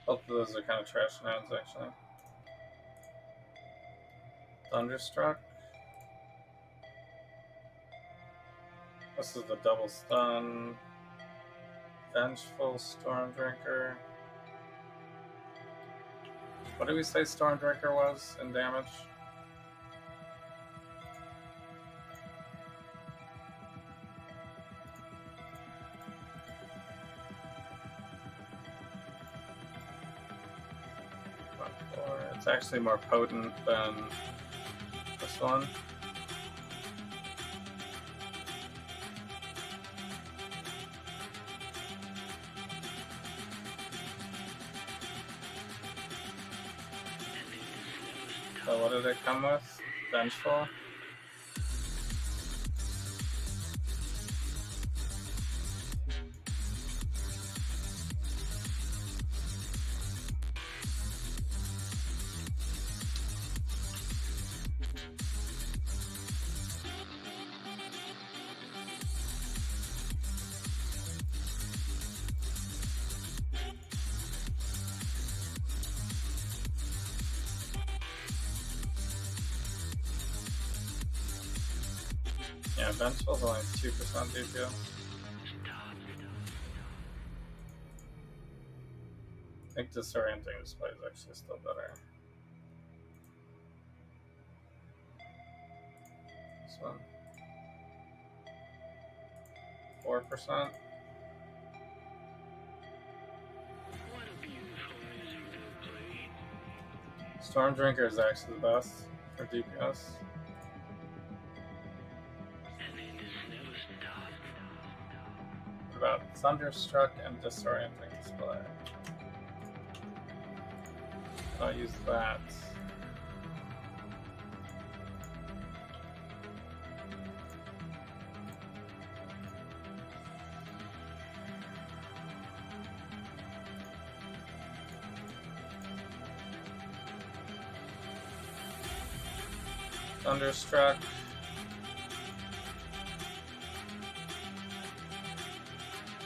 Both of those are kind of trash nouns, actually. Thunderstruck. This is the double stun. Vengeful Stormdrinker. What did we say Stormdrinker was in damage? It's actually more potent than this one. So what did it come with? Vengeful? Yeah, Benchill's only 2% DPS. I think disorienting display is actually still better. This one. 4%. Storm Drinker is actually the best for DPS. What about Thunderstruck and Disorienting Display? I'll use that. Thunderstruck.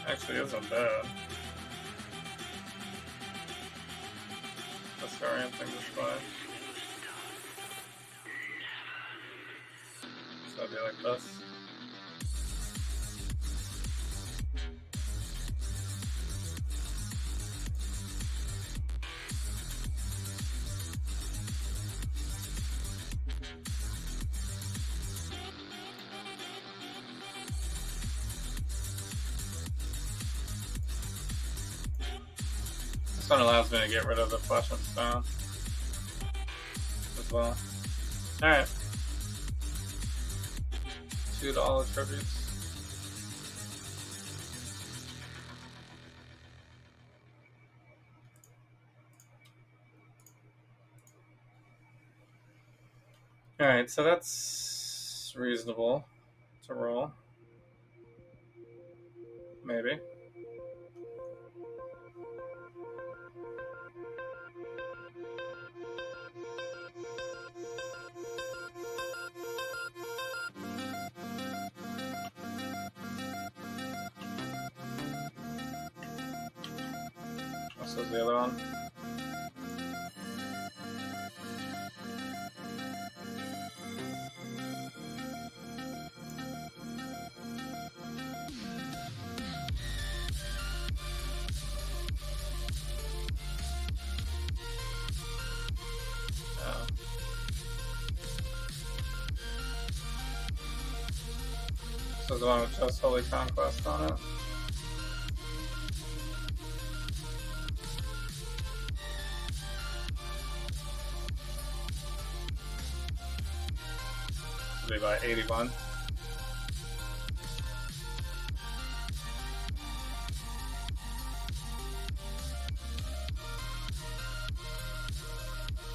Actually isn't bad. Disorienting display. So it'd be like this. This one allows me to get rid of the flesh and stone as well. Alright. $2 tributes. Alright, so that's reasonable to roll. Maybe. This is the other one. This is the one with just Holy Conquest on it. It'll be by 81.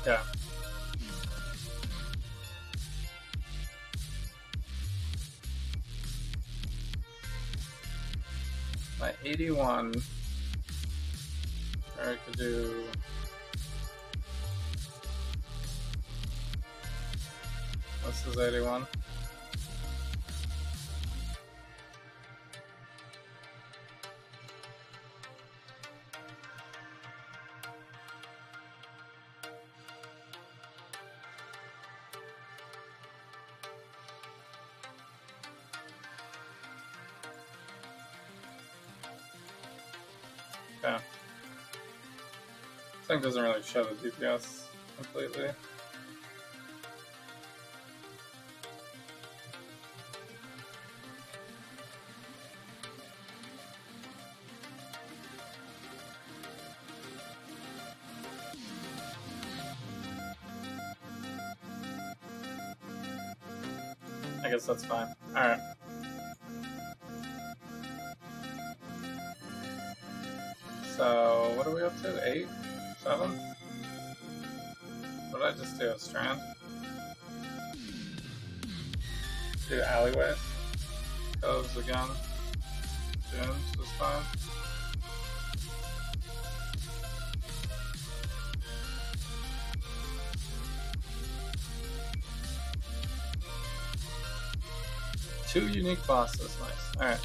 Yeah. By 81, or I could do this is 81. Yeah. This thing doesn't really show the DPS completely. I guess that's fine. Alright. So, what are we up to? 8? 7? What did I just do? A strand? Do alleyways. Coves again. Dunes was fine. Two unique bosses, nice. Alright.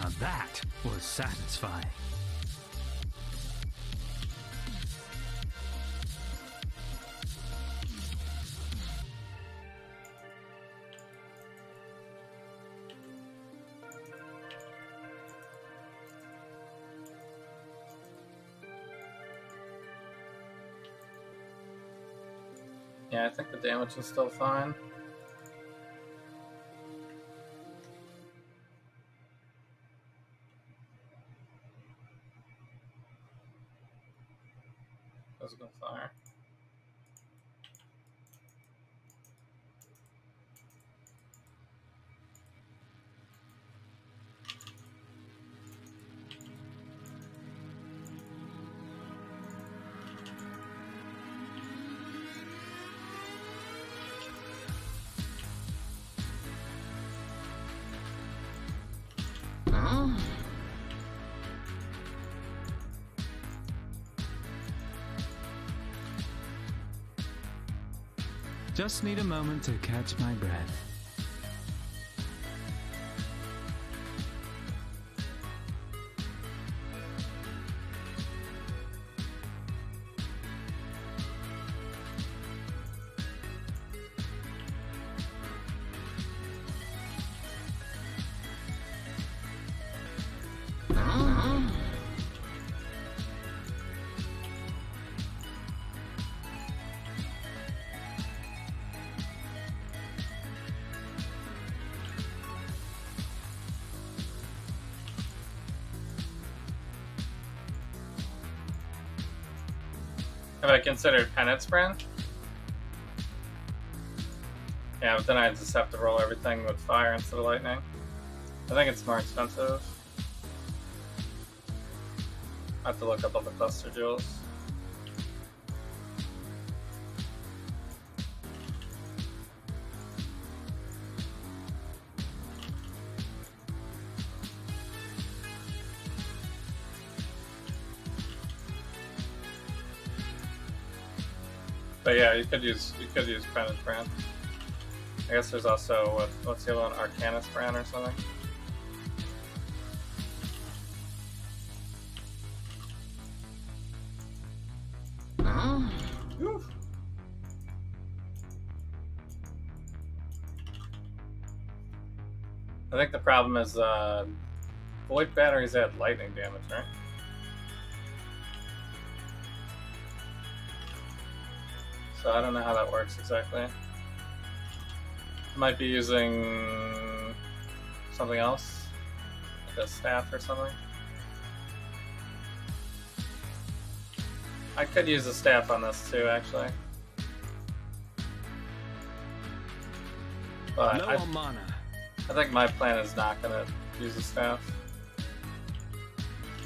Now that was satisfying. Yeah, I think the damage is still fine. Physical fire. Just need a moment to catch my breath. Have I considered Penance Brand? Yeah, but then I just have to roll everything with fire instead of lightning. I think it's more expensive. I have to look up all the cluster jewels. But yeah, you could use Penance Brand. I guess there's also what's the other one, Arcanus Brand or something. Oof. I think the problem is void batteries add lightning damage, right? So I don't know how that works exactly. I might be using something else, like a staff or something. I could use a staff on this too, actually. But Low on mana. I think my plan is not going to use a staff.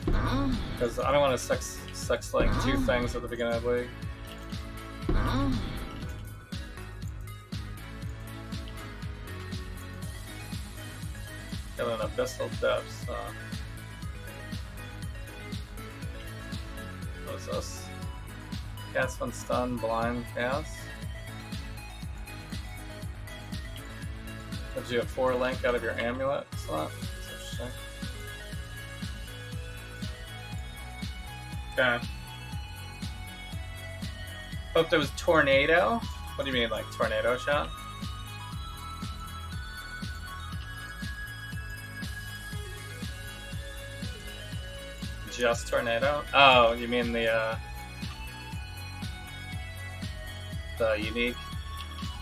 Because I don't want to sex like two things at the beginning of the league. Got an abyssal depth, so. What is this? Cast when stun, blind cast. Gives you a 4 link out of your amulet slot. That's interesting. Okay. Hope there was tornado. What do you mean, like tornado shot? Just tornado? Oh, you mean the unique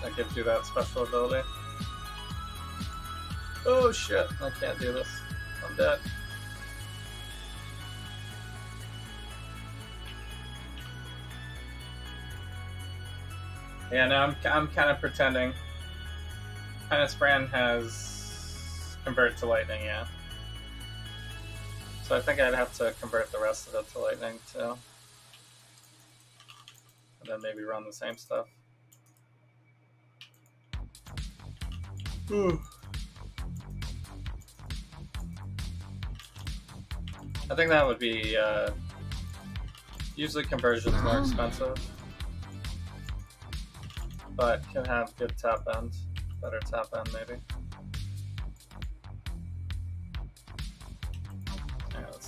that gives you that special ability? Oh shit! I can't do this. I'm dead. Yeah, no, I'm kind of pretending. Penance Brand has convert to lightning, yeah. So I think I'd have to convert the rest of it to lightning too. And then maybe run the same stuff. Ooh. I think that would be, usually conversion's more expensive. But can have good top end. Better top end, maybe.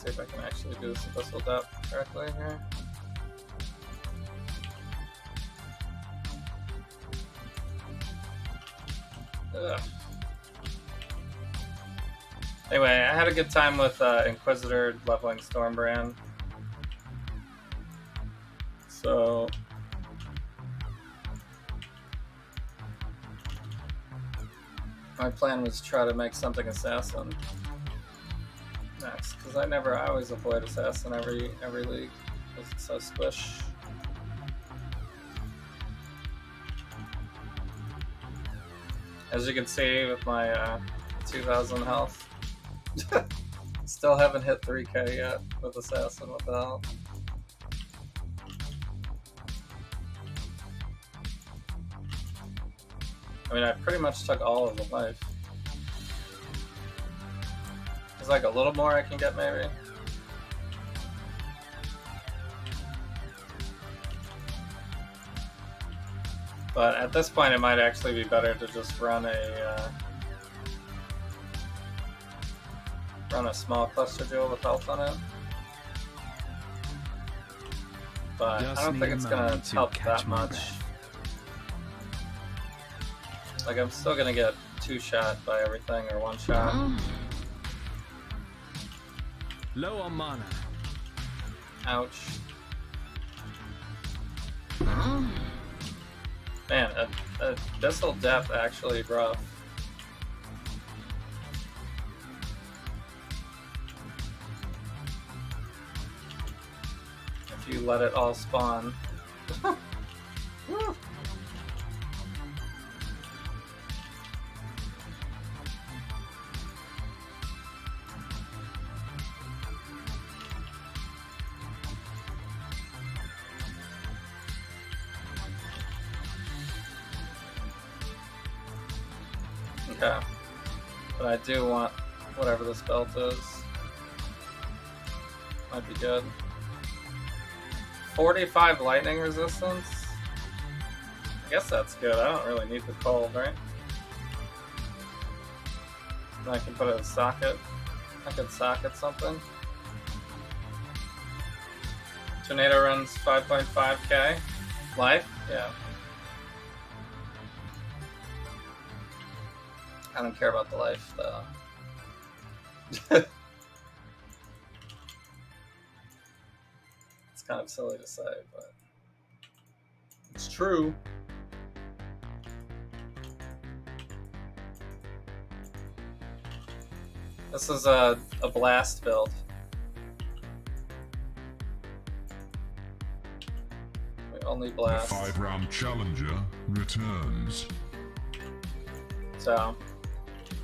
see if I can actually do this abyssal depth correctly here. Ugh. Anyway, I had a good time with Inquisitor leveling Stormbrand. So my plan was to try to make something assassin next, because I always avoid assassin every league because it's so squish. As you can see with my 2000 health, still haven't hit 3k yet with assassin. What the hell? I mean, I pretty much took all of the life. There's like a little more I can get, maybe. But at this point, it might actually be better to just run a small cluster jewel with health on it. But Just I don't think need it's a gonna moment to help catch that my much. breath. Like, I'm still gonna get 2-shot by everything, or 1-shot. Low on mana. Ouch. Man, abyssal depth actually rough. If you let it all spawn. Okay. But I do want whatever this belt is. Might be good. 45 lightning resistance? I guess that's good. I don't really need the cold, right? Then I can put it in a socket. I could socket something. Tornado runs 5.5k. Life? Yeah. I don't care about the life, though. It's kind of silly to say, but it's true. This is a blast build. We only The blast. 5-round challenger returns. So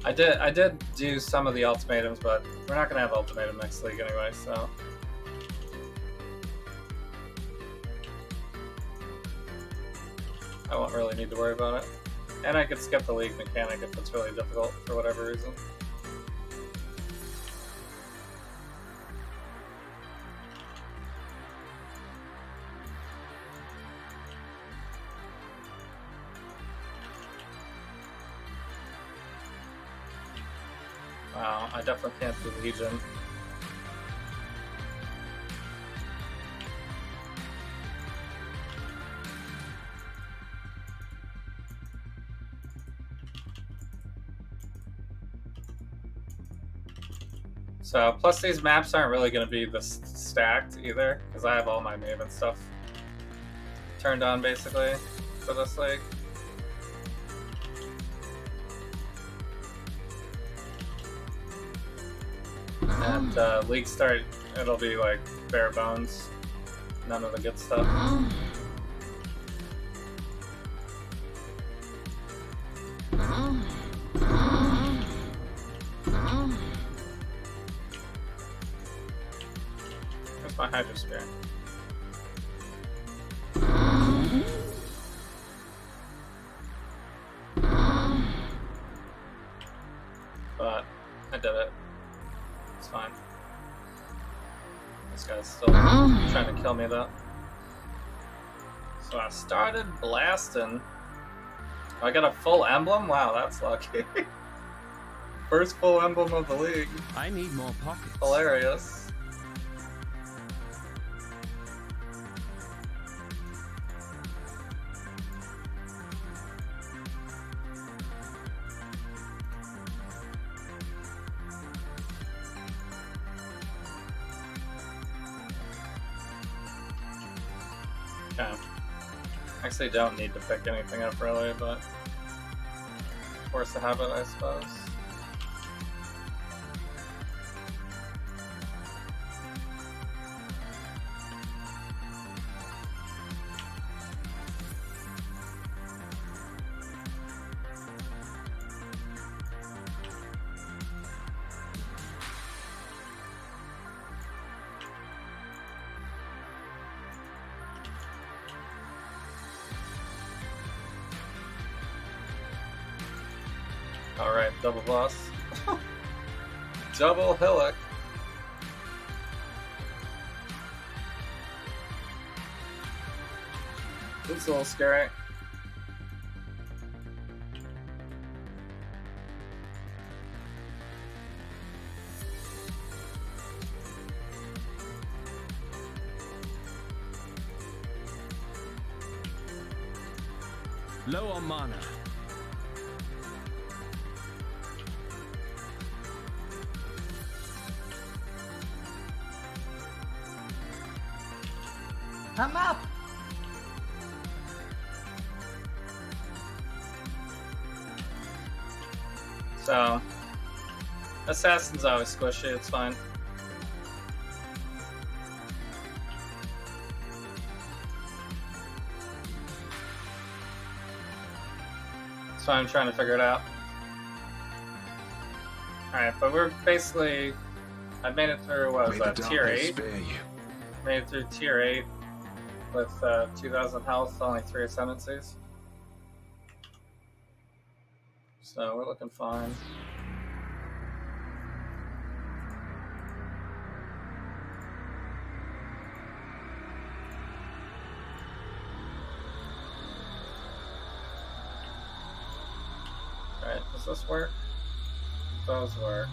I did do some of the ultimatums, but we're not gonna have ultimatum next league anyway, so I won't really need to worry about it. And I could skip the league mechanic if it's really difficult for whatever reason. Wow, I definitely can't do Legion. So, plus these maps aren't really going to be this stacked either, because I have all my Maven stuff turned on basically for this league. And league start, it'll be like bare bones, none of the good stuff. Where's my Hydrosphere? But I did it. It's fine. This guy's still trying to kill me though. So I started blasting. I got a full emblem? Wow, that's lucky. First full emblem of the league. I need more pockets. Hilarious. Okay. Actually, don't need to pick anything up really, but force a habit, I suppose. Alright, double boss. Double hillock. It's a little scary. Low on mana. I'm up! So, Assassin's always squishy, it's fine. That's why I'm trying to figure it out. Alright, but we're basically... I made it through, what was that, tier 8? Made it through tier 8 with 2,000 health, only 3 ascendancies. So we're looking fine. Alright, does this work? It does work.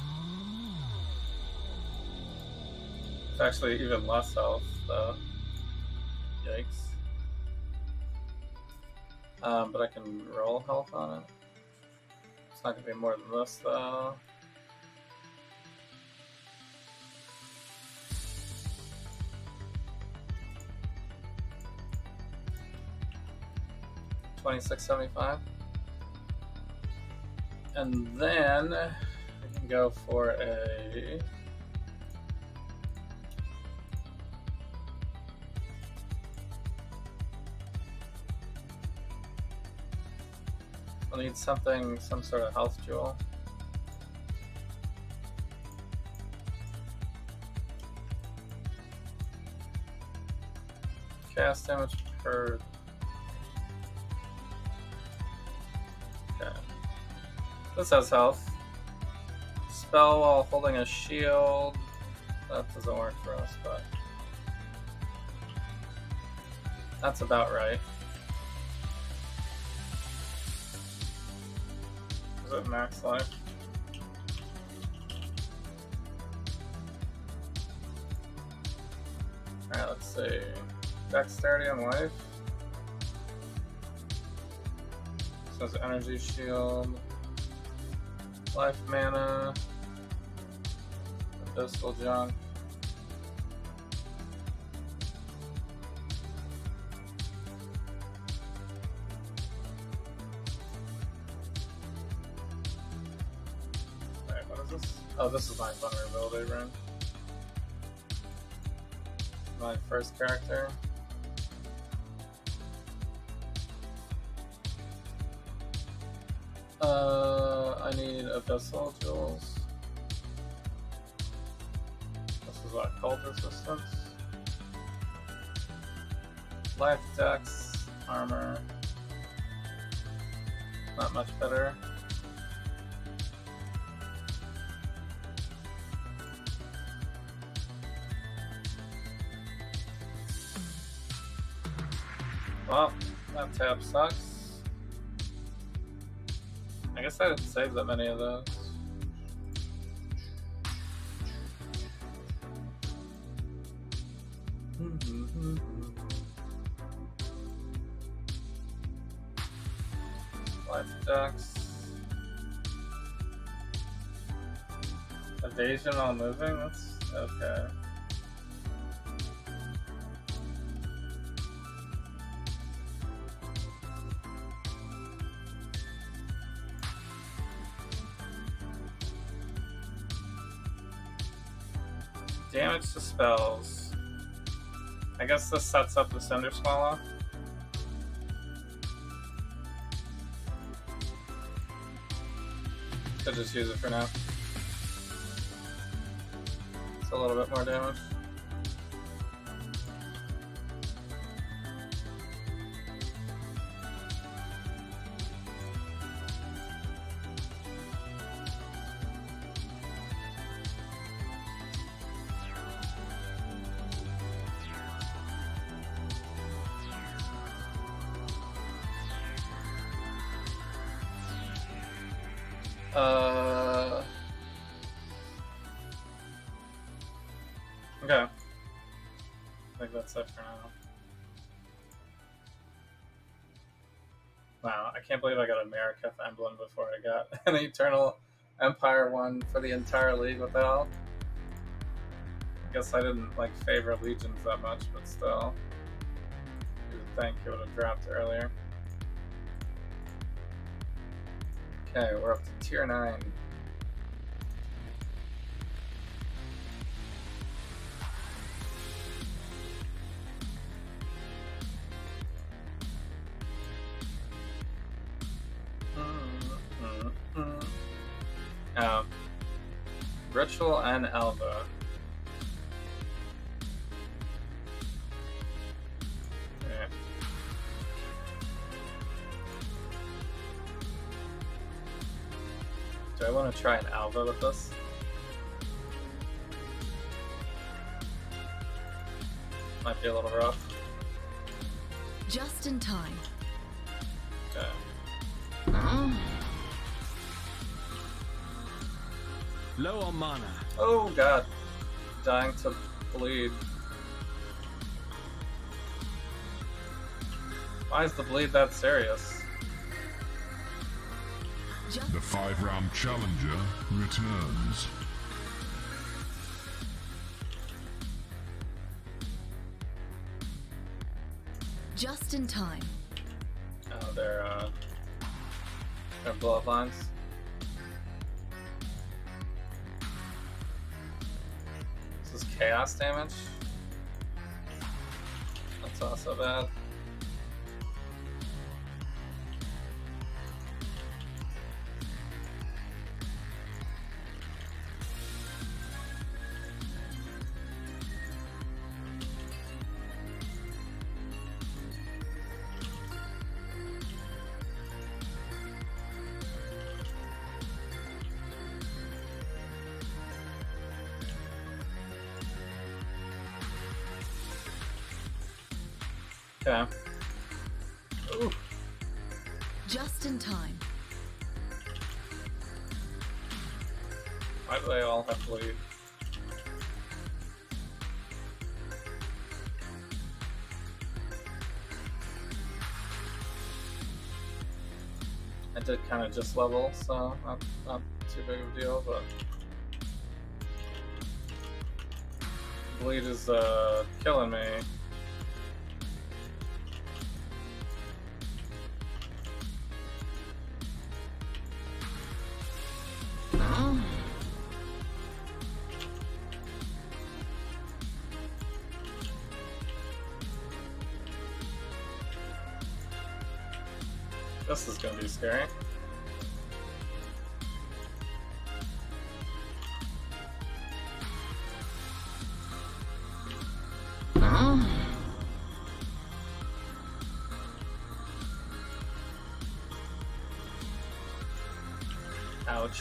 It's actually even less health, though. Yikes. But I can roll health on it. It's not gonna be more than this, though. $26.75. And then we can go for a... I'll need something, some sort of health jewel. Cast damage per... Okay. This has health. Spell while holding a shield. That doesn't work for us, but... that's about right. Is it max life? Alright, let's see. Dexterity and life. This has energy shield. Life mana. Abyssal junk. Oh, this is my vulnerability rune. My first character. I need abyssal jewels. This is what, cold resistance? Life, dex, armor. Not much better. Well, that tab sucks. I guess I didn't save that many of those. Life dex. Evasion while moving? That's okay. damage to spells. I guess this sets up the Cinder Swallow. Should just use it for now. It's a little bit more damage. Okay. I think that's it for now. Wow, I can't believe I got a Mariketh emblem before I got an Eternal Empire one for the entire league with that. I guess I didn't favor legions that much, but still. You would think it would have dropped earlier. Okay, we're up to tier 9. Ritual and Alva. Okay. Do I want to try an Alva with this? Might be a little rough. Just in time. Okay. Low on mana. Oh god. Dying to bleed. Why is the bleed that serious? The 5-round challenger returns. Just in time. Oh, they're bloodlines. This is chaos damage. That's also bad. Okay. Ooh. Just in time. Why do they all have bleed? I did kind of just level, so not too big of a deal, but bleed is killing me. This is gonna be scary. Ouch.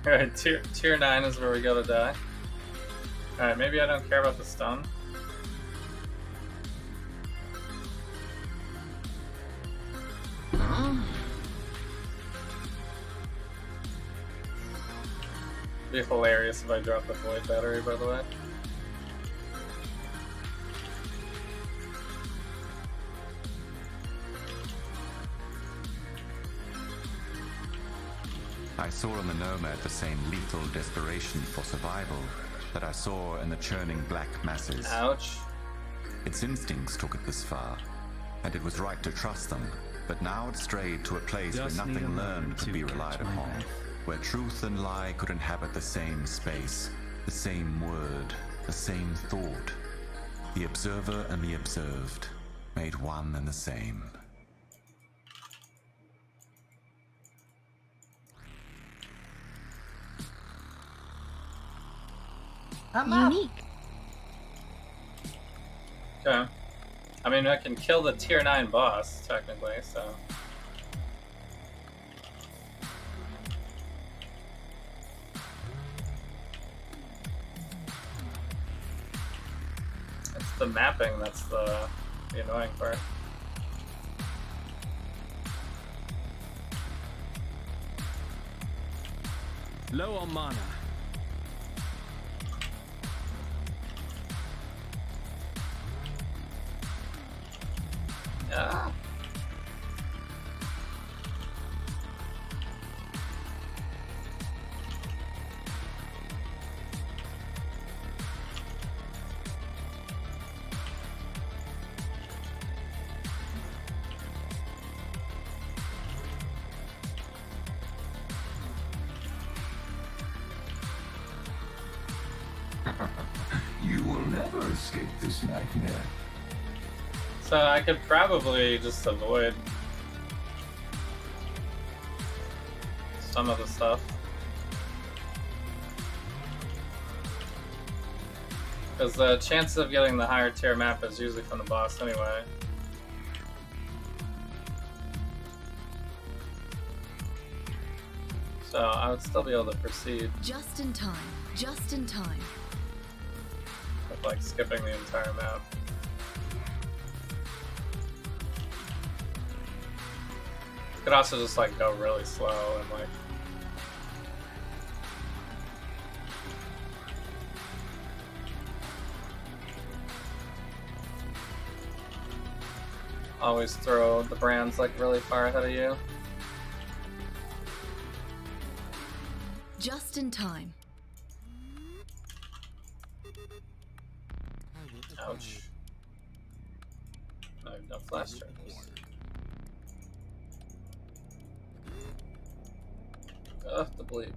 Alright, tier 9 is where we go to die. Alright, maybe I don't care about the stun. It'd be hilarious if I dropped the void battery, by the way. I saw in the Nomad the same lethal desperation for survival that I saw in the churning black masses. Ouch. Its instincts took it this far, and it was right to trust them. But now it strayed to a place Just where need a nothing moment learned could to be catch relied my upon, breath. where truth and lie could inhabit the same space, the same word, the same thought. The observer and the observed, made one and the same. I'm up. Unique. Okay. I mean, I can kill the tier 9 boss, technically, so... It's the mapping that's the annoying part. Low on mana. Ah. You will never escape this nightmare. So I could probably just avoid some of the stuff. Because the chances of getting the higher tier map is usually from the boss anyway. So I would still be able to proceed Just in time. Just in time. with like skipping the entire map. Could also just like go really slow and like always throw the brands like really far ahead of you. Just in time. Ouch. I have no flash charges. Ugh, the bleed.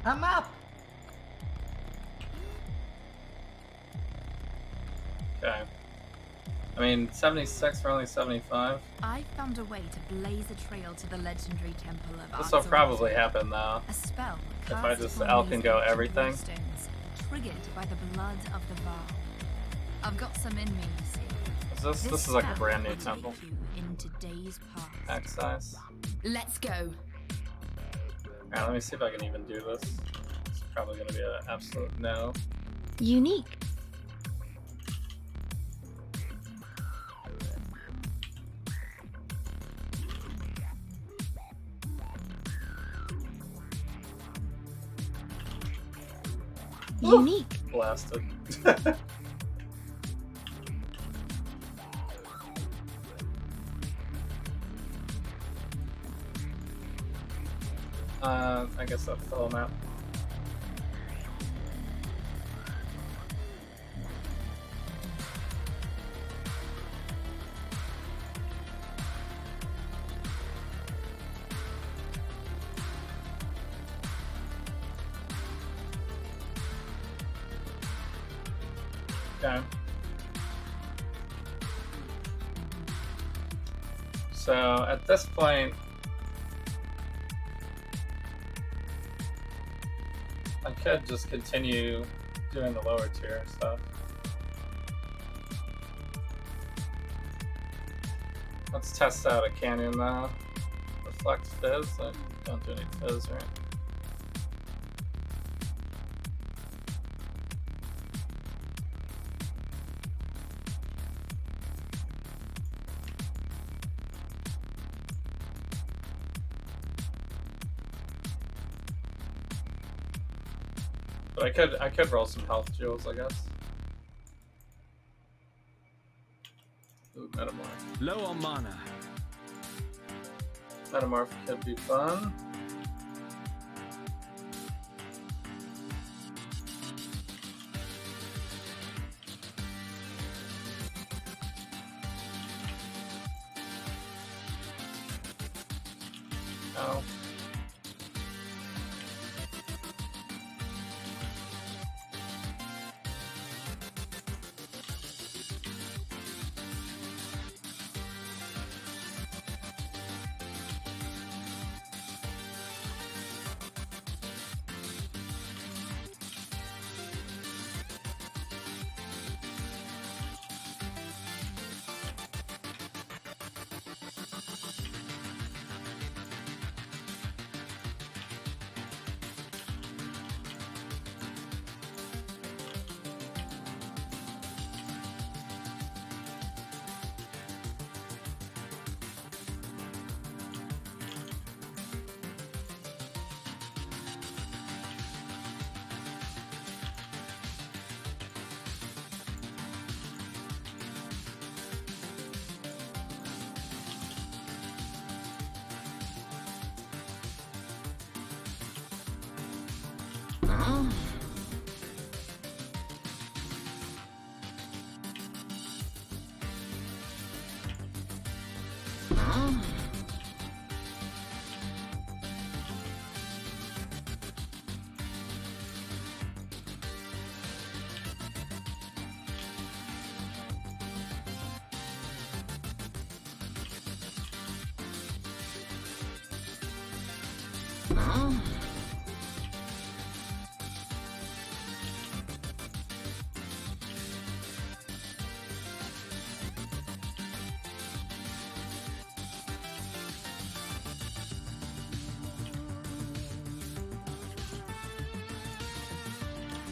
I'm up. Okay. I mean, 76 for only 75. I found a way to blaze a trail to the legendary temple of This will Arts probably happen though. A spell If I cast just upon L these can go ancient everything. waterstones, triggered by the blood of the Val. I've got some in me, you see. This is like a spell brand new will take temple. you into days past. Pack size. Let's go. Alright, let me see if I can even do this. It's probably gonna be an absolute no. Unique. Unique. Blasted. I guess that's the whole map. Okay. So at this point, I could just continue doing the lower tier stuff. Let's test out a canyon now. Reflect fizz. I don't do any fizz, right? But I could roll some health jewels, I guess. Ooh, metamorph. Low on mana. Metamorph could be fun. Oh.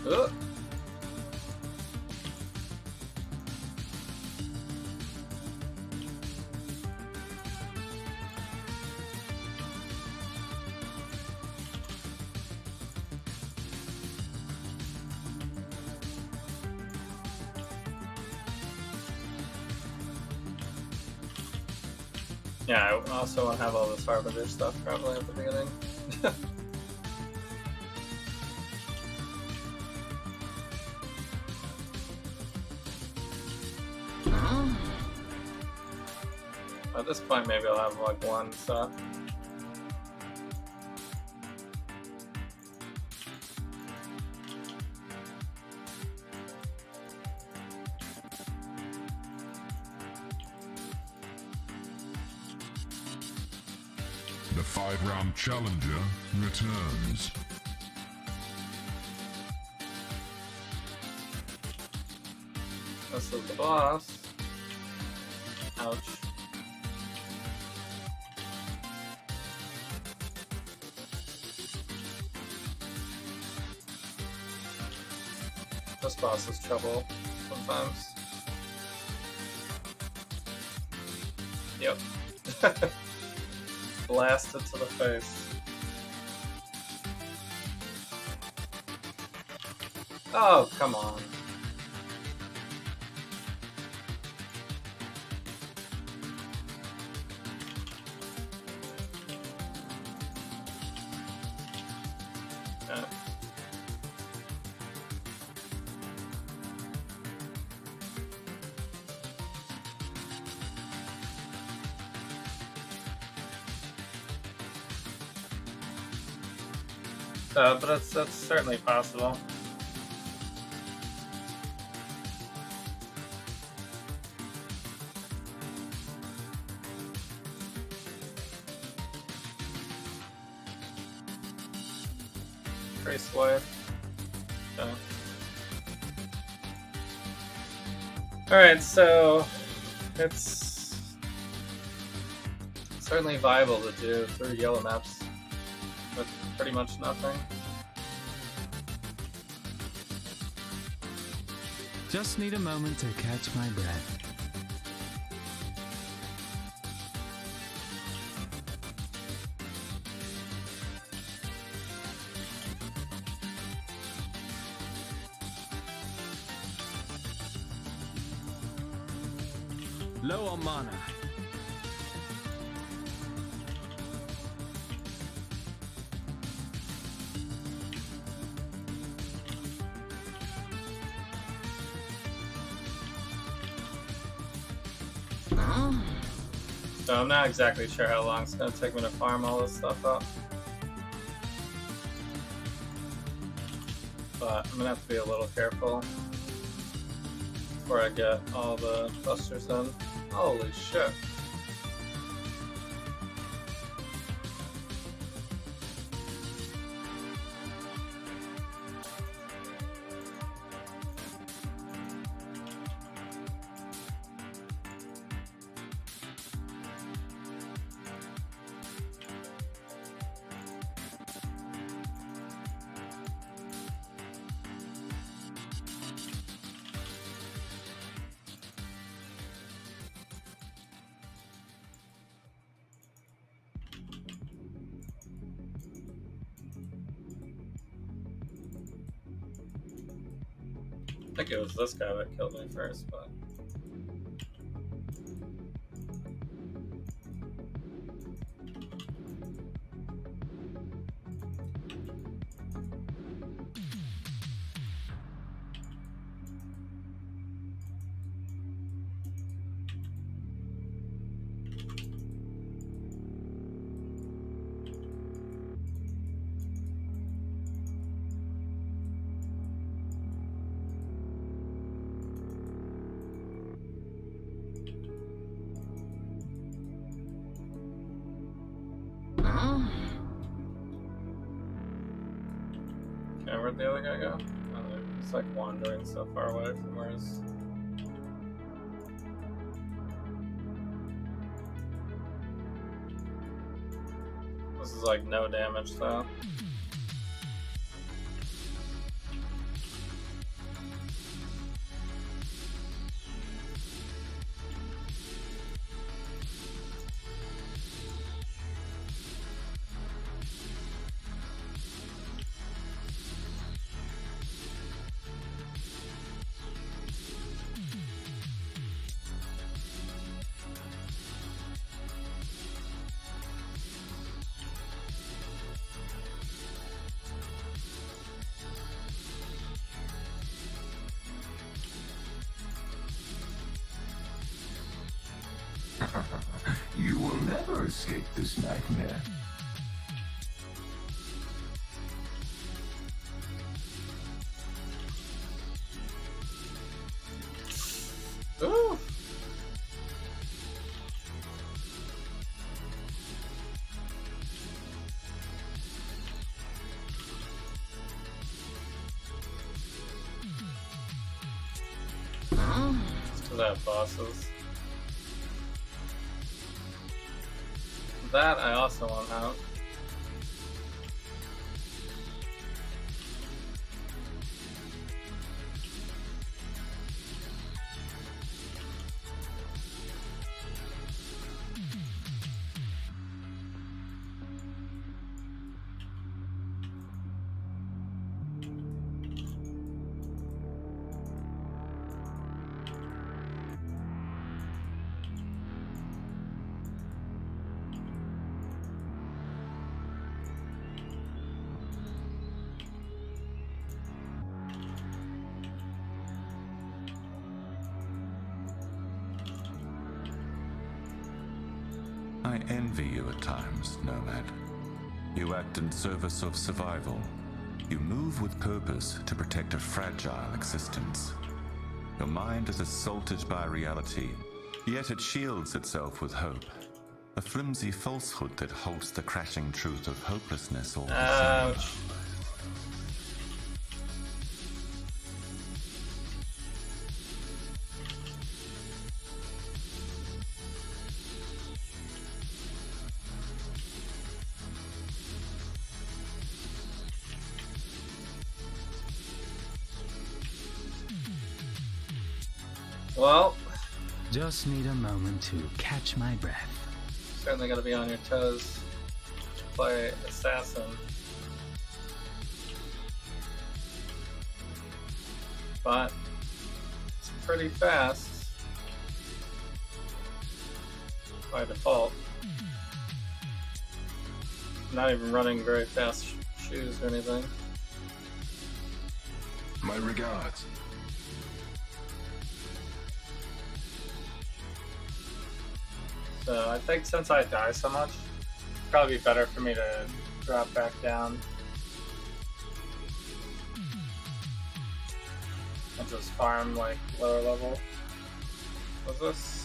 Ugh. Yeah, I also want to have all this Harbinger stuff probably at the beginning. At this point, maybe I'll have like one stuff. The 5-round challenger returns. This is the boss. Ouch. This boss is trouble sometimes. Yep. Blasted to the face. Oh, come on. Yeah. But that's certainly possible. Trace wife. Okay. Alright, so it's certainly viable to do 3 yellow maps with pretty much nothing. Just need a moment to catch my breath. Low on mana. So I'm not exactly sure how long it's going to take me to farm all this stuff up. But I'm going to have to be a little careful before I get all the busters in. Holy shit. I think it was this guy that killed me first, but... Okay, where'd the other guy go? Oh, he's like wandering so far away from where his... This is like no damage though. You will never escape this nightmare. Ooh! Let's do that, bosses. That I also want out. I envy you at times, Nomad. You act in service of survival. You move with purpose to protect a fragile existence. Your mind is assaulted by reality, yet it shields itself with hope. A flimsy falsehood that holds the crashing truth of hopelessness all the same. Well, just need a moment to catch my breath. Certainly gotta be on your toes to play assassin. But it's pretty fast. by default. I'm not even running very fast shoes or anything. My regards. So I think since I die so much, it'd probably be better for me to drop back down. And just farm like lower level. What's this?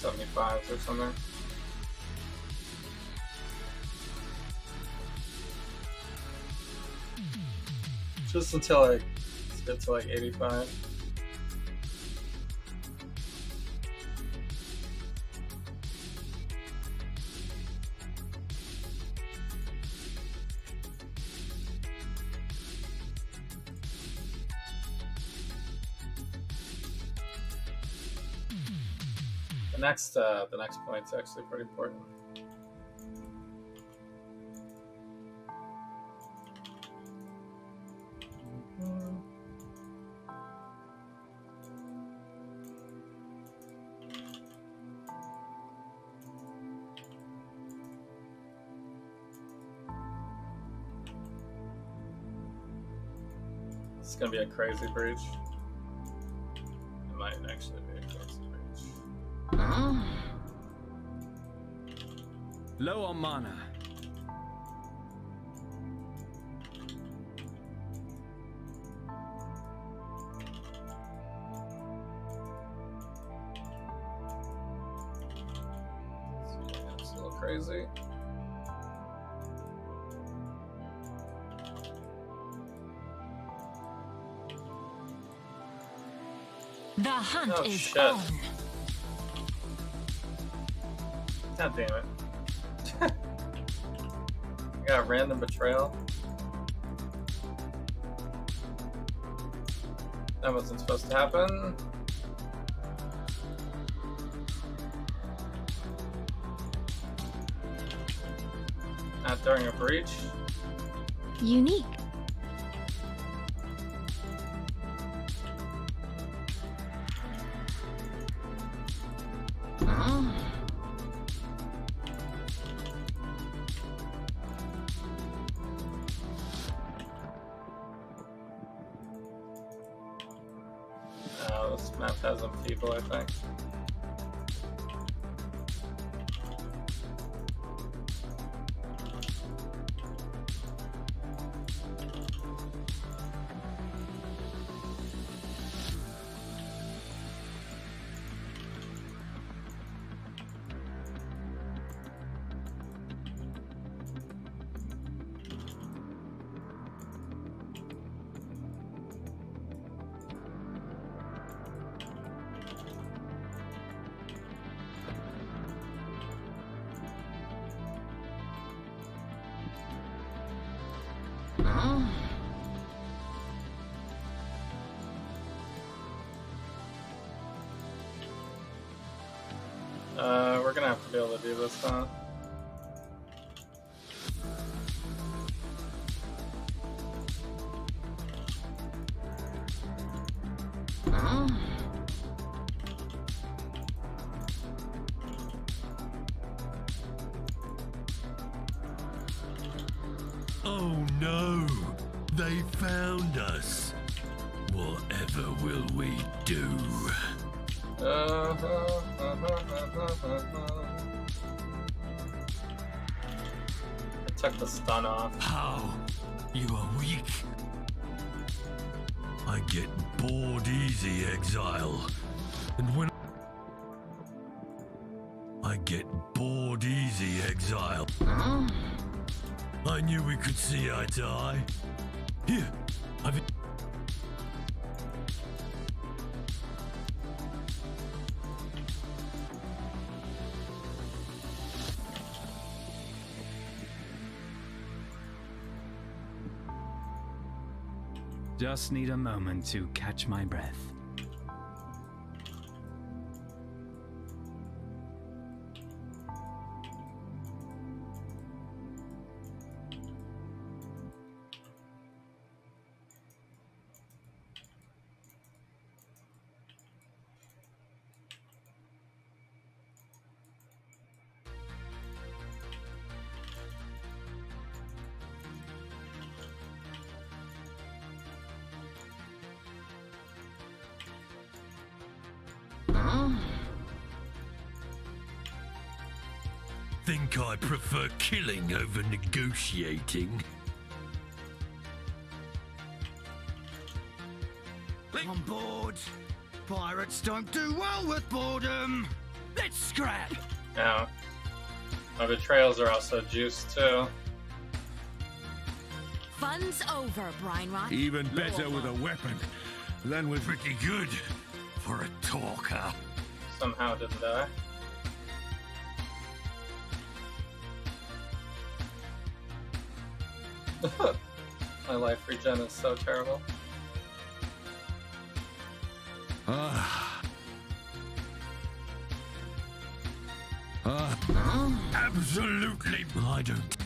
75s or something. Just until I get to like 85. The next point's actually pretty important. It's gonna be a crazy breach. It might actually be a crazy breach. Low on mana. That's a little crazy. The hunt is shit. on. God damn it. I got a random betrayal. That wasn't supposed to happen. Not during a breach. Unique. This map has them feeble, I think. We're gonna have to be able to do this, huh? Oh no! They found us. Whatever will we do? I took the stun off. How? You are weak. I get bored easy, Exile. And when I get bored easy, Exile. I knew we could see eye to eye. Here, I've... Just need a moment to catch my breath. think I prefer killing over negotiating. On board. Pirates don't do well with boredom. Let's scrap. Now, my betrayals are also juiced too. Fun's over, Brine Rock. Even better with a weapon than with pretty good for a talker. Somehow didn't die. My life regen is so terrible. Absolutely. I don't.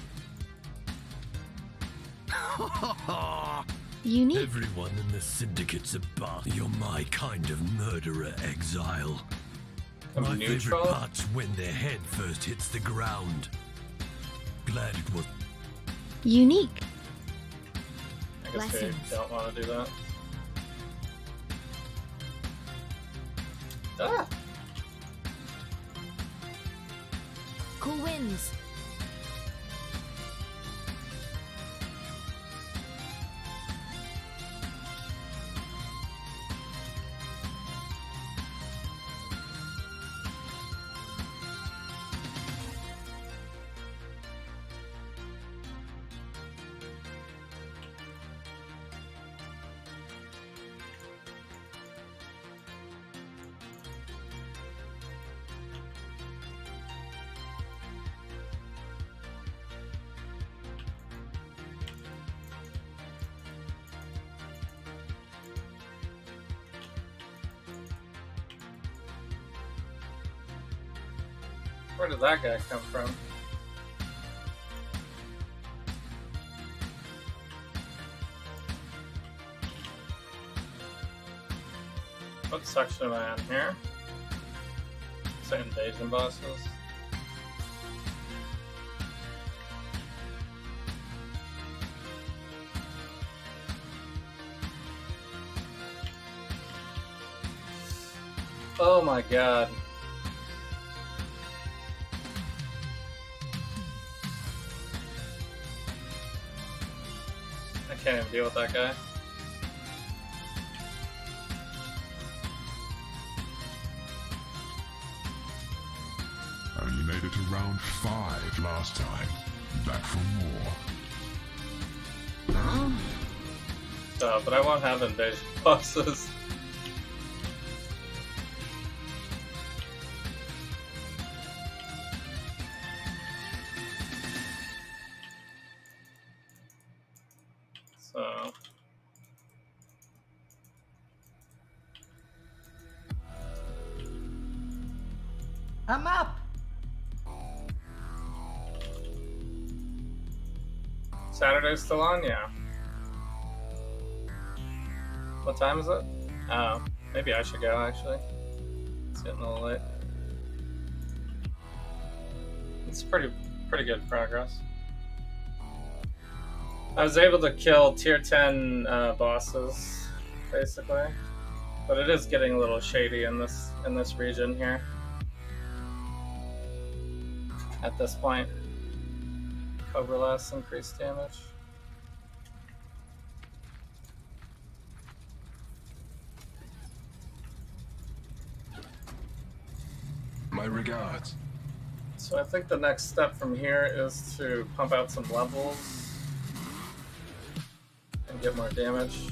Unique. Everyone in the syndicate's a bar. You're my kind of murderer, Exile. My favorite part's when their head first hits the ground. Glad it was. Unique. I guess they don't want to do that. Ah! Cool winds. Where did that guy come from? What section am I on here? Say invasion bosses. Oh my god. I can't even deal with that guy. Only made it to round 5 last time. Back for more. So, but I won't have invasion bosses. So... I'm up! Saturday's still on? Yeah. What time is it? Oh, maybe I should go actually. It's getting a little late. It's pretty good progress. I was able to kill tier 10 bosses, basically, but it is getting a little shady in this region here. At this point, Cobra Lass increased damage. My regards. So I think the next step from here is to pump out some levels and get more damage.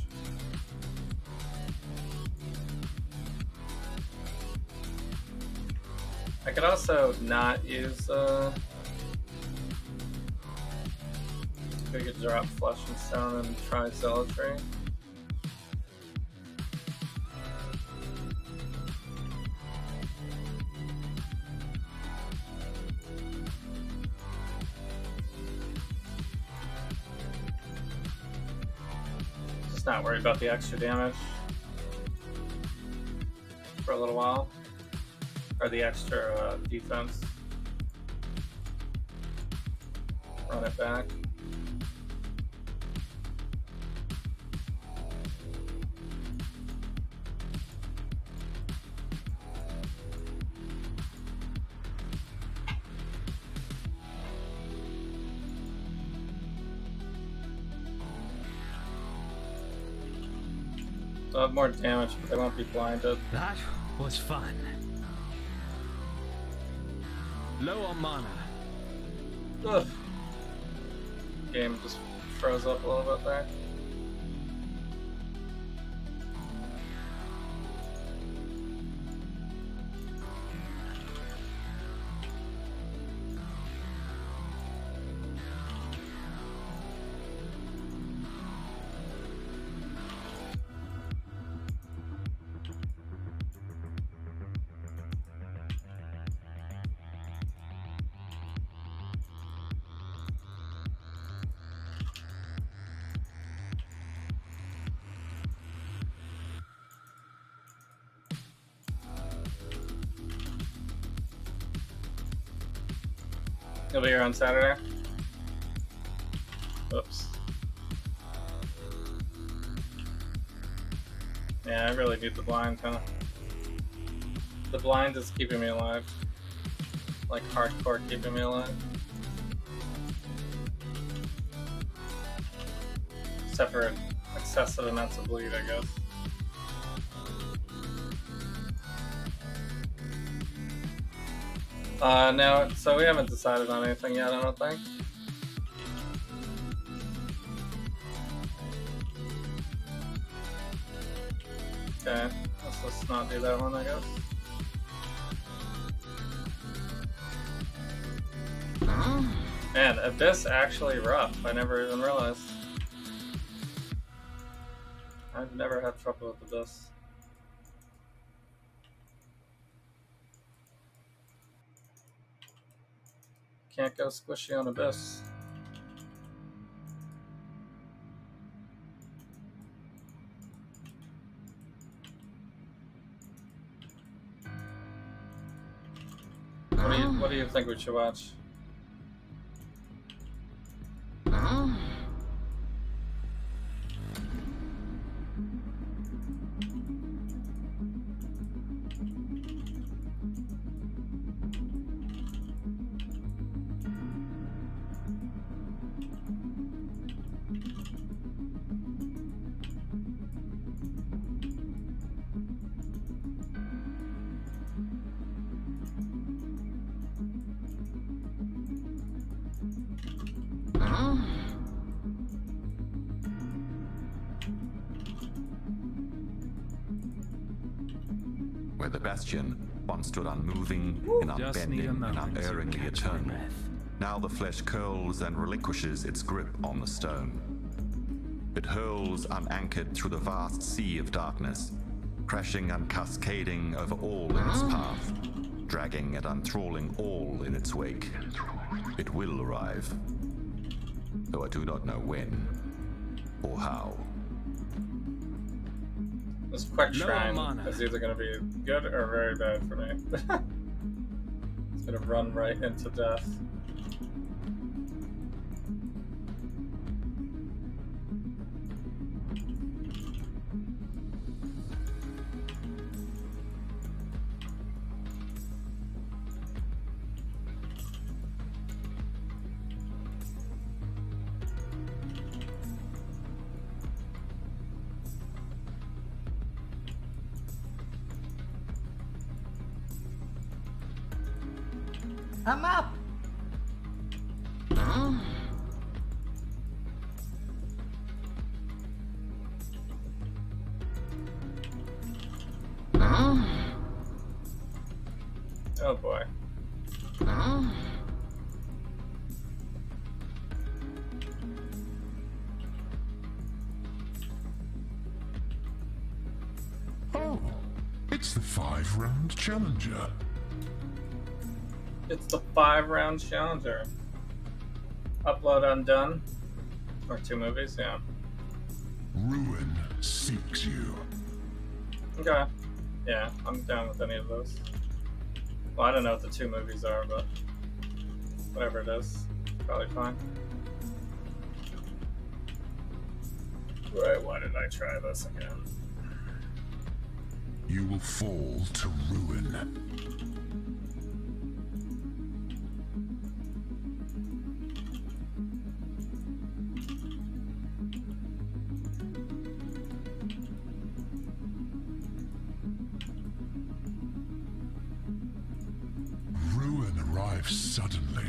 I could also not use we could drop Flesh and Stone and try Zealotry. Just not worry about the extra damage for a little while. Or the extra defense. Run it back. They'll have more damage, but they won't be blinded. That was fun. Low on mana. Ugh. Game just froze up a little bit there. You'll be here on Saturday? Oops. Yeah, I really need the blind, huh? The blind is keeping me alive. Like hardcore keeping me alive. Except for excessive amounts of bleed, I guess. No, so we haven't decided on anything yet, I don't think. Okay, let's just not do that one, I guess. Man, Abyss actually rough. I never even realized. I've never had trouble with Abyss. Can't go squishy on Abyss. What do you think we should watch? Where the Bastion once stood unmoving and unbending and unerringly eternal, now the flesh curls and relinquishes its grip on the stone. It hurls unanchored through the vast sea of darkness, crashing and cascading over all in its path, dragging and unthralling all in its wake. It will arrive, though I do not know when or how. This quick shrine is either going to be good or very bad for me. It's going to run right into death. I'm up! Oh boy. Oh, it's the 5-round challenger. It's the 5-round challenger. Upload undone. Or 2 movies, yeah. Ruin seeks you. Okay. Yeah, I'm down with any of those. Well, I don't know what the 2 movies are, but whatever it is, probably fine. Right, why did I try this again? You will fall to ruin. life suddenly.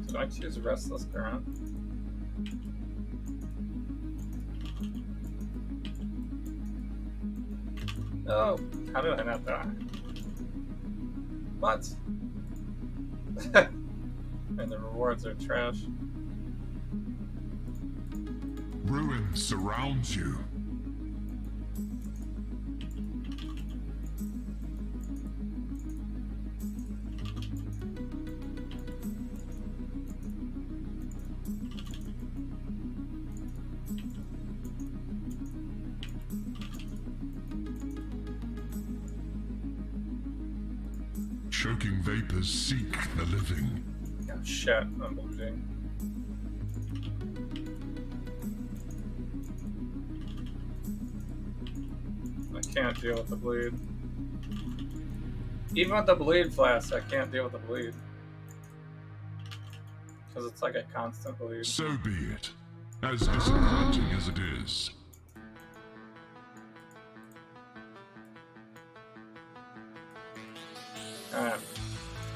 So I choose Restless Current. Oh, how did I not die? What? And the rewards are trash. Ruin surrounds you. Choking vapors seek the living. Oh shit, I'm bleeding. I can't deal with the bleed. Even with the bleed flask, I can't deal with the bleed. Because it's like a constant bleed. So be it. As disappointing as it is. Alright.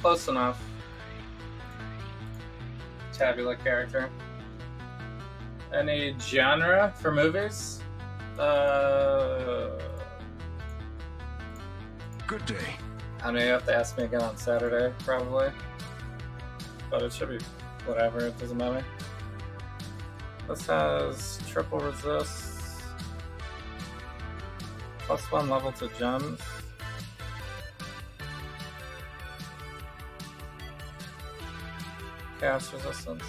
Close enough. Tabula character. Any genre for movies? Good day. I mean, you have to ask me again on Saturday, probably. But it should be whatever, it doesn't matter. This has triple resist. +1 level to gems. Chaos resistance.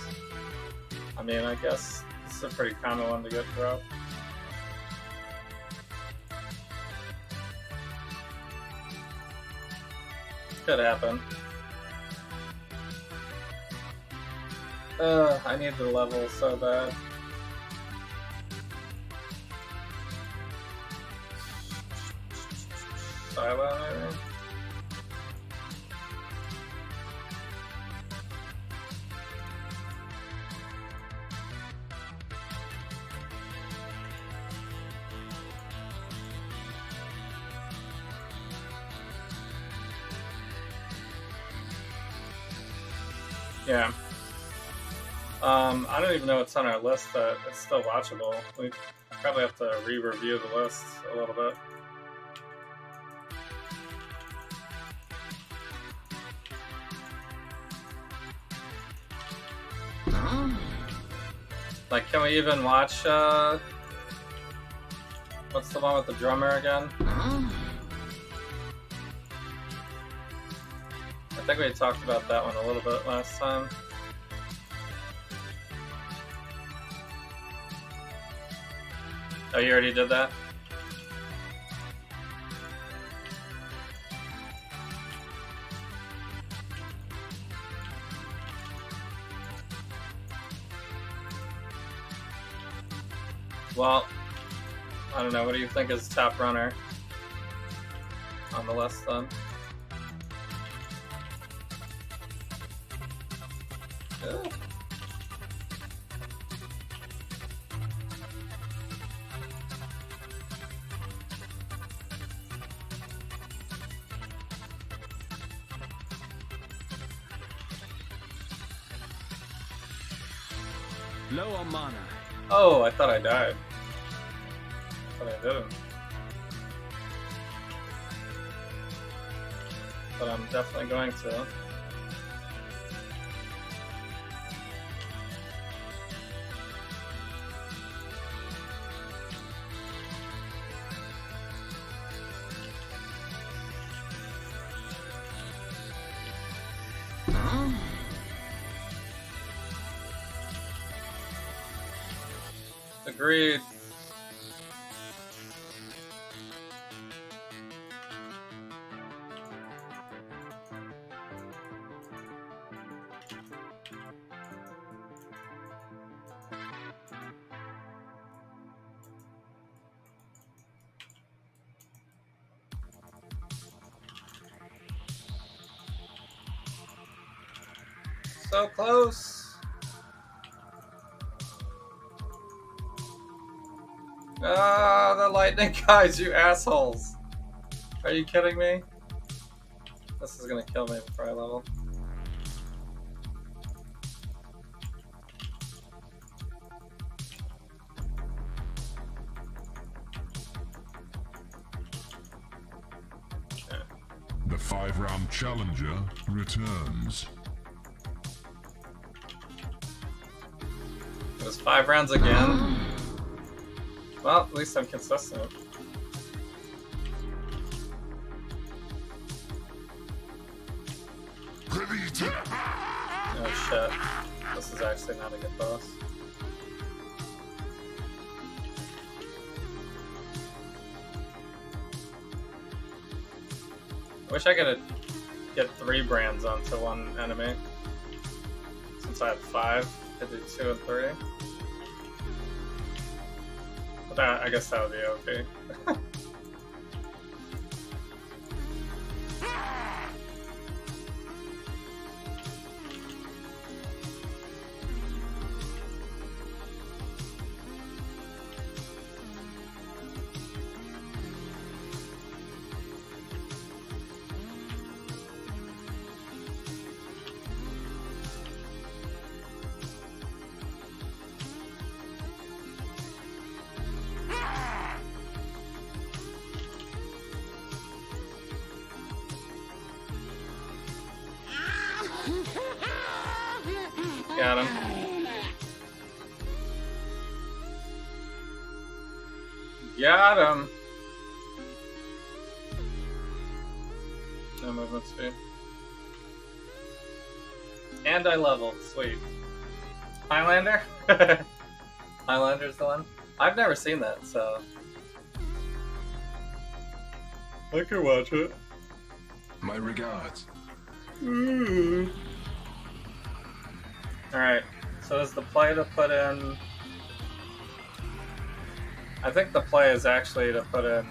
I mean, I guess this is a pretty common one to get through. Could happen. I need the level so bad. Silent, maybe? Yeah. I don't even know what's on our list, but it's still watchable. We probably have to re-review the list a little bit. Like, can we even watch, what's the one with the drummer again? I think we talked about that one a little bit last time. Oh, you already did that? Well, I don't know. What do you think is top runner on the list then? Ugh. Low on mana. Oh, I thought I died. But I didn't. But I'm definitely going to. Agreed. So close. Ah, the lightning guys, you assholes. Are you kidding me? This is gonna kill me before I level. The 5-round challenger returns. It was 5 rounds again. Well, at least I'm consistent. Oh shit. This is actually not a good boss. I wish I could get 3 brands onto one enemy. Since I have 5, I did 2 and 3. But that, I guess that would be okay. Got him. Got him. No movement speed. And I leveled. Sweet. Highlander? Highlander's the one? I've never seen that, so I could watch it. My regards. Alright, so is the play to put in... I think the play is actually to put in...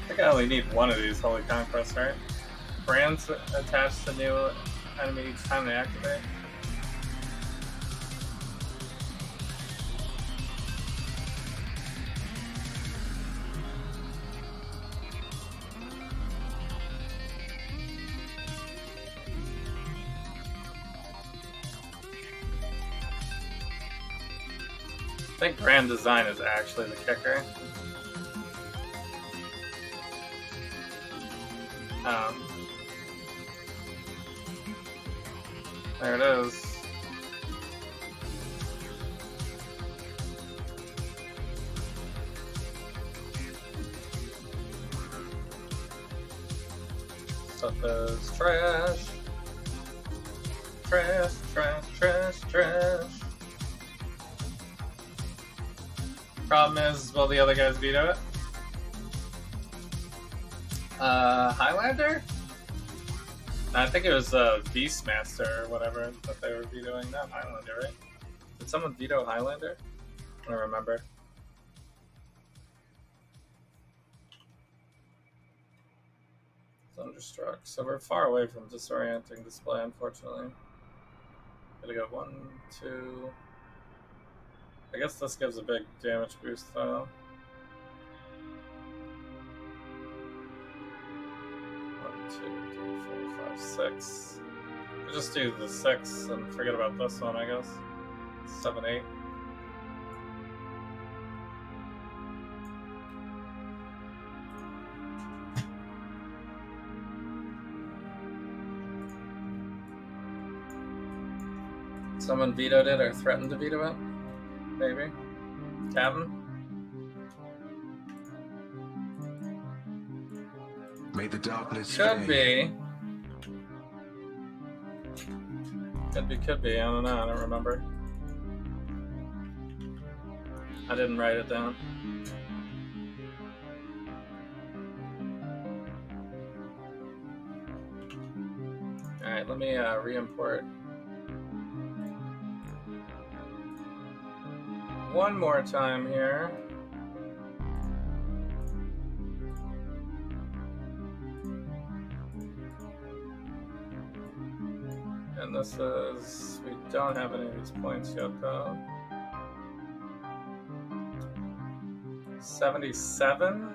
I think I only need one of these Holy Conquests, right? Brands attached to new enemy each time they activate. I think grand design is actually the kicker. There it is. Stuff is trash. Trash, trash, trash, trash. Problem is, will the other guys veto it? Highlander? I think it was Beastmaster or whatever that they were vetoing. Not Highlander, right? Did someone veto Highlander? I don't remember. Thunderstruck. So we're far away from disorienting display, unfortunately. Gotta go 1, 2... I guess this gives a big damage boost though. 1, 2, 3, 4, 5, 6. We'll just do the 6 and forget about this one, I guess. 7, 8. Someone vetoed it or threatened to veto it? Maybe. Captain? May the darkness Could fade. be. Could be. I don't know. I don't remember. I didn't write it down. Alright, let me re-import one more time here. And this is, we don't have any of these points yet though. 77?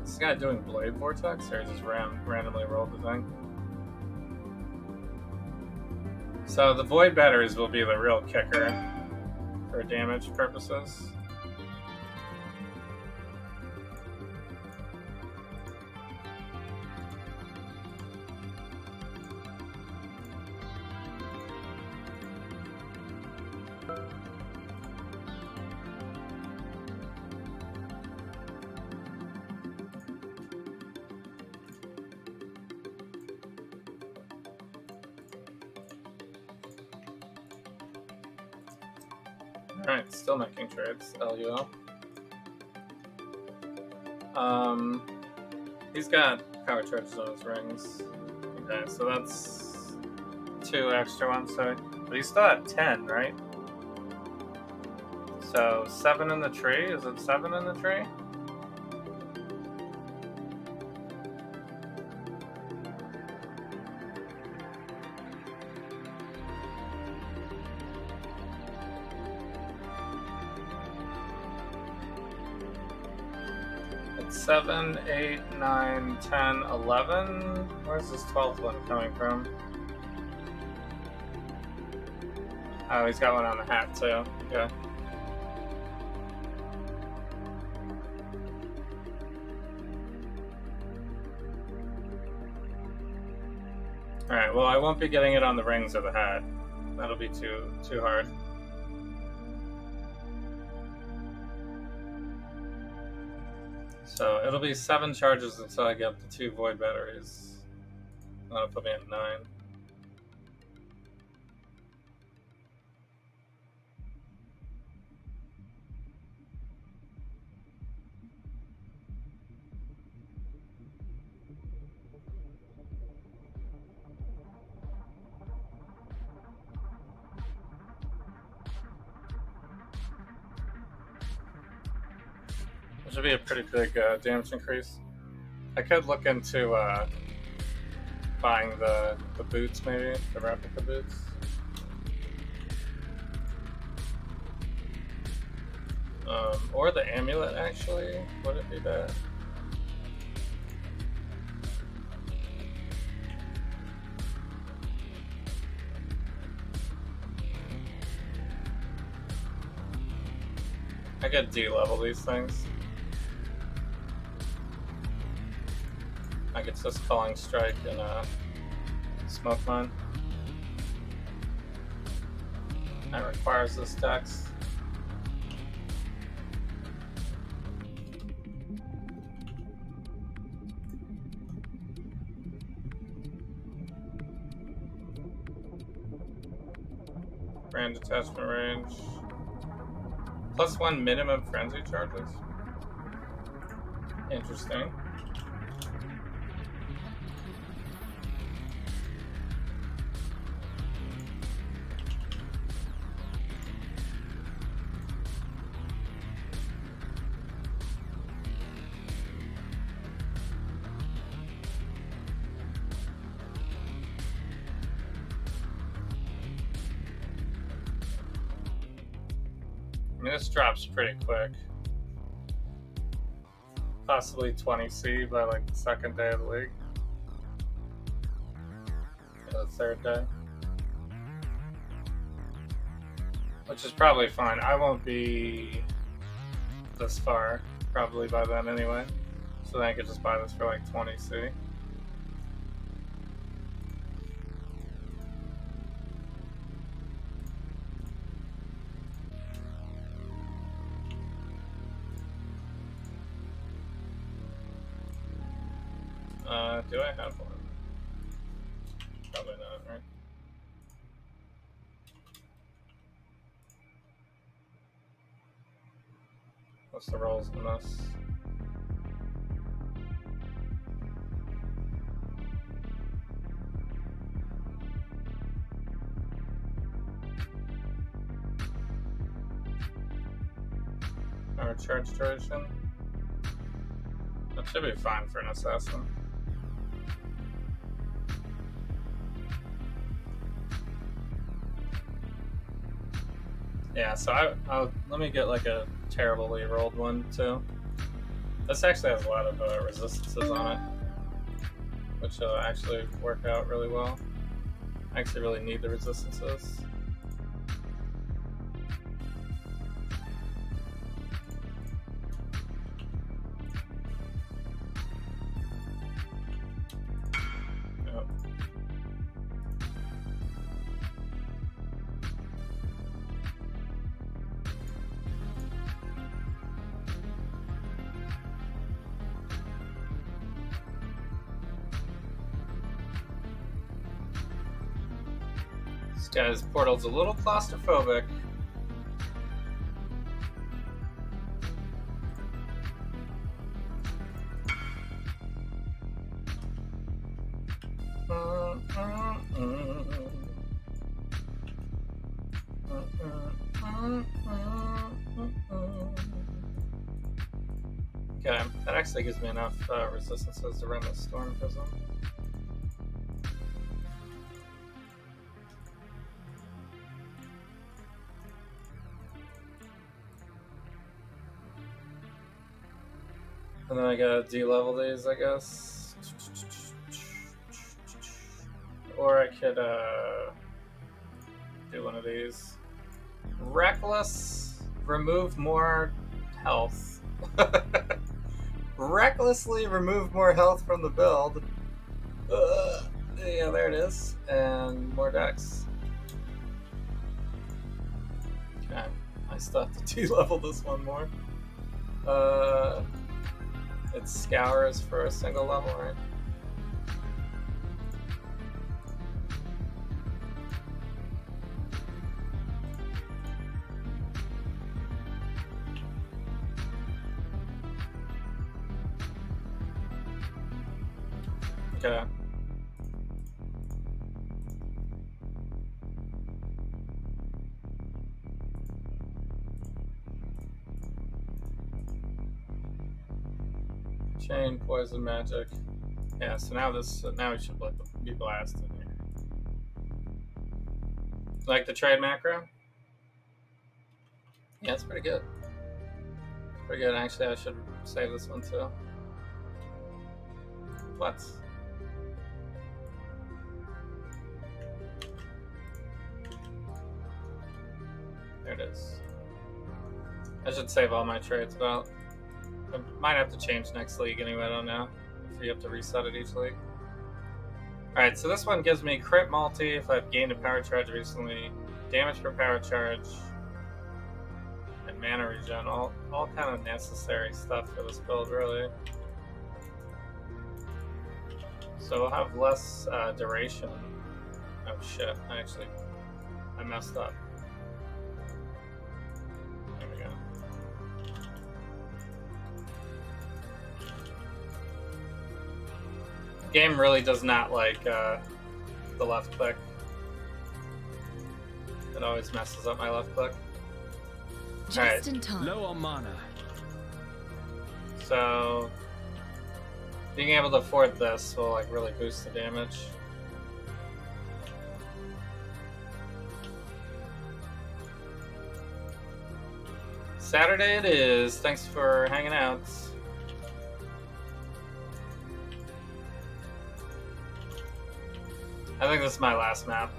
Let's guy doing Blade Vortex, or just randomly rolled the thing? So the Void Batteries will be the real kicker for damage purposes. Alright, still making trades. LUL. He's got power charges on his rings. Okay, so that's 2 extra ones. So, but he's still at 10, right? So 7 in the tree. Is it 7 in the tree? It's 7, 8, 9, 10, 11. Where's this 12th one coming from? Oh, he's got one on the hat too. Okay. Alright, well I won't be getting it on the rings or the hat. That'll be too hard. So it'll be 7 charges until I get up to 2 void batteries. That'll put me at 9. Which would be a pretty big damage increase. I could look into buying the boots, maybe the replica boots. Or the amulet, actually. Would it be bad? I could D-level these things. I could just Calling Strike and Smoke Mine. That requires this dex. Brand attachment range. +1 minimum frenzy charges. Interesting. I mean, this drops pretty quick. Possibly 20C by like the 2nd day of the league. Or the 3rd day. Which is probably fine. I won't be this far, probably by then anyway. So then I could just buy this for like 20C. Do I have one? Probably not, right? What's the rolls on this? Our charge duration? That should be fine for an assassin. Yeah, so I'll let me get like a terribly rolled one too. This actually has a lot of resistances on it, which will actually work out really well. I actually really need the resistances. Yep. This guy's portal's a little claustrophobic. Okay, that actually gives me enough resistances to run the Storm Prism. And then I gotta de-level these, I guess. Or I could do one of these. Reckless, remove more health. Recklessly remove more health from the build. Yeah, there it is. And more dex. Okay, I still have to de-level this one more. It scours for a single level, right? Okay. Chain, poison, magic. Yeah, so now now we should be blasted here. Like the trade macro? Yeah, it's pretty good. Pretty good. Actually, I should save this one too. What? There it is. I should save all my trades about. I might have to change next league anyway, I don't know. If you have to reset it each league. Alright, so this one gives me crit multi if I've gained a power charge recently, damage per power charge, and mana regen. All kind of necessary stuff for this build, really. So we'll have less duration. Oh shit, I messed up. There we go. The game really does not like the left click. It always messes up my left click. Just in time. Low on mana. So being able to afford this will like really boost the damage. Saturday it is. Thanks for hanging out. I think this is my last map.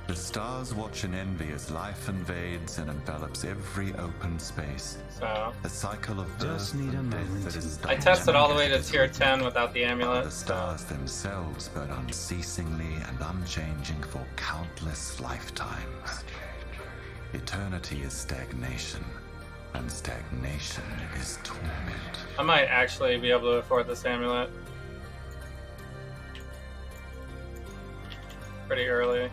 The stars watch in envy as life invades and envelops every open space. So a cycle of just need a moment. that is I tested all the way to tier 10 without the amulet. The stars themselves burn unceasingly and unchanging for countless lifetimes. Eternity is stagnation, and stagnation is torment. I might actually be able to afford this amulet pretty early.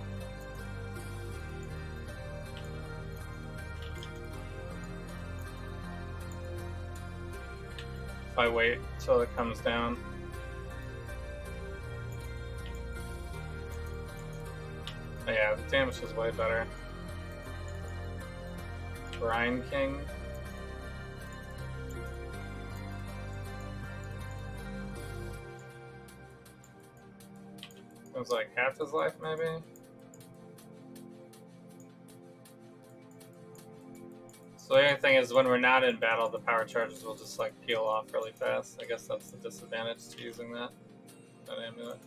If I wait till it comes down. But yeah, the damage is way better. Brine King. It was like half his life, maybe? So the only thing is, when we're not in battle, the power charges will just like peel off really fast. I guess that's the disadvantage to using that amulet.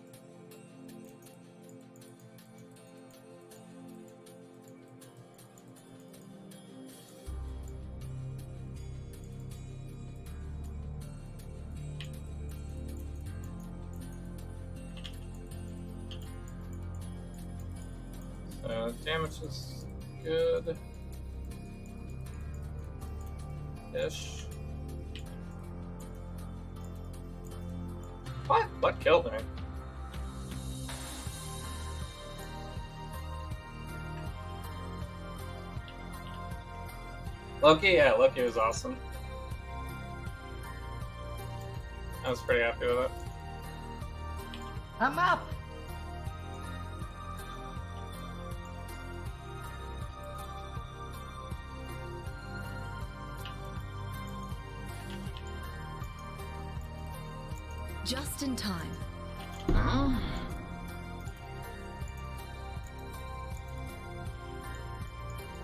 So damage is good. Ish. What? What killed me? Loki? Yeah, Loki was awesome. I was pretty happy with it. I'm up. Just in time.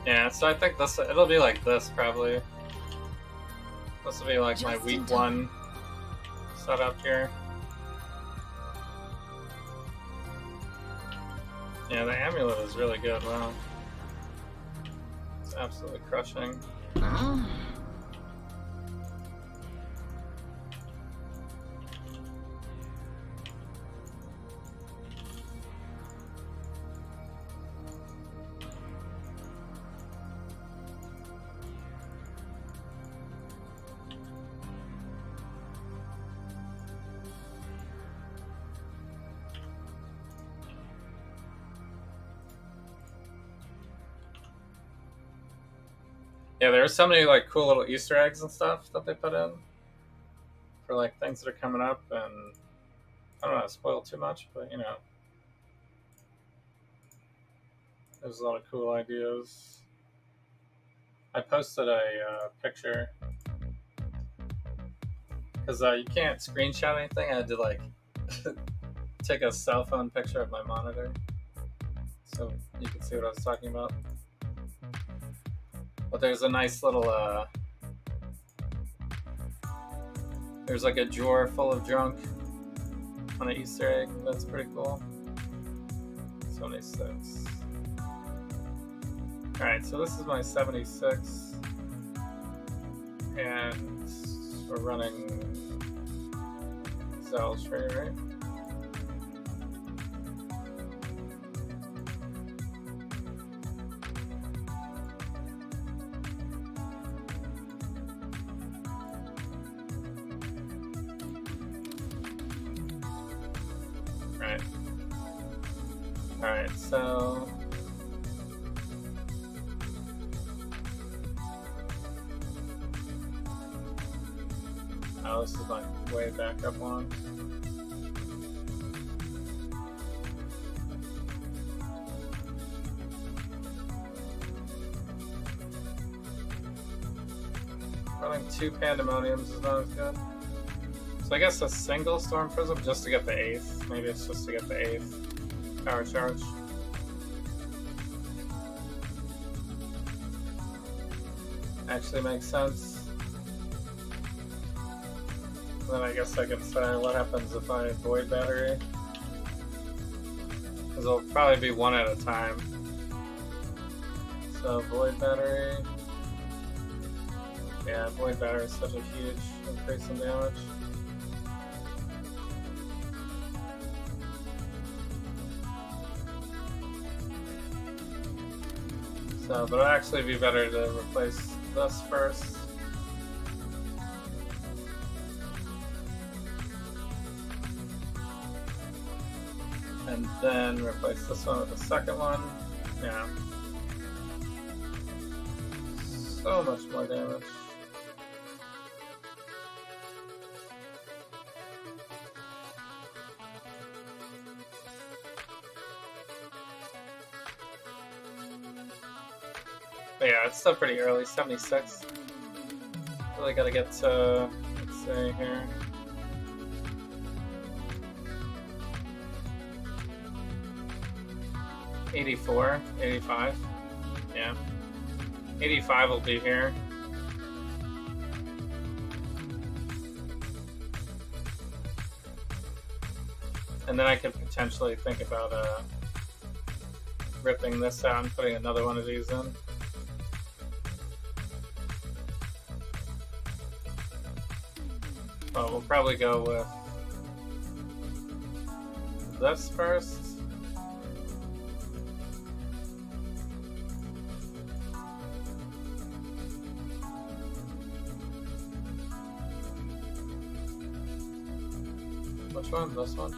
Yeah, so I think it'll be like this probably. This will be like my week 1 setup here. Yeah, the amulet is really good. Wow, it's absolutely crushing. Yeah, there's so many like cool little Easter eggs and stuff that they put in for like things that are coming up, and I don't want to spoil too much, but you know, there's a lot of cool ideas. I posted a picture because you can't screenshot anything. I had to like take a cell phone picture of my monitor so you can see what I was talking about. But there's a nice little there's like a drawer full of junk on an Easter egg. That's pretty cool. 76. Alright, so this is my 76. And we're running Exile trade, right? Alright, so this is my way back up one. Running 2 Pandemoniums is not as good. So I guess a single Storm Prism just to get the 8th. Maybe it's just to get the 8th. Power charge. Actually makes sense. Then I guess I can say what happens if I Void Battery. Because it'll probably be 1 at a time. So Void Battery. Yeah, Void Battery is such a huge increase in damage. So, but it'll actually be better to replace this first. And then replace this one with the second one. Yeah. So much more damage. But yeah, it's still pretty early, 76. Really gotta get to, let's see here. $84, $85, yeah. 85 will be here. And then I could potentially think about ripping this out and putting another one of these in. But we'll probably go with this first. Which one? This one?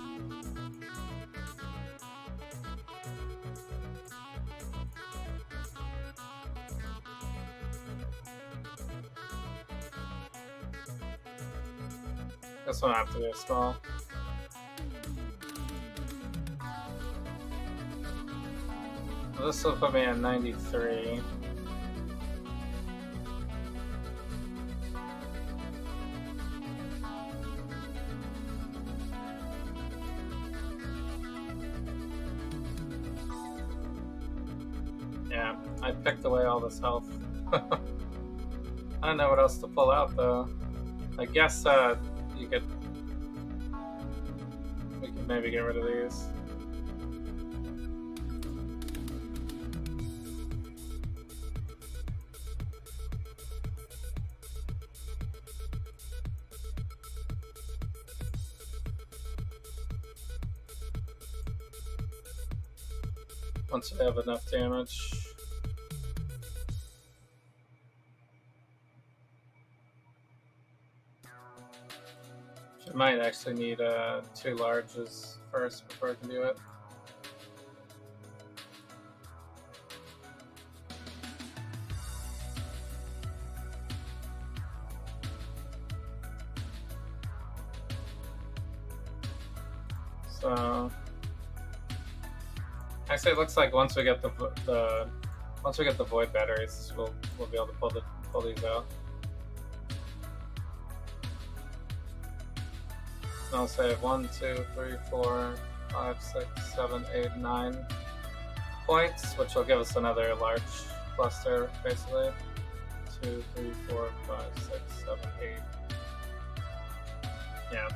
This one have to be small. This will put me at 93. Yeah, I picked away all this health. I don't know what else to pull out though. I guess we could maybe get rid of these. Once we have enough damage. I might actually need 2 larges first before I can do it. So actually, it looks like once we get the void batteries, we'll be able to pull these out. I'll say 1, 2, 3, 4, 5, 6, 7, 8, 9 points, which will give us another large cluster, basically. 2, 3, 4, 5, 6, 7, 8. Yeah.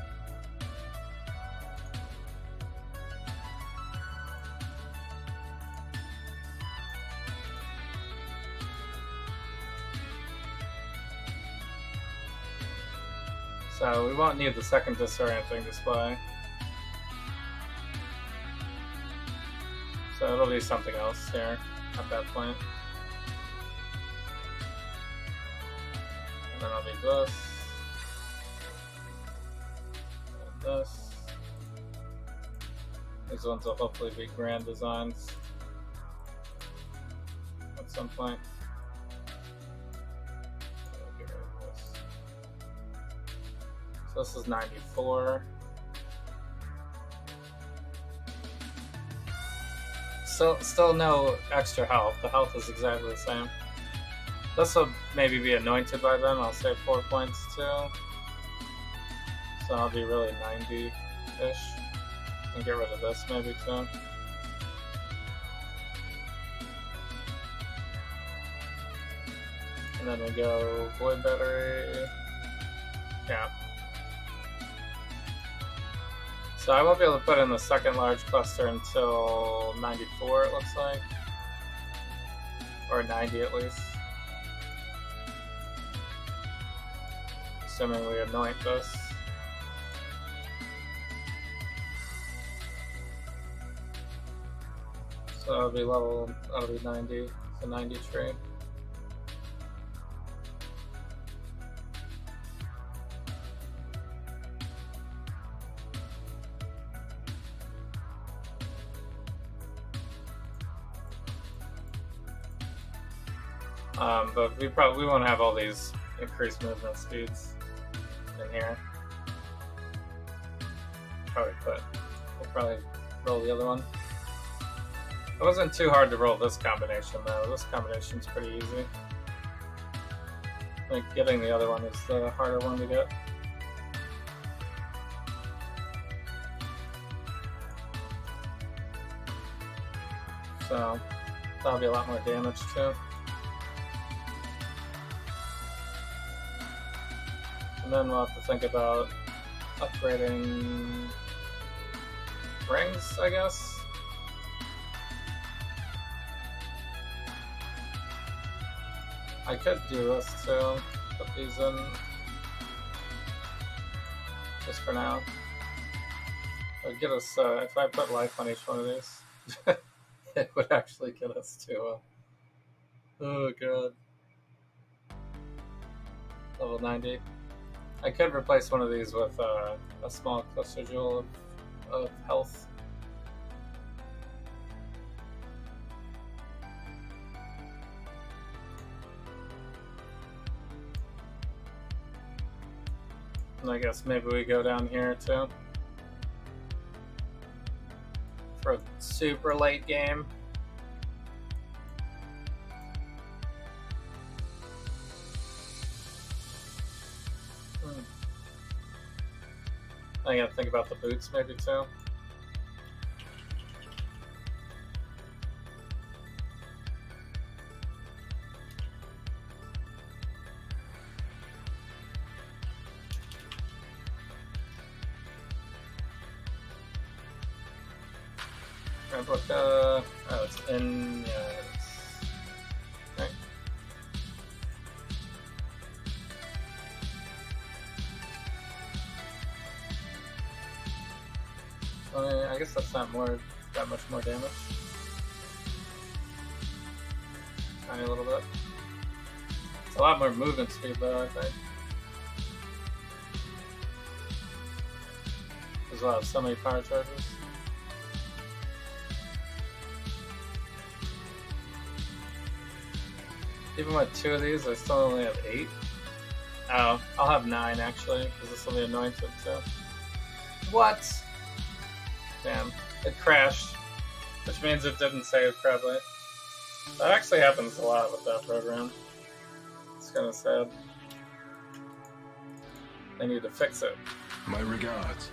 So we won't need the second disorienting display. So it'll be something else here at that point. And then I'll be this. And this. These ones will hopefully be grand designs at some point. So this is 94. Still no extra health. The health is exactly the same. This will maybe be anointed by then. I'll say 4 points too. So I'll be really 90-ish. And get rid of this maybe too. And then we go void battery. Yeah. So I won't be able to put in the second large cluster until 94, it looks like. Or 90 at least. Assuming we anoint this. So that'll be 90, so 90 tree. But we won't have all these increased movement speeds in here. We'll probably roll the other one. It wasn't too hard to roll this combination though. This combination's pretty easy. I think getting the other one is the harder one to get. So that'll be a lot more damage too. And then we'll have to think about upgrading rings, I guess. I could do this too. Put these in just for now. It would get us, if I put life on each one of these, it would actually get us to, oh god, level 90. I could replace one of these with a small cluster jewel of health. And I guess maybe we go down here too for a super late game. I gotta think about the boots maybe too. Replica. Oh, it's in. Yeah, it's. Right. I guess that's not that much more damage. Tiny little bit. It's a lot more movement speed though, I think. As well as so many power charges. Even with 2 of these, I still only have 8. Oh, I'll have 9 actually, because this will be anointed too. What? Damn, it crashed, which means it didn't save probably. That actually happens a lot with that program. It's kind of sad. They need to fix it. My regards.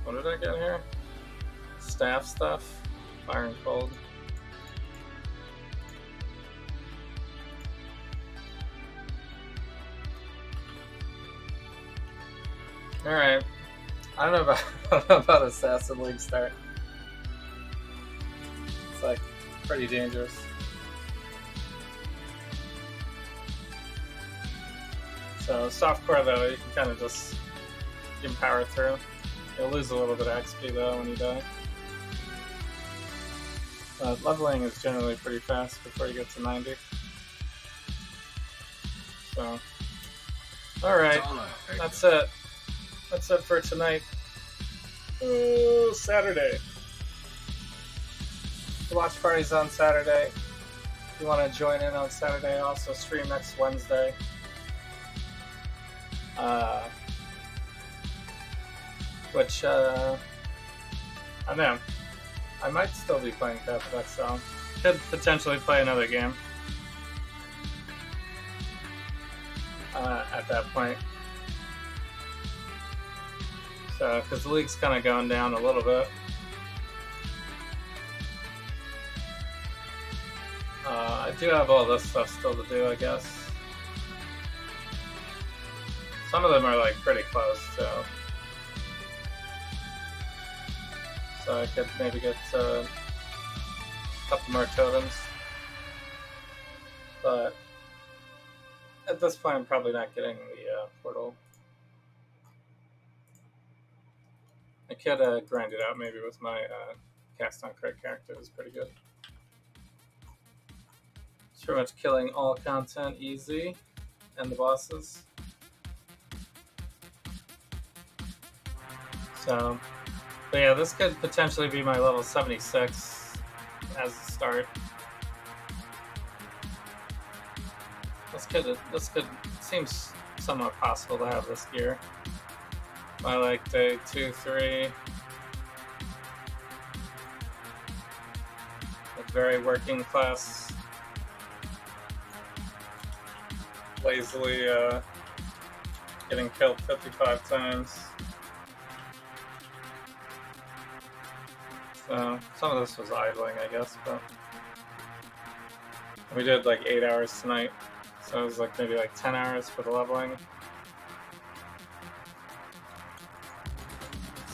What did I get here? Staff stuff? Fire and cold. Alright. I don't know about Assassin League start. It's like pretty dangerous. So softcore though, you can kind of just power through. You'll lose a little bit of XP though when you die. Leveling is generally pretty fast before you get to 90. So, alright, that's it. That's it for tonight. Ooh, Saturday. The watch party's on Saturday. If you want to join in on Saturday, also stream next Wednesday. Which, I don't know. I might still be playing Path of Exile. Could potentially play another game. At that point. So, because the league's kind of going down a little bit. I do have all this stuff still to do, I guess. Some of them are like pretty close, so I could maybe get a couple more totems. But at this point, I'm probably not getting the portal. I could grind it out maybe with my cast on crit character. Is pretty good. It's pretty much killing all content easy, and the bosses. So, but yeah, this could potentially be my level 76 as a start. This could seems somewhat possible to have this gear by like day 2, 3. A very working class, lazily getting killed 55 times. So some of this was idling, I guess, but we did like 8 hours tonight. So it was like maybe like 10 hours for the leveling.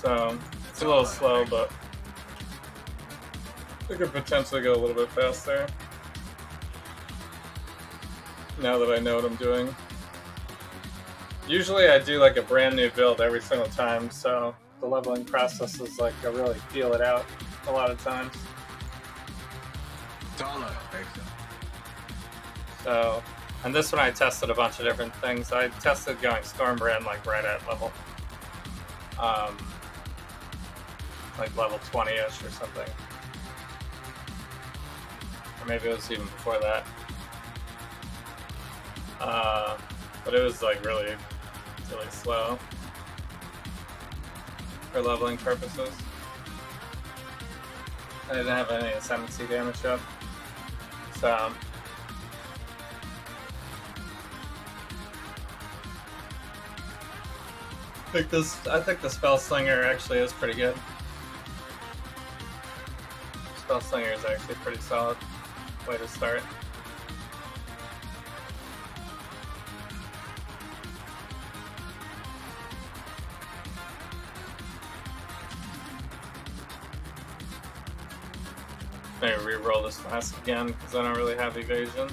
So it's a little slow, but I could potentially go a little bit faster now that I know what I'm doing. Usually I do like a brand new build every single time, so the leveling process is like I really feel it out a lot of times. So, and this one I tested a bunch of different things. I tested going Stormbrand like right at level, like level 20-ish or something. Or maybe it was even before that. But it was like really slow for leveling purposes. I didn't have any ascendancy damage up, so I think the Spell Slinger actually is pretty good. Spell Slinger is actually a pretty solid way to start. Maybe re-roll this flask again because I don't really have evasion.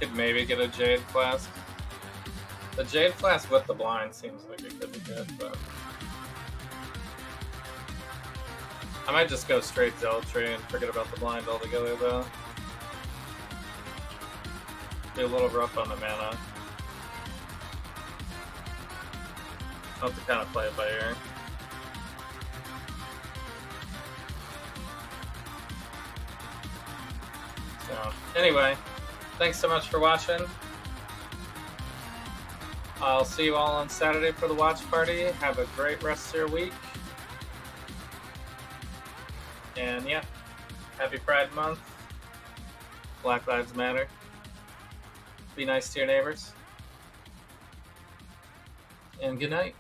Could maybe get a Jade Flask. The Jade Flask with the blind seems like it could be good, but I might just go straight Zealotry and forget about the blind altogether, though. Be a little rough on the mana. I'll have to kind of play it by ear. So, anyway, thanks so much for watching. I'll see you all on Saturday for the watch party. Have a great rest of your week. And yeah, happy Pride Month. Black Lives Matter. Be nice to your neighbors. And good night.